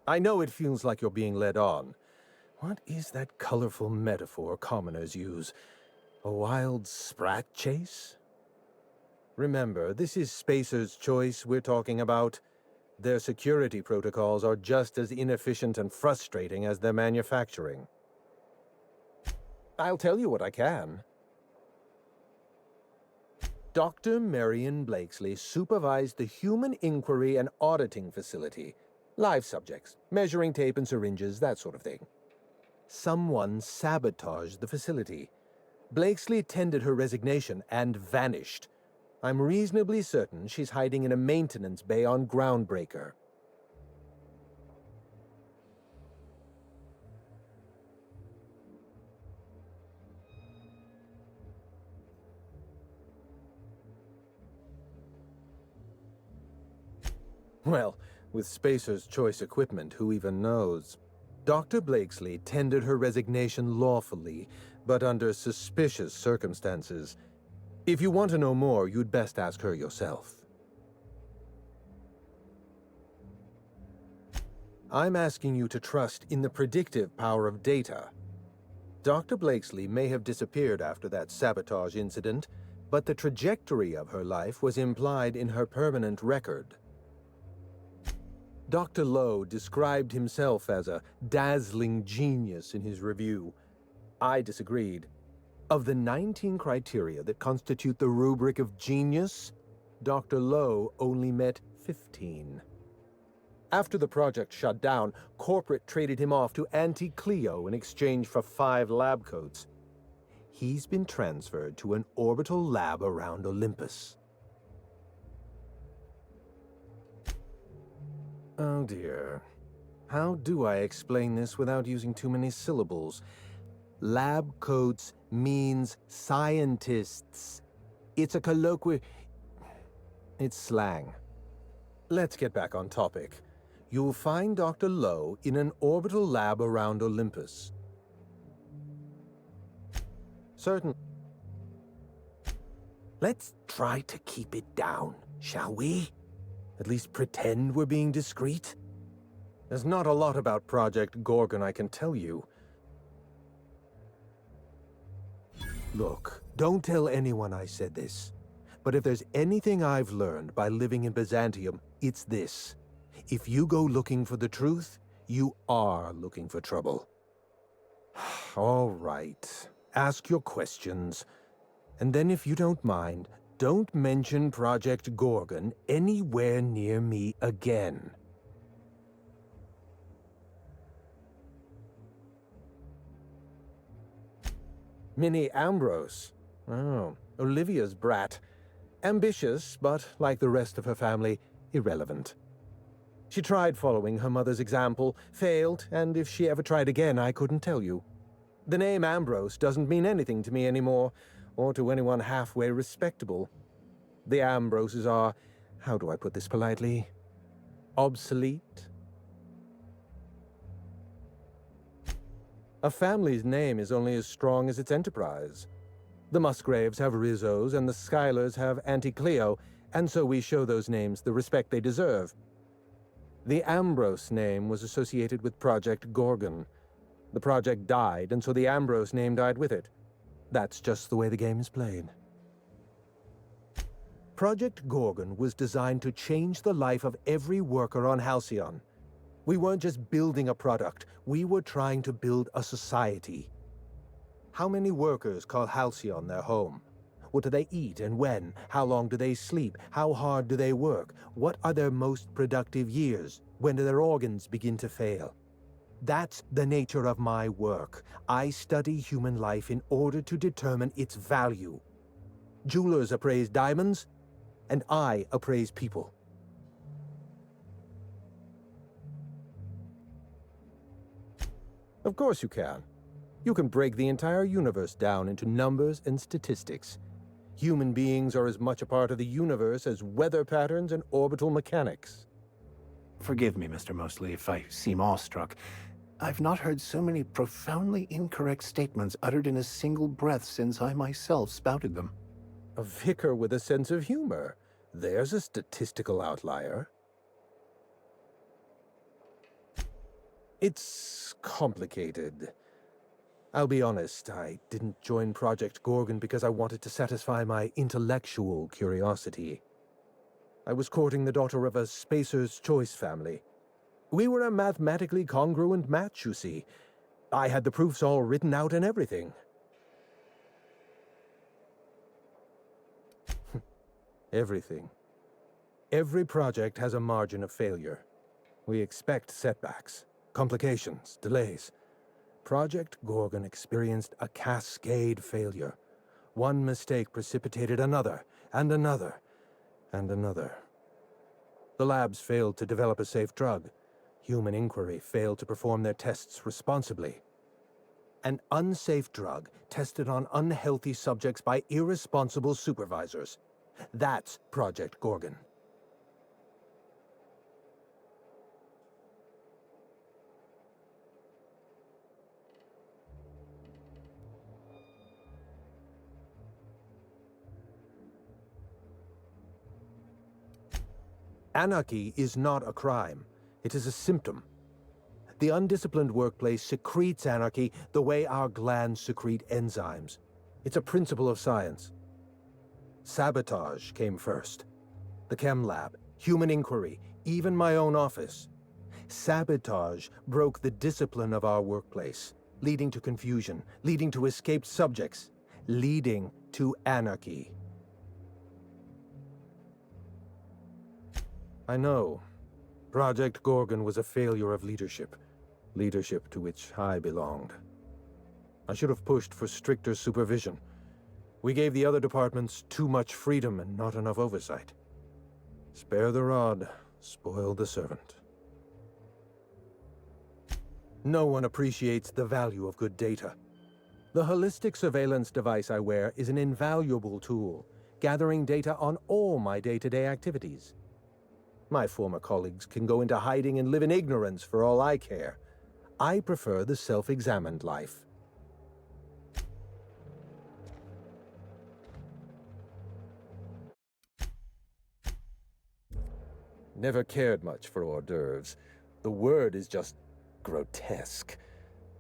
I know it feels like you're being led on. What is that colorful metaphor commoners use? A wild sprat chase? Remember, this is Spacer's Choice we're talking about. Their security protocols are just as inefficient and frustrating as their manufacturing. I'll tell you what I can. Dr. Marion Blakesley supervised the Human Inquiry and Auditing Facility. Live subjects, measuring tape and syringes, that sort of thing. Someone sabotaged the facility. Blakesley tendered her resignation and vanished. I'm reasonably certain she's hiding in a maintenance bay on Groundbreaker. Well, with Spacer's Choice equipment, who even knows? Dr. Blakesley tendered her resignation lawfully, but under suspicious circumstances. If you want to know more, you'd best ask her yourself. I'm asking you to trust in the predictive power of data. Dr. Blakesley may have disappeared after that sabotage incident, but the trajectory of her life was implied in her permanent record. Dr. Lowe described himself as a dazzling genius in his review. I disagreed. Of the 19 criteria that constitute the rubric of genius, Dr. Lowe only met 15. After the project shut down, corporate traded him off to Anti-Cleo in exchange for 5 lab coats. He's been transferred to an orbital lab around Olympus. Oh dear. How do I explain this without using too many syllables? Lab coats means scientists. It's a colloquial... It's slang. Let's get back on topic. You'll find Dr. Lowe in an orbital lab around Olympus. Certain. Let's try to keep it down, shall we? At least pretend we're being discreet? There's not a lot about Project Gorgon I can tell you. Look, don't tell anyone I said this. But if there's anything I've learned by living in Byzantium, it's this. If you go looking for the truth, you are looking for trouble. All right. Ask your questions. And then if you don't mind, don't mention Project Gorgon anywhere near me again. Minnie Ambrose. Oh, Olivia's brat. Ambitious, but like the rest of her family, irrelevant. She tried following her mother's example, failed, and if she ever tried again, I couldn't tell you. The name Ambrose doesn't mean anything to me anymore, or to anyone halfway respectable. The Ambroses are, how do I put this politely, obsolete? A family's name is only as strong as its enterprise. The Musgraves have Rizzos, and the Schuyler's have Anti-Cleo, and so we show those names the respect they deserve. The Ambrose name was associated with Project Gorgon. The project died, and so the Ambrose name died with it. That's just the way the game is played. Project Gorgon was designed to change the life of every worker on Halcyon. We weren't just building a product, we were trying to build a society. How many workers call Halcyon their home? What do they eat and when? How long do they sleep? How hard do they work? What are their most productive years? When do their organs begin to fail? That's the nature of my work. I study human life in order to determine its value. Jewelers appraise diamonds, and I appraise people. Of course you can. You can break the entire universe down into numbers and statistics. Human beings are as much a part of the universe as weather patterns and orbital mechanics. Forgive me, Mr. Mosley, if I seem awestruck. I've not heard so many profoundly incorrect statements uttered in a single breath since I myself spouted them. A vicar with a sense of humor. There's a statistical outlier. It's complicated. I'll be honest, I didn't join Project Gorgon because I wanted to satisfy my intellectual curiosity. I was courting the daughter of a Spacer's Choice family. We were a mathematically congruent match, you see. I had the proofs all written out and everything. Everything. Every project has a margin of failure. We expect setbacks, complications, delays. Project Gorgon experienced a cascade failure. One mistake precipitated another, and another, and another. The labs failed to develop a safe drug. Human Inquiry failed to perform their tests responsibly. An unsafe drug tested on unhealthy subjects by irresponsible supervisors. That's Project Gorgon. Anarchy is not a crime. It is a symptom. The undisciplined workplace secretes anarchy the way our glands secrete enzymes. It's a principle of science. Sabotage came first. The chem lab, Human Inquiry, even my own office. Sabotage broke the discipline of our workplace, leading to confusion, leading to escaped subjects. leading to anarchy. I know. Project Gorgon was a failure of leadership. Leadership to which I belonged. I should have pushed for stricter supervision. We gave the other departments too much freedom and not enough oversight. Spare the rod, spoil the servant. No one appreciates the value of good data. The holistic surveillance device I wear is an invaluable tool, gathering data on all my day-to-day activities. My former colleagues can go into hiding and live in ignorance for all I care. I prefer the self-examined life. Never cared much for hors d'oeuvres. The word is just grotesque.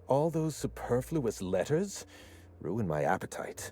All those superfluous letters ruin my appetite.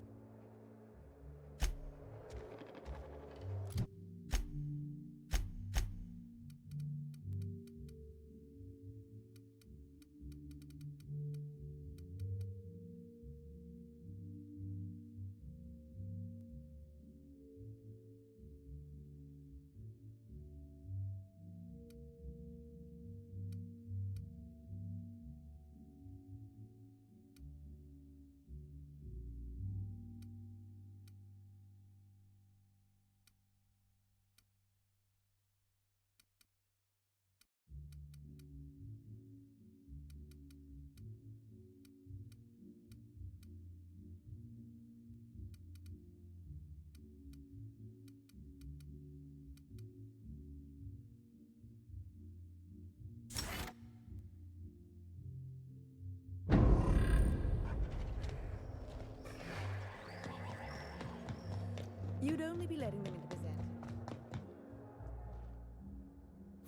You'd only be letting them into the Zen.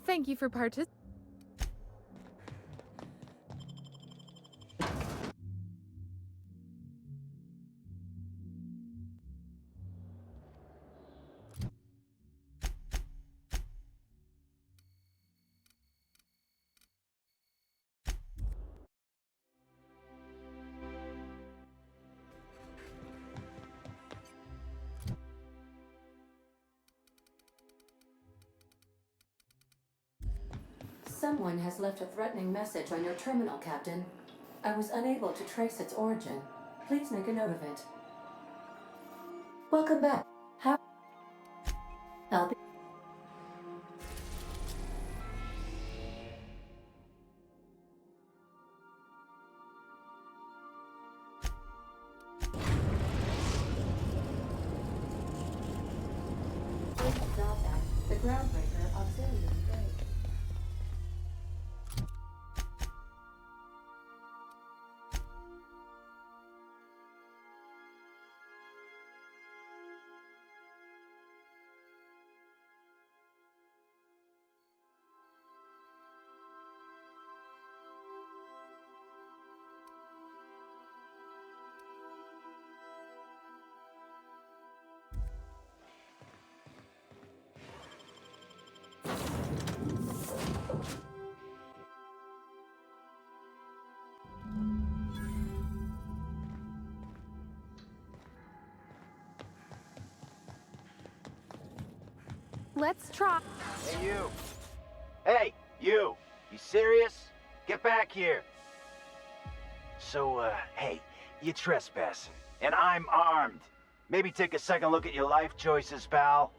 Thank you for participating. Someone has left a threatening message on your terminal, Captain. I was unable to trace its origin. Please make a note of it. Welcome back. I'll be... The groundbreaker auxiliary break. Let's try. Hey, you. Hey, you. You serious? Get back here. So, hey, you trespassing, and I'm armed. Maybe take a second look at your life choices, pal.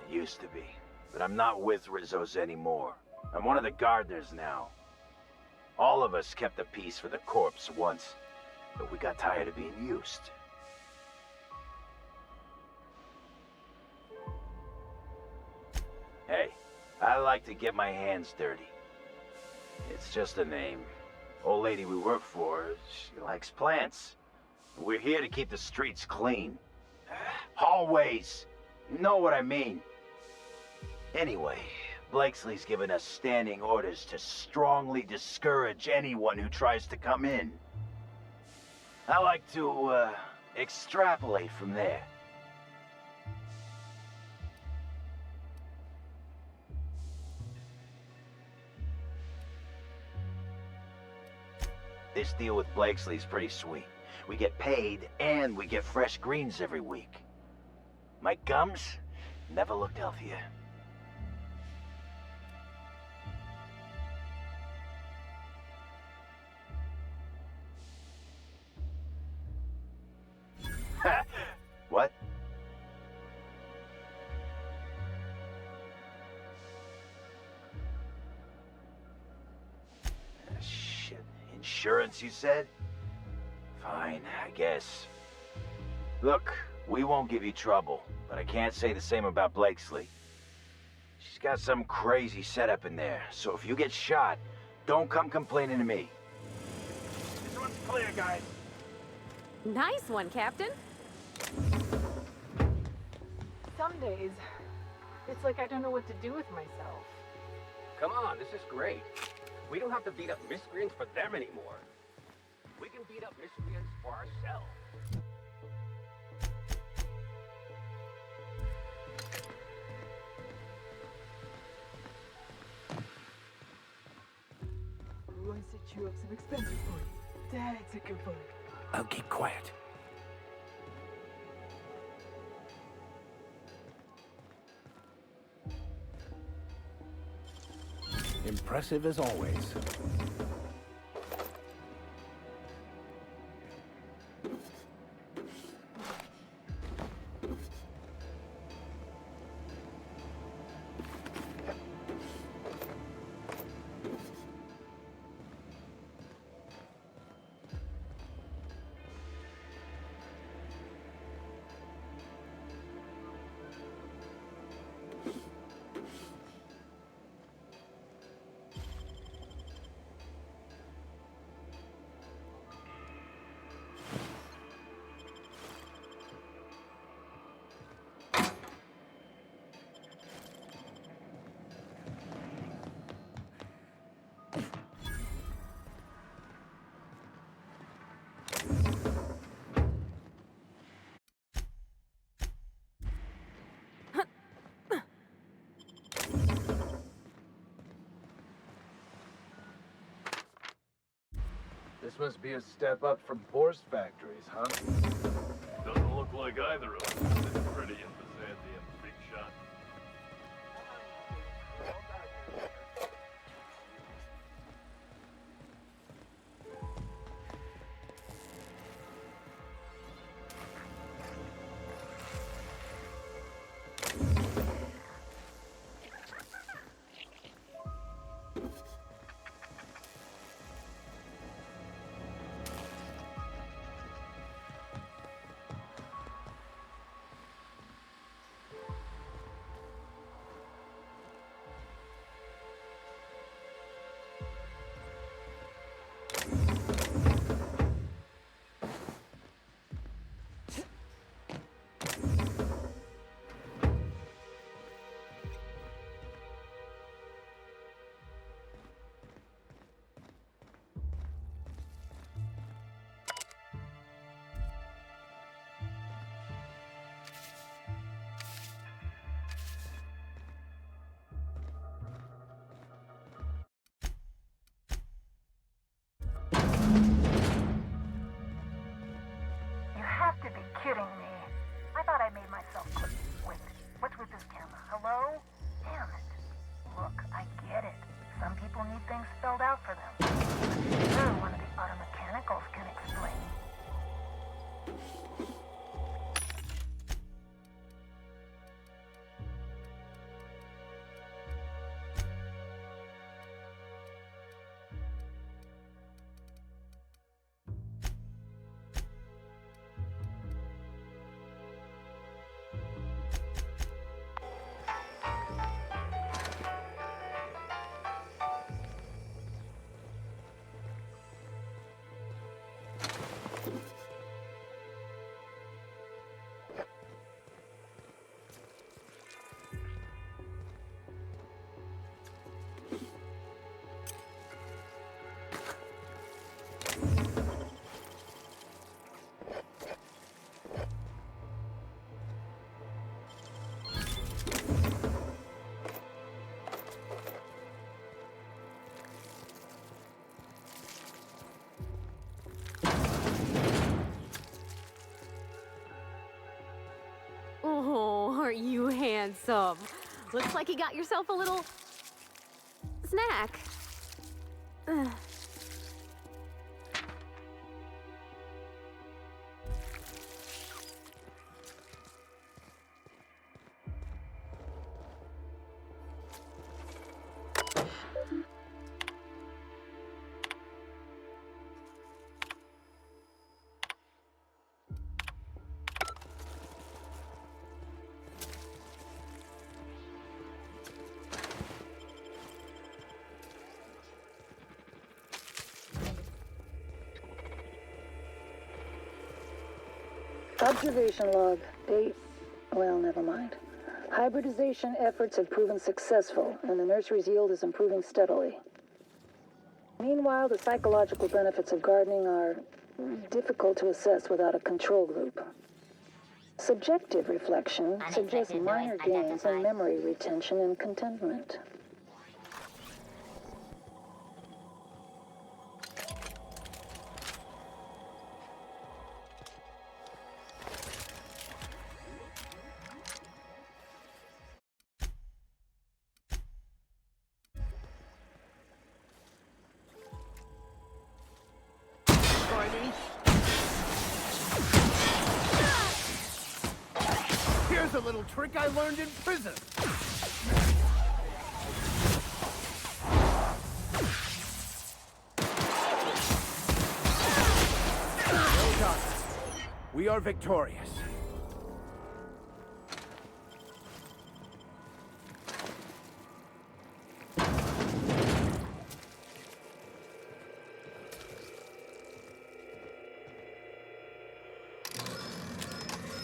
Used to be, but I'm not with Rizzo's anymore. I'm one of the gardeners now. All of us kept the peace for the corpse once, but we got tired of being used. Hey, I like to get my hands dirty. It's just a name. Old lady we work for, she likes plants. We're here to keep the streets clean. Hallways, you know what I mean. Anyway, Blakesley's given us standing orders to strongly discourage anyone who tries to come in. I like to, extrapolate from there. This deal with Blakesley's pretty sweet. We get paid, and we get fresh greens every week. My gums never looked healthier. What? Shit. Insurance, you said? Fine, I guess. Look, we won't give you trouble, but I can't say the same about Blakesley. She's got some crazy setup in there, so if you get shot, don't come complaining to me. This one's clear, guys. Nice one, Captain. Some days, it's like I don't know what to do with myself. Come on, this is great. We don't have to beat up miscreants for them anymore. We can beat up miscreants for ourselves. Ooh, I set you up some expensive food. That's a good food. I'll keep quiet. Impressive as always. This must be a step up from horse factories, huh? Doesn't look like either of them is pretty in Byzantium, big shot. You have to be kidding me. I thought I made myself clear. Wait, what's with this camera? Hello? Damn it. Look, I get it. Some people need things spelled out for them. Sure, one of the auto mechanicals can explain. you handsome? Looks like you got yourself a little snack. Ugh. Observation log. Date. Well, never mind. Hybridization efforts have proven successful, and the nursery's yield is improving steadily. Meanwhile, the psychological benefits of gardening are difficult to assess without a control group. Subjective reflection suggests minor gains in memory retention and contentment. Here's a little trick I learned in prison. Well done. We are victorious.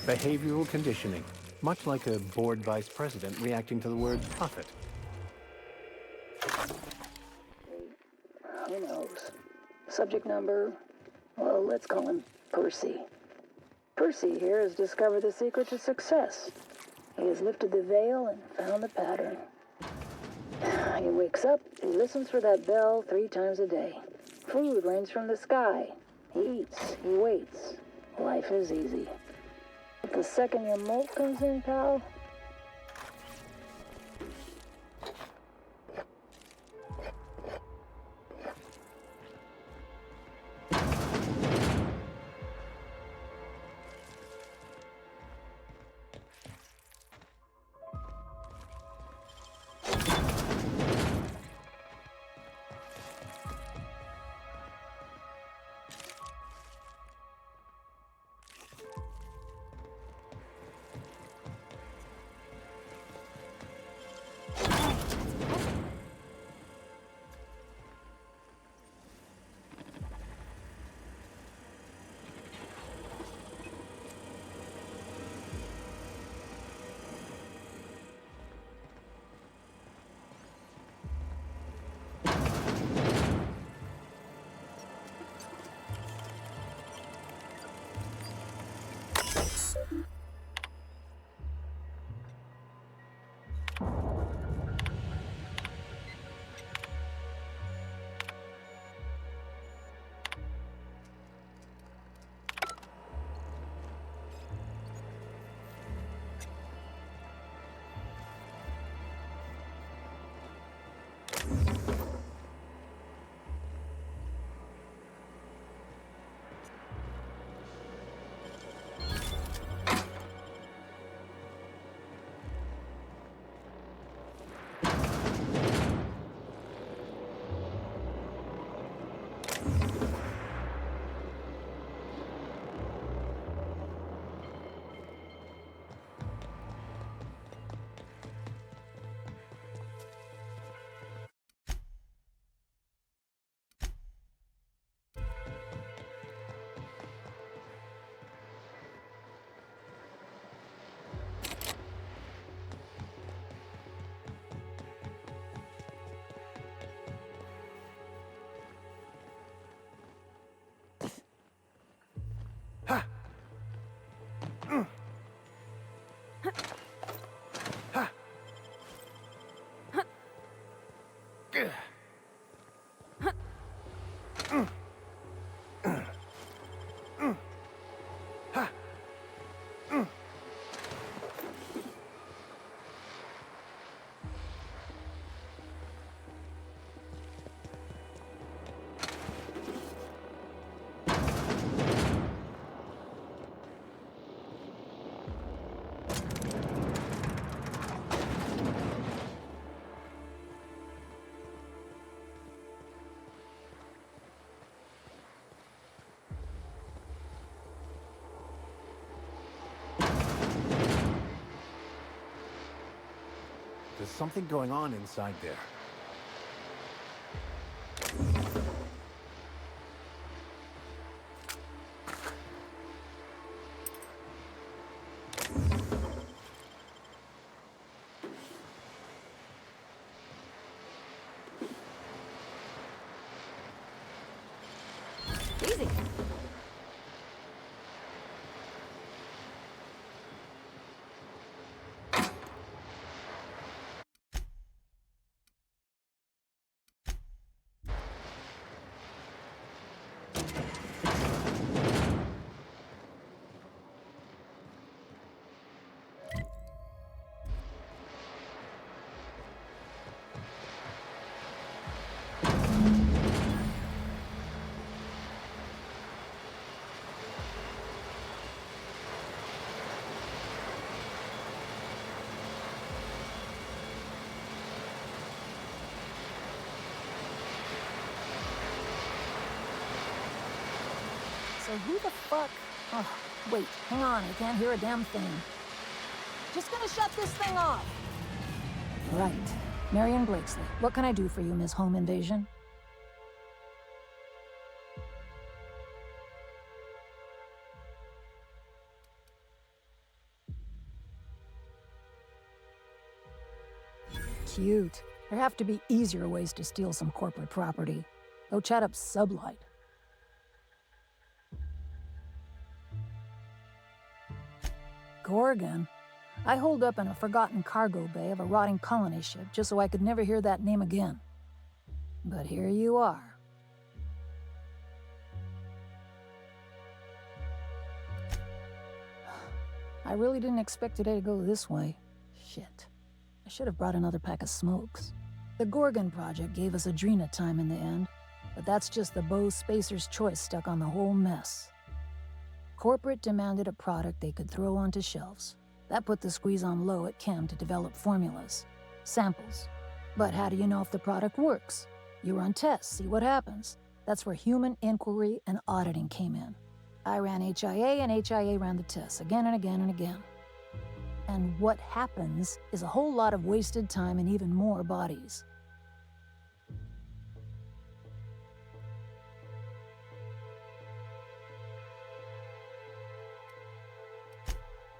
Behavioral conditioning, much like a bored vice president reacting to the word profit. Who knows? Subject number, well, let's call him Percy. Percy here has discovered the secret to success. He has lifted the veil and found the pattern. He wakes up, he listens for that bell 3 times a day. Food rains from the sky. He eats, he waits. Life is easy. But the second your molt comes in, pal, There's something going on inside there. Easy. So who the fuck? Oh, wait, hang on, I can't hear a damn thing. Just gonna shut this thing off. Right. Marion Blakesley, what can I do for you, Ms. Home Invasion? Cute. There have to be easier ways to steal some corporate property. Go chat up Sublight. Gorgon? I holed up in a forgotten cargo bay of a rotting colony ship just so I could never hear that name again. But here you are. I really didn't expect today to go this way. Shit. I should have brought another pack of smokes. The Gorgon project gave us Adrena time in the end, but that's just the Bo Spacer's choice stuck on the whole mess. Corporate demanded a product they could throw onto shelves. That put the squeeze on low at Chem to develop formulas, samples. But how do you know if the product works? You run tests, see what happens. That's where human inquiry and auditing came in. I ran HIA and HIA ran the tests again and again and again. And what happens is a whole lot of wasted time and even more bodies.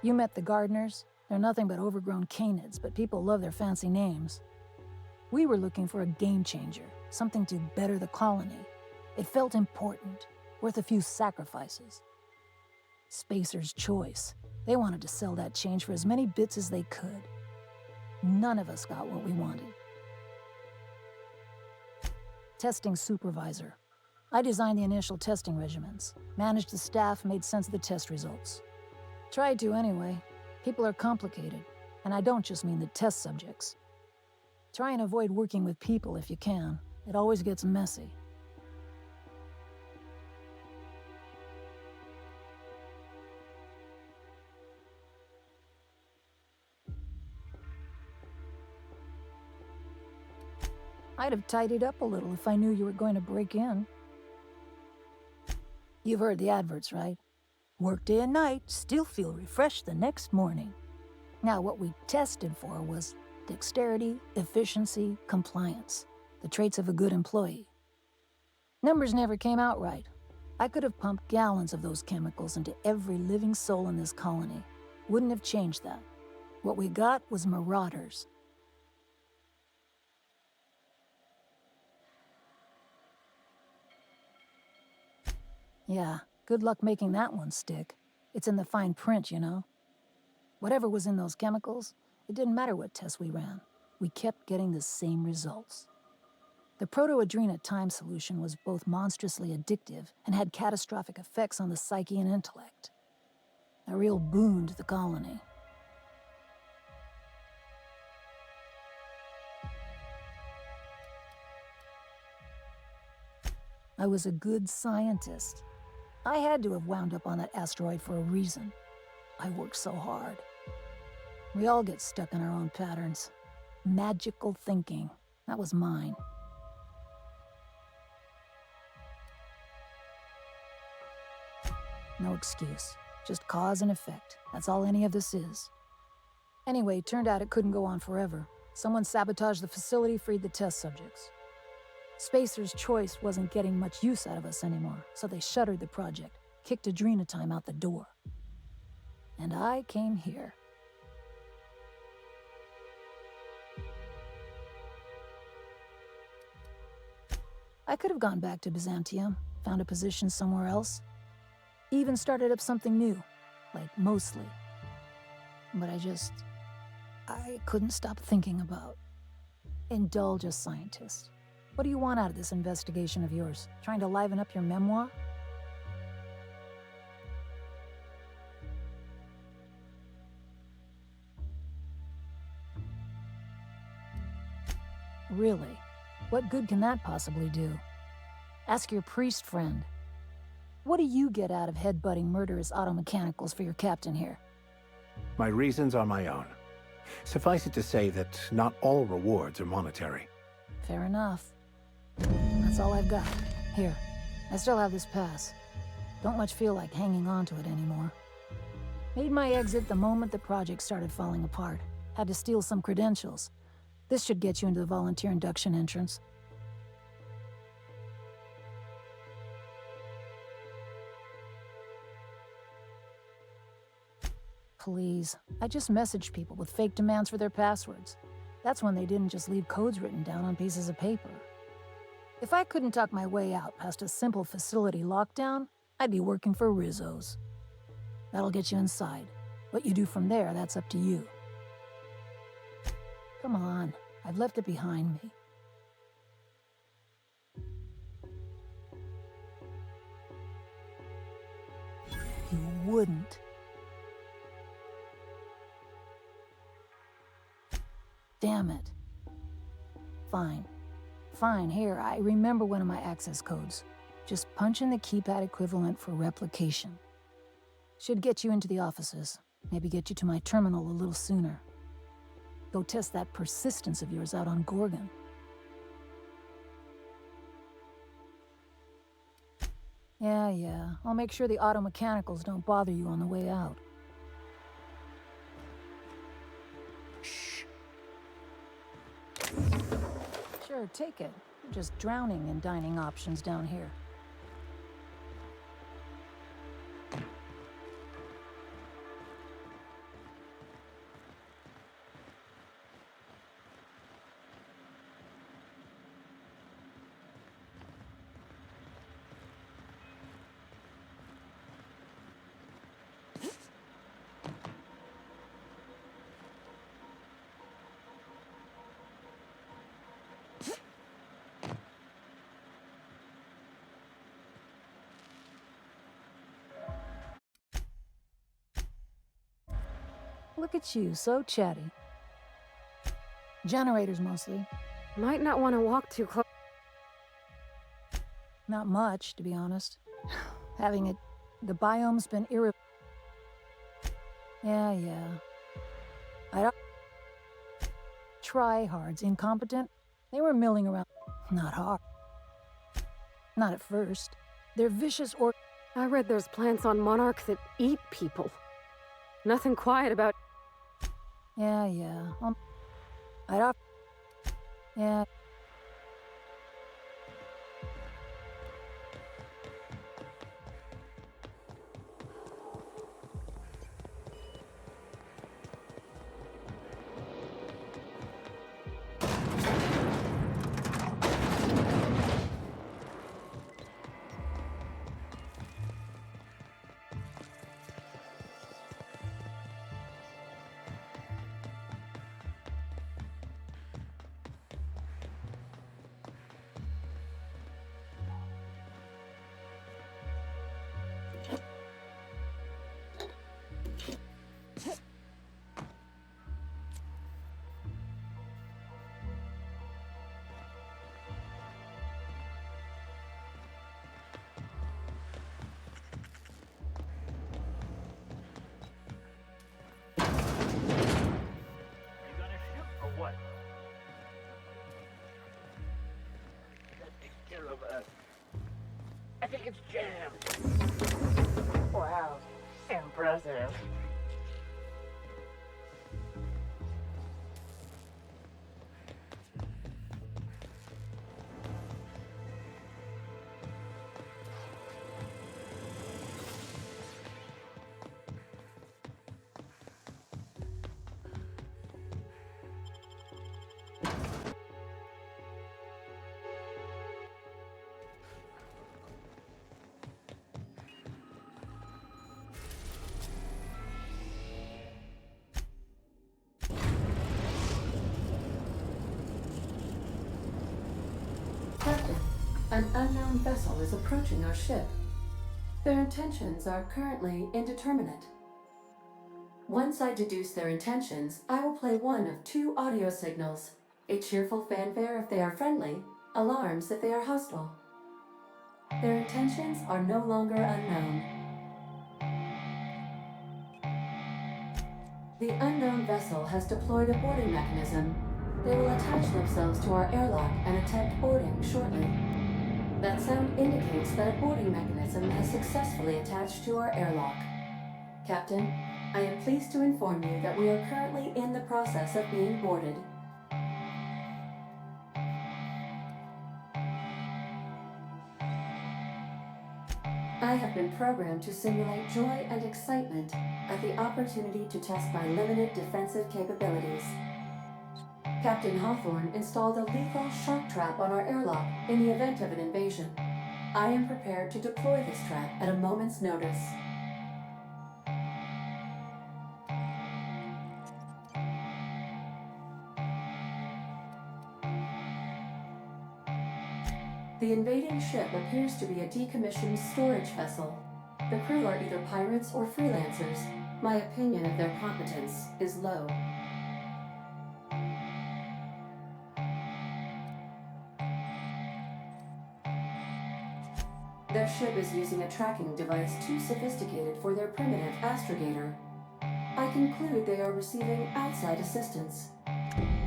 You met the gardeners. They're nothing but overgrown canids, but people love their fancy names. We were looking for a game changer, something to better the colony. It felt important, worth a few sacrifices. Spacer's choice. They wanted to sell that change for as many bits as they could. None of us got what we wanted. Testing supervisor. I designed the initial testing regimens, managed the staff, made sense of the test results. Tried to anyway. People are complicated, and I don't just mean the test subjects. Try and avoid working with people if you can. It always gets messy. I'd have tidied up a little if I knew you were going to break in. You've heard the adverts, right? Work day and night, still feel refreshed the next morning. Now, what we tested for was dexterity, efficiency, compliance, the traits of a good employee. Numbers never came out right. I could have pumped gallons of those chemicals into every living soul in this colony. Wouldn't have changed that. What we got was marauders. Yeah, good luck making that one stick. It's in the fine print, you know. Whatever was in those chemicals, it didn't matter what tests we ran. We kept getting the same results. The proto-Adrena time solution was both monstrously addictive and had catastrophic effects on the psyche and intellect. A real boon to the colony. I was a good scientist. I had to have wound up on that asteroid for a reason. I worked so hard. We all get stuck in our own patterns. Magical thinking. That was mine. No excuse. Just cause and effect. That's all any of this is. Anyway, turned out it couldn't go on forever. Someone sabotaged the facility, freed the test subjects. Spacer's Choice wasn't getting much use out of us anymore, so they shuttered the project, kicked Adrenatime out the door. And I came here. I could have gone back to Byzantium, found a position somewhere else, even started up something new, like mostly. But I couldn't stop thinking about. Indulge a scientist. What do you want out of this investigation of yours? Trying to liven up your memoir? Really? What good can that possibly do? Ask your priest friend. What do you get out of headbutting murderous automechanicals for your captain here? My reasons are my own. Suffice it to say that not all rewards are monetary. Fair enough. That's all I've got. Here, I still have this pass. Don't much feel like hanging on to it anymore. Made my exit the moment the project started falling apart. Had to steal some credentials. This should get you into the volunteer induction entrance. Please, I just messaged people with fake demands for their passwords. That's when they didn't just leave codes written down on pieces of paper. If I couldn't talk my way out past a simple facility lockdown, I'd be working for Rizzo's. That'll get you inside. What you do from there, that's up to you. Come on, I've left it behind me. You wouldn't. Damn it. Fine. Fine, here, I remember one of my access codes. Just punch in the keypad equivalent for replication. Should get you into the offices. Maybe get you to my terminal a little sooner. Go test that persistence of yours out on Gorgon. Yeah. I'll make sure the automechanicals don't bother you on the way out. Sure, take it. You're just drowning in dining options down here. Look at you, so chatty. Generators mostly. Might not want to walk too close. Not much, to be honest. The biome's been Yeah. Tryhards, incompetent. They were milling around. Not hard. Not at first. They're vicious or... I read there's plants on Monarch that eat people. Nothing quiet about... Yeah. Yeah. I think it's jammed. Wow, impressive. An unknown vessel is approaching our ship. Their intentions are currently indeterminate. Once I deduce their intentions, I will play one of two audio signals. A cheerful fanfare if they are friendly, alarms if they are hostile. Their intentions are no longer unknown. The unknown vessel has deployed a boarding mechanism. They will attach themselves to our airlock and attempt boarding shortly. That sound indicates that a boarding mechanism has successfully attached to our airlock. Captain, I am pleased to inform you that we are currently in the process of being boarded. I have been programmed to simulate joy and excitement at the opportunity to test my limited defensive capabilities. Captain Hawthorne installed a lethal shock trap on our airlock in the event of an invasion. I am prepared to deploy this trap at a moment's notice. The invading ship appears to be a decommissioned storage vessel. The crew are either pirates or freelancers. My opinion of their competence is low. Their ship is using a tracking device too sophisticated for their primitive astrogator. I conclude they are receiving outside assistance.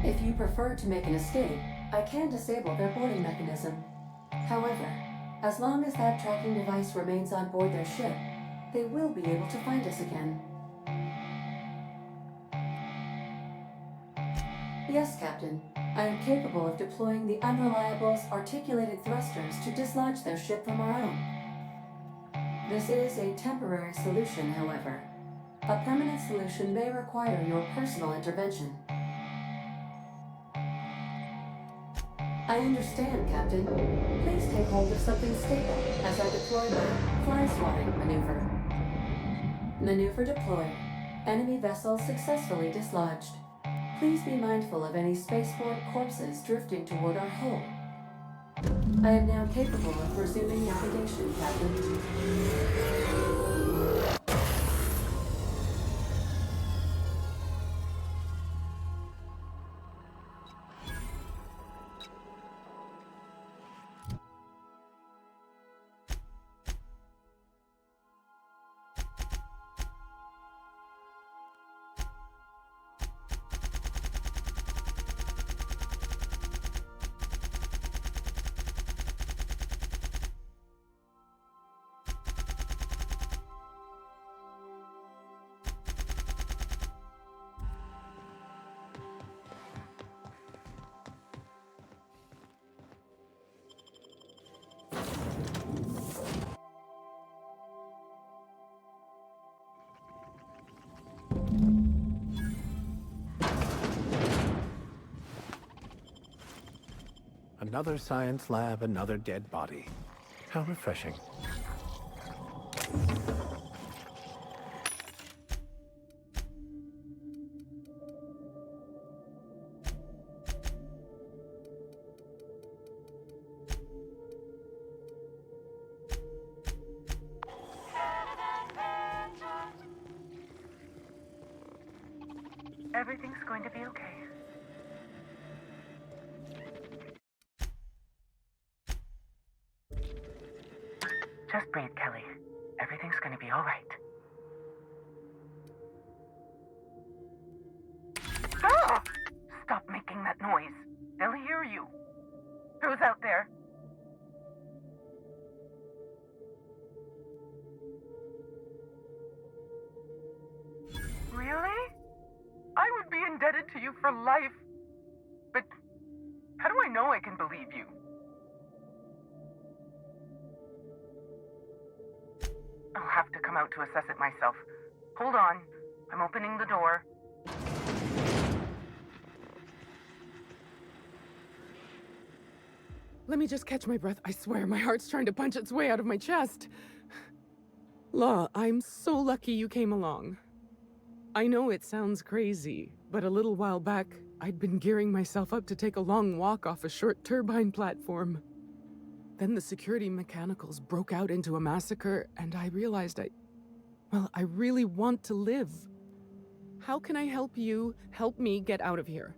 If you prefer to make an escape, I can disable their boarding mechanism. However, as long as that tracking device remains on board their ship, they will be able to find us again. Yes, Captain. I am capable of deploying the Unreliable's articulated thrusters to dislodge their ship from our own. This is a temporary solution, however. A permanent solution may require your personal intervention. I understand, Captain. Please take hold of something stable as I deploy my fly-swatting maneuver. Maneuver deployed. Enemy vessel successfully dislodged. Please be mindful of any spaceport corpses drifting toward our hull. I am now capable of resuming navigation, Captain. Another science lab, another dead body. How refreshing. Everything's going to be okay. Just breathe, Kelly. Everything's gonna be all right. Ah! Stop making that noise. They'll hear you. Who's out there? Really? I would be indebted to you for life. But how do I know I can believe you? I'll have to come out to assess it myself. Hold on. I'm opening the door. Let me just catch my breath. I swear, my heart's trying to punch its way out of my chest. Law, I'm so lucky you came along. I know it sounds crazy, but a little while back, I'd been gearing myself up to take a long walk off a short turbine platform. Then the security mechanicals broke out into a massacre, and I realized I really want to live. How can I help you help me get out of here?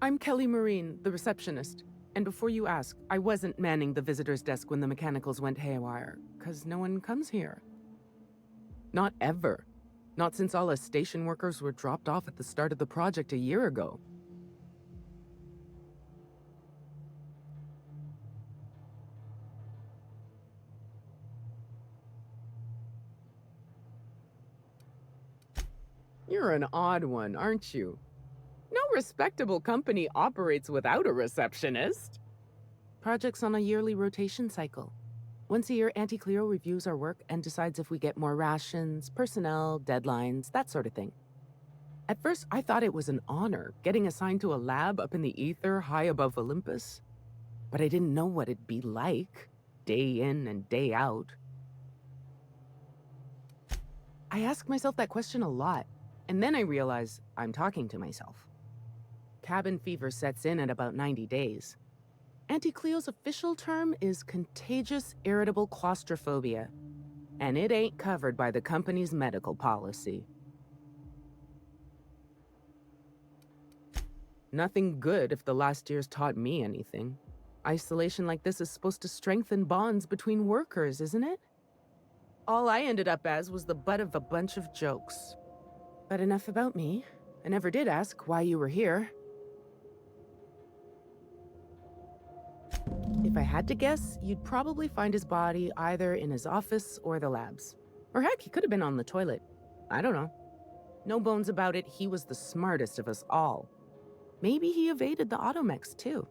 I'm Kelly Marine, the receptionist. And before you ask, I wasn't manning the visitor's desk when the mechanicals went haywire, 'cause no one comes here. Not ever. Not since all us station workers were dropped off at the start of the project a year ago. You're an odd one, aren't you? No respectable company operates without a receptionist. Project's on a yearly rotation cycle. Once a year, Anti-Cleo reviews our work and decides if we get more rations, personnel, deadlines, that sort of thing. At first, I thought it was an honor, getting assigned to a lab up in the ether high above Olympus. But I didn't know what it'd be like, day in and day out. I ask myself that question a lot, and then I realize I'm talking to myself. Cabin fever sets in at about 90 days. Anti-Cleo's official term is contagious irritable claustrophobia, and it ain't covered by the company's medical policy. Nothing good if the last year's taught me anything. Isolation like this is supposed to strengthen bonds between workers, isn't it? All I ended up as was the butt of a bunch of jokes. But enough about me. I never did ask why you were here. If I had to guess, you'd probably find his body either in his office or the labs. Or heck, he could have been on the toilet. I don't know. No bones about it, he was the smartest of us all. Maybe he evaded the automechs, too.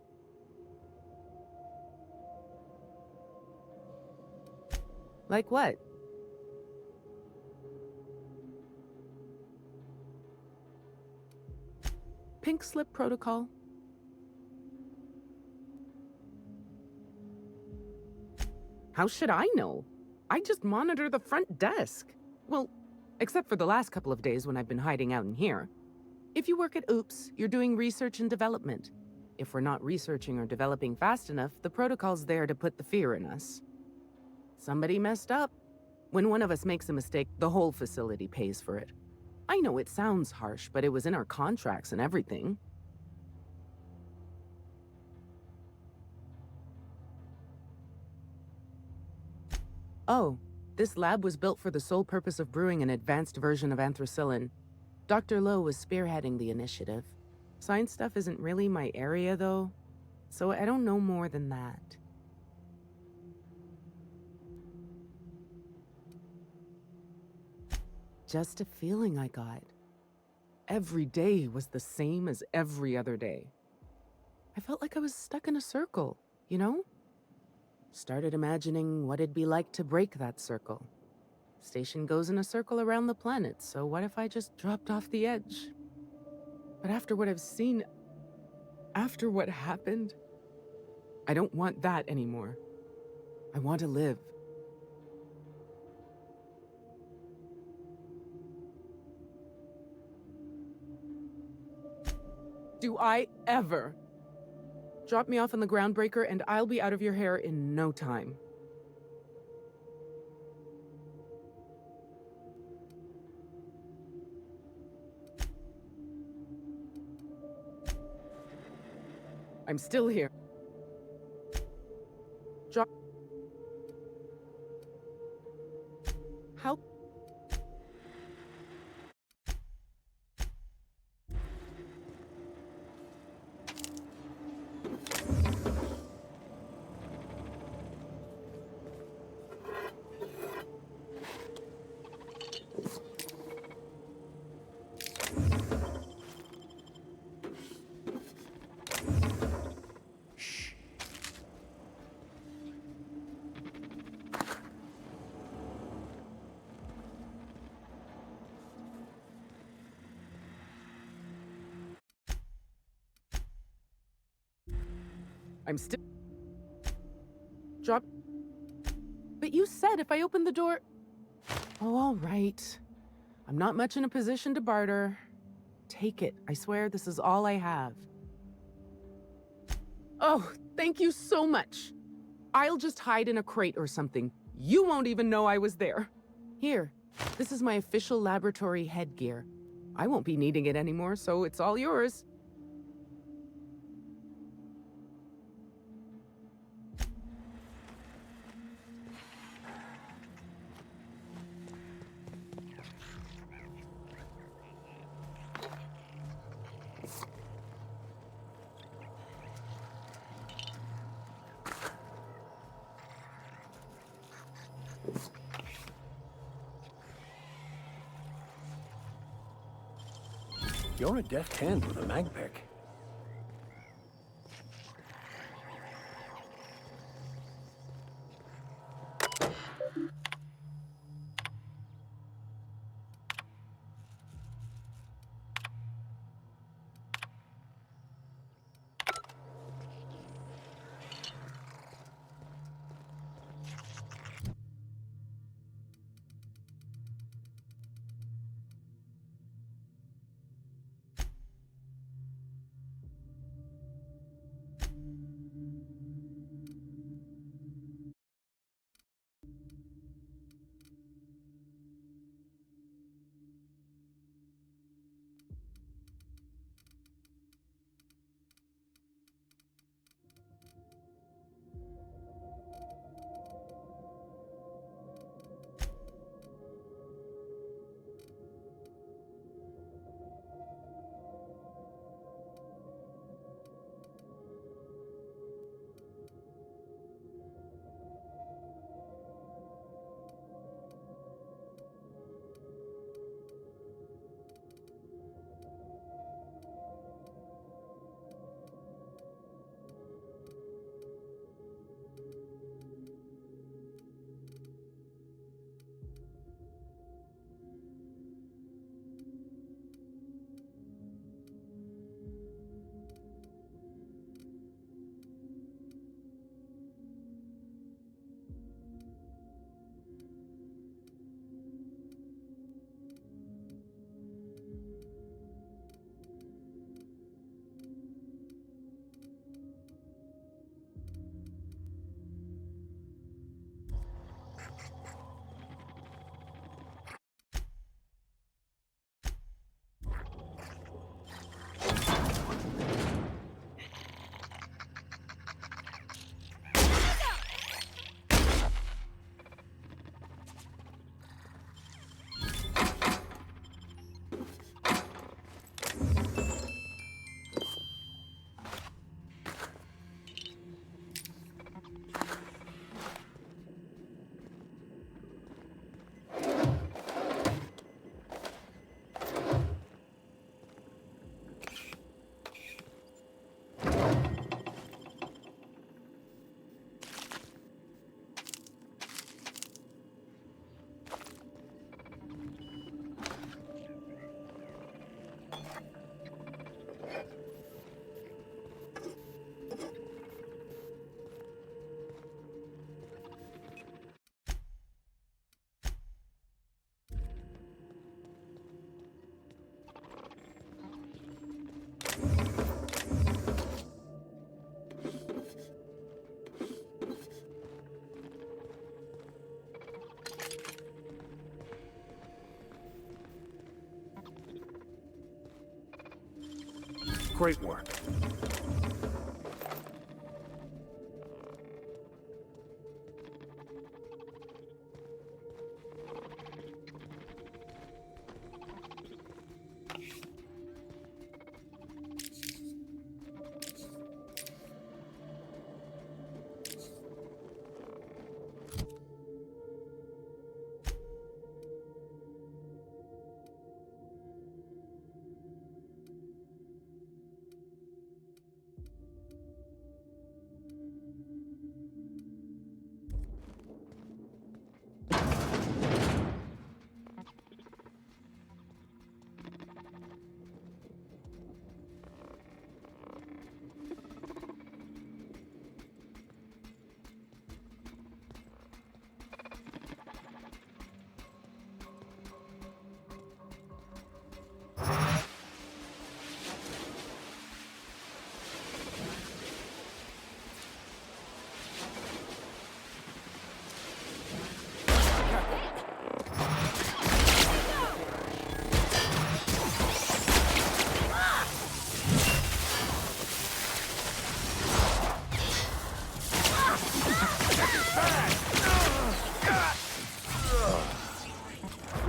Like what? Pink slip protocol. How should I know? I just monitor the front desk. Well, except for the last couple of days when I've been hiding out in here. If you work at Oops, you're doing research and development. If we're not researching or developing fast enough, the protocol's there to put the fear in us. Somebody messed up. When one of us makes a mistake, the whole facility pays for it. I know it sounds harsh, but it was in our contracts and everything. Oh, this lab was built for the sole purpose of brewing an advanced version of anthracillin. Dr. Lowe was spearheading the initiative. Science stuff isn't really my area, though, so I don't know more than that. Just a feeling I got. Every day was the same as every other day. I felt like I was stuck in a circle, you know? Started imagining what it'd be like to break that circle. Station goes in a circle around the planet, so what if I just dropped off the edge? But after what I've seen, after what happened, I don't want that anymore. I want to live. Do I ever? Drop me off on the groundbreaker and I'll be out of your hair in no time. I'm still here. Drop. How? I'm still... Drop... But you said if I opened the door... Oh, all right. I'm not much in a position to barter. Take it. I swear this is all I have. Oh, thank you so much. I'll just hide in a crate or something. You won't even know I was there. Here, this is my official laboratory headgear. I won't be needing it anymore, so it's all yours. You're a deft hand with a mag pick. Great work.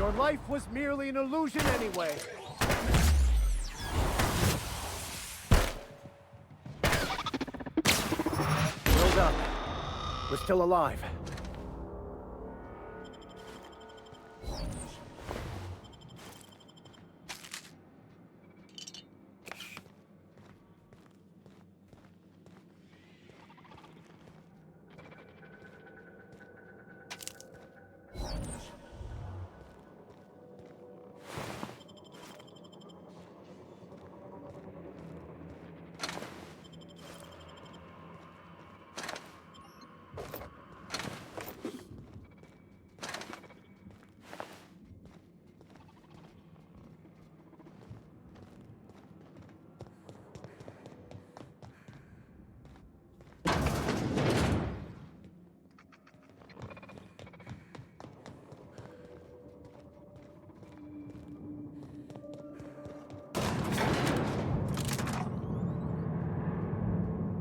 Your life was merely an illusion anyway. Well done. We're still alive.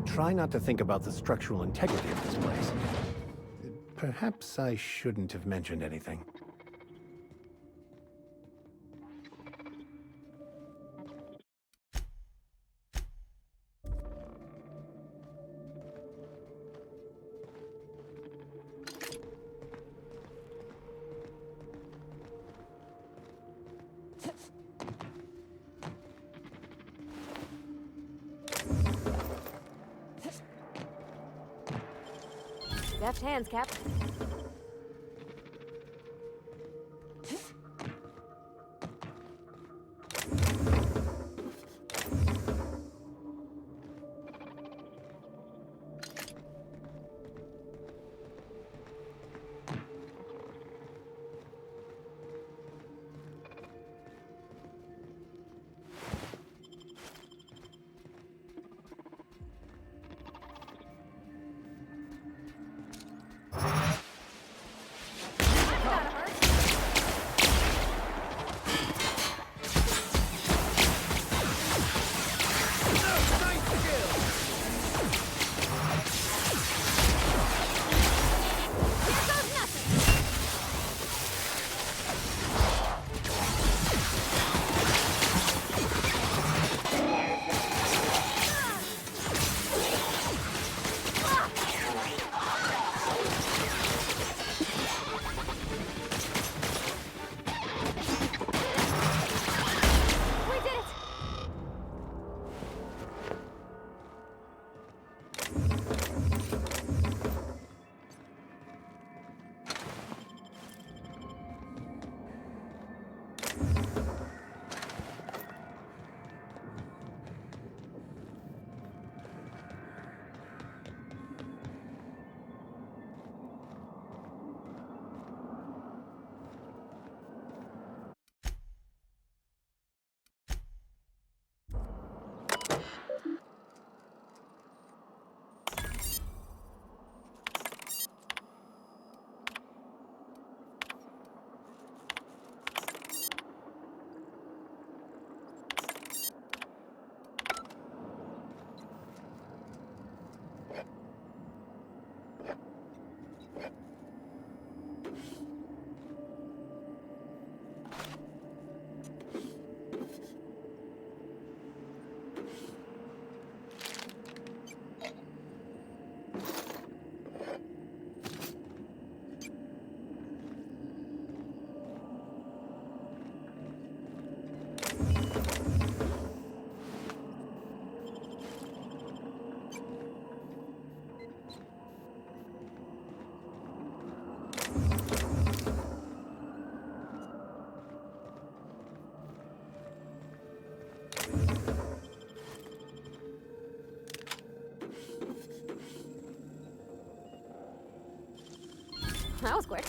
Try not to think about the structural integrity of this place. Perhaps I shouldn't have mentioned anything. Deft hands, Cap. That was quick.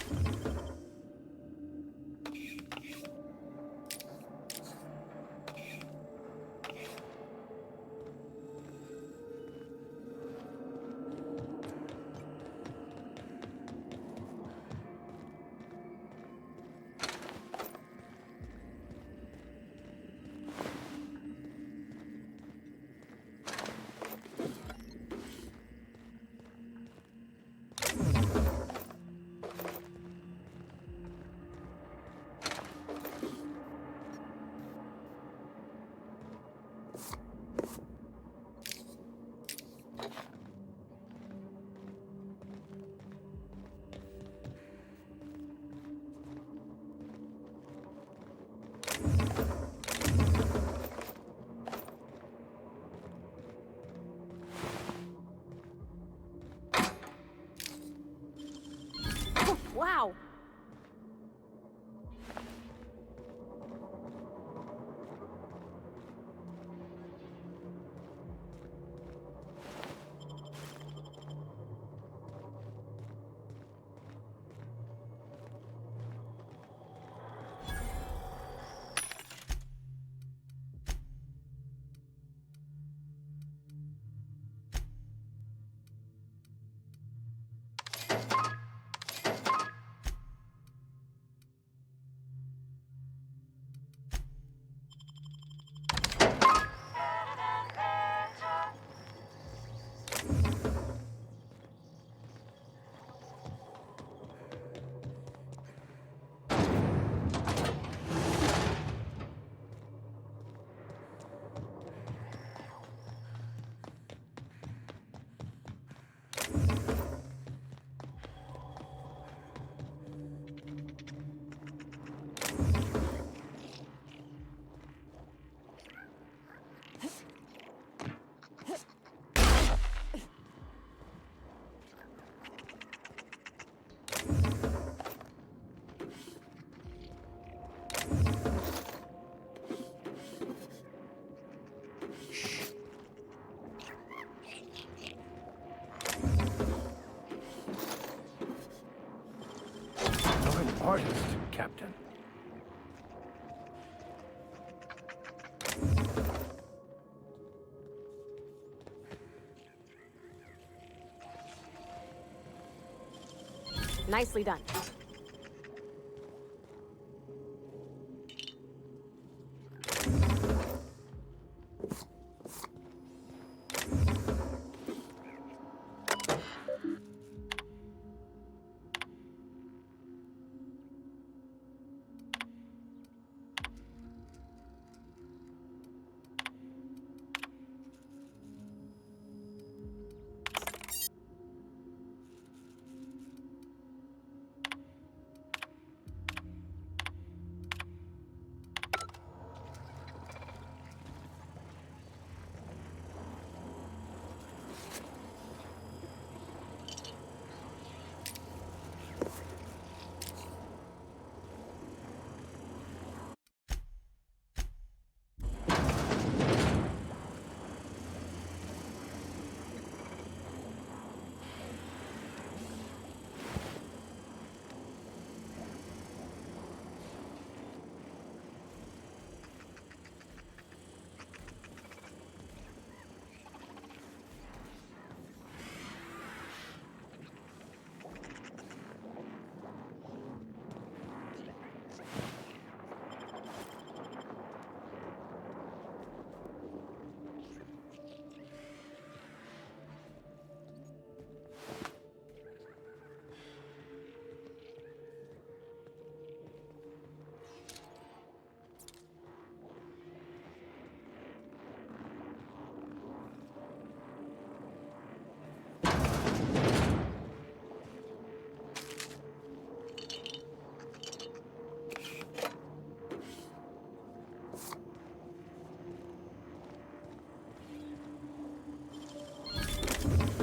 Nicely done.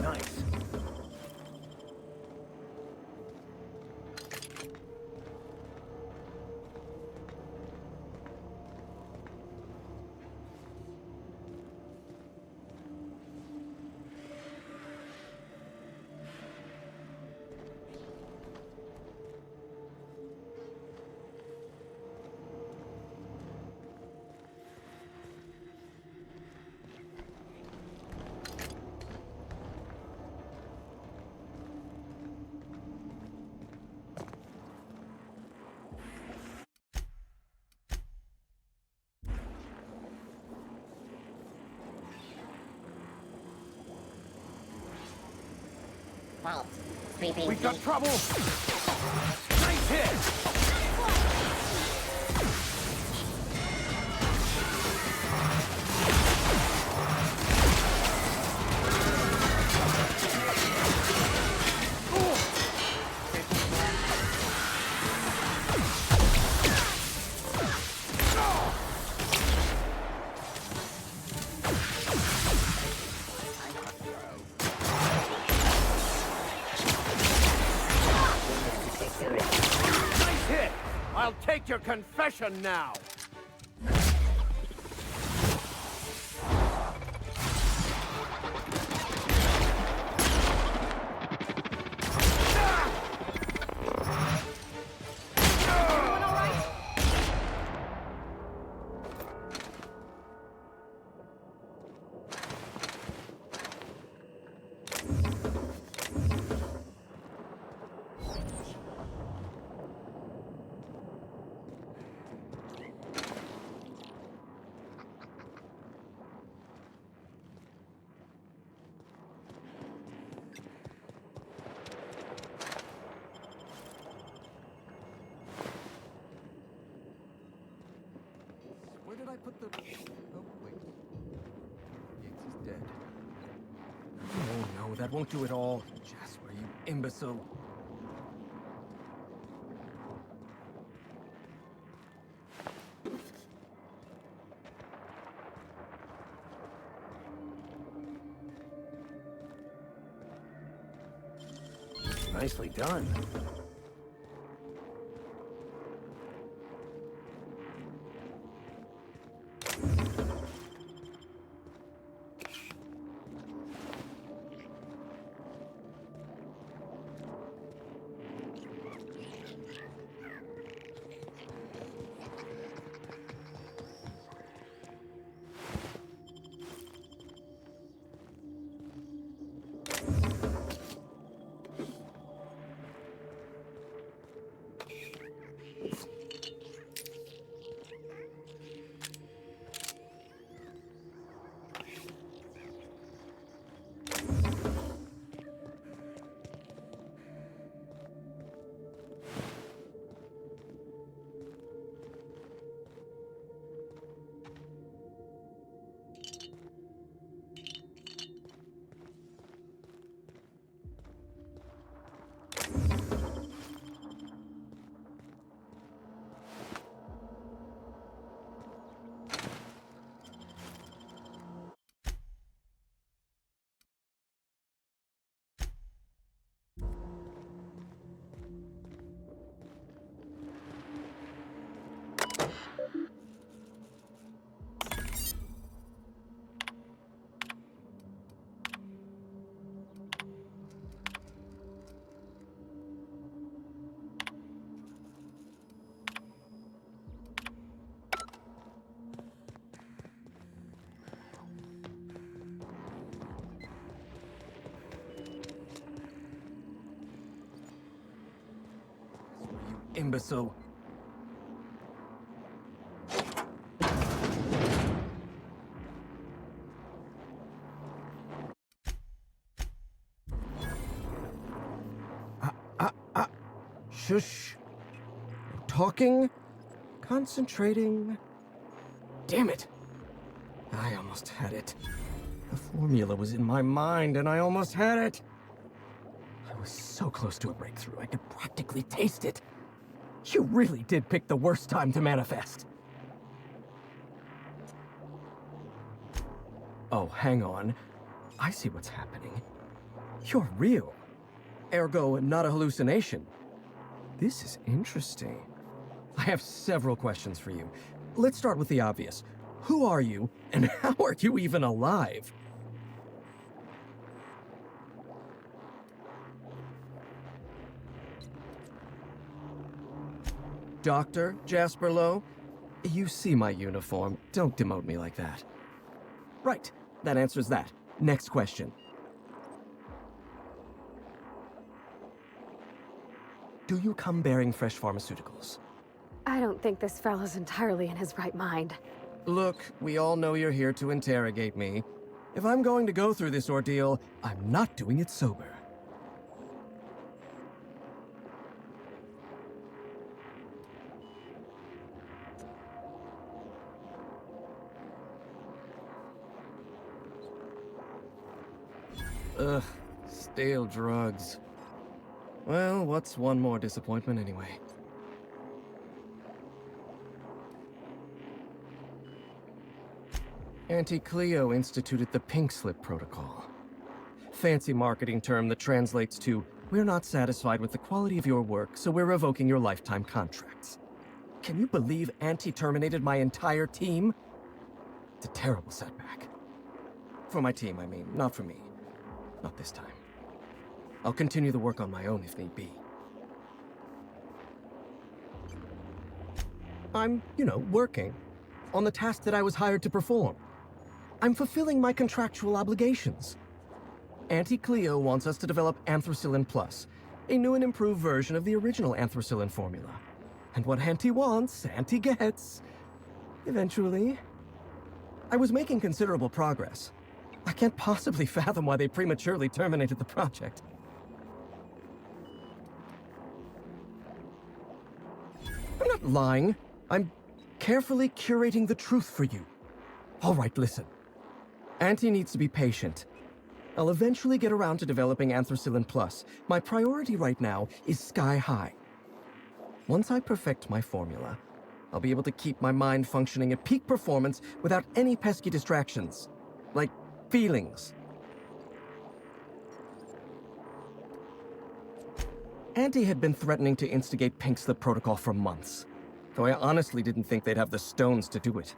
Nice. Vault. Sweeping. We got trouble! Nice hit! I'll take your confession now! Where did I put the... Oh, wait. Yates is dead. Oh, no, that won't do it all. Jasper, you imbecile. Nicely done. imbecile. Shush. No talking. Concentrating. Damn it. I almost had it. The formula was in my mind and I almost had it. I was so close to a breakthrough, I could practically taste it. You really did pick the worst time to manifest. Oh, hang on. I see what's happening. You're real. Ergo, not a hallucination. This is interesting. I have several questions for you. Let's start with the obvious. Who are you, and how are you even alive? Dr. Jasper Lowe? You see my uniform. Don't demote me like that. Right. That answers that. Next question. Do you come bearing fresh pharmaceuticals? I don't think this fellow's entirely in his right mind. Look, we all know you're here to interrogate me. If I'm going to go through this ordeal, I'm not doing it sober. Ugh, stale drugs. Well, what's one more disappointment anyway? Auntie Cleo instituted the Pink Slip Protocol. Fancy marketing term that translates to, we're not satisfied with the quality of your work, so we're revoking your lifetime contracts. Can you believe Auntie terminated my entire team? It's a terrible setback. For my team, I mean, not for me. Not this time. I'll continue the work on my own if need be. I'm, working on the task that I was hired to perform. I'm fulfilling my contractual obligations. Auntie Cleo wants us to develop Anthracillin Plus, a new and improved version of the original Anthracillin formula. And what Auntie wants, Auntie gets. Eventually. I was making considerable progress. I can't possibly fathom why they prematurely terminated the project. I'm not lying. I'm carefully curating the truth for you. All right, listen. Auntie needs to be patient. I'll eventually get around to developing Anthracillin Plus. My priority right now is sky high. Once I perfect my formula, I'll be able to keep my mind functioning at peak performance without any pesky distractions. Like feelings. Auntie had been threatening to instigate Pink Slip Protocol for months, though I honestly didn't think they'd have the stones to do it.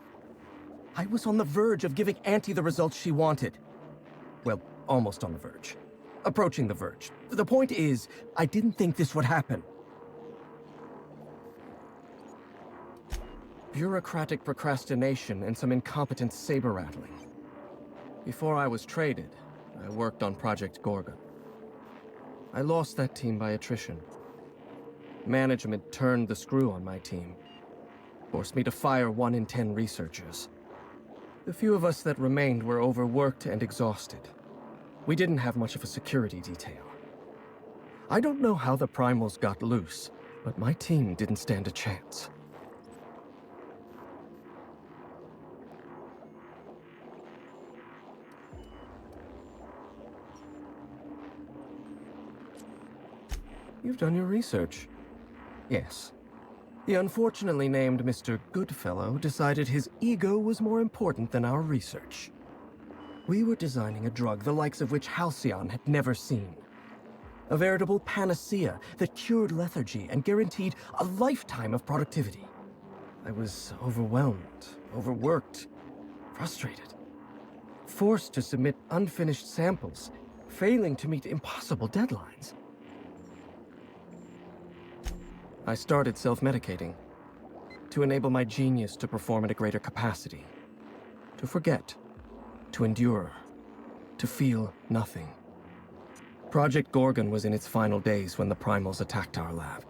I was on the verge of giving Auntie the results she wanted. Well, almost on the verge. Approaching the verge. The point is, I didn't think this would happen. Bureaucratic procrastination and some incompetent saber-rattling. Before I was traded, I worked on Project Gorgon. I lost that team by attrition. Management turned the screw on my team. Forced me to fire 1 in 10 researchers. The few of us that remained were overworked and exhausted. We didn't have much of a security detail. I don't know how the primals got loose, but my team didn't stand a chance. You've done your research. Yes. The unfortunately named Mr. Goodfellow decided his ego was more important than our research. We were designing a drug the likes of which Halcyon had never seen. A veritable panacea that cured lethargy and guaranteed a lifetime of productivity. I was overwhelmed, overworked, frustrated. Forced to submit unfinished samples, failing to meet impossible deadlines. I started self-medicating to enable my genius to perform at a greater capacity. To forget, to endure, to feel nothing. Project Gorgon was in its final days when the primals attacked our lab.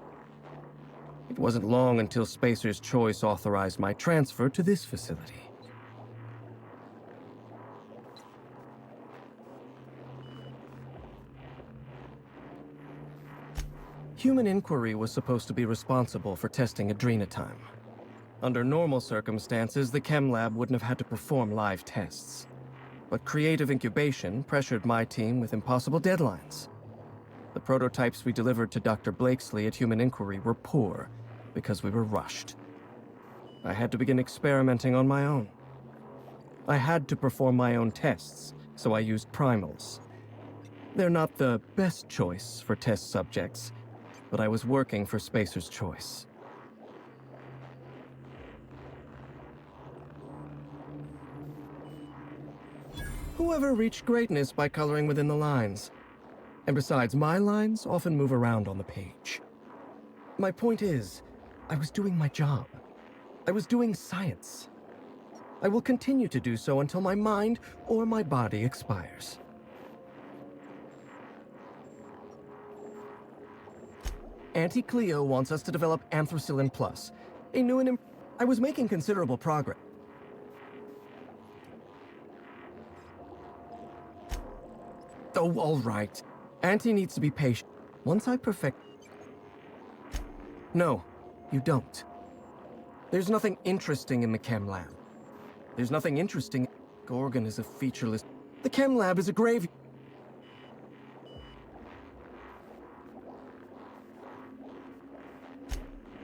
It wasn't long until Spacer's Choice authorized my transfer to this facility. Human Inquiry was supposed to be responsible for testing adrenatime. Under normal circumstances, the chem lab wouldn't have had to perform live tests. But creative incubation pressured my team with impossible deadlines. The prototypes we delivered to Dr. Blakesley at Human Inquiry were poor because we were rushed. I had to begin experimenting on my own. I had to perform my own tests, so I used primals. They're not the best choice for test subjects, but I was working for Spacer's Choice. Whoever reached greatness by coloring within the lines. And besides, my lines often move around on the page. My point is, I was doing my job. I was doing science. I will continue to do so until my mind or my body expires. Auntie Cleo wants us to develop Anthracillin Plus, a new and I was making considerable progress. Oh, all right. Auntie needs to be patient. Once I perfect... No, you don't. There's nothing interesting in the chem lab. There's nothing interesting... Gorgon is a featureless... The chem lab is a grave...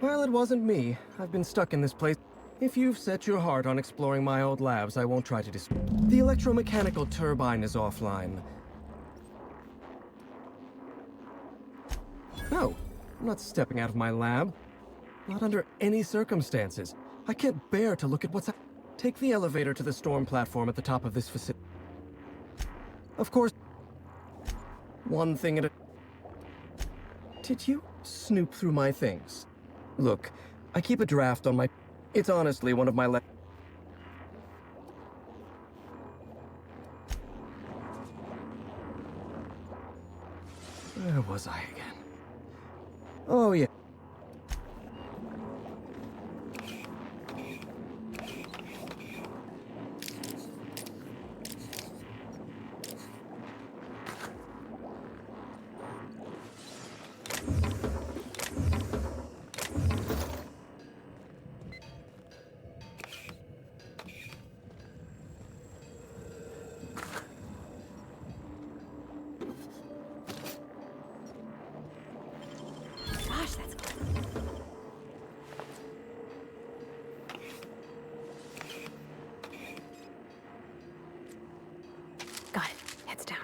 Well, it wasn't me. I've been stuck in this place. If you've set your heart on exploring my old labs, I won't try to The electromechanical turbine is offline. No, I'm not stepping out of my lab. Not under any circumstances. I can't bear to look at what's... Take the elevator to the storm platform at the top of this facility. Of course... One thing at a... Did you snoop through my things? Look, I keep a draft on my... It's honestly one of my Where was I again? Oh, yeah. Gosh, that's cool. Got it. Heads down.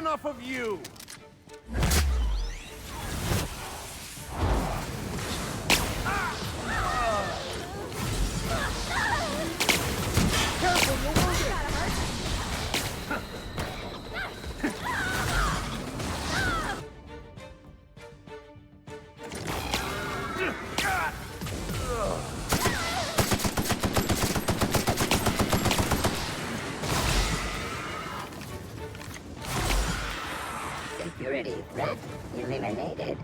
enough of you! Careful, you'll wound it! Security threat eliminated.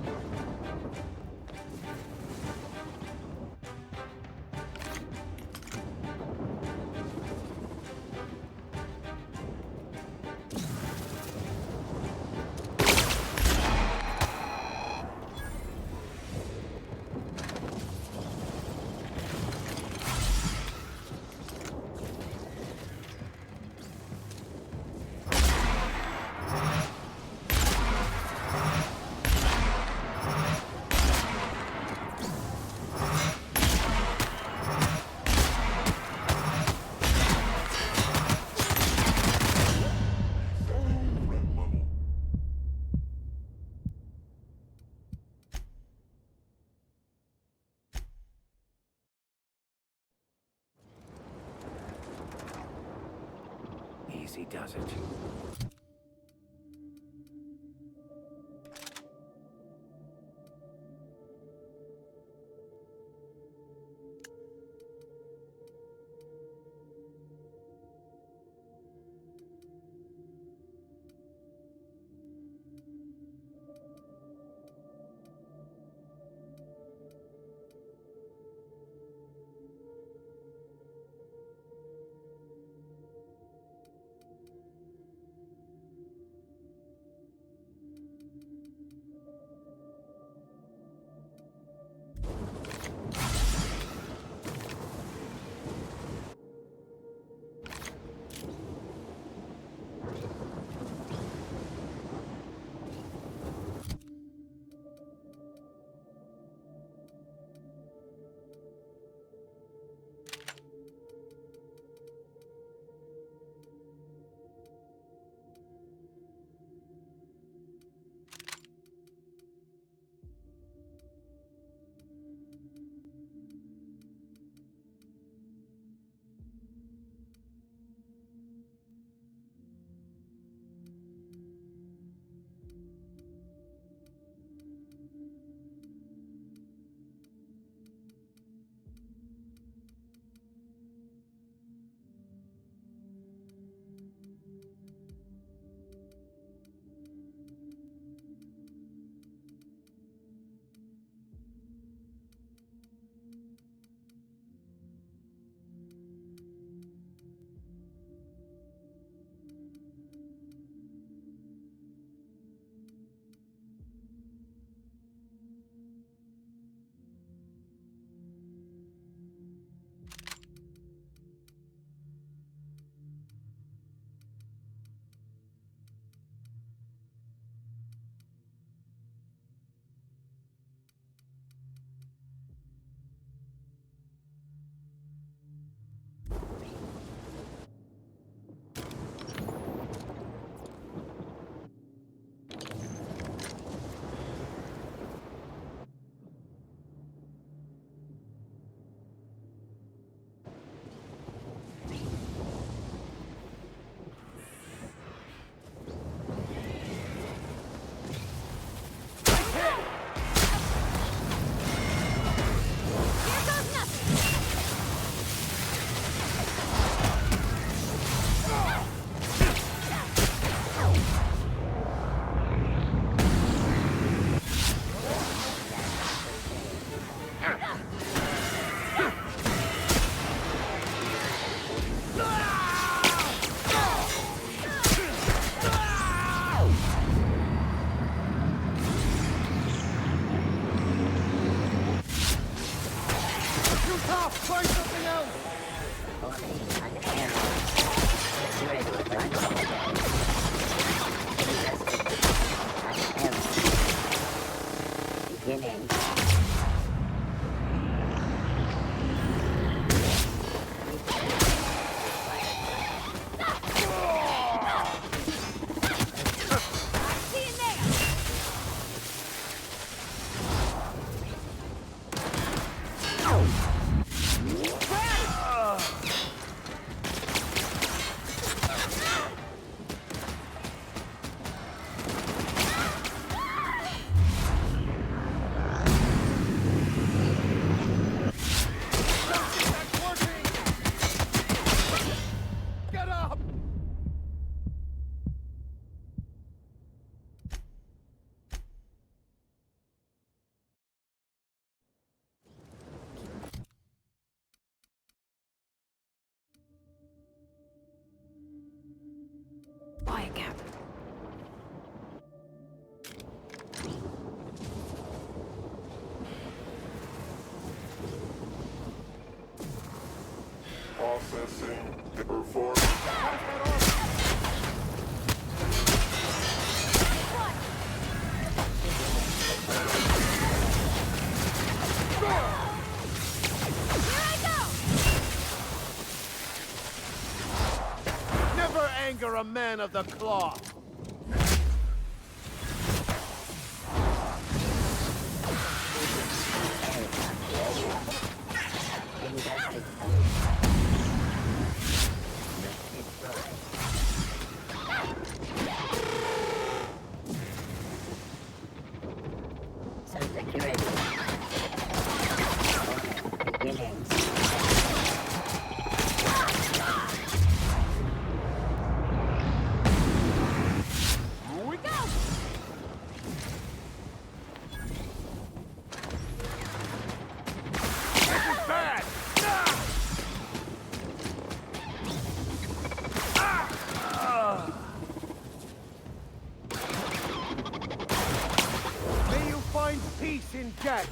Easy does it. Never anger a man of the cloth. Security. Beginnings. Here we go! This is bad! May you find peace in death!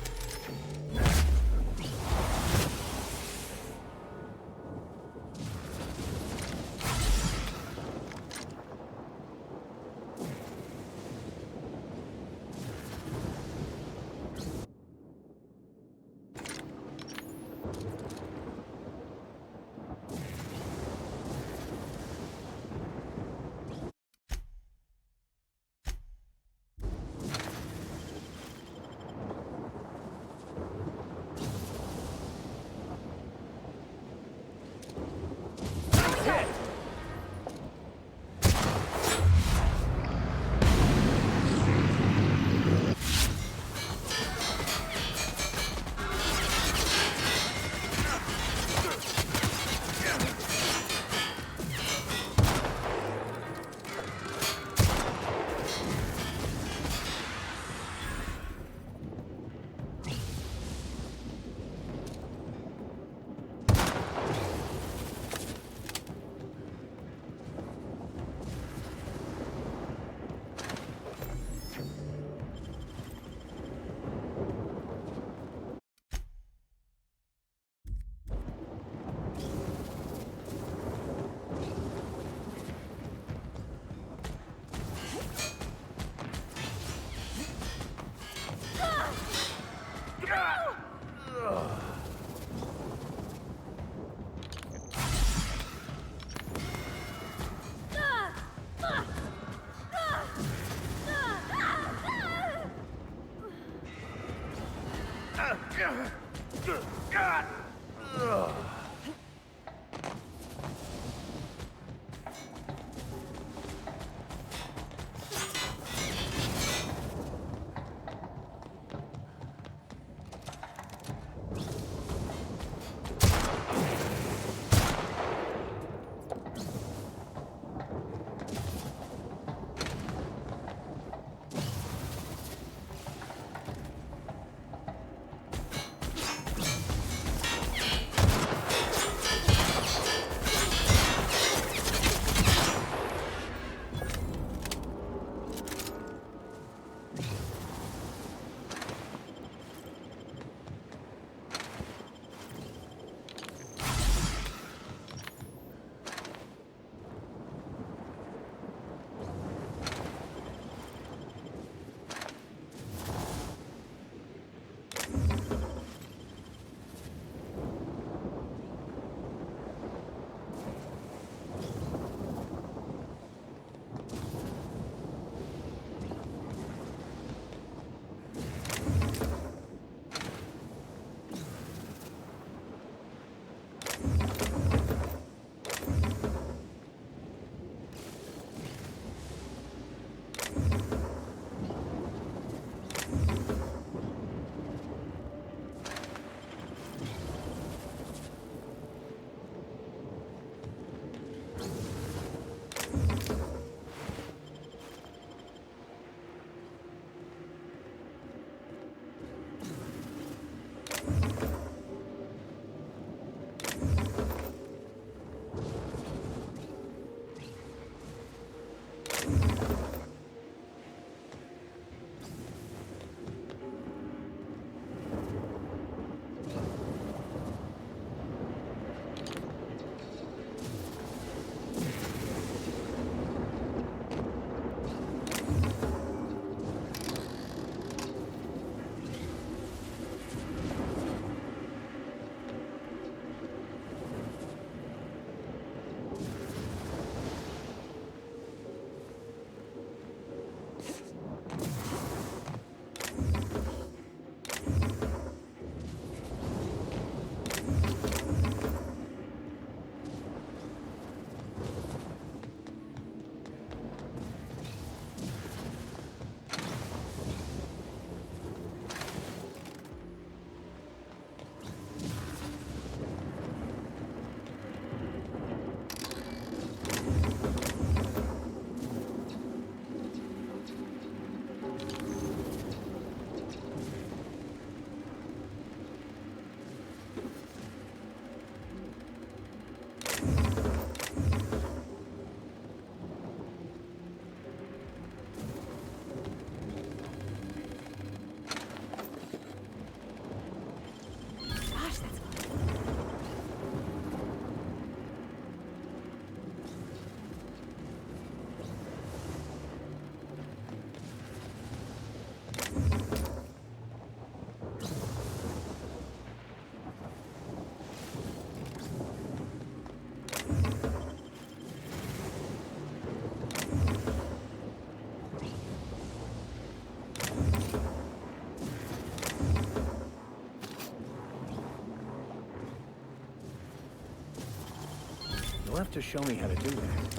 You'll have to show me how to do that.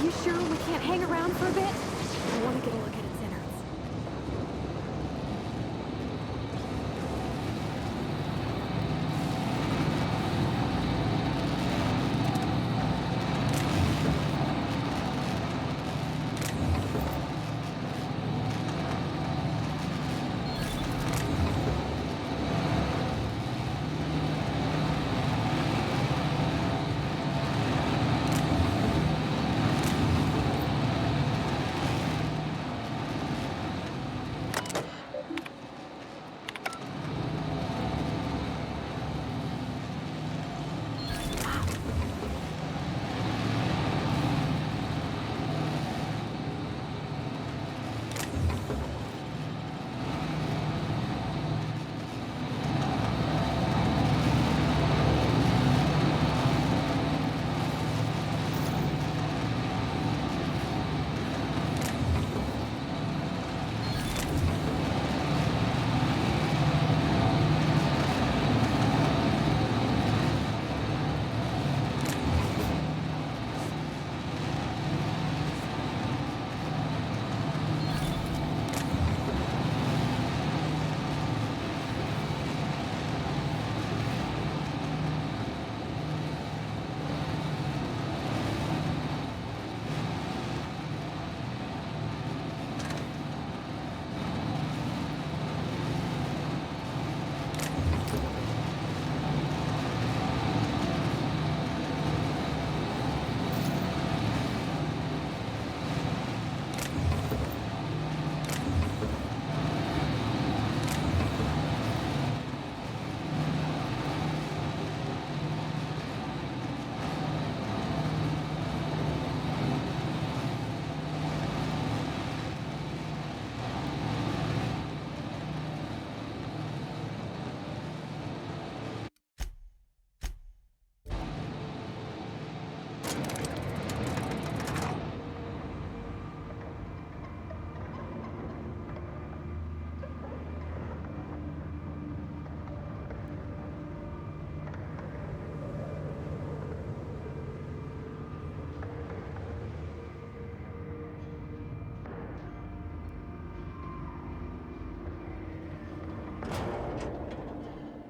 You sure we can't hang around for a bit? I want to get a look at its innards.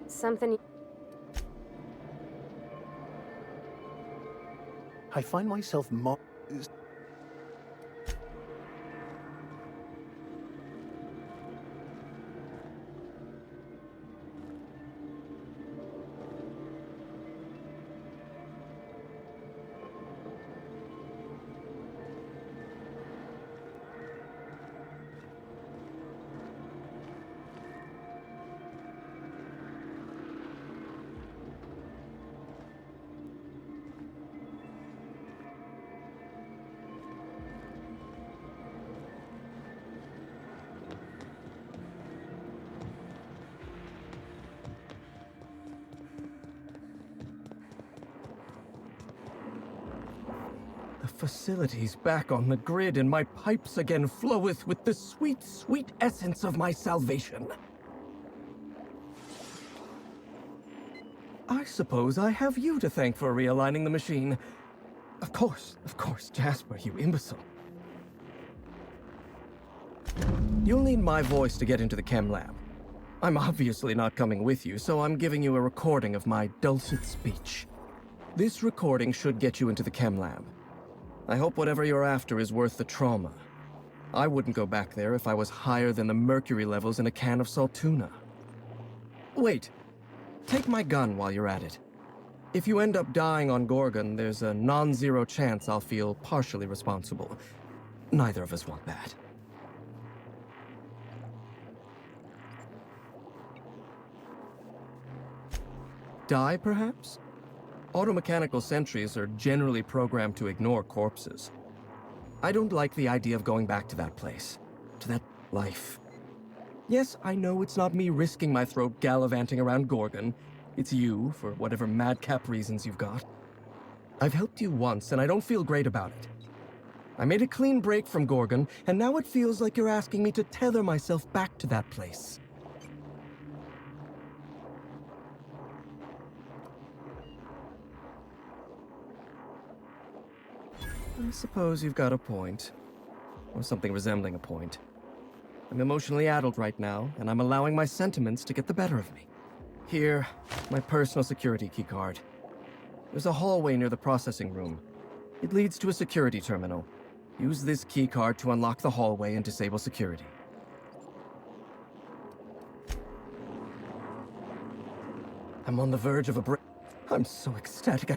Something... I find myself The facility's back on the grid, and my pipes again floweth with the sweet, sweet essence of my salvation. I suppose I have you to thank for realigning the machine. Of course, Jasper, you imbecile. You'll need my voice to get into the chem lab. I'm obviously not coming with you, so I'm giving you a recording of my dulcet speech. This recording should get you into the chem lab. I hope whatever you're after is worth the trauma. I wouldn't go back there if I was higher than the mercury levels in a can of salt tuna. Wait, take my gun while you're at it. If you end up dying on Gorgon, there's a non-zero chance I'll feel partially responsible. Neither of us want that. Die, perhaps? Automechanical sentries are generally programmed to ignore corpses. I don't like the idea of going back to that place, to that life. Yes, I know it's not me risking my throat gallivanting around Gorgon. It's you, for whatever madcap reasons you've got. I've helped you once, and I don't feel great about it. I made a clean break from Gorgon, and now it feels like you're asking me to tether myself back to that place. I suppose you've got a point. Or something resembling a point. I'm emotionally addled right now, and I'm allowing my sentiments to get the better of me. Here, my personal security keycard. There's a hallway near the processing room. It leads to a security terminal. Use this keycard to unlock the hallway and disable security. I'm on the verge of a break. I'm so ecstatic.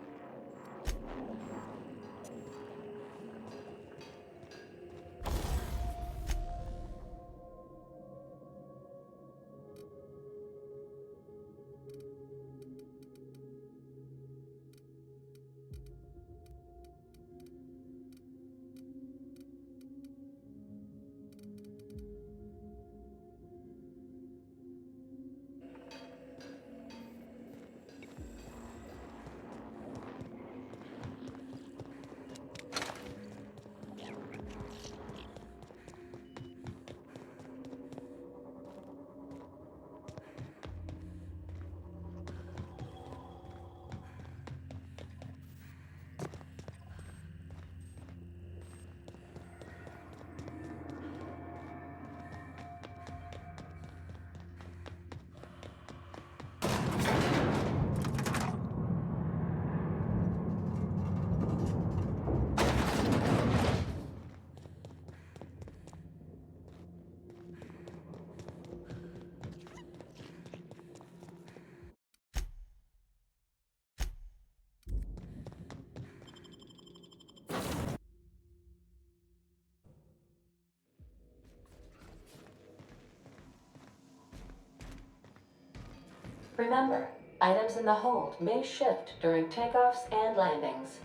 Remember, items in the hold may shift during takeoffs and landings.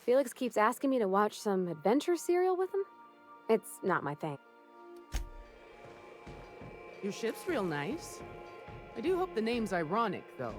Felix keeps asking me to watch some adventure serial with him. It's not my thing. Your ship's real nice. I do hope the name's ironic, though.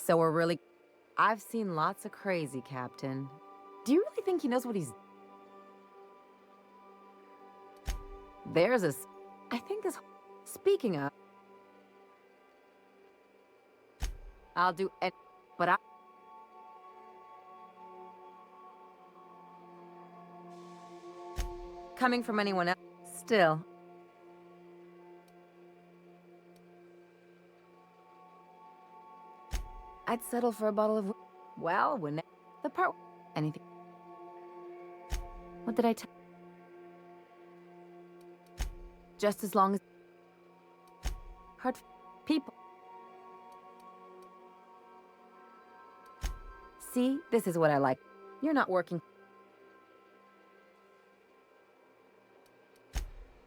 So we're really... I've seen lots of crazy, Captain. Do you really think he knows what he's... There's a... I think this... Speaking of... I'll do it, but I... Coming from anyone else, still... I'd settle for a bottle of... Well, when... The part... Anything... What did I tell... Just as long as... Hard... People... See? This is what I like. You're not working...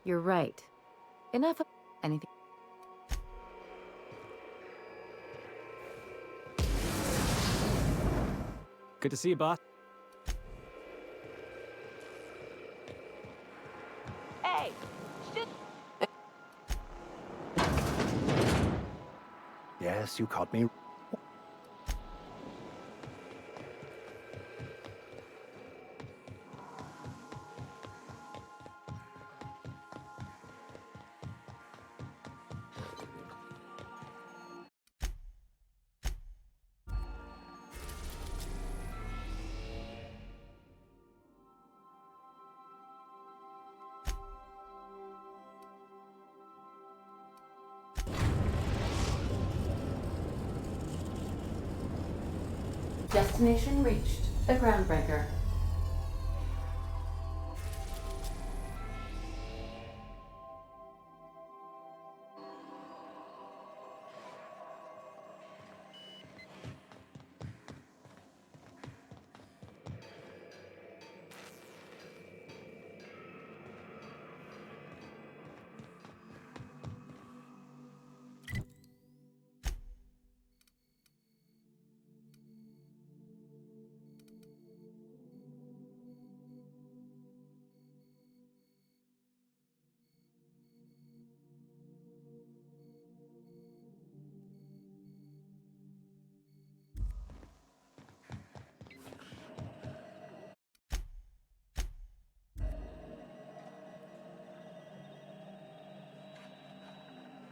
You're right. Enough of... Anything... Good to see you, boss. Hey! Shit! Yes, you caught me. Destination reached. The Groundbreaker.